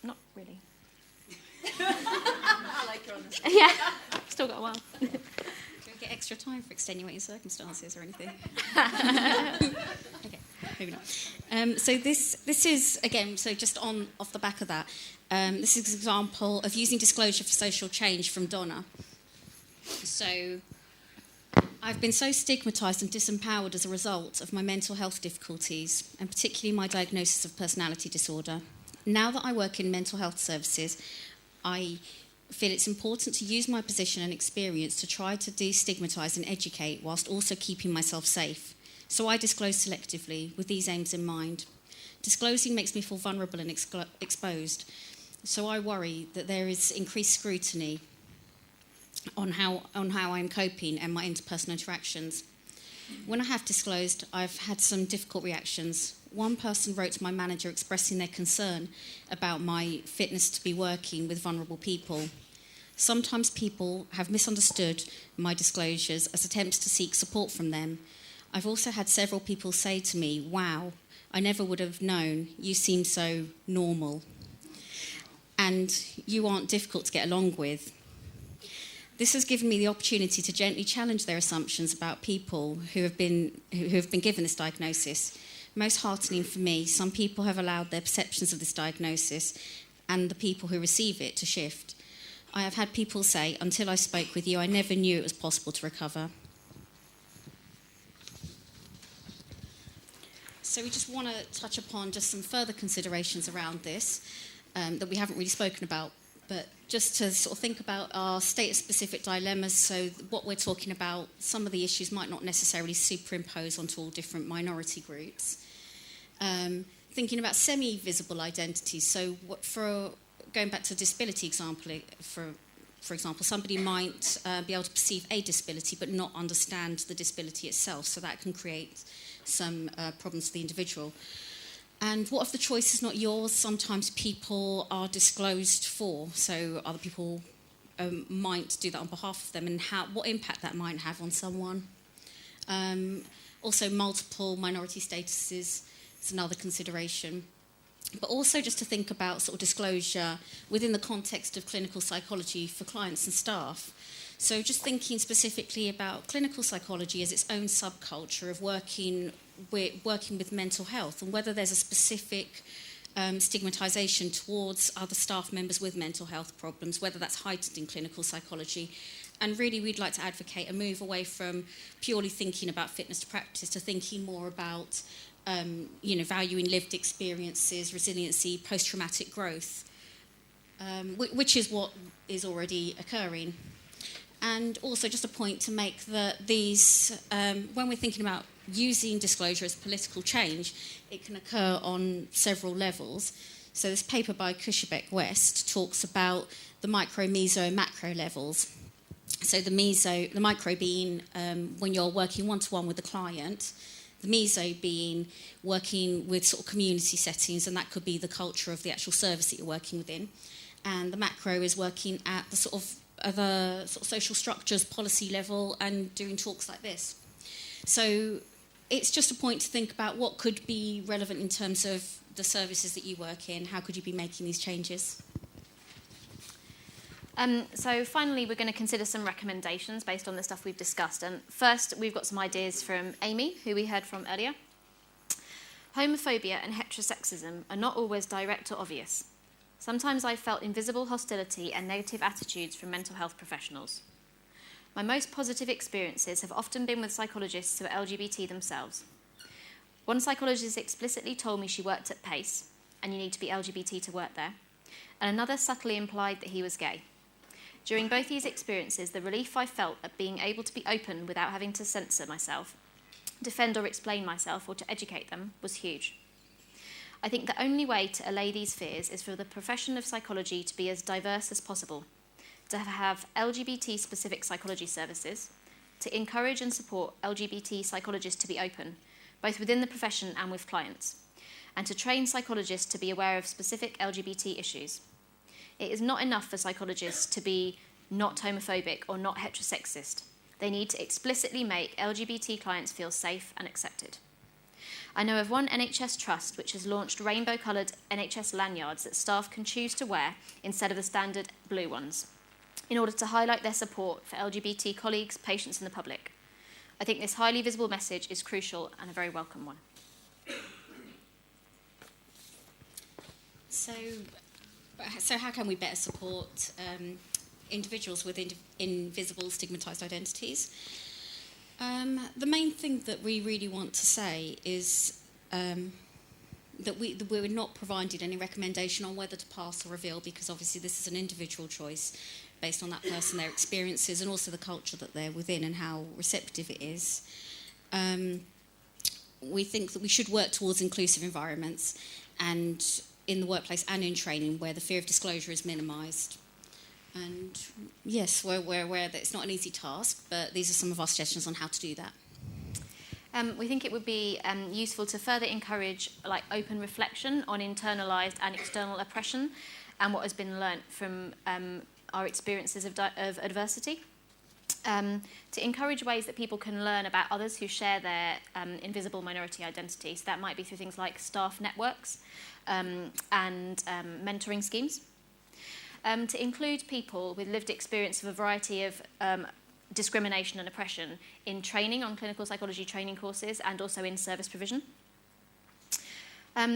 Not really. I like your honesty. Yeah, still got a while. Do you get extra time for extenuating circumstances or anything? Okay, maybe not. So this is, again, so just off the back of that, this is an example of using disclosure for social change from Donna. So I've been so stigmatised and disempowered as a result of my mental health difficulties, and particularly my diagnosis of personality disorder. Now that I work in mental health services, I feel it's important to use my position and experience to try to destigmatise and educate whilst also keeping myself safe. So I disclose selectively with these aims in mind. Disclosing makes me feel vulnerable and exposed, so I worry that there is increased scrutiny on how I'm coping and my interpersonal interactions. When I have disclosed, I've had some difficult reactions. One person wrote to my manager expressing their concern about my fitness to be working with vulnerable people. Sometimes people have misunderstood my disclosures as attempts to seek support from them. I've also had several people say to me, "Wow, I never would have known, you seem so normal. And you aren't difficult to get along with." This has given me the opportunity to gently challenge their assumptions about people who have been given this diagnosis. Most heartening for me, some people have allowed their perceptions of this diagnosis and the people who receive it to shift. I have had people say, "Until I spoke with you, I never knew it was possible to recover." So we just want to touch upon just some further considerations around this that we haven't really spoken about, but just to sort of think about our status-specific dilemmas. So what we're talking about, some of the issues might not necessarily superimpose onto all different minority groups. Thinking about semi-visible identities. So going back to a disability example, for example, somebody might be able to perceive a disability but not understand the disability itself, so that can create some problems for the individual. And what if the choice is not yours? Sometimes people are disclosed for, so other people might do that on behalf of them, and what impact that might have on someone. Also, multiple minority statuses is another consideration. But also just to think about sort of disclosure within the context of clinical psychology for clients and staff. So just thinking specifically about clinical psychology as its own subculture of working with mental health, and whether there's a specific stigmatisation towards other staff members with mental health problems, whether that's heightened in clinical psychology. And really we'd like to advocate a move away from purely thinking about fitness to practice to thinking more about valuing lived experiences, resiliency, post-traumatic growth, which is what is already occurring. And also just a point to make that these, when we're thinking about using disclosure as political change, it can occur on several levels. So this paper by Cushbeck West talks about the micro, meso, and macro levels. So the micro being when you're working one-to-one with a client, the meso being working with sort of community settings, and that could be the culture of the actual service that you're working within. And the macro is working at the sort of other sort of social structures, policy level, and doing talks like this. So it's just a point to think about what could be relevant in terms of the services that you work in. How could you be making these changes? So finally, we're going to consider some recommendations based on the stuff we've discussed. And first, we've got some ideas from Amy, who we heard from earlier. Homophobia and heterosexism are not always direct or obvious. Sometimes I've felt invisible hostility and negative attitudes from mental health professionals. My most positive experiences have often been with psychologists who are LGBT themselves. One psychologist explicitly told me she worked at PACE, and you need to be LGBT to work there, and another subtly implied that he was gay. During both these experiences, the relief I felt at being able to be open without having to censor myself, defend or explain myself, or to educate them was huge. I think the only way to allay these fears is for the profession of psychology to be as diverse as possible, to have LGBT-specific psychology services, to encourage and support LGBT psychologists to be open, both within the profession and with clients, and to train psychologists to be aware of specific LGBT issues. It is not enough for psychologists to be not homophobic or not heterosexist. They need to explicitly make LGBT clients feel safe and accepted. I know of one NHS trust which has launched rainbow-coloured NHS lanyards that staff can choose to wear instead of the standard blue ones, in order to highlight their support for LGBT colleagues, patients and the public. I think this highly visible message is crucial and a very welcome one. So how can we better support individuals with invisible stigmatised identities? The main thing that we really want to say is that we're not providing any recommendation on whether to pass or reveal, because obviously this is an individual choice based on that person, their experiences, and also the culture that they're within and how receptive it is. We think that we should work towards inclusive environments, and in the workplace and in training where the fear of disclosure is minimised. And yes, we're aware that it's not an easy task, but these are some of our suggestions on how to do that. We think it would be useful to further encourage open reflection on internalised and external oppression and what has been learnt from our experiences of adversity. To encourage ways that people can learn about others who share their invisible minority identity. So that might be through things like staff networks and mentoring schemes. To include people with lived experience of a variety of discrimination and oppression in training on clinical psychology training courses and also in service provision.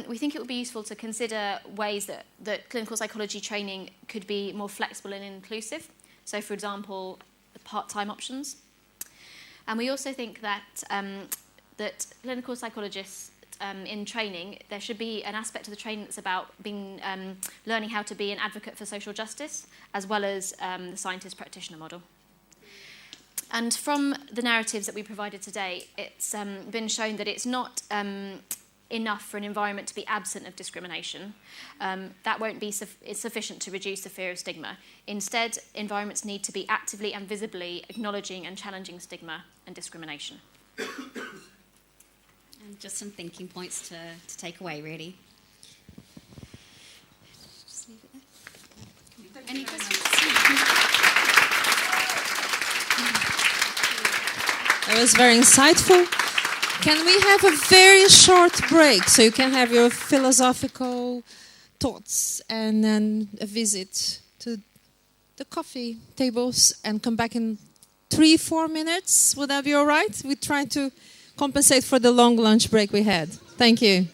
We think it would be useful to consider ways that clinical psychology training could be more flexible and inclusive. So, for example, part-time options. And we also think that that clinical psychologists in training, there should be an aspect of the training that's about learning how to be an advocate for social justice, as well as the scientist-practitioner model. And from the narratives that we provided today, it's been shown that it's not enough for an environment to be absent of discrimination. That won't be sufficient to reduce the fear of stigma. Instead, environments need to be actively and visibly acknowledging and challenging stigma and discrimination. And just some thinking points to take away, really. Just leave it there. Any questions? That was very insightful. Can we have a very short break so you can have your philosophical thoughts and then a visit to the coffee tables and come back in 3-4 minutes? Would that be all right? We try to compensate for the long lunch break we had. Thank you.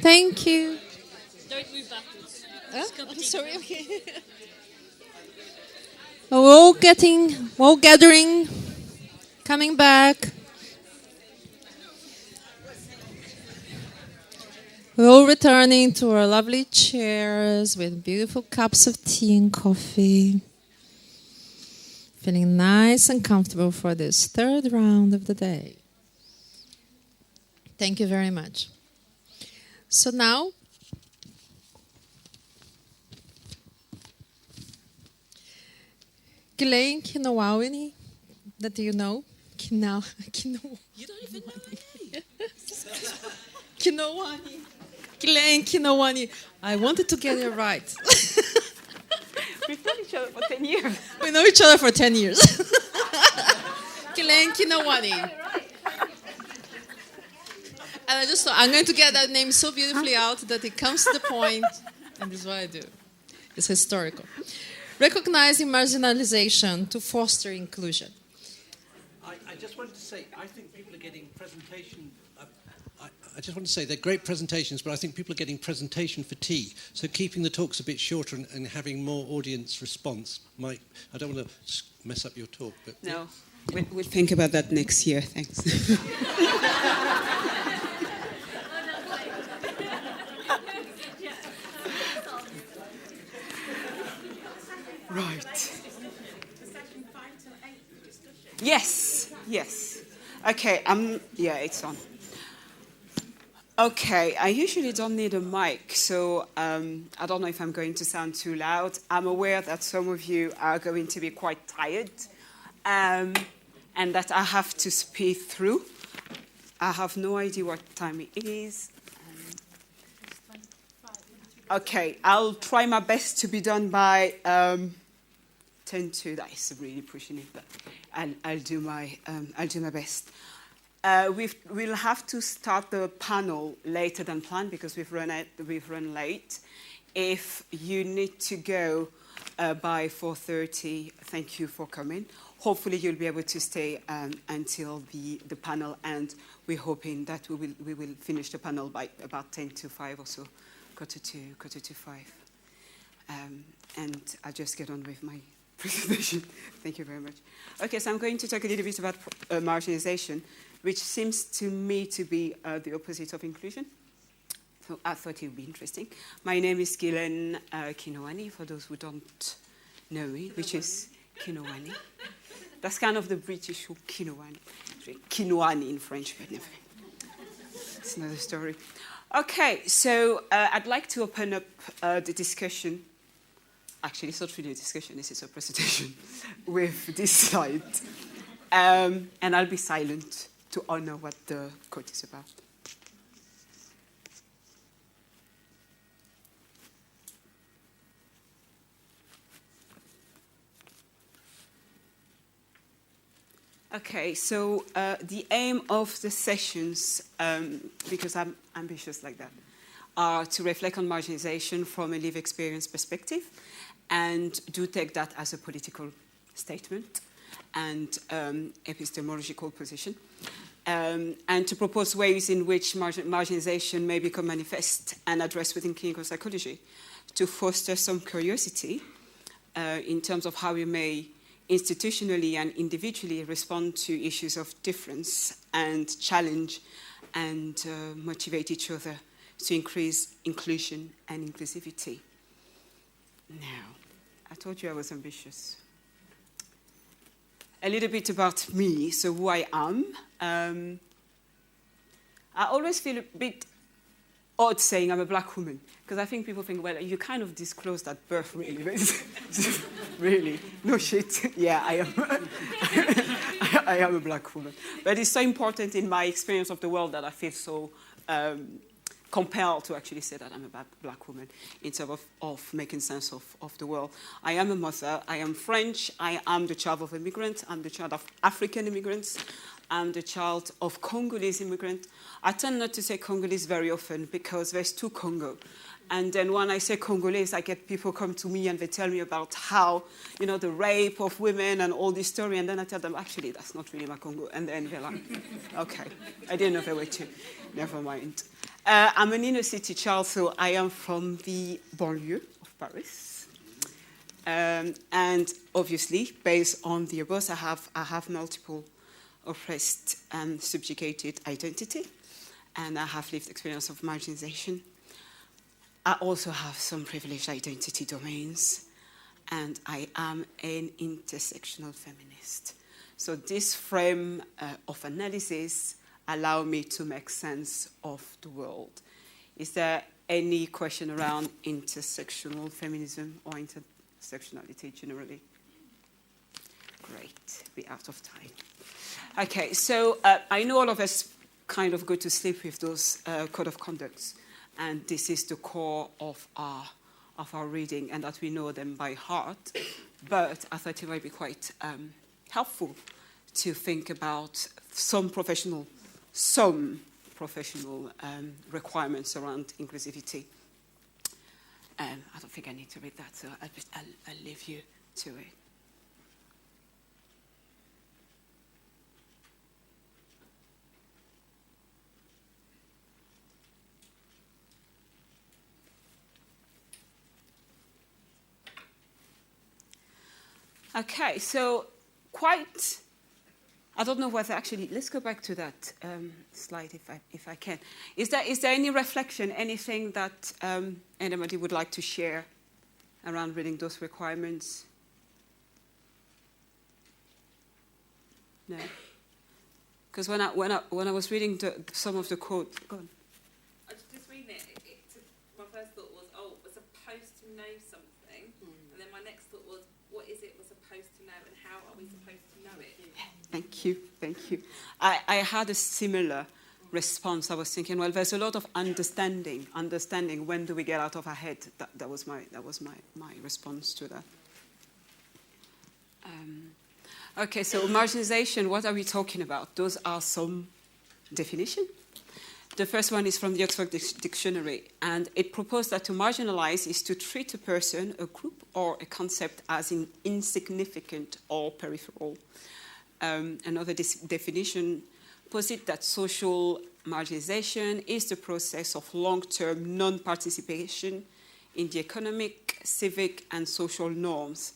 Thank you. Don't move backwards. I'm sorry, okay. We're all gathering, coming back. We're all returning to our lovely chairs with beautiful cups of tea and coffee. Feeling nice and comfortable for this third round of the day. Thank you very much. So now, Ghislaine Kinowani, that you know. You don't even know my name. Kinowani. Ghislaine Kinowani. I wanted to get it right. We've known each other for 10 years. We know each other for 10 years. Ghislaine Kinowani. And I just thought, I'm going to get that name so beautifully out that it comes to the point, and this is what I do. It's historical. Recognizing marginalization to foster inclusion. I just wanted to say, I think people are getting presentation. I just want to say they're great presentations, but I think people are getting presentation fatigue. So keeping the talks a bit shorter and having more audience response might. I don't want to mess up your talk, but no, we'll think about that next year. Thanks. Right. Yes. Okay, yeah, it's on. Okay, I usually don't need a mic, so I don't know if I'm going to sound too loud. I'm aware that some of you are going to be quite tired, and that I have to speed through. I have no idea what time it is. Okay, I'll try my best to be done by 10 to. That is really pushing it, but I'll do my best. We'll have to start the panel later than planned because we've run late. If you need to go by 4:30, thank you for coming. Hopefully you'll be able to stay until the panel, and we're hoping that we will finish the panel by about 10 to 5 or so, quarter to 5. And I'll just get on with my presentation. Thank you very much. Okay, so I'm going to talk a little bit about marginalization, which seems to me to be the opposite of inclusion. So I thought it would be interesting. My name is Ghislaine Kinowani, for those who don't know me, which is Kinowani. That's kind of the British who Kinowani. Kinowani in French, but never. It's another story. Okay, so I'd like to open up the discussion. Actually, it's not really a discussion, this is a presentation with this slide. And I'll be silent to honor what the quote is about. Okay, so the aim of the sessions, because I'm ambitious like that, are to reflect on marginalization from a lived experience perspective and do take that as a political statement and epistemological position, and to propose ways in which marginalization may become manifest and addressed within clinical psychology, to foster some curiosity in terms of how we may institutionally and individually respond to issues of difference and challenge and motivate each other to increase inclusion and inclusivity. Now, I told you I was ambitious. A little bit about me, so who I am. I always feel a bit odd saying I'm a black woman, because I think people think, well, you kind of disclosed at birth, really. Really, no shit. Yeah, I am. I am a black woman. But it's so important in my experience of the world that I feel so compelled to actually say that I'm a black woman in terms of making sense of the world. I am a mother. I am French. I am the child of immigrants. I'm the child of African immigrants. I'm the child of Congolese immigrant. I tend not to say Congolese very often because there's two Congo. And then when I say Congolese, I get people come to me and they tell me about how, the rape of women and all this story. And then I tell them, actually, that's not really my Congo. And then they're like, okay, I didn't know there were two. Never mind. I'm an inner city child, so I am from the banlieue of Paris. And obviously, based on the above, I have multiple oppressed and subjugated identity. And I have lived experience of marginalization. I also have some privileged identity domains, and I am an intersectional feminist. So this frame of analysis allows me to make sense of the world. Is there any question around intersectional feminism or intersectionality generally? Great, we're out of time. Okay, so I know all of us kind of go to sleep with those code of conducts. And this is the core of our reading, and that we know them by heart. But I thought it might be quite helpful to think about some professional requirements around inclusivity. I don't think I need to read that, so I'll leave you to it. Okay, so I don't know whether actually, let's go back to that slide if I can. Is there any reflection, anything that anybody would like to share around reading those requirements? No? Because when I was reading some of the quotes, go on. I was just reading it. My first thought was, we're supposed to know something. And then my next thought was, what is it we're supposed to know and how are we supposed to know it? Thank you. I had a similar response. I was thinking, well, there's a lot of understanding. When do we get out of our head? That was my response to that. Okay, so marginalization, what are we talking about? Those are some definitions. The first one is from the Oxford Dictionary, and it proposed that to marginalize is to treat a person, a group, or a concept as insignificant or peripheral. Another definition posits that social marginalization is the process of long-term non-participation in the economic, civic, and social norms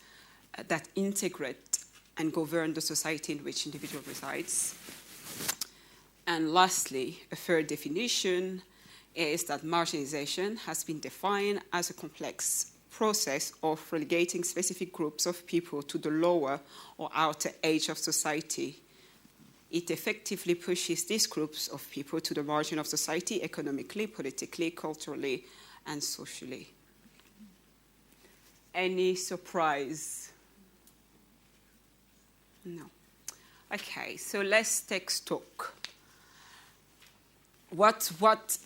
that integrate and govern the society in which individual resides. And lastly, a third definition is that marginalization has been defined as a complex process of relegating specific groups of people to the lower or outer edge of society. It effectively pushes these groups of people to the margin of society economically, politically, culturally, and socially. Any surprise? No. Okay, so let's take stock. What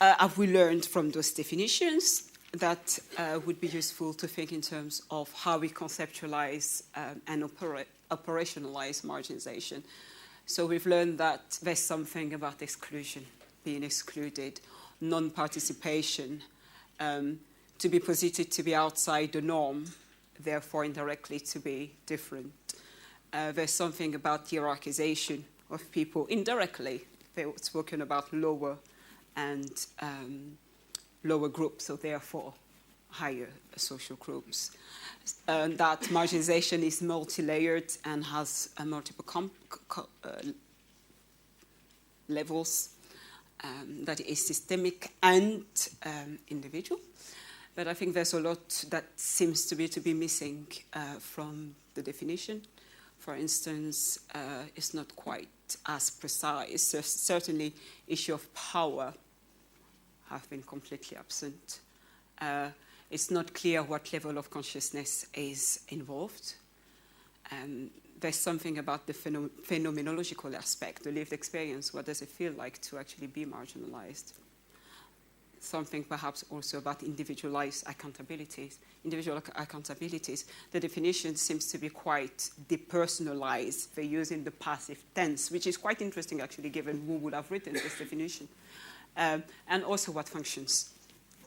have we learned from those definitions that would be useful to think in terms of how we conceptualize and operationalize marginalization? So we've learned that there's something about exclusion, being excluded, non-participation, to be posited to be outside the norm, therefore indirectly to be different. There's something about hierarchization of people indirectly. They've spoken about lower and lower groups, so therefore higher social groups. That marginalization is multi-layered and has multiple levels, that is systemic and individual. But I think there's a lot that seems to be missing from the definition. For instance, it's not quite as precise. So certainly, issue of power have been completely absent. It's not clear what level of consciousness is involved. There's something about the phenomenological aspect, the lived experience. What does it feel like to actually be marginalized? something perhaps also about individualized accountabilities. The definition seems to be quite depersonalized. They use in the passive tense, which is quite interesting actually, given who would have written this definition, and also what functions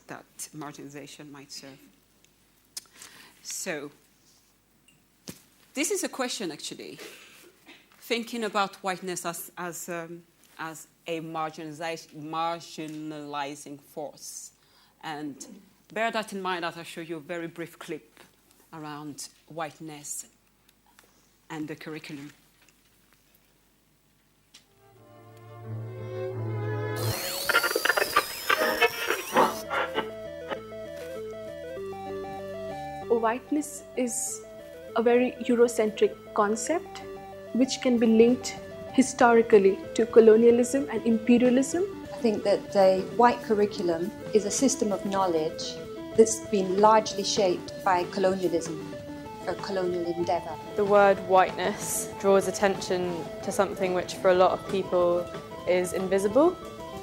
that marginalization might serve. So this is a question actually, thinking about whiteness as a marginalizing force. And bear that in mind as I show you a very brief clip around whiteness and the curriculum. Whiteness is a very Eurocentric concept which can be linked historically to colonialism and imperialism. I think that the white curriculum is a system of knowledge that's been largely shaped by colonialism or colonial endeavour. The word whiteness draws attention to something which for a lot of people is invisible,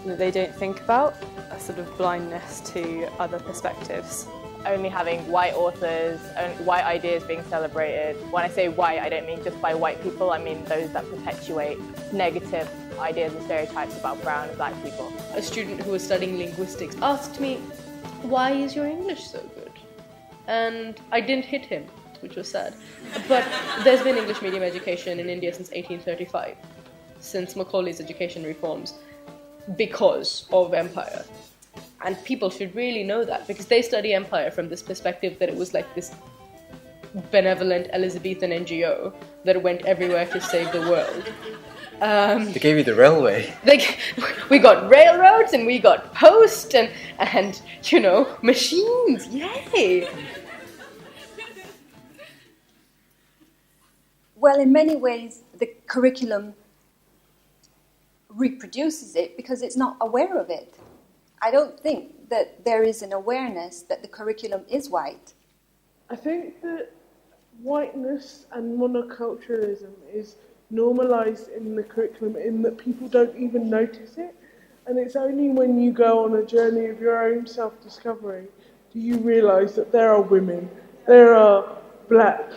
that they don't think about, a sort of blindness to other perspectives. Only having white authors and white ideas being celebrated. When I say white, I don't mean just by white people, I mean those that perpetuate negative ideas and stereotypes about brown and black people. A student who was studying linguistics asked me, "Why is your English so good?" And I didn't hit him, which was sad. But there's been English medium education in India since 1835, since Macaulay's education reforms, because of empire. And people should really know that, because they study empire from this perspective that it was like this benevolent Elizabethan NGO that went everywhere to save the world. They gave you the railway. We got railroads and we got post and you know, machines. Yay! Well, in many ways, the curriculum reproduces it because it's not aware of it. I don't think that there is an awareness that the curriculum is white. I think that whiteness and monoculturalism is normalised in the curriculum in that people don't even notice it. And it's only when you go on a journey of your own self-discovery do you realise that there are women, there are black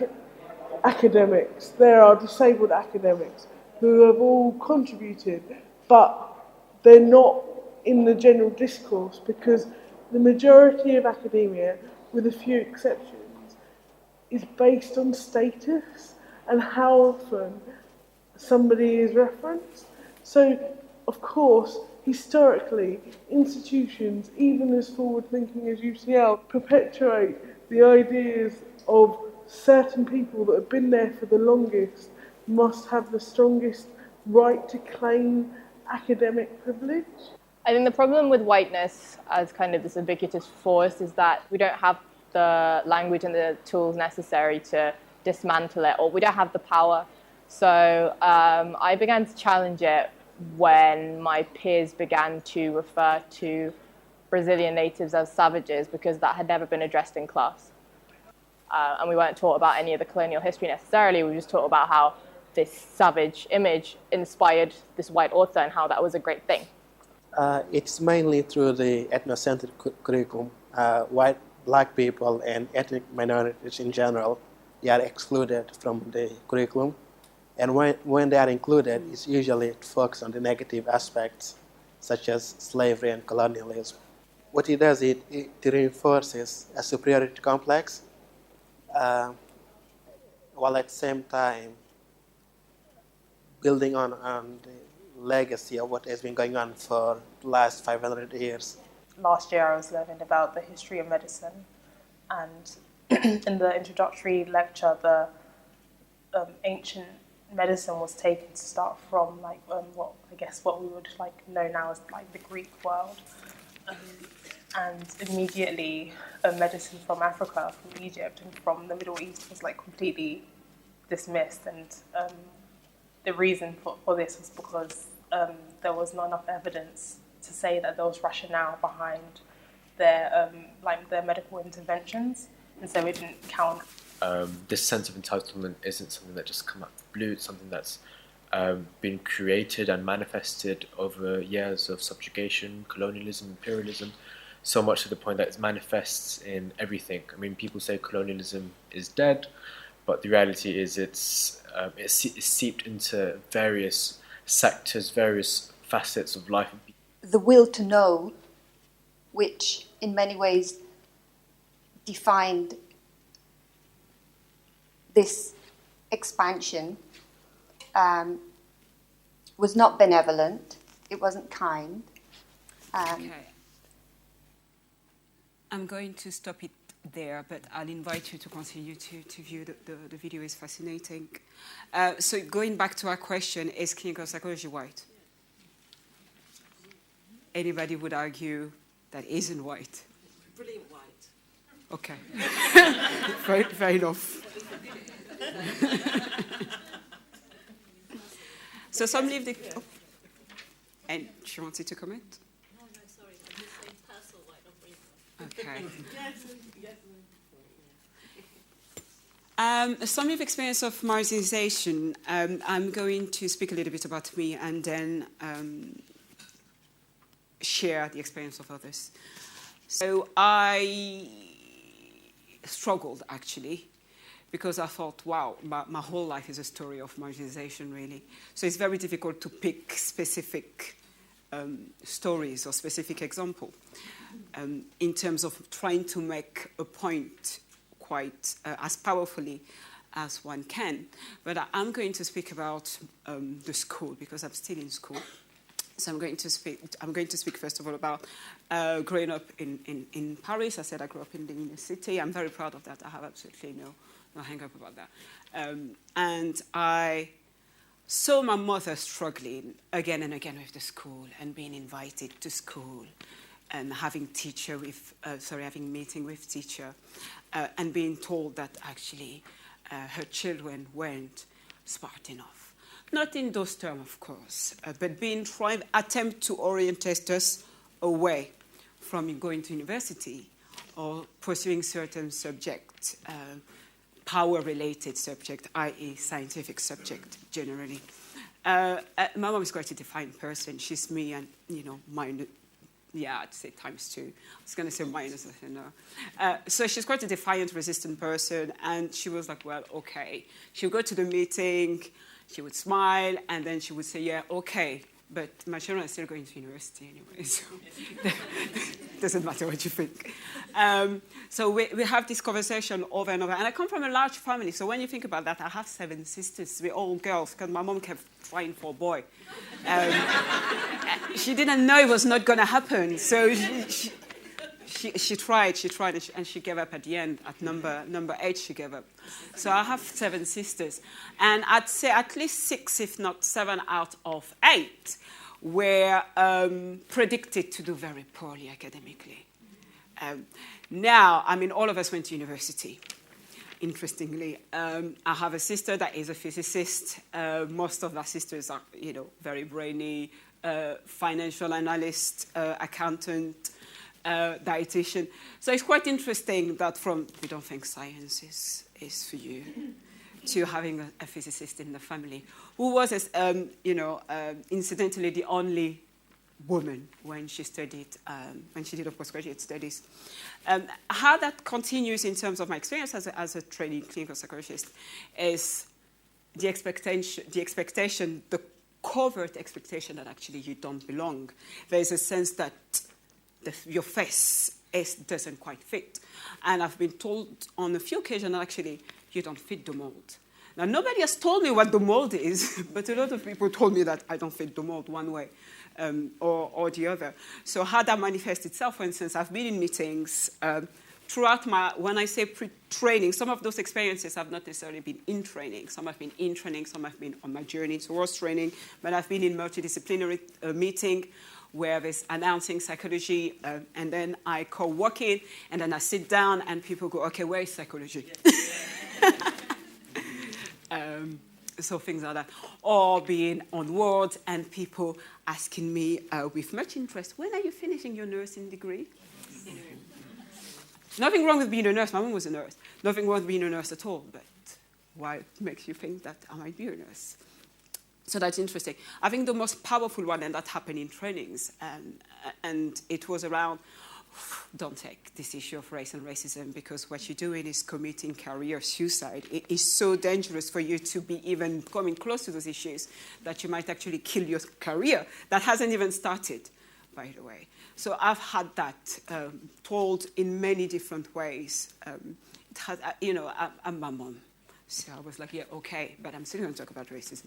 academics, there are disabled academics who have all contributed, but they're not in the general discourse, because the majority of academia, with a few exceptions, is based on status and how often somebody is referenced. So, of course, historically, institutions, even as forward-thinking as UCL, perpetuate the ideas of certain people that have been there for the longest must have the strongest right to claim academic privilege. I think the problem with whiteness as kind of this ubiquitous force is that we don't have the language and the tools necessary to dismantle it, or we don't have the power. So I began to challenge it when my peers began to refer to Brazilian natives as savages, because that had never been addressed in class. And we weren't taught about any of the colonial history necessarily, we were just taught about how this savage image inspired this white author and how that was a great thing. It's mainly through the ethnocentric curriculum. White, black people and ethnic minorities in general, they are excluded from the curriculum. And when they are included, it's usually focused on the negative aspects, such as slavery and colonialism. What it does, it reinforces a superiority complex, while at the same time building on the legacy of what has been going on for the last 500 years. Last year I was learning about the history of medicine, and in the introductory lecture the ancient medicine was taken to start from what we would know now as the Greek world, and immediately medicine from Africa, from Egypt and from the Middle East was completely dismissed, and the reason for this was because there was not enough evidence to say that there was rationale behind their medical interventions, and so it didn't count. This sense of entitlement isn't something that just comes out of the blue. It's something that's been created and manifested over years of subjugation, colonialism, imperialism, so much to the point that it manifests in everything. I mean, people say colonialism is dead, but the reality is it's seeped into various sectors, various facets of life. The will to know, which in many ways defined this expansion, was not benevolent, it wasn't kind. Okay. I'm going to stop it there, but I'll invite you to continue to view the video. Is fascinating. So going back to our question, is clinical psychology white? Anybody would argue that isn't white? Brilliant white. Okay. Fair enough. So some leave the... Oh. And she wanted to comment? No, sorry. I'm just saying personal white, not brilliant. Okay. Some of experience of marginalization. I'm going to speak a little bit about me and then share the experience of others. So I struggled, actually, because I thought, wow, my whole life is a story of marginalization, really. So it's very difficult to pick specific stories or specific example in terms of trying to make a point quite as powerfully as one can. But I'm going to speak about the school, because I'm still in school. So I'm going to speak first of all about growing up in Paris. I said I grew up in the inner city. I'm very proud of that. I have absolutely no hang up about that. And I saw my mother struggling again and again with the school and being invited to school and having meeting with teacher and being told that actually her children weren't smart enough. Not in those terms, of course, but attempt to orient us away from going to university or pursuing certain subjects, power-related subject, i.e. scientific subject, generally. My mom is quite a defined person. She's me and, minus, I'd say times two. I was going to say minus, I said no. So she's quite a defiant, resistant person, and she was like, well, okay. She'll go to the meeting, she would smile, and then she would say, yeah, okay, but my children are still going to university anyway, so doesn't matter what you think. So we have this conversation over and over. And I come from a large family, so when you think about that, I have 7 sisters. We're all girls, because my mom kept trying for a boy. She didn't know it was not going to happen, so she tried, and she gave up at the end. At number 8, she gave up. So I have 7 sisters. And I'd say at least 6, if not 7 out of 8 were predicted to do very poorly academically. Now, all of us went to university, interestingly. I have a sister that is a physicist. Most of our sisters are, very brainy, financial analyst, accountant, dietitian. So it's quite interesting that we don't think science is for you, to having a physicist in the family, who was, incidentally, the only woman when she studied, when she did her postgraduate studies. How that continues in terms of my experience as a trainee clinical psychologist is the expectation, the covert expectation that actually you don't belong. There's a sense that your face doesn't quite fit. And I've been told on a few occasions, actually, you don't fit the mold. Now, nobody has told me what the mold is, but a lot of people told me that I don't fit the mold one way or the other. So how that manifests itself, for instance, I've been in meetings throughout when I say pre-training, some of those experiences have not necessarily been in training. Some have been in training, some have been on my journey towards training, but I've been in multidisciplinary meeting where there's announcing psychology, and then I co-walk in, and then I sit down, and people go, okay, where is psychology? So things like that. Or being on wards, and people asking me with much interest, when are you finishing your nursing degree? Nothing wrong with being a nurse. My mom was a nurse. Nothing wrong with being a nurse at all, but why makes you think that I might be a nurse? So that's interesting. I think the most powerful one, and that happened in trainings, and it was around don't take this issue of race and racism, because what you're doing is committing career suicide. It is so dangerous for you to be even coming close to those issues that you might actually kill your career that hasn't even started, by the way. So I've had that told in many different ways. It has, I'm my mom. So I was like, yeah, okay, but I'm still going to talk about racism.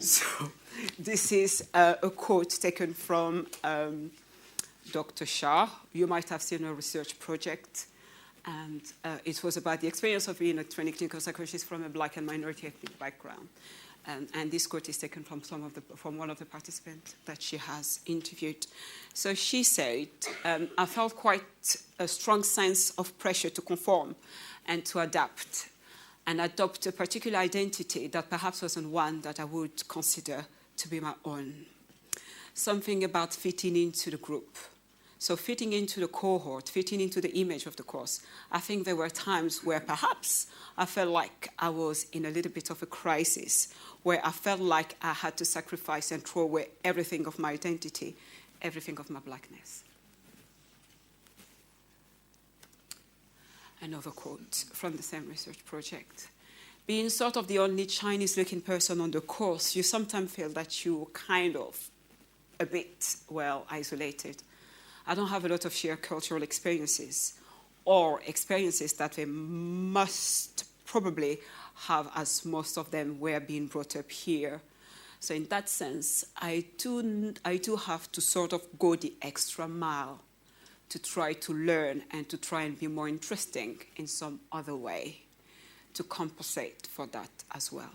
So this is a quote taken from Dr. Shah. You might have seen a research project, and it was about the experience of being a trained clinical psychologist from a Black and minority ethnic background. And this quote is taken from one of the participants that she has interviewed. So she said, I felt quite a strong sense of pressure to conform and to adapt and adopt a particular identity that perhaps wasn't one that I would consider to be my own. Something about fitting into the group. So fitting into the cohort, fitting into the image of the course. I think there were times where perhaps I felt like I was in a little bit of a crisis, where I felt like I had to sacrifice and throw away everything of my identity, everything of my blackness. Another quote from the same research project. Being sort of the only Chinese-looking person on the course, you sometimes feel that you're kind of a bit, isolated. I don't have a lot of shared cultural experiences or experiences that they must probably have, as most of them were being brought up here. So in that sense, I do have to sort of go the extra mile to try to learn and to try and be more interesting in some other way to compensate for that as well.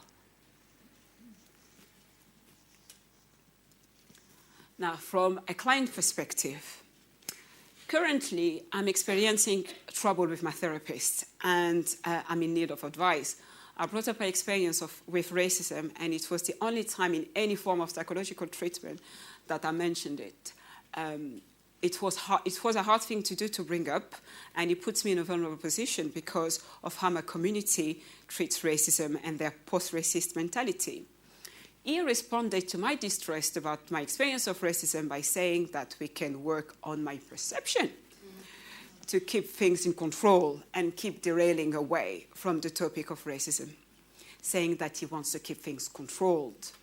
Now, from a client perspective, currently, I'm experiencing trouble with my therapist, and I'm in need of advice. I brought up an experience with racism, and it was the only time in any form of psychological treatment that I mentioned it. It was a hard thing to do to bring up, and it puts me in a vulnerable position because of how my community treats racism and their post-racist mentality. He responded to my distress about my experience of racism by saying that we can work on my perception to keep things in control and keep derailing away from the topic of racism, saying that he wants to keep things controlled.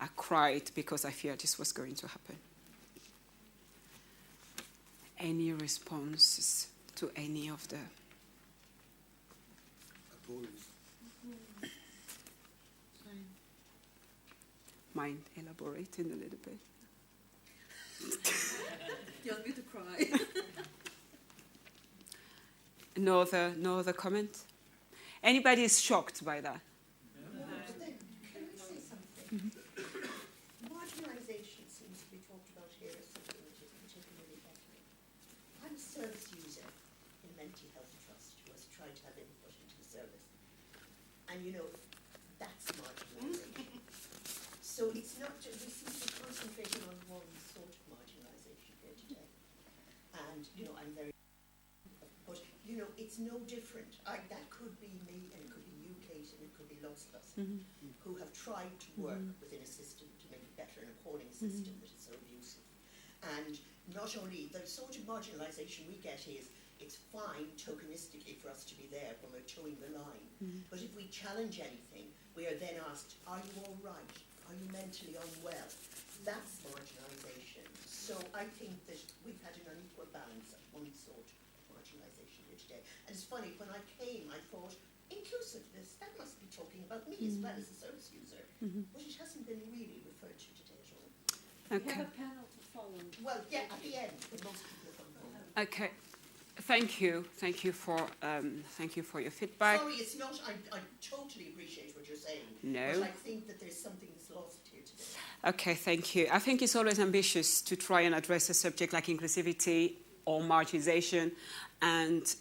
I cried because I feared this was going to happen. Any responses to any of the... Mind elaborating a little bit? You want me to cry? No other comment? Anybody is shocked by that? Can I say something? Marginalisation seems to be talked about here as something which is particularly ethnic. I'm a service user in Mental Health Trust who has tried to have input into the service. And that's marginalisation. So it's not just, we seem to be concentrating on one sort of marginalisation here today. And, I'm very, but, it's no different. That could be me, and it could be you, Kate, and it could be lots of us who have tried to work within a system to make it better, an appalling system that is so abusive. And not only the sort of marginalisation we get is, it's fine tokenistically for us to be there when we're towing the line. But if we challenge anything, we are then asked, are you all right? Are you mentally unwell? That's marginalisation. So I think that we've had an unequal balance of one sort of marginalisation here today. And it's funny, when I came, I thought, inclusiveness, that must be talking about me as well as a service user. But it hasn't been really referred to today at all. Okay. We have a panel to follow. Well, yeah, at the end, but most people have gone home. Okay. Thank you for your feedback. Sorry, it's not. I totally appreciate what you're saying. No. But I think that there's something that's lost here today. Okay, thank you. I think it's always ambitious to try and address a subject like inclusivity or marginalization and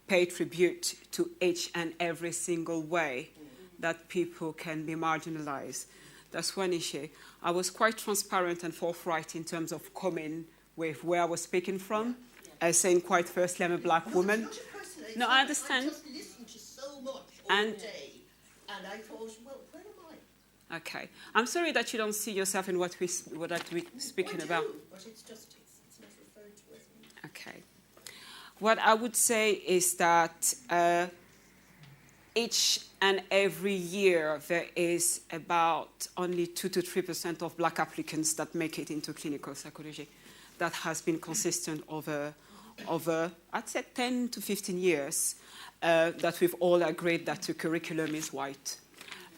pay tribute to each and every single way that people can be marginalized. That's one issue. I was quite transparent and forthright in terms of coming with where I was speaking from. Saying quite firstly, I'm a black woman. No, I understand. I just listened to so much all day, and I thought, well, where am I? Okay. I'm sorry that you don't see yourself in what we're speaking about. But it's not referred to as Okay. What I would say is that each and every year there is about only 2 to 3% of black applicants that make it into clinical psychology. That has been consistent over I'd say 10 to 15 years, that we've all agreed that the curriculum is white.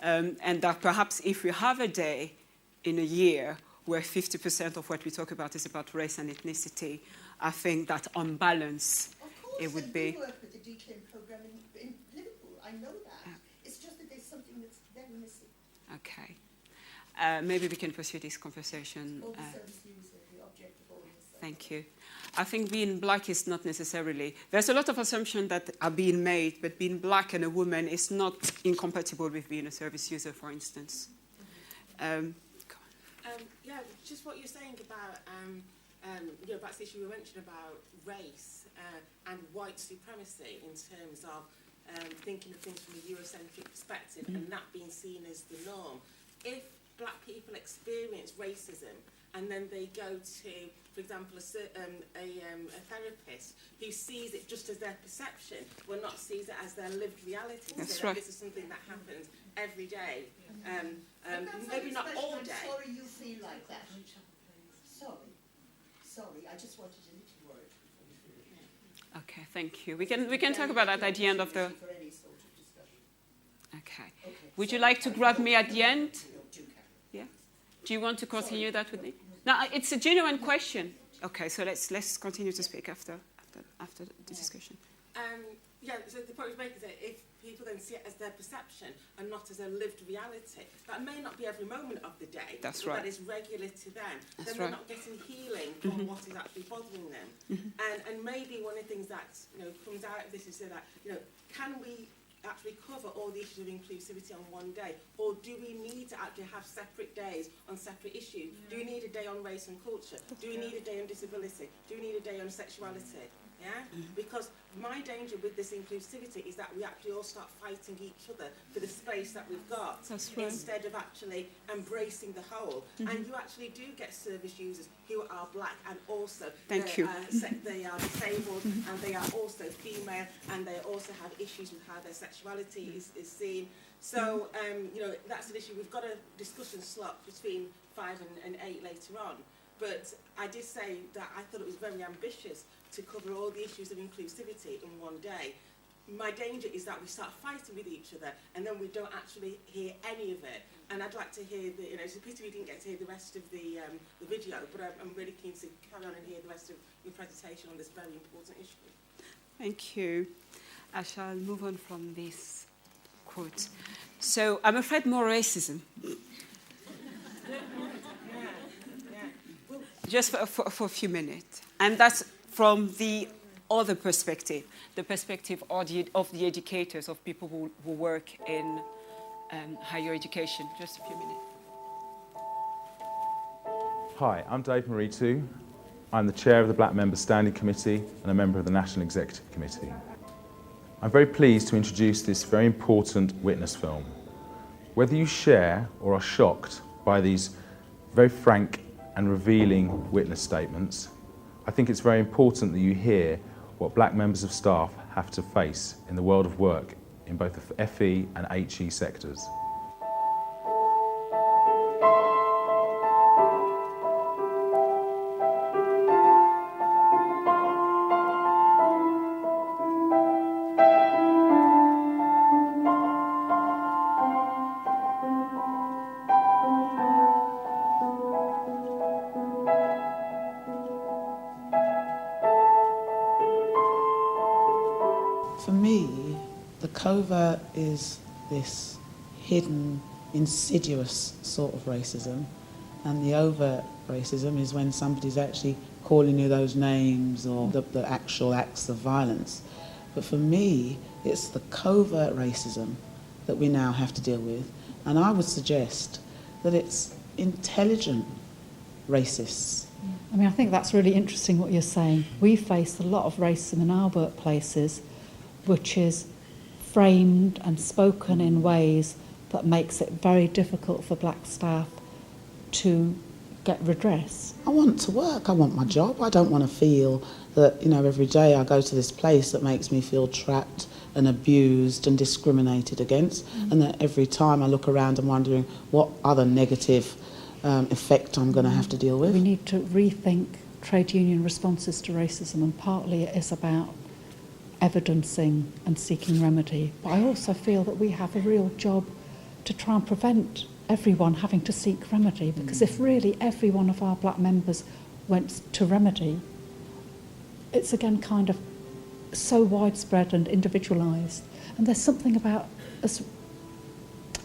And that perhaps if we have a day in a year where 50% of what we talk about is about race and ethnicity, I think that on balance, it would be... We work with the DCLIN program in Liverpool. I know that. It's just that there's something that's very missing. Okay. Maybe we can pursue this conversation. All the service user, the object of all this. Thank you. I think being black is not necessarily... There's a lot of assumptions that are being made, but being black and a woman is not incompatible with being a service user, for instance. Yeah, just what you're saying about, about the issue we mentioned about race and white supremacy in terms of thinking of things from a Eurocentric perspective and that being seen as the norm. If black people experience racism and then they go to, for example, a therapist who sees it just as their perception, well, not sees it as their lived reality. That's so right. This is something that happens every day. Maybe not all day. I'm sorry you feel like that. Sorry, I just wanted a little word. Okay, thank you. We can talk about that at the end of the... Okay. Would you like to grab me at the end? Yeah. Do you want to continue that with me? No, it's a genuine question. Okay, so let's continue to speak after the discussion. So the point we make is that if people then see it as their perception and not as a lived reality, that may not be every moment of the day. That's but right. That is regular to them. That's then right. they're not getting healing from what is actually bothering them. And maybe one of the things that comes out of this is that can we actually cover all the issues of inclusivity on one day, or do we need to actually have separate days on separate issues? Do we need a day on race and culture? Do we need a day on disability? Do we need a day on sexuality? Yeah? Because my danger with this inclusivity is that we actually all start fighting each other for the space that we've got. That's right. Instead of actually embracing the whole. And you actually do get service users who are black and also they are disabled and they are also female and they also have issues with how their sexuality is seen. So, that's an issue. We've got a discussion slot between 5 and 8 later on. But I did say that I thought it was very ambitious to cover all the issues of inclusivity in one day. My danger is that we start fighting with each other and then we don't actually hear any of it. And I'd like to hear it's a pity we didn't get to hear the rest of the video, but I'm really keen to carry on and hear the rest of your presentation on this very important issue. Thank you. I shall move on from this quote. So, I'm afraid more racism. Just for a few minutes. And that's from the other perspective, the perspective of the educators, of people who work in higher education. Just a few minutes. Hi, I'm Dave Maritu. I'm the chair of the Black Members Standing Committee and a member of the National Executive Committee. I'm very pleased to introduce this very important witness film. Whether you share or are shocked by these very frank and revealing witness statements, I think it's very important that you hear what black members of staff have to face in the world of work in both the FE and HE sectors. For me, the covert is this hidden, insidious sort of racism, and the overt racism is when somebody's actually calling you those names or the actual acts of violence. But for me, it's the covert racism that we now have to deal with, and I would suggest that it's intelligent racists. I mean, I think that's really interesting what you're saying. We face a lot of racism in our workplaces, which is framed and spoken in ways that makes it very difficult for black staff to get redress? I want to work. I want my job. I don't want to feel that, every day I go to this place that makes me feel trapped and abused and discriminated against, and that every time I look around I'm wondering what other negative effect I'm going to have to deal with. We need to rethink trade union responses to racism, and partly it is about evidencing and seeking remedy. But I also feel that we have a real job to try and prevent everyone having to seek remedy, because if really every one of our black members went to remedy, it's again kind of so widespread and individualised. And there's something about us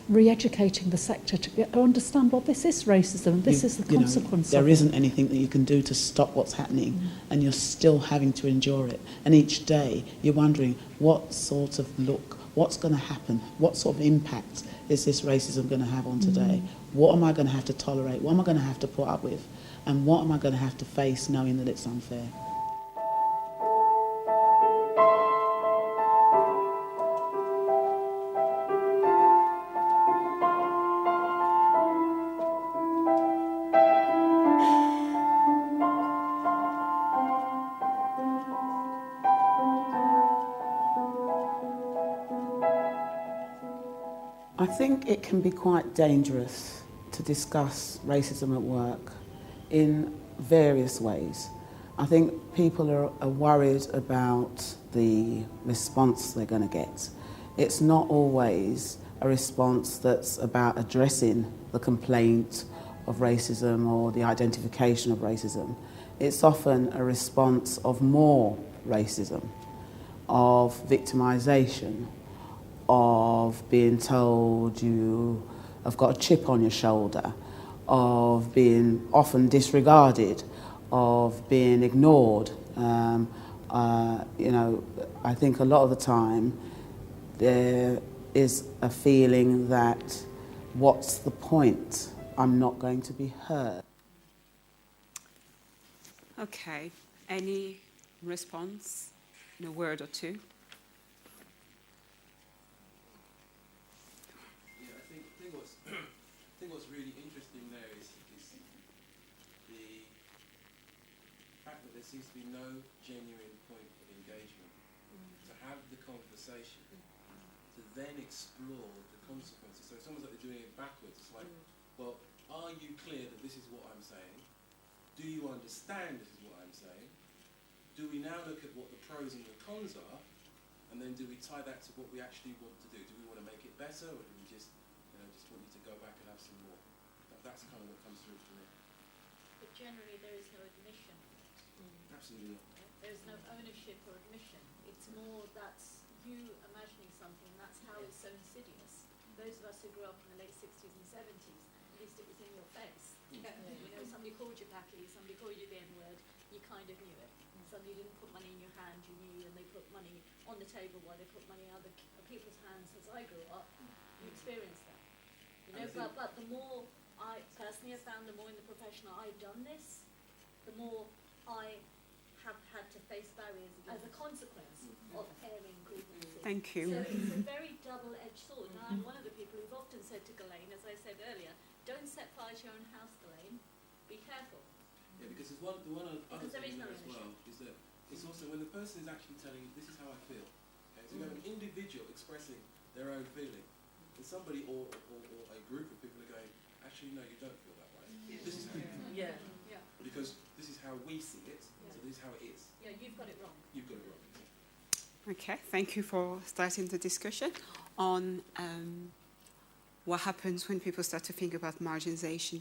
re-educating the sector to understand, well, this is racism, this is the consequence there of it. isn't anything that you can do to stop what's happening, and you're still having to endure it. And each day you're wondering what sort of look, what's going to happen, what sort of impact is this racism going to have on today? What am I going to have to tolerate? What am I going to have to put up with? And what am I going to have to face knowing that it's unfair? I think it can be quite dangerous to discuss racism at work in various ways. I think people are worried about the response they're going to get. It's not always a response that's about addressing the complaint of racism or the identification of racism. It's often a response of more racism, of victimisation, of being told you have got a chip on your shoulder, of being often disregarded, of being ignored. I think a lot of the time there is a feeling that what's the point? I'm not going to be heard. Okay, any response in a word or two? I think what's really interesting there is the fact that there seems to be no genuine point of engagement. To have the conversation, to then explore the consequences. So it's almost like they're doing it backwards. It's like, well, are you clear that this is what I'm saying? Do you understand this is what I'm saying? Do we now look at what the pros and the cons are? And then do we tie that to what we actually want to do? Do we want to make it better, or do we just want you to go back and have some more? That's kind of what comes through for me. But generally there is no admission. Absolutely not. There's no ownership or admission. It's more that's you imagining something, and that's how it's so insidious. Those of us who grew up in the late 60s and 70s, at least it was in your face. Somebody called you Packy, somebody called you the N-word, you kind of knew it. Somebody didn't put money in your hand, you knew, and they put money on the table while they put money in other people's hands. As I grew up, you experienced that. But the more I personally have found, the more in the profession I've done this, the more I have had to face barriers as a consequence of airing grievances. Thank you. So it's a very double-edged sword. Now, I'm one of the people who've often said to Ghislaine, as I said earlier, don't set fire to your own house, Ghislaine. Be careful. Yeah, because there's one other there thing is no as well, is that it's also when the person is actually telling you, this is how I feel. Okay? So you have an individual expressing their own feeling, and somebody or a group of people are going, actually, no, you don't feel that way. This is how you feel. Yeah. Because this is how we see it, so this is how it is. Yeah, you've got it wrong. You've got it wrong. Okay, thank you for starting the discussion on what happens when people start to think about marginalization,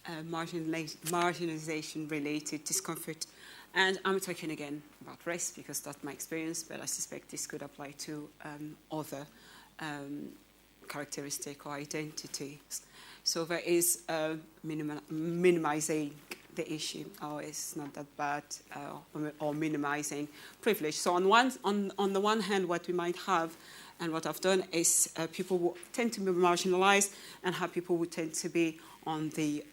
marginalization-related discomfort. And I'm talking again about race because that's my experience, but I suspect this could apply to other characteristics or identities. So there is minimizing the issue, or it's not that bad, or minimizing privilege. So on the one hand, what we might have, and what I've done is people who tend to be marginalized, and how people who tend to be on the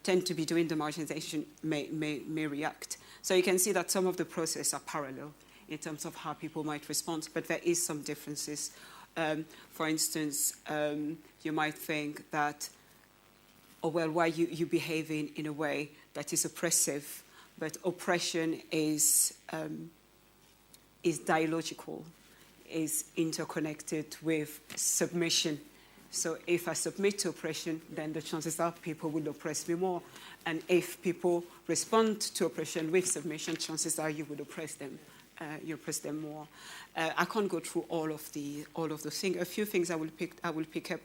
tend to be doing the marginalization may react. So you can see that some of the processes are parallel in terms of how people might respond, but there is some differences. For instance, you might think that or well, why you behaving in a way that is oppressive. But oppression is dialogical, is interconnected with submission. So if I submit to oppression, then the chances are people will oppress me more. And if people respond to oppression with submission, chances are you would oppress them. You oppress them more. I can't go through all of the things. A few things I will pick up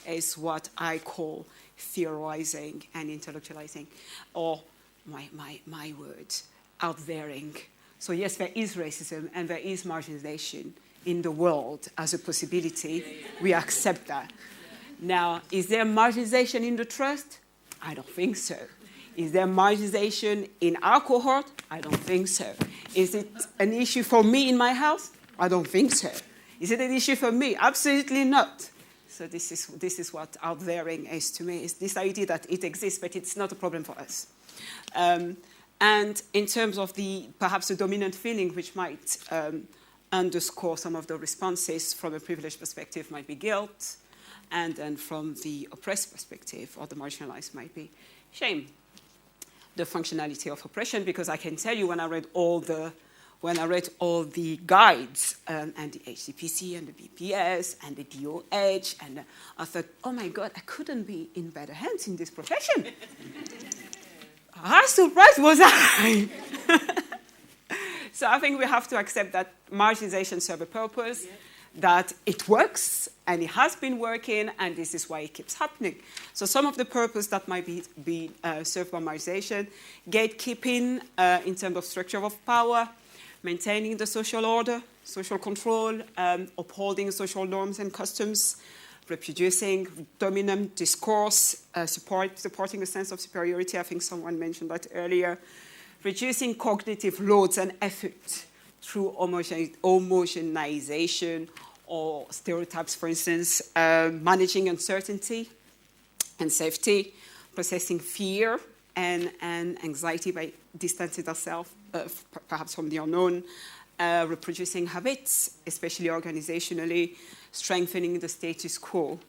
is what I call theorizing and intellectualizing, or my word, out-thereing. So yes, there is racism and there is marginalization in the world as a possibility. We accept that. Now, is there marginalization in the trust? I don't think so. Is there marginalization in our cohort? I don't think so. Is it an issue for me in my house? I don't think so. Is it an issue for me? Absolutely not. So this is what out-thereing is to me, is this idea that it exists, but it's not a problem for us. And in terms of perhaps the dominant feeling, which might underscore some of the responses from a privileged perspective, might be guilt, and then from the oppressed perspective or the marginalized might be shame. The functionality of oppression, because I can tell you when I read all the guides and the HCPC and the BPS and the DOH, and I thought, oh my God, I couldn't be in better hands in this profession. How surprised was I? So I think we have to accept that marginalization serves a purpose, that it works, and it has been working, and this is why it keeps happening. So some of the purpose that might be served by marginalization, gatekeeping in terms of structure of power, maintaining the social order, social control, upholding social norms and customs, reproducing dominant discourse, supporting a sense of superiority. I think someone mentioned that earlier. Reducing cognitive loads and effort through homogenization or stereotypes, for instance, managing uncertainty and safety, processing fear and anxiety by distancing ourselves perhaps from the unknown, reproducing habits, especially organizationally, strengthening the status quo,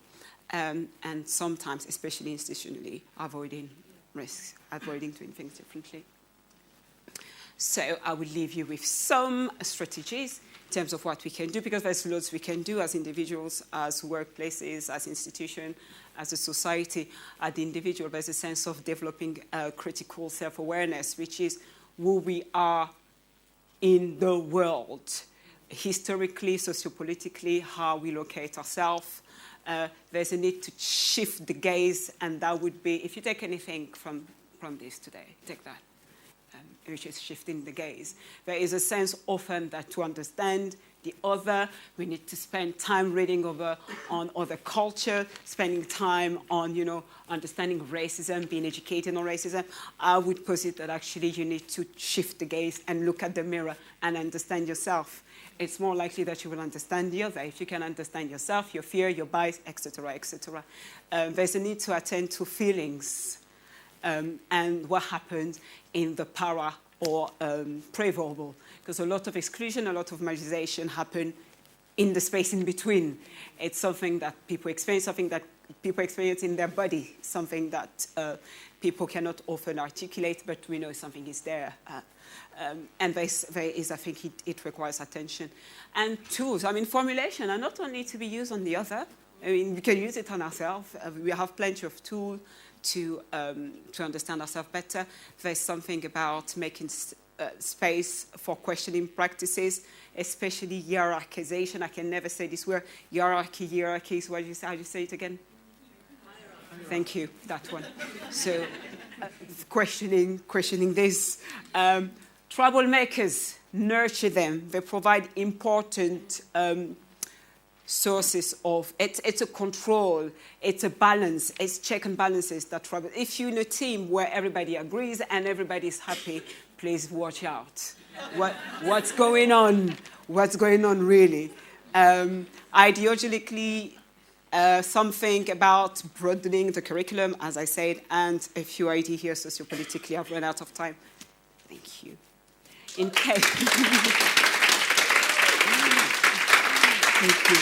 and sometimes, especially institutionally, avoiding risks, avoiding doing things differently. So I will leave you with some strategies in terms of what we can do, because there's loads we can do as individuals, as workplaces, as institutions, as a society. At the individual, there's a sense of developing critical self-awareness, which is who we are in the world, historically, sociopolitically, how we locate ourselves. There's a need to shift the gaze, and that would be, if you take anything from this today, take that. Which is shifting the gaze. There is a sense often that to understand the other, we need to spend time reading on other culture, spending time on, understanding racism, being educated on racism. I would posit that actually you need to shift the gaze and look at the mirror and understand yourself. It's more likely that you will understand the other. If you can understand yourself, your fear, your bias, etc., etc. There's a need to attend to feelings and what happens in the para or pre-verbal, because a lot of exclusion, a lot of marginalization happen in the space in between. It's something that people experience, something that people experience in their body, something that people cannot often articulate, but we know something is there. And there is, I think, it requires attention. And tools, formulation are not only to be used on the other. We can use it on ourselves. We have plenty of tools to understand ourselves better. There's something about making space for questioning practices, especially hierarchization. I can never say this word. Hierarchy is what you say. How do you say it again? Hierarchy. Thank you, that one. So questioning this. Troublemakers, nurture them. They provide important sources of, it's a control, it's a balance, it's check and balances that trouble. If you're in a team where everybody agrees and everybody's happy, please watch out. What's going on? What's going on really? Ideologically, something about broadening the curriculum, as I said, and a few ideas here sociopolitically. I've run out of time. Thank you. In case. Thank you.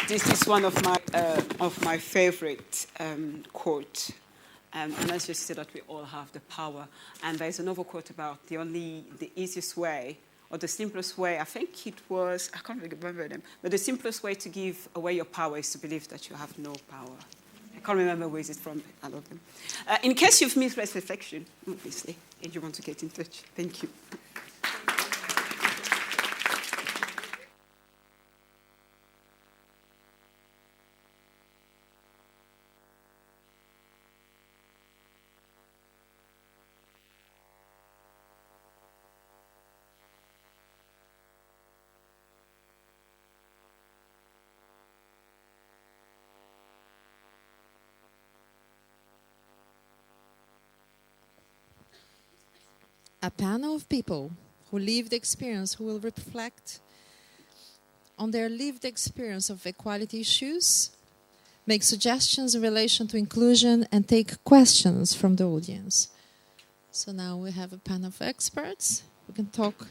This is one of my favorite quotes. And as you said, that we all have the power. And there's another quote about the easiest way, or the simplest way, I think it was, I can't remember them, but the simplest way to give away your power is to believe that you have no power. I can't remember where it's from, I love them. In case you've missed this reflection, obviously, and you want to get in touch, thank you. A panel of people who lived experience, who will reflect on their lived experience of equality issues, make suggestions in relation to inclusion, and take questions from the audience. So now we have a panel of experts who can talk.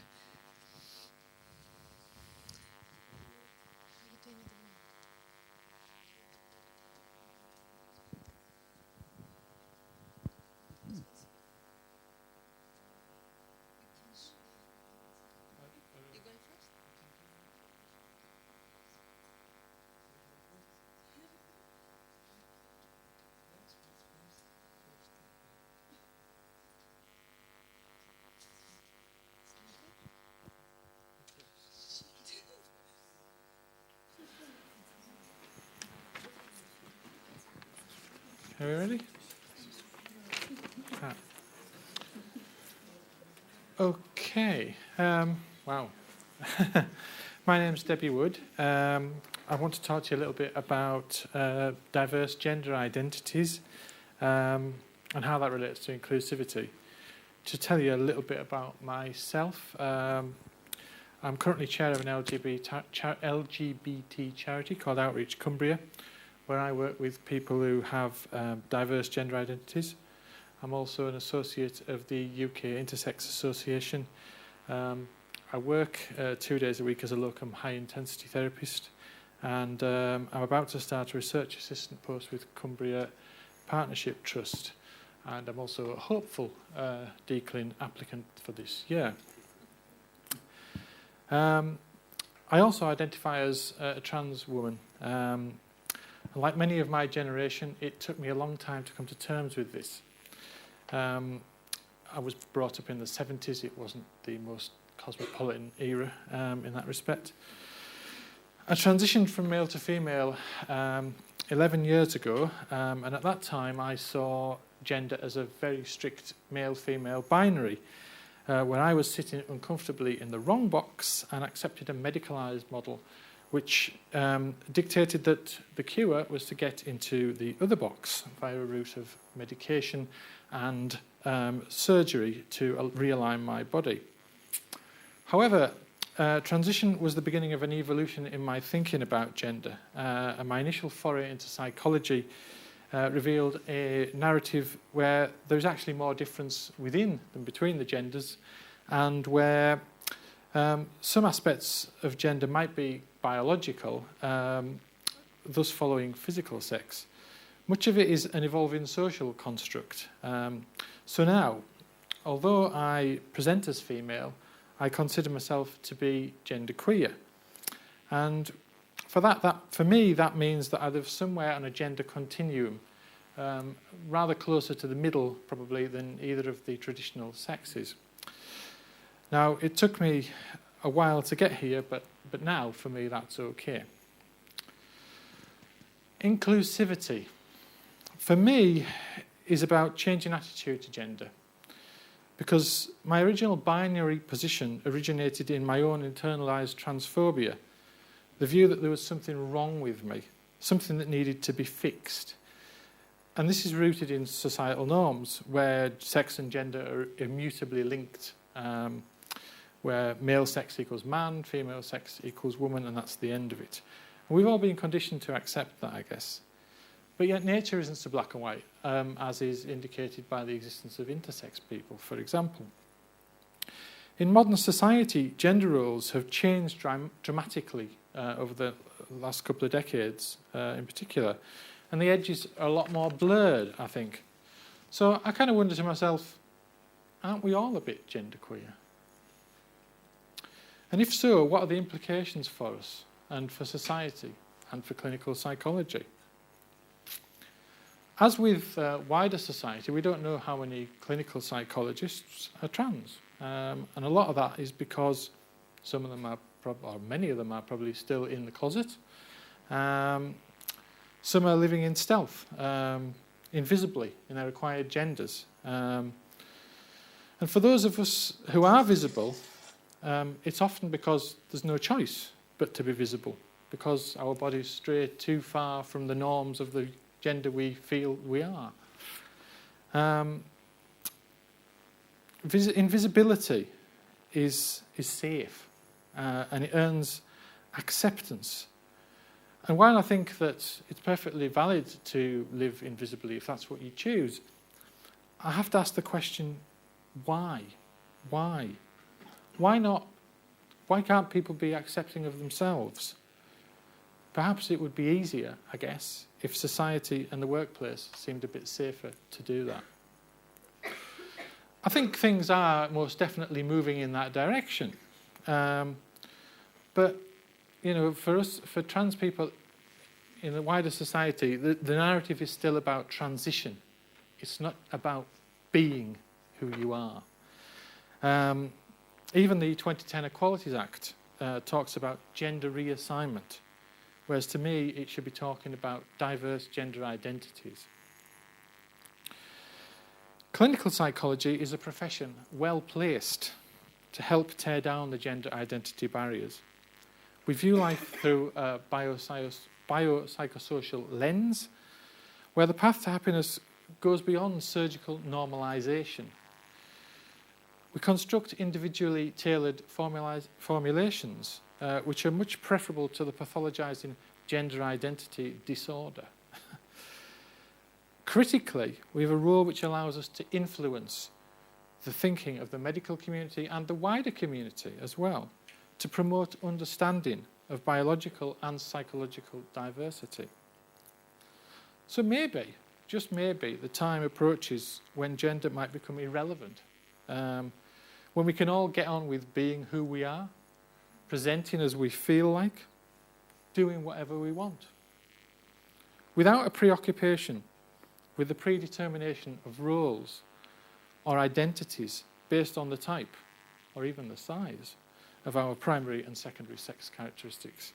Are we ready? Okay. Wow. My name's Debbie Wood. I want to talk to you a little bit about diverse gender identities and how that relates to inclusivity. To tell you a little bit about myself, I'm currently chair of an LGBT charity called Outreach Cumbria, where I work with people who have diverse gender identities. I'm also an associate of the UK Intersex Association. I work 2 days a week as a locum high-intensity therapist, and I'm about to start a research assistant post with Cumbria Partnership Trust, and I'm also a hopeful DCLIN applicant for this year. I also identify as a trans woman. Like many of my generation, it took me a long time to come to terms with this. I was brought up in the 70s. It wasn't the most cosmopolitan era in that respect. I transitioned from male to female 11 years ago, and at that time I saw gender as a very strict male-female binary, where I was sitting uncomfortably in the wrong box and accepted a medicalised model which dictated that the cure was to get into the other box via a route of medication and surgery to realign my body. However, transition was the beginning of an evolution in my thinking about gender, and my initial foray into psychology revealed a narrative where there's actually more difference within than between the genders, and where some aspects of gender might be biological, thus following physical sex. Much of it is an evolving social construct. So now, although I present as female, I consider myself to be genderqueer. And for me, that means that I live somewhere on a gender continuum, rather closer to the middle, probably, than either of the traditional sexes. Now, it took me a while to get here, but now, for me, that's okay. Inclusivity, for me, is about changing attitude to gender. Because my original binary position originated in my own internalised transphobia, the view that there was something wrong with me, something that needed to be fixed. And this is rooted in societal norms, where sex and gender are immutably linked, where male sex equals man, female sex equals woman, and that's the end of it. And we've all been conditioned to accept that, I guess. But yet nature isn't so black and white, as is indicated by the existence of intersex people, for example. In modern society, gender roles have changed dramatically over the last couple of decades in particular. And the edges are a lot more blurred, I think. So I kind of wonder to myself, aren't we all a bit genderqueer? And if so, what are the implications for us and for society and for clinical psychology? As with wider society, we don't know how many clinical psychologists are trans. And a lot of that is because some of them are, or many of them are probably still in the closet. Some are living in stealth, invisibly, in their acquired genders. And for those of us who are visible, it's often because there's no choice but to be visible, because our bodies stray too far from the norms of the gender we feel we are. Invisibility is safe, and it earns acceptance. And while I think that it's perfectly valid to live invisibly if that's what you choose, I have to ask the question, why? Why? Why not? Why can't people be accepting of themselves? Perhaps it would be easier, I guess, if society and the workplace seemed a bit safer to do that. I think things are most definitely moving in that direction. But, you know, for us, for trans people in the wider society, the narrative is still about transition. It's not about being who you are. Even the 2010 Equalities Act talks about gender reassignment, whereas to me it should be talking about diverse gender identities. Clinical psychology is a profession well placed to help tear down the gender identity barriers. We view life through a biopsychosocial lens, where the path to happiness goes beyond surgical normalisation. We construct individually tailored formulations, which are much preferable to the pathologising gender identity disorder. Critically, we have a role which allows us to influence the thinking of the medical community and the wider community as well, to promote understanding of biological and psychological diversity. So maybe, just maybe, the time approaches when gender might become irrelevant, when we can all get on with being who we are, presenting as we feel like, doing whatever we want, without a preoccupation with the predetermination of roles or identities based on the type or even the size of our primary and secondary sex characteristics.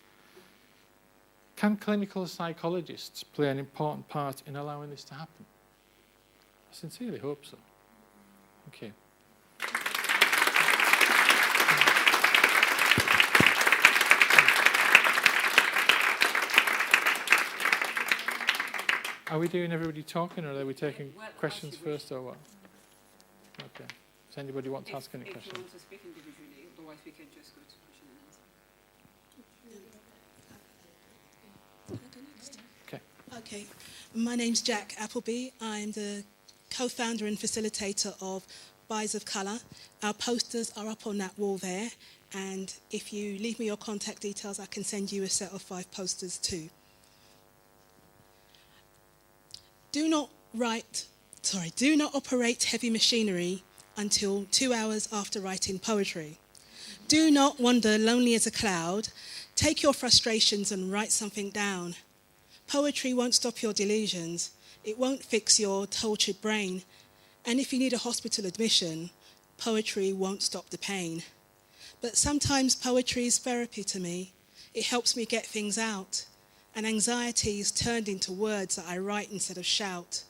Can clinical psychologists play an important part in allowing this to happen? I sincerely hope so. Okay. Are we doing everybody talking, or are we taking questions first, or what? Okay. Does anybody want to ask any questions? If you want to speak individually, otherwise we can just go to question and answer. Okay. Okay. My name's Jack Appleby. I'm the co-founder and facilitator of Buys of Colour. Our posters are up on that wall there, and if you leave me your contact details, I can send you a set of 5 posters too. Do not operate heavy machinery until 2 hours after writing poetry. Do not wander lonely as a cloud. Take your frustrations and write something down. Poetry won't stop your delusions. It won't fix your tortured brain. And if you need a hospital admission, poetry won't stop the pain. But sometimes poetry is therapy to me. It helps me get things out. And anxiety is turned into words that I write instead of shout.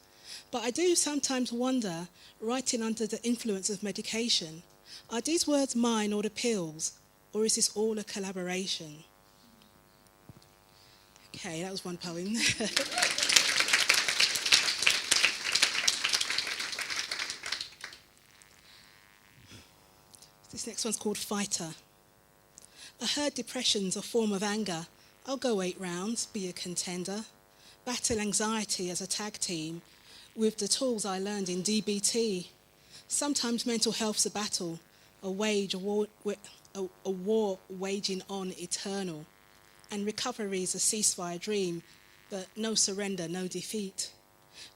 But I do sometimes wonder, writing under the influence of medication, are these words mine or the pills, or is this all a collaboration? Okay, that was one poem. This next one's called Fighter. I heard depression's a form of anger. I'll go 8 rounds, be a contender. Battle anxiety as a tag team with the tools I learned in DBT. Sometimes mental health's a battle, a war waging on eternal. and recovery is a ceasefire dream, but no surrender, no defeat.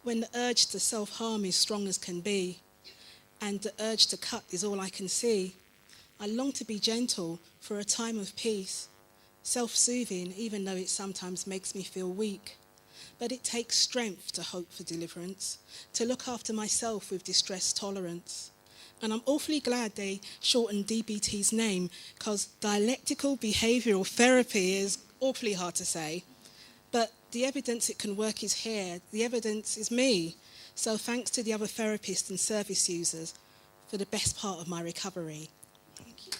When the urge to self-harm is strong as can be, and the urge to cut is all I can see, I long to be gentle for a time of peace, self-soothing even though it sometimes makes me feel weak. But it takes strength to hope for deliverance, to look after myself with distress tolerance. And I'm awfully glad they shortened DBT's name, because dialectical behavioural therapy is awfully hard to say. But the evidence it can work is here. The evidence is me. So thanks to the other therapists and service users for the best part of my recovery. Thank you.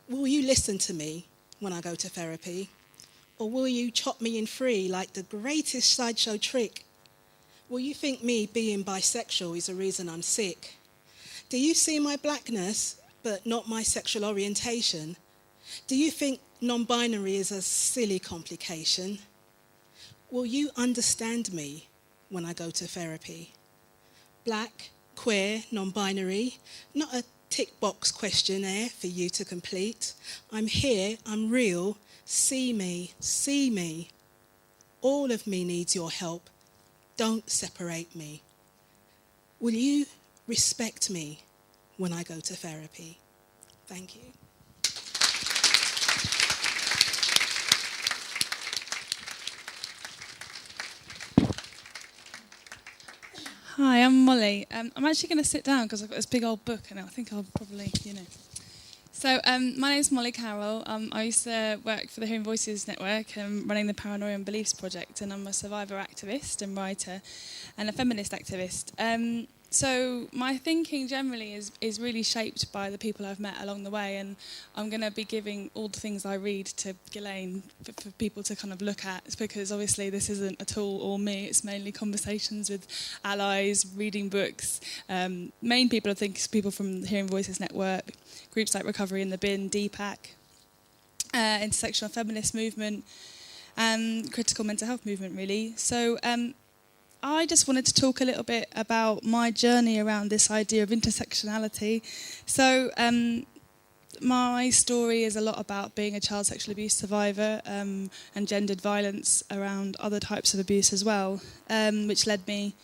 Will you listen to me when I go to therapy? Or will you chop me in three like the greatest sideshow trick? Will you think me being bisexual is the reason I'm sick? Do you see my blackness, but not my sexual orientation? Do you think non-binary is a silly complication? Will you understand me when I go to therapy? Black, queer, non-binary, not a tick box questionnaire for you to complete. I'm here, I'm real, see me, see me. All of me needs your help. Don't separate me. Will you respect me when I go to therapy? Thank you. Hi, I'm Molly. I'm actually going to sit down because I've got this big old book and I think I'll probably, So my name's Molly Carroll. I used to work for the Hearing Voices Network running the Paranoia and Beliefs Project, and I'm a survivor activist and writer and a feminist activist. So my thinking generally is really shaped by the people I've met along the way, and I'm going to be giving all the things I read to Ghislaine for people to kind of look at, because obviously this isn't at all me. It's mainly conversations with allies, reading books. Main people, I think, is people from the Hearing Voices Network, groups like Recovery in the Bin, DPAC, intersectional feminist movement, and critical mental health movement, really. So I just wanted to talk a little bit about my journey around this idea of intersectionality. So my story is a lot about being a child sexual abuse survivor and gendered violence around other types of abuse as well, which led me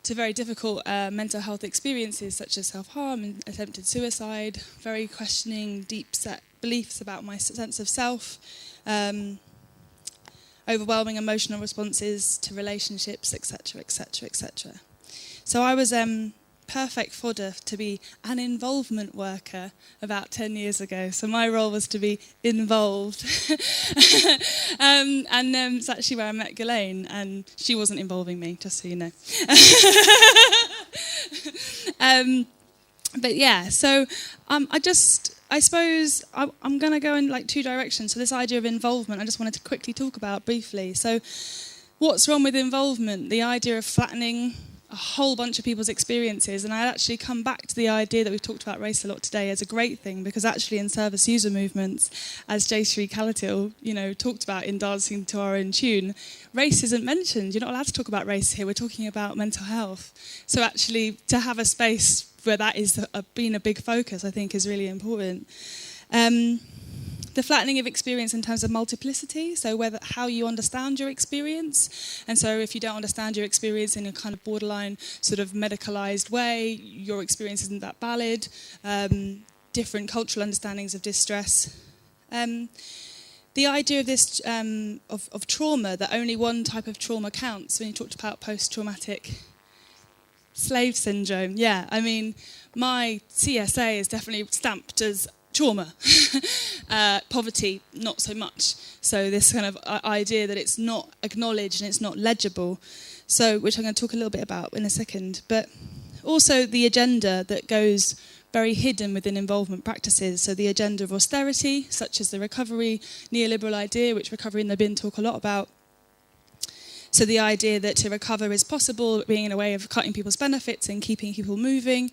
to very difficult mental health experiences such as self-harm and attempted suicide, very questioning deep-set beliefs about my sense of self, overwhelming emotional responses to relationships, etc., etc., etc. So I was perfect fodder to be an involvement worker about 10 years ago. So my role was to be involved. And it's actually where I met Ghislaine, and she wasn't involving me, just so you know. But yeah, so I suppose I'm going to go in like two directions. So this idea of involvement, I just wanted to quickly talk about briefly. So what's wrong with involvement? The idea of flattening a whole bunch of people's experiences. And I actually come back to the idea that we've talked about race a lot today as a great thing, because actually in service user movements, as Jayshree Kalatil, talked about in Dancing to Our Own Tune, race isn't mentioned. You're not allowed to talk about race here. We're talking about mental health. So actually to have a space where that is been a big focus, I think, is really important. The flattening of experience in terms of multiplicity, so how you understand your experience. And so if you don't understand your experience in a kind of borderline sort of medicalised way, your experience isn't that valid. Different cultural understandings of distress. The idea of this of trauma, that only one type of trauma counts. When you talked about post-traumatic slave syndrome, yeah, I mean, my CSA is definitely stamped as trauma. Poverty, not so much. So this kind of idea that it's not acknowledged and it's not legible, so which I'm going to talk a little bit about in a second. But also the agenda that goes very hidden within involvement practices. So the agenda of austerity, such as the recovery neoliberal idea, which Recovery in the Bin talk a lot about. So the idea that to recover is possible, being in a way of cutting people's benefits and keeping people moving.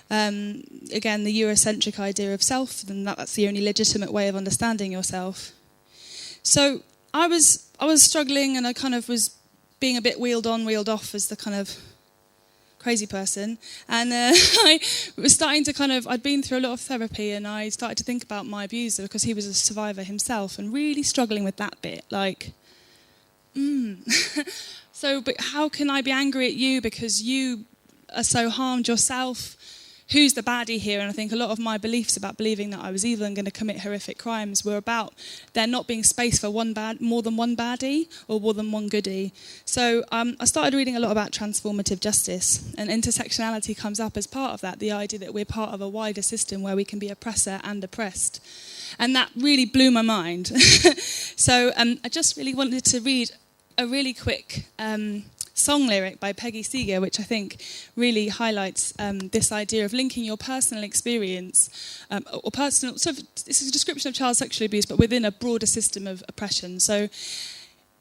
Again, the Eurocentric idea of self, and that's the only legitimate way of understanding yourself. So I was struggling, and I kind of was being a bit wheeled on, wheeled off as the kind of crazy person. And I was starting to I'd been through a lot of therapy, and I started to think about my abuser because he was a survivor himself and really struggling with that bit. So, but how can I be angry at you because you are so harmed yourself? Who's the baddie here? And I think a lot of my beliefs about believing that I was evil and going to commit horrific crimes were about there not being space for more than one baddie or more than one goodie. So I started reading a lot about transformative justice, and intersectionality comes up as part of that, the idea that we're part of a wider system where we can be oppressor and oppressed. And that really blew my mind. So I just really wanted to read a really quick song lyric by Peggy Seeger, which I think really highlights this idea of linking your personal experience or personal. So this is a description of child sexual abuse, but within a broader system of oppression. So,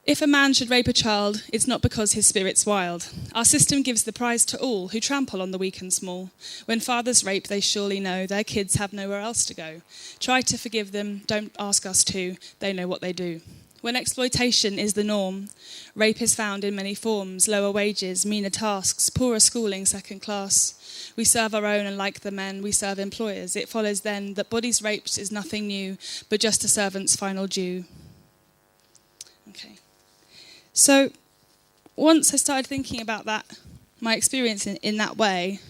if a man should rape a child, it's not because his spirit's wild. Our system gives the prize to all who trample on the weak and small. When fathers rape, they surely know their kids have nowhere else to go. Try to forgive them, don't ask us to. They know what they do. When exploitation is the norm, rape is found in many forms, lower wages, meaner tasks, poorer schooling, second class. We serve our own, and like the men, we serve employers. It follows then that bodies raped is nothing new, but just a servant's final due. Okay. So once I started thinking about that, my experience in that way,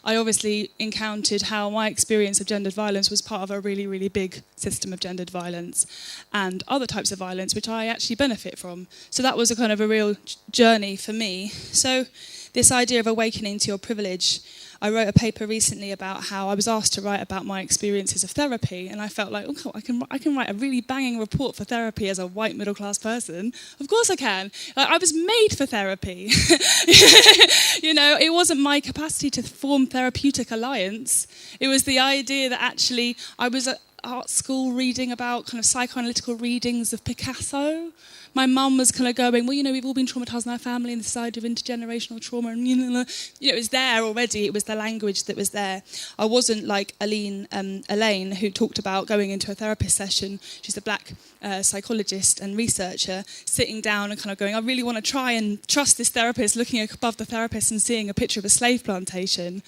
I obviously encountered how my experience of gendered violence was part of a really, really big system of gendered violence and other types of violence which I actually benefit from. So that was a kind of a real journey for me. So this idea of awakening to your privilege, I wrote a paper recently about how I was asked to write about my experiences of therapy, and I felt like, oh, I can write a really banging report for therapy as a white middle-class person. Of course I can. I was made for therapy. It wasn't my capacity to form therapeutic alliance. It was the idea that actually I was at art school reading about kind of psychoanalytical readings of Picasso. My mum was kind of going, well, we've all been traumatised in our family and this idea of intergenerational trauma. And, it was there already. It was the language that was there. I wasn't like Elaine, who talked about going into a therapist session. She's a black psychologist and researcher, sitting down and kind of going, I really want to try and trust this therapist, looking above the therapist and seeing a picture of a slave plantation.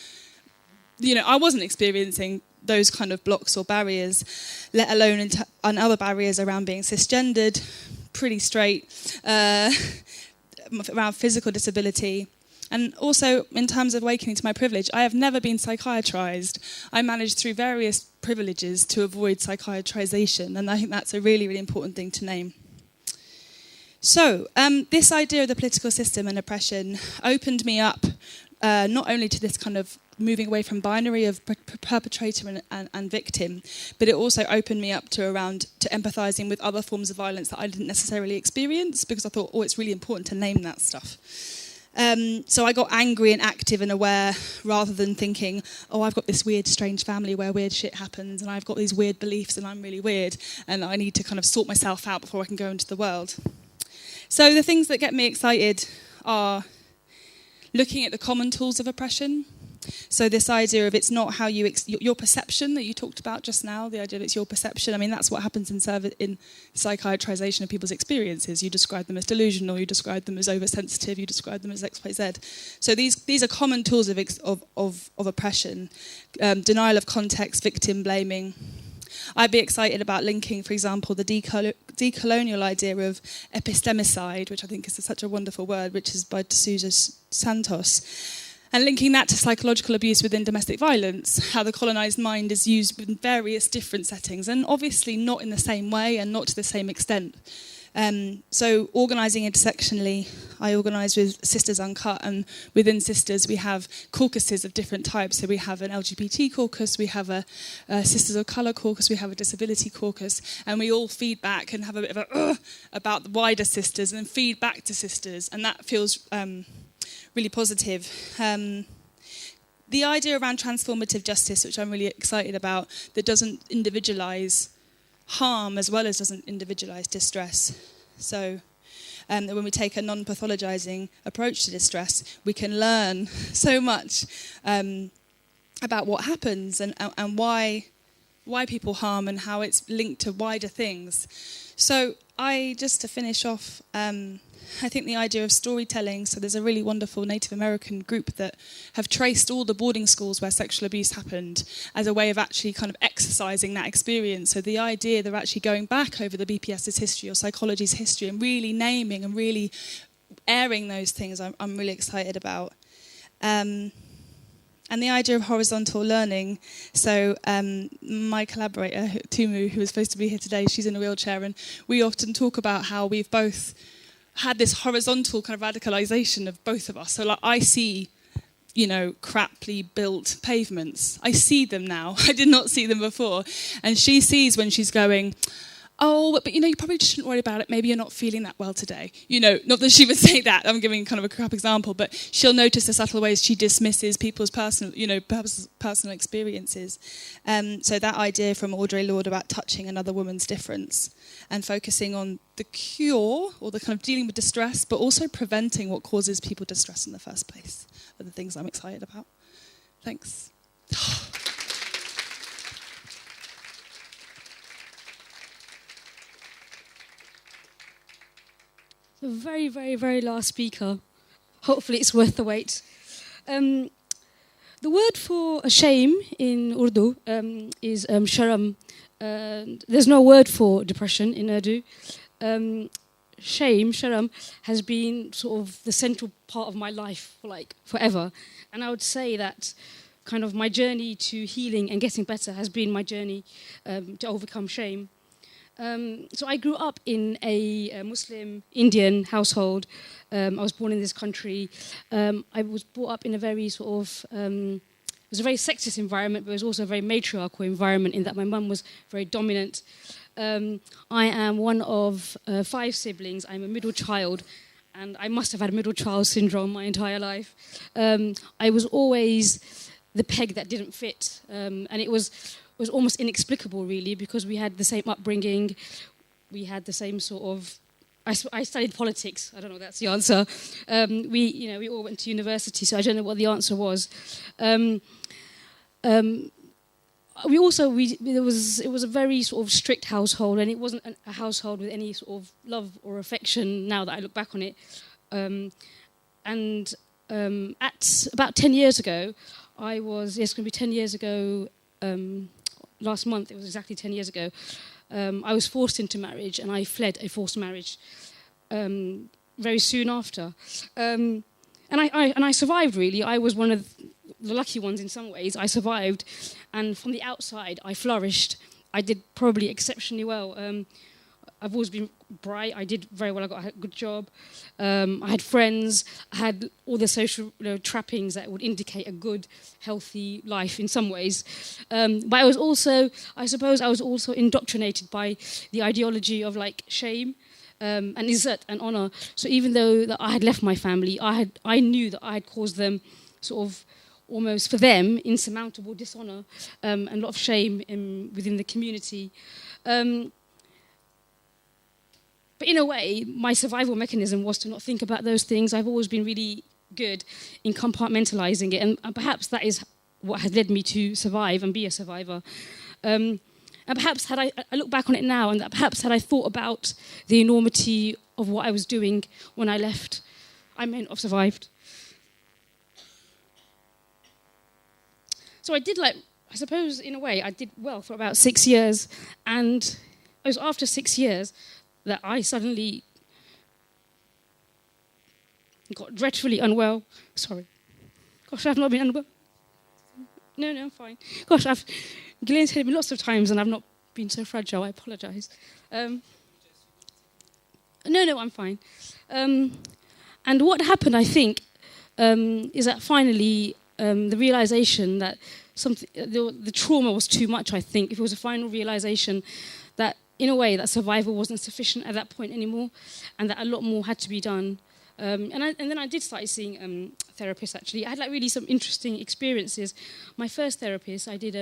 I wasn't experiencing those kind of blocks or barriers, let alone and other barriers around being cisgendered, pretty straight, around physical disability. And also, in terms of awakening to my privilege, I have never been psychiatrised. I managed through various privileges to avoid psychiatrisation, and I think that's a really, really important thing to name. So, this idea of the political system and oppression opened me up not only to this kind of moving away from binary of perpetrator and victim, but it also opened me up to empathising with other forms of violence that I didn't necessarily experience, because I thought, it's really important to name that stuff. So I got angry and active and aware, rather than thinking, I've got this weird, strange family where weird shit happens, and I've got these weird beliefs and I'm really weird, and I need to kind of sort myself out before I can go into the world. So the things that get me excited are looking at the common tools of oppression. So this idea of it's not how your perception that you talked about just now, the idea that it's your perception. I mean, that's what happens in psychiatrisation of people's experiences. You describe them as delusional, you describe them as oversensitive, you describe them as X, Y, Z. So these are common tools of oppression. Denial of context, victim blaming. I'd be excited about linking, for example, the decolonial idea of epistemicide, which I think is such a wonderful word, which is by D'Souza Santos. And linking that to psychological abuse within domestic violence, how the colonised mind is used in various different settings, and obviously not in the same way and not to the same extent. So organising intersectionally, I organise with Sisters Uncut, and within Sisters we have caucuses of different types. So we have an LGBT caucus, we have a Sisters of Colour caucus, we have a disability caucus, and we all feed back and have a bit of about the wider Sisters and then feed back to Sisters, and that feels really positive. The idea around transformative justice, which I'm really excited about, that doesn't individualise harm as well as doesn't individualise distress. So that when we take a non-pathologising approach to distress, we can learn so much about what happens and why why people harm and how it's linked to wider things. So just to finish off, I think the idea of storytelling, so there's a really wonderful Native American group that have traced all the boarding schools where sexual abuse happened as a way of actually kind of exercising that experience. So the idea they're actually going back over the BPS's history or psychology's history and really naming and really airing those things, I'm really excited about. And the idea of horizontal learning. So my collaborator, Tumu, who was supposed to be here today, she's in a wheelchair, and we often talk about how we've both had this horizontal kind of radicalisation of both of us. So like I see, craply built pavements. I see them now. I did not see them before. And she sees when she's going, oh, but you probably just shouldn't worry about it. Maybe you're not feeling that well today. Not that she would say that. I'm giving kind of a crap example, but she'll notice the subtle ways she dismisses people's personal experiences. So that idea from Audre Lorde about touching another woman's difference and focusing on the cure or the kind of dealing with distress, but also preventing what causes people distress in the first place are the things I'm excited about. Thanks. The very, very, very last speaker. Hopefully it's worth the wait. The word for shame in Urdu is sharam. There's no word for depression in Urdu. Shame, sharam, has been sort of the central part of my life for forever. And I would say that kind of my journey to healing and getting better has been my journey to overcome shame. So I grew up in a Muslim Indian household. I was born in this country. I was brought up in a very sort of, it was a very sexist environment, but it was also a very matriarchal environment in that my mum was very dominant. I am one of 5 siblings. I'm a middle child, and I must have had middle child syndrome my entire life. I was always the peg that didn't fit, and it was almost inexplicable, really, because we had the same upbringing, we had the same sort of. I studied politics. I don't know if that's the answer. We all went to university, so I don't know what the answer was. It was a very sort of strict household, and it wasn't a household with any sort of love or affection. Now that I look back on it, at about 10 years ago, it's going to be 10 years ago. Last month, it was exactly 10 years ago, I was forced into marriage, and I fled a forced marriage very soon after. And I survived, really. I was one of the lucky ones in some ways. I survived, and from the outside, I flourished. I did probably exceptionally well. I've always been bright. I did very well. I got a good job. I had friends. I had all the social trappings that would indicate a good, healthy life in some ways. But I suppose I was also indoctrinated by the ideology of shame and izzat and honor. So even though that I had left my family, I knew that I had caused them sort of almost for them insurmountable dishonor and a lot of shame within the community. But in a way, my survival mechanism was to not think about those things. I've always been really good in compartmentalizing it, and perhaps that is what has led me to survive and be a survivor. And perhaps had I look back on it now, and perhaps had I thought about the enormity of what I was doing when I left, I may not have survived. So I did I suppose in a way, I did well for about 6 years, and it was after 6 years that I suddenly got dreadfully unwell. Sorry. Gosh, I've not been unwell. No, I'm fine. Gosh, Gillian's hit me lots of times and I've not been so fragile. I apologise. No, I'm fine. And what happened, I think, is that finally the realisation that the trauma was too much, I think. If it was a final realisation that in a way, that survival wasn't sufficient at that point anymore, and that a lot more had to be done. And then I did start seeing therapists, actually. I had really some interesting experiences. My first therapist, I did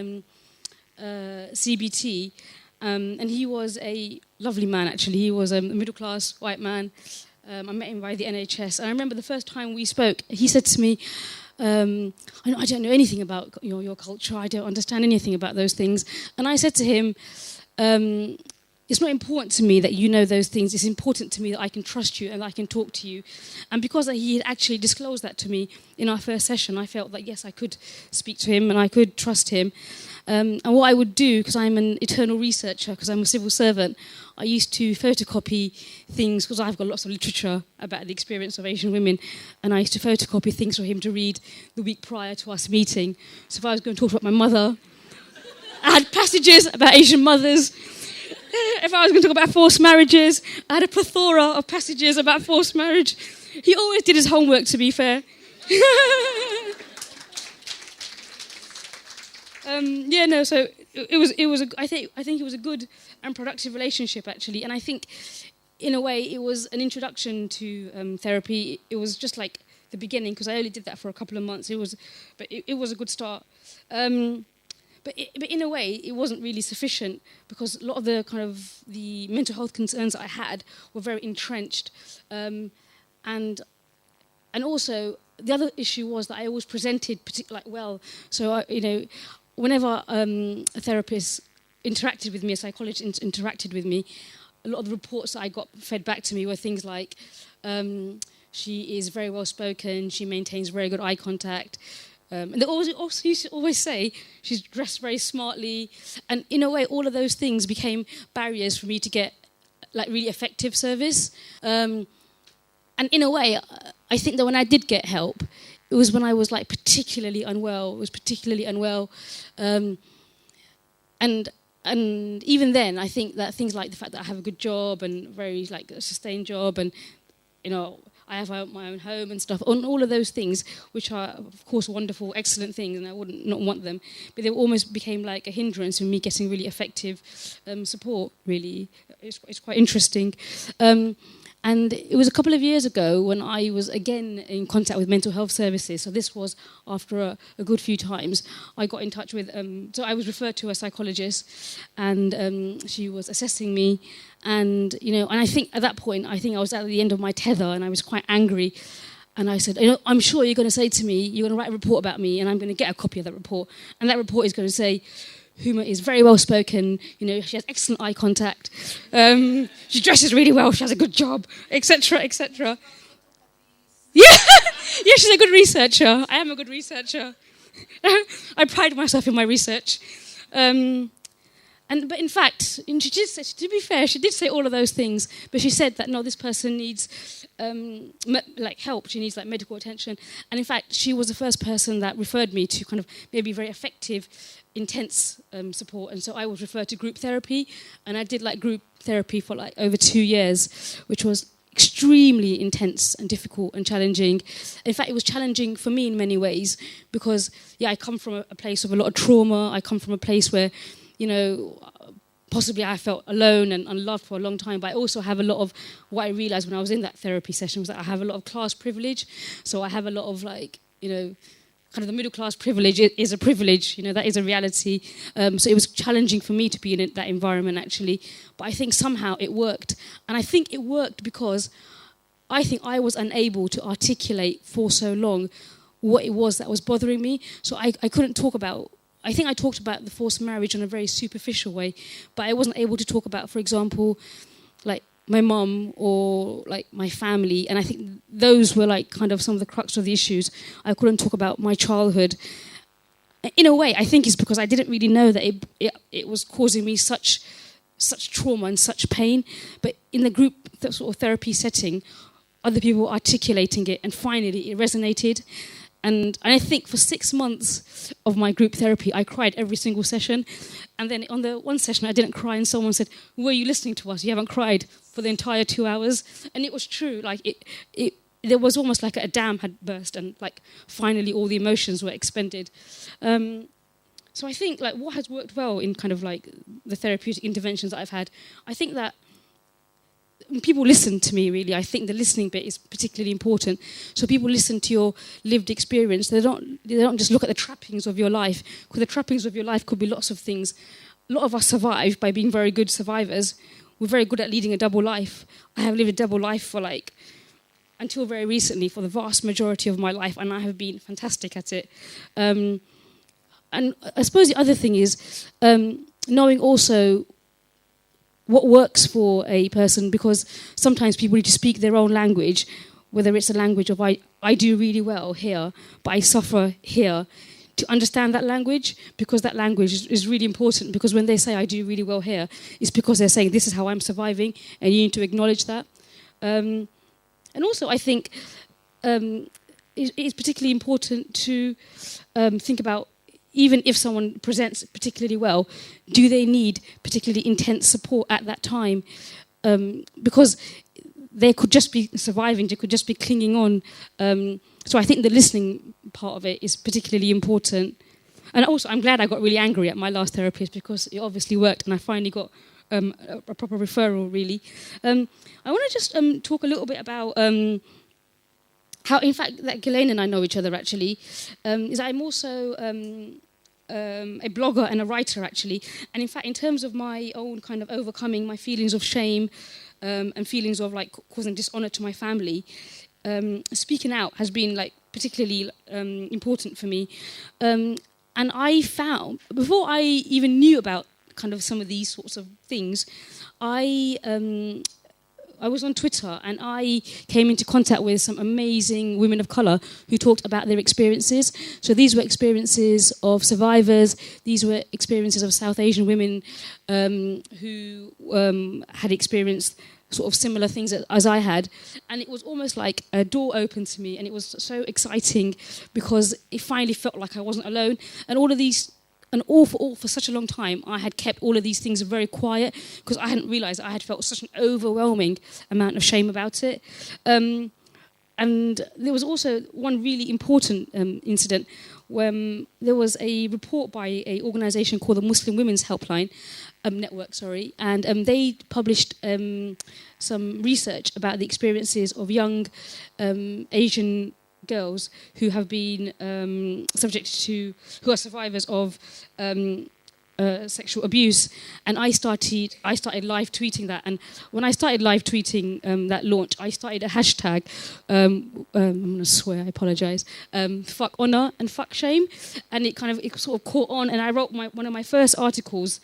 CBT, and he was a lovely man, actually. He was a middle-class white man. I met him by the NHS. And I remember the first time we spoke, he said to me, I don't know anything about your culture. I don't understand anything about those things. And I said to him, it's not important to me that you know those things. It's important to me that I can trust you and I can talk to you. And because he had actually disclosed that to me in our first session, I felt that, yes, I could speak to him and I could trust him. And what I would do, because I'm an eternal researcher, because I'm a civil servant, I used to photocopy things, because I've got lots of literature about the experience of Asian women, and I used to photocopy things for him to read the week prior to us meeting. So if I was going to talk about my mother, I had passages about Asian mothers. If I was going to talk about forced marriages, I had a plethora of passages about forced marriage. He always did his homework, to be fair. So it was. I think it was a good and productive relationship, actually. And I think, in a way, it was an introduction to therapy. It was just like the beginning, because I only did that for a couple of months. It was a good start. But in a way, it wasn't really sufficient, because a lot of the mental health concerns that I had were very entrenched, and also the other issue was that I always presented particularly well. So whenever a therapist interacted with me, a psychologist interacted with me, a lot of the reports that I got fed back to me were things like, she is very well spoken, she maintains very good eye contact. And they also used to always say she's dressed very smartly, and in a way, all of those things became barriers for me to get really effective service. And in a way, I think that when I did get help, it was when I was particularly unwell. And even then, I think that things like the fact that I have a good job and very a sustained job, and I have my own home and stuff, on all of those things, which are, of course, wonderful, excellent things, and I wouldn't not want them, but they almost became like a hindrance in me getting really effective support, really. It's quite interesting. And it was a couple of years ago when I was again in contact with mental health services. So this was after a good few times. I got in touch with, so I was referred to a psychologist, and she was assessing me. And, and I think at that point, I was at the end of my tether, and I was quite angry. And I said, I'm sure you're going to say to me, you're going to write a report about me, and I'm going to get a copy of that report. And that report is going to say, Huma is very well spoken, she has excellent eye contact, she dresses really well, she has a good job, etc., etc. Yeah, she's a good researcher. I am a good researcher. I pride myself in my research. But in fact, she did say, to be fair, she did say all of those things, but she said that, no, this person needs help, she needs medical attention. And in fact, she was the first person that referred me to maybe very effective, intense support. And so I was referred to group therapy, and I did group therapy for over 2 years, which was extremely intense and difficult and challenging. In fact, it was challenging for me in many ways, because I come from a place of a lot of trauma. I come from a place where possibly I felt alone and unloved for a long time, but I also have a lot of, what I realised when I was in that therapy session was that I have a lot of class privilege. So I have a lot of the middle class privilege is a privilege, that is a reality. So it was challenging for me to be in that environment, actually. But I think somehow it worked. And I think it worked because I think I was unable to articulate for so long what it was that was bothering me. So I couldn't talk about, I think I talked about the forced marriage in a very superficial way, but I wasn't able to talk about, for example, my mum or my family, and I think those were some of the crux of the issues. I couldn't talk about my childhood. In a way, I think it's because I didn't really know that it was causing me such trauma and such pain. But in the group sort of therapy setting, other people were articulating it, and finally it resonated. And I think for 6 months of my group therapy, I cried every single session. And then on the one session, I didn't cry, and someone said, "Were you listening to us? You haven't cried for the entire 2 hours." And it was true. There was almost like a dam had burst, and finally all the emotions were expended. So I think what has worked well in the therapeutic interventions that I've had, I think that when people listen to me, really, I think the listening bit is particularly important. So people listen to your lived experience. They don't just look at the trappings of your life, because the trappings of your life could be lots of things. A lot of us survive by being very good survivors. We're very good at leading a double life. I have lived a double life for until very recently, for the vast majority of my life, and I have been fantastic at it. And I suppose the other thing is knowing also what works for a person, because sometimes people need to speak their own language, whether it's a language of I do really well here, but I suffer here, to understand that language, because that language is really important, because when they say I do really well here, it's because they're saying this is how I'm surviving, and you need to acknowledge that. And also I think it's particularly important to think about, even if someone presents particularly well, do they need particularly intense support at that time? Because they could just be surviving, they could just be clinging on. So I think the listening part of it is particularly important. And also, I'm glad I got really angry at my last therapist, because it obviously worked and I finally got a proper referral, really. I want to just talk a little bit about how, in fact, that Ghislaine and I know each other, actually. Is I'm also a blogger and a writer, actually. And in fact, in terms of my own kind of overcoming my feelings of shame and feelings of like causing dishonor to my family, speaking out has been like particularly important for me. And I found, before I even knew about kind of some of these sorts of things, I was on Twitter and I came into contact with some amazing women of colour who talked about their experiences. So these were experiences of survivors, these were experiences of South Asian women who had experienced sort of similar things as I had. And it was almost like a door opened to me, and it was so exciting because it finally felt like I wasn't alone. And all of these, and all for such a long time, I had kept all of these things very quiet because I hadn't realised I had felt such an overwhelming amount of shame about it. And there was also one really important incident when there was a report by an organisation called the Muslim Women's Helpline Network, and they published some research about the experiences of young Asian girls who have been who are survivors of sexual abuse. And I started live tweeting that. And when I started live tweeting that launch, I started a hashtag. I'm going to swear, I apologise. Fuck honour and fuck shame, and it sort of caught on. And I wrote one of my first articles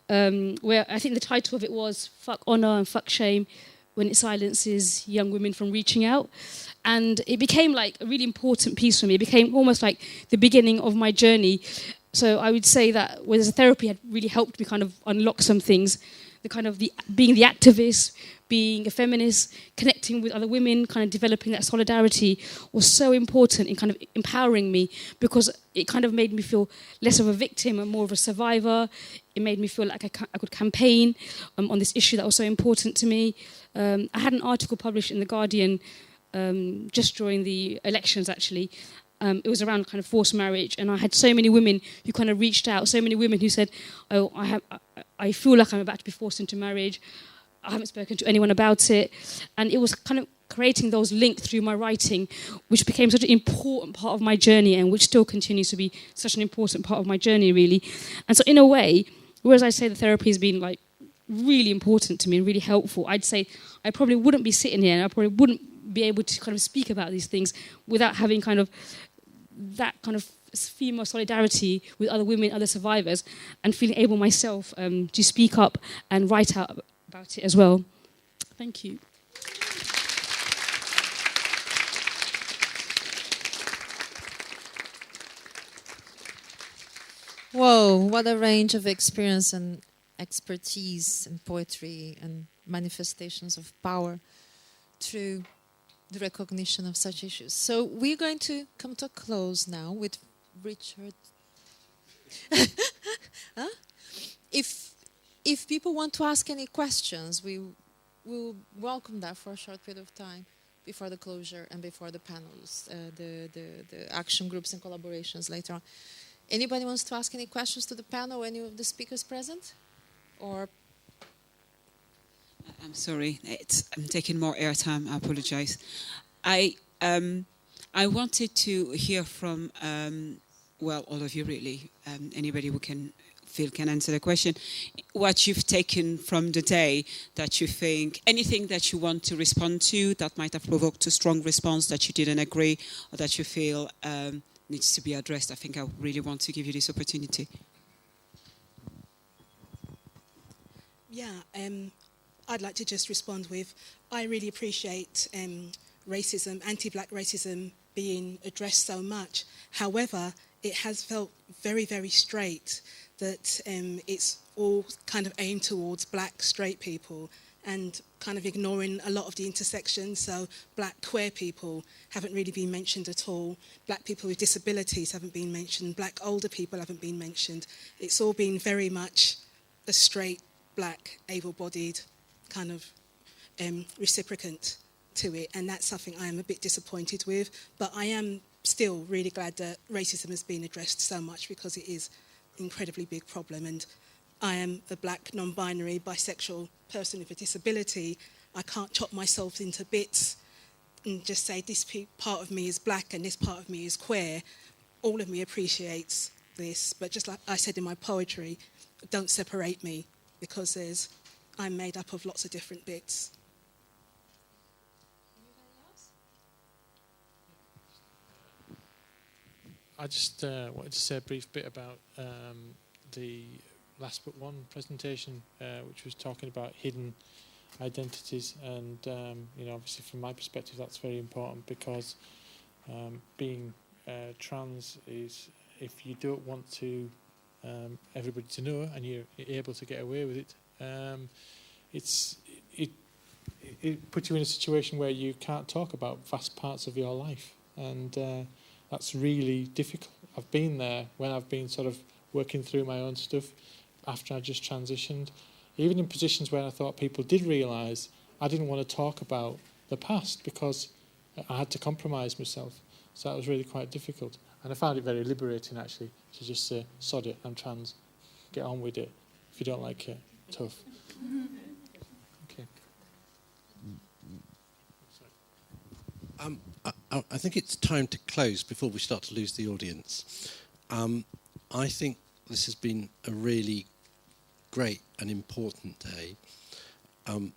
where I think the title of it was "Fuck honour and fuck shame when it silences young women from reaching out." And it became like a really important piece for me. It became almost like the beginning of my journey. So I would say that whereas therapy had really helped me kind of unlock some things, being the activist, being a feminist, connecting with other women, kind of developing that solidarity was so important in kind of empowering me, because it kind of made me feel less of a victim and more of a survivor. It made me feel like I could campaign on this issue that was so important to me. I had an article published in The Guardian just during the elections, actually. It was around kind of forced marriage, and I had so many women who kind of reached out, so many women who said, "Oh, I feel like I'm about to be forced into marriage. I haven't spoken to anyone about it." And it was kind of creating those links through my writing, which became such an important part of my journey, and which still continues to be such an important part of my journey, really. And so in a way, whereas I say the therapy has been like really important to me and really helpful, I'd say I probably wouldn't be sitting here, and I probably wouldn't be able to kind of speak about these things without having kind of that kind of female solidarity with other women, other survivors, and feeling able myself to speak up and write out about it as well. Thank you. Whoa, what a range of experience and expertise and poetry and manifestations of power through the recognition of such issues. So we're going to come to a close now with Richard. Huh? If people want to ask any questions, we will welcome that for a short period of time before the closure and before the panels, the action groups and collaborations later on. Anybody wants to ask any questions to the panel, any of the speakers present? Or I'm sorry, I'm taking more airtime. I apologize. I wanted to hear from all of you really. Anybody who Phil can answer the question, what you've taken from the day that you think, anything that you want to respond to that might have provoked a strong response that you didn't agree or that you feel needs to be addressed. I think I really want to give you this opportunity. Yeah, I'd like to just respond with, I really appreciate racism, anti-black racism being addressed so much. However, it has felt very, very straight that it's all kind of aimed towards black straight people and kind of ignoring a lot of the intersections. So black queer people haven't really been mentioned at all. Black people with disabilities haven't been mentioned. Black older people haven't been mentioned. It's all been very much a straight, black, able-bodied kind of reciprocant to it. And that's something I am a bit disappointed with. But I am still really glad that racism has been addressed so much because it is an incredibly big problem. And I am a black, non-binary, bisexual person with a disability. I can't chop myself into bits and just say this part of me is black and this part of me is queer. All of me appreciates this, but just like I said in my poetry, don't separate me because I'm made up of lots of different bits. I just wanted to say a brief bit about the last but one presentation, which was talking about hidden identities, and obviously from my perspective that's very important because being trans is, if you don't want to everybody to know and you're able to get away with it, it puts you in a situation where you can't talk about vast parts of your life, and that's really difficult. I've been there when I've been sort of working through my own stuff after I just transitioned, even in positions where I thought people did realise I didn't want to talk about the past because I had to compromise myself. So that was really quite difficult. And I found it very liberating, actually, to just say, sod it, I'm trans, get on with it. If you don't like it, tough. Okay. I think it's time to close before we start to lose the audience. I think this has been a really great and important day.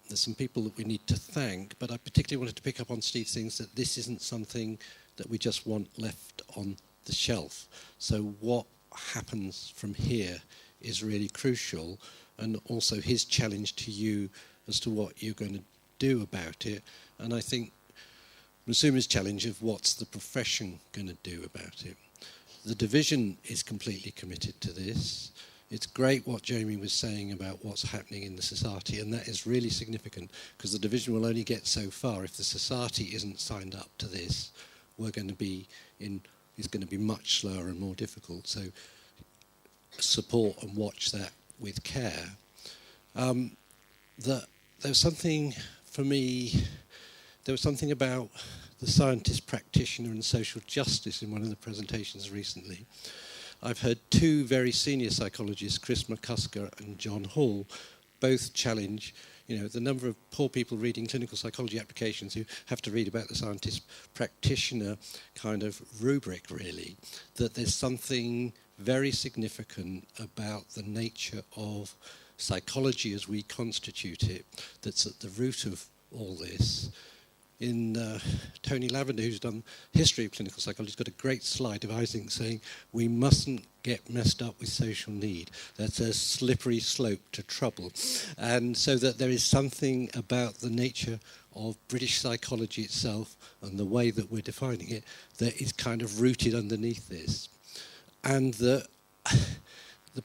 There's some people that we need to thank, but I particularly wanted to pick up on Steve's things that this isn't something that we just want left on the shelf. So what happens from here is really crucial, and also his challenge to you as to what you're going to do about it. And I think Masuma's challenge of what's the profession going to do about it. The division is completely committed to this. It's great what Jamie was saying about what's happening in the society, and that is really significant because the division will only get so far. If the society isn't signed up to this, it's going to be much slower and more difficult. So support and watch that with care. There was something for me, there was something about the scientist practitioner and social justice in one of the presentations recently. I've heard two very senior psychologists, Chris McCusker and John Hall, both challenge the number of poor people reading clinical psychology applications who have to read about the scientist practitioner kind of rubric, really, that there's something very significant about the nature of psychology as we constitute it that's at the root of all this. Tony Lavender, who's done history of clinical psychology, has got a great slide devising saying we mustn't get messed up with social need. That's a slippery slope to trouble. And so that there is something about the nature of British psychology itself and the way that we're defining it that is kind of rooted underneath this. And the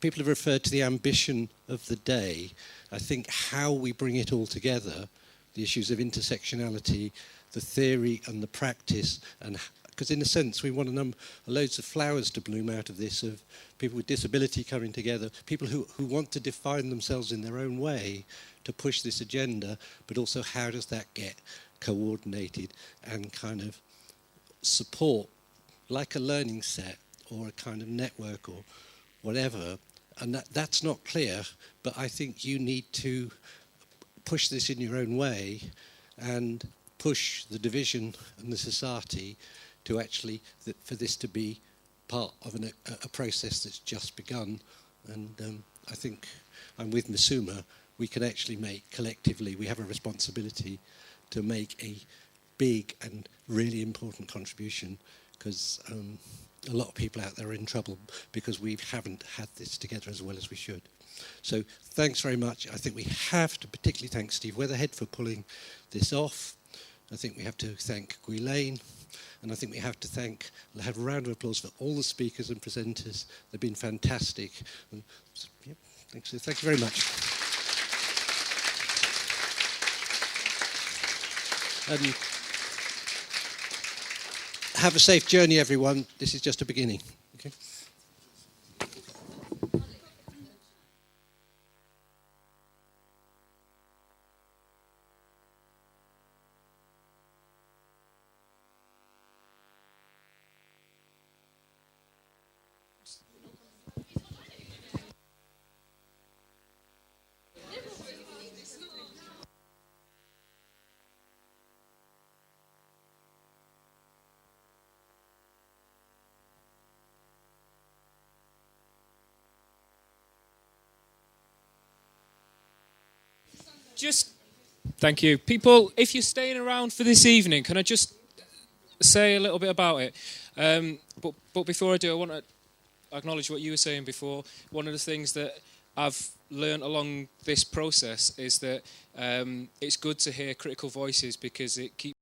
people have referred to the ambition of the day. I think how we bring it all together, the issues of intersectionality, the theory and the practice, and because in a sense we want loads of flowers to bloom out of this, of people with disability coming together, people who want to define themselves in their own way to push this agenda, but also how does that get coordinated and kind of support, like a learning set or a kind of network or whatever. And that's not clear, but I think you need to push this in your own way and push the division and the society to actually, for this to be part of a process that's just begun And I think I'm with Masuma. We can actually make, collectively, we have a responsibility to make a big and really important contribution, because a lot of people out there are in trouble because we haven't had this together as well as we should. So thanks very much. I think we have to particularly thank Steve Weatherhead for pulling this off. I think we have to thank Ghislaine, and I think we have to have a round of applause for all the speakers and presenters. They've been fantastic. And, yep, thank you very much. Have a safe journey, everyone. This is just a beginning. Okay. Thank you. People, if you're staying around for this evening, can I just say a little bit about it? But before I do, I want to acknowledge what you were saying before. One of the things that I've learned along this process is that it's good to hear critical voices, because it keeps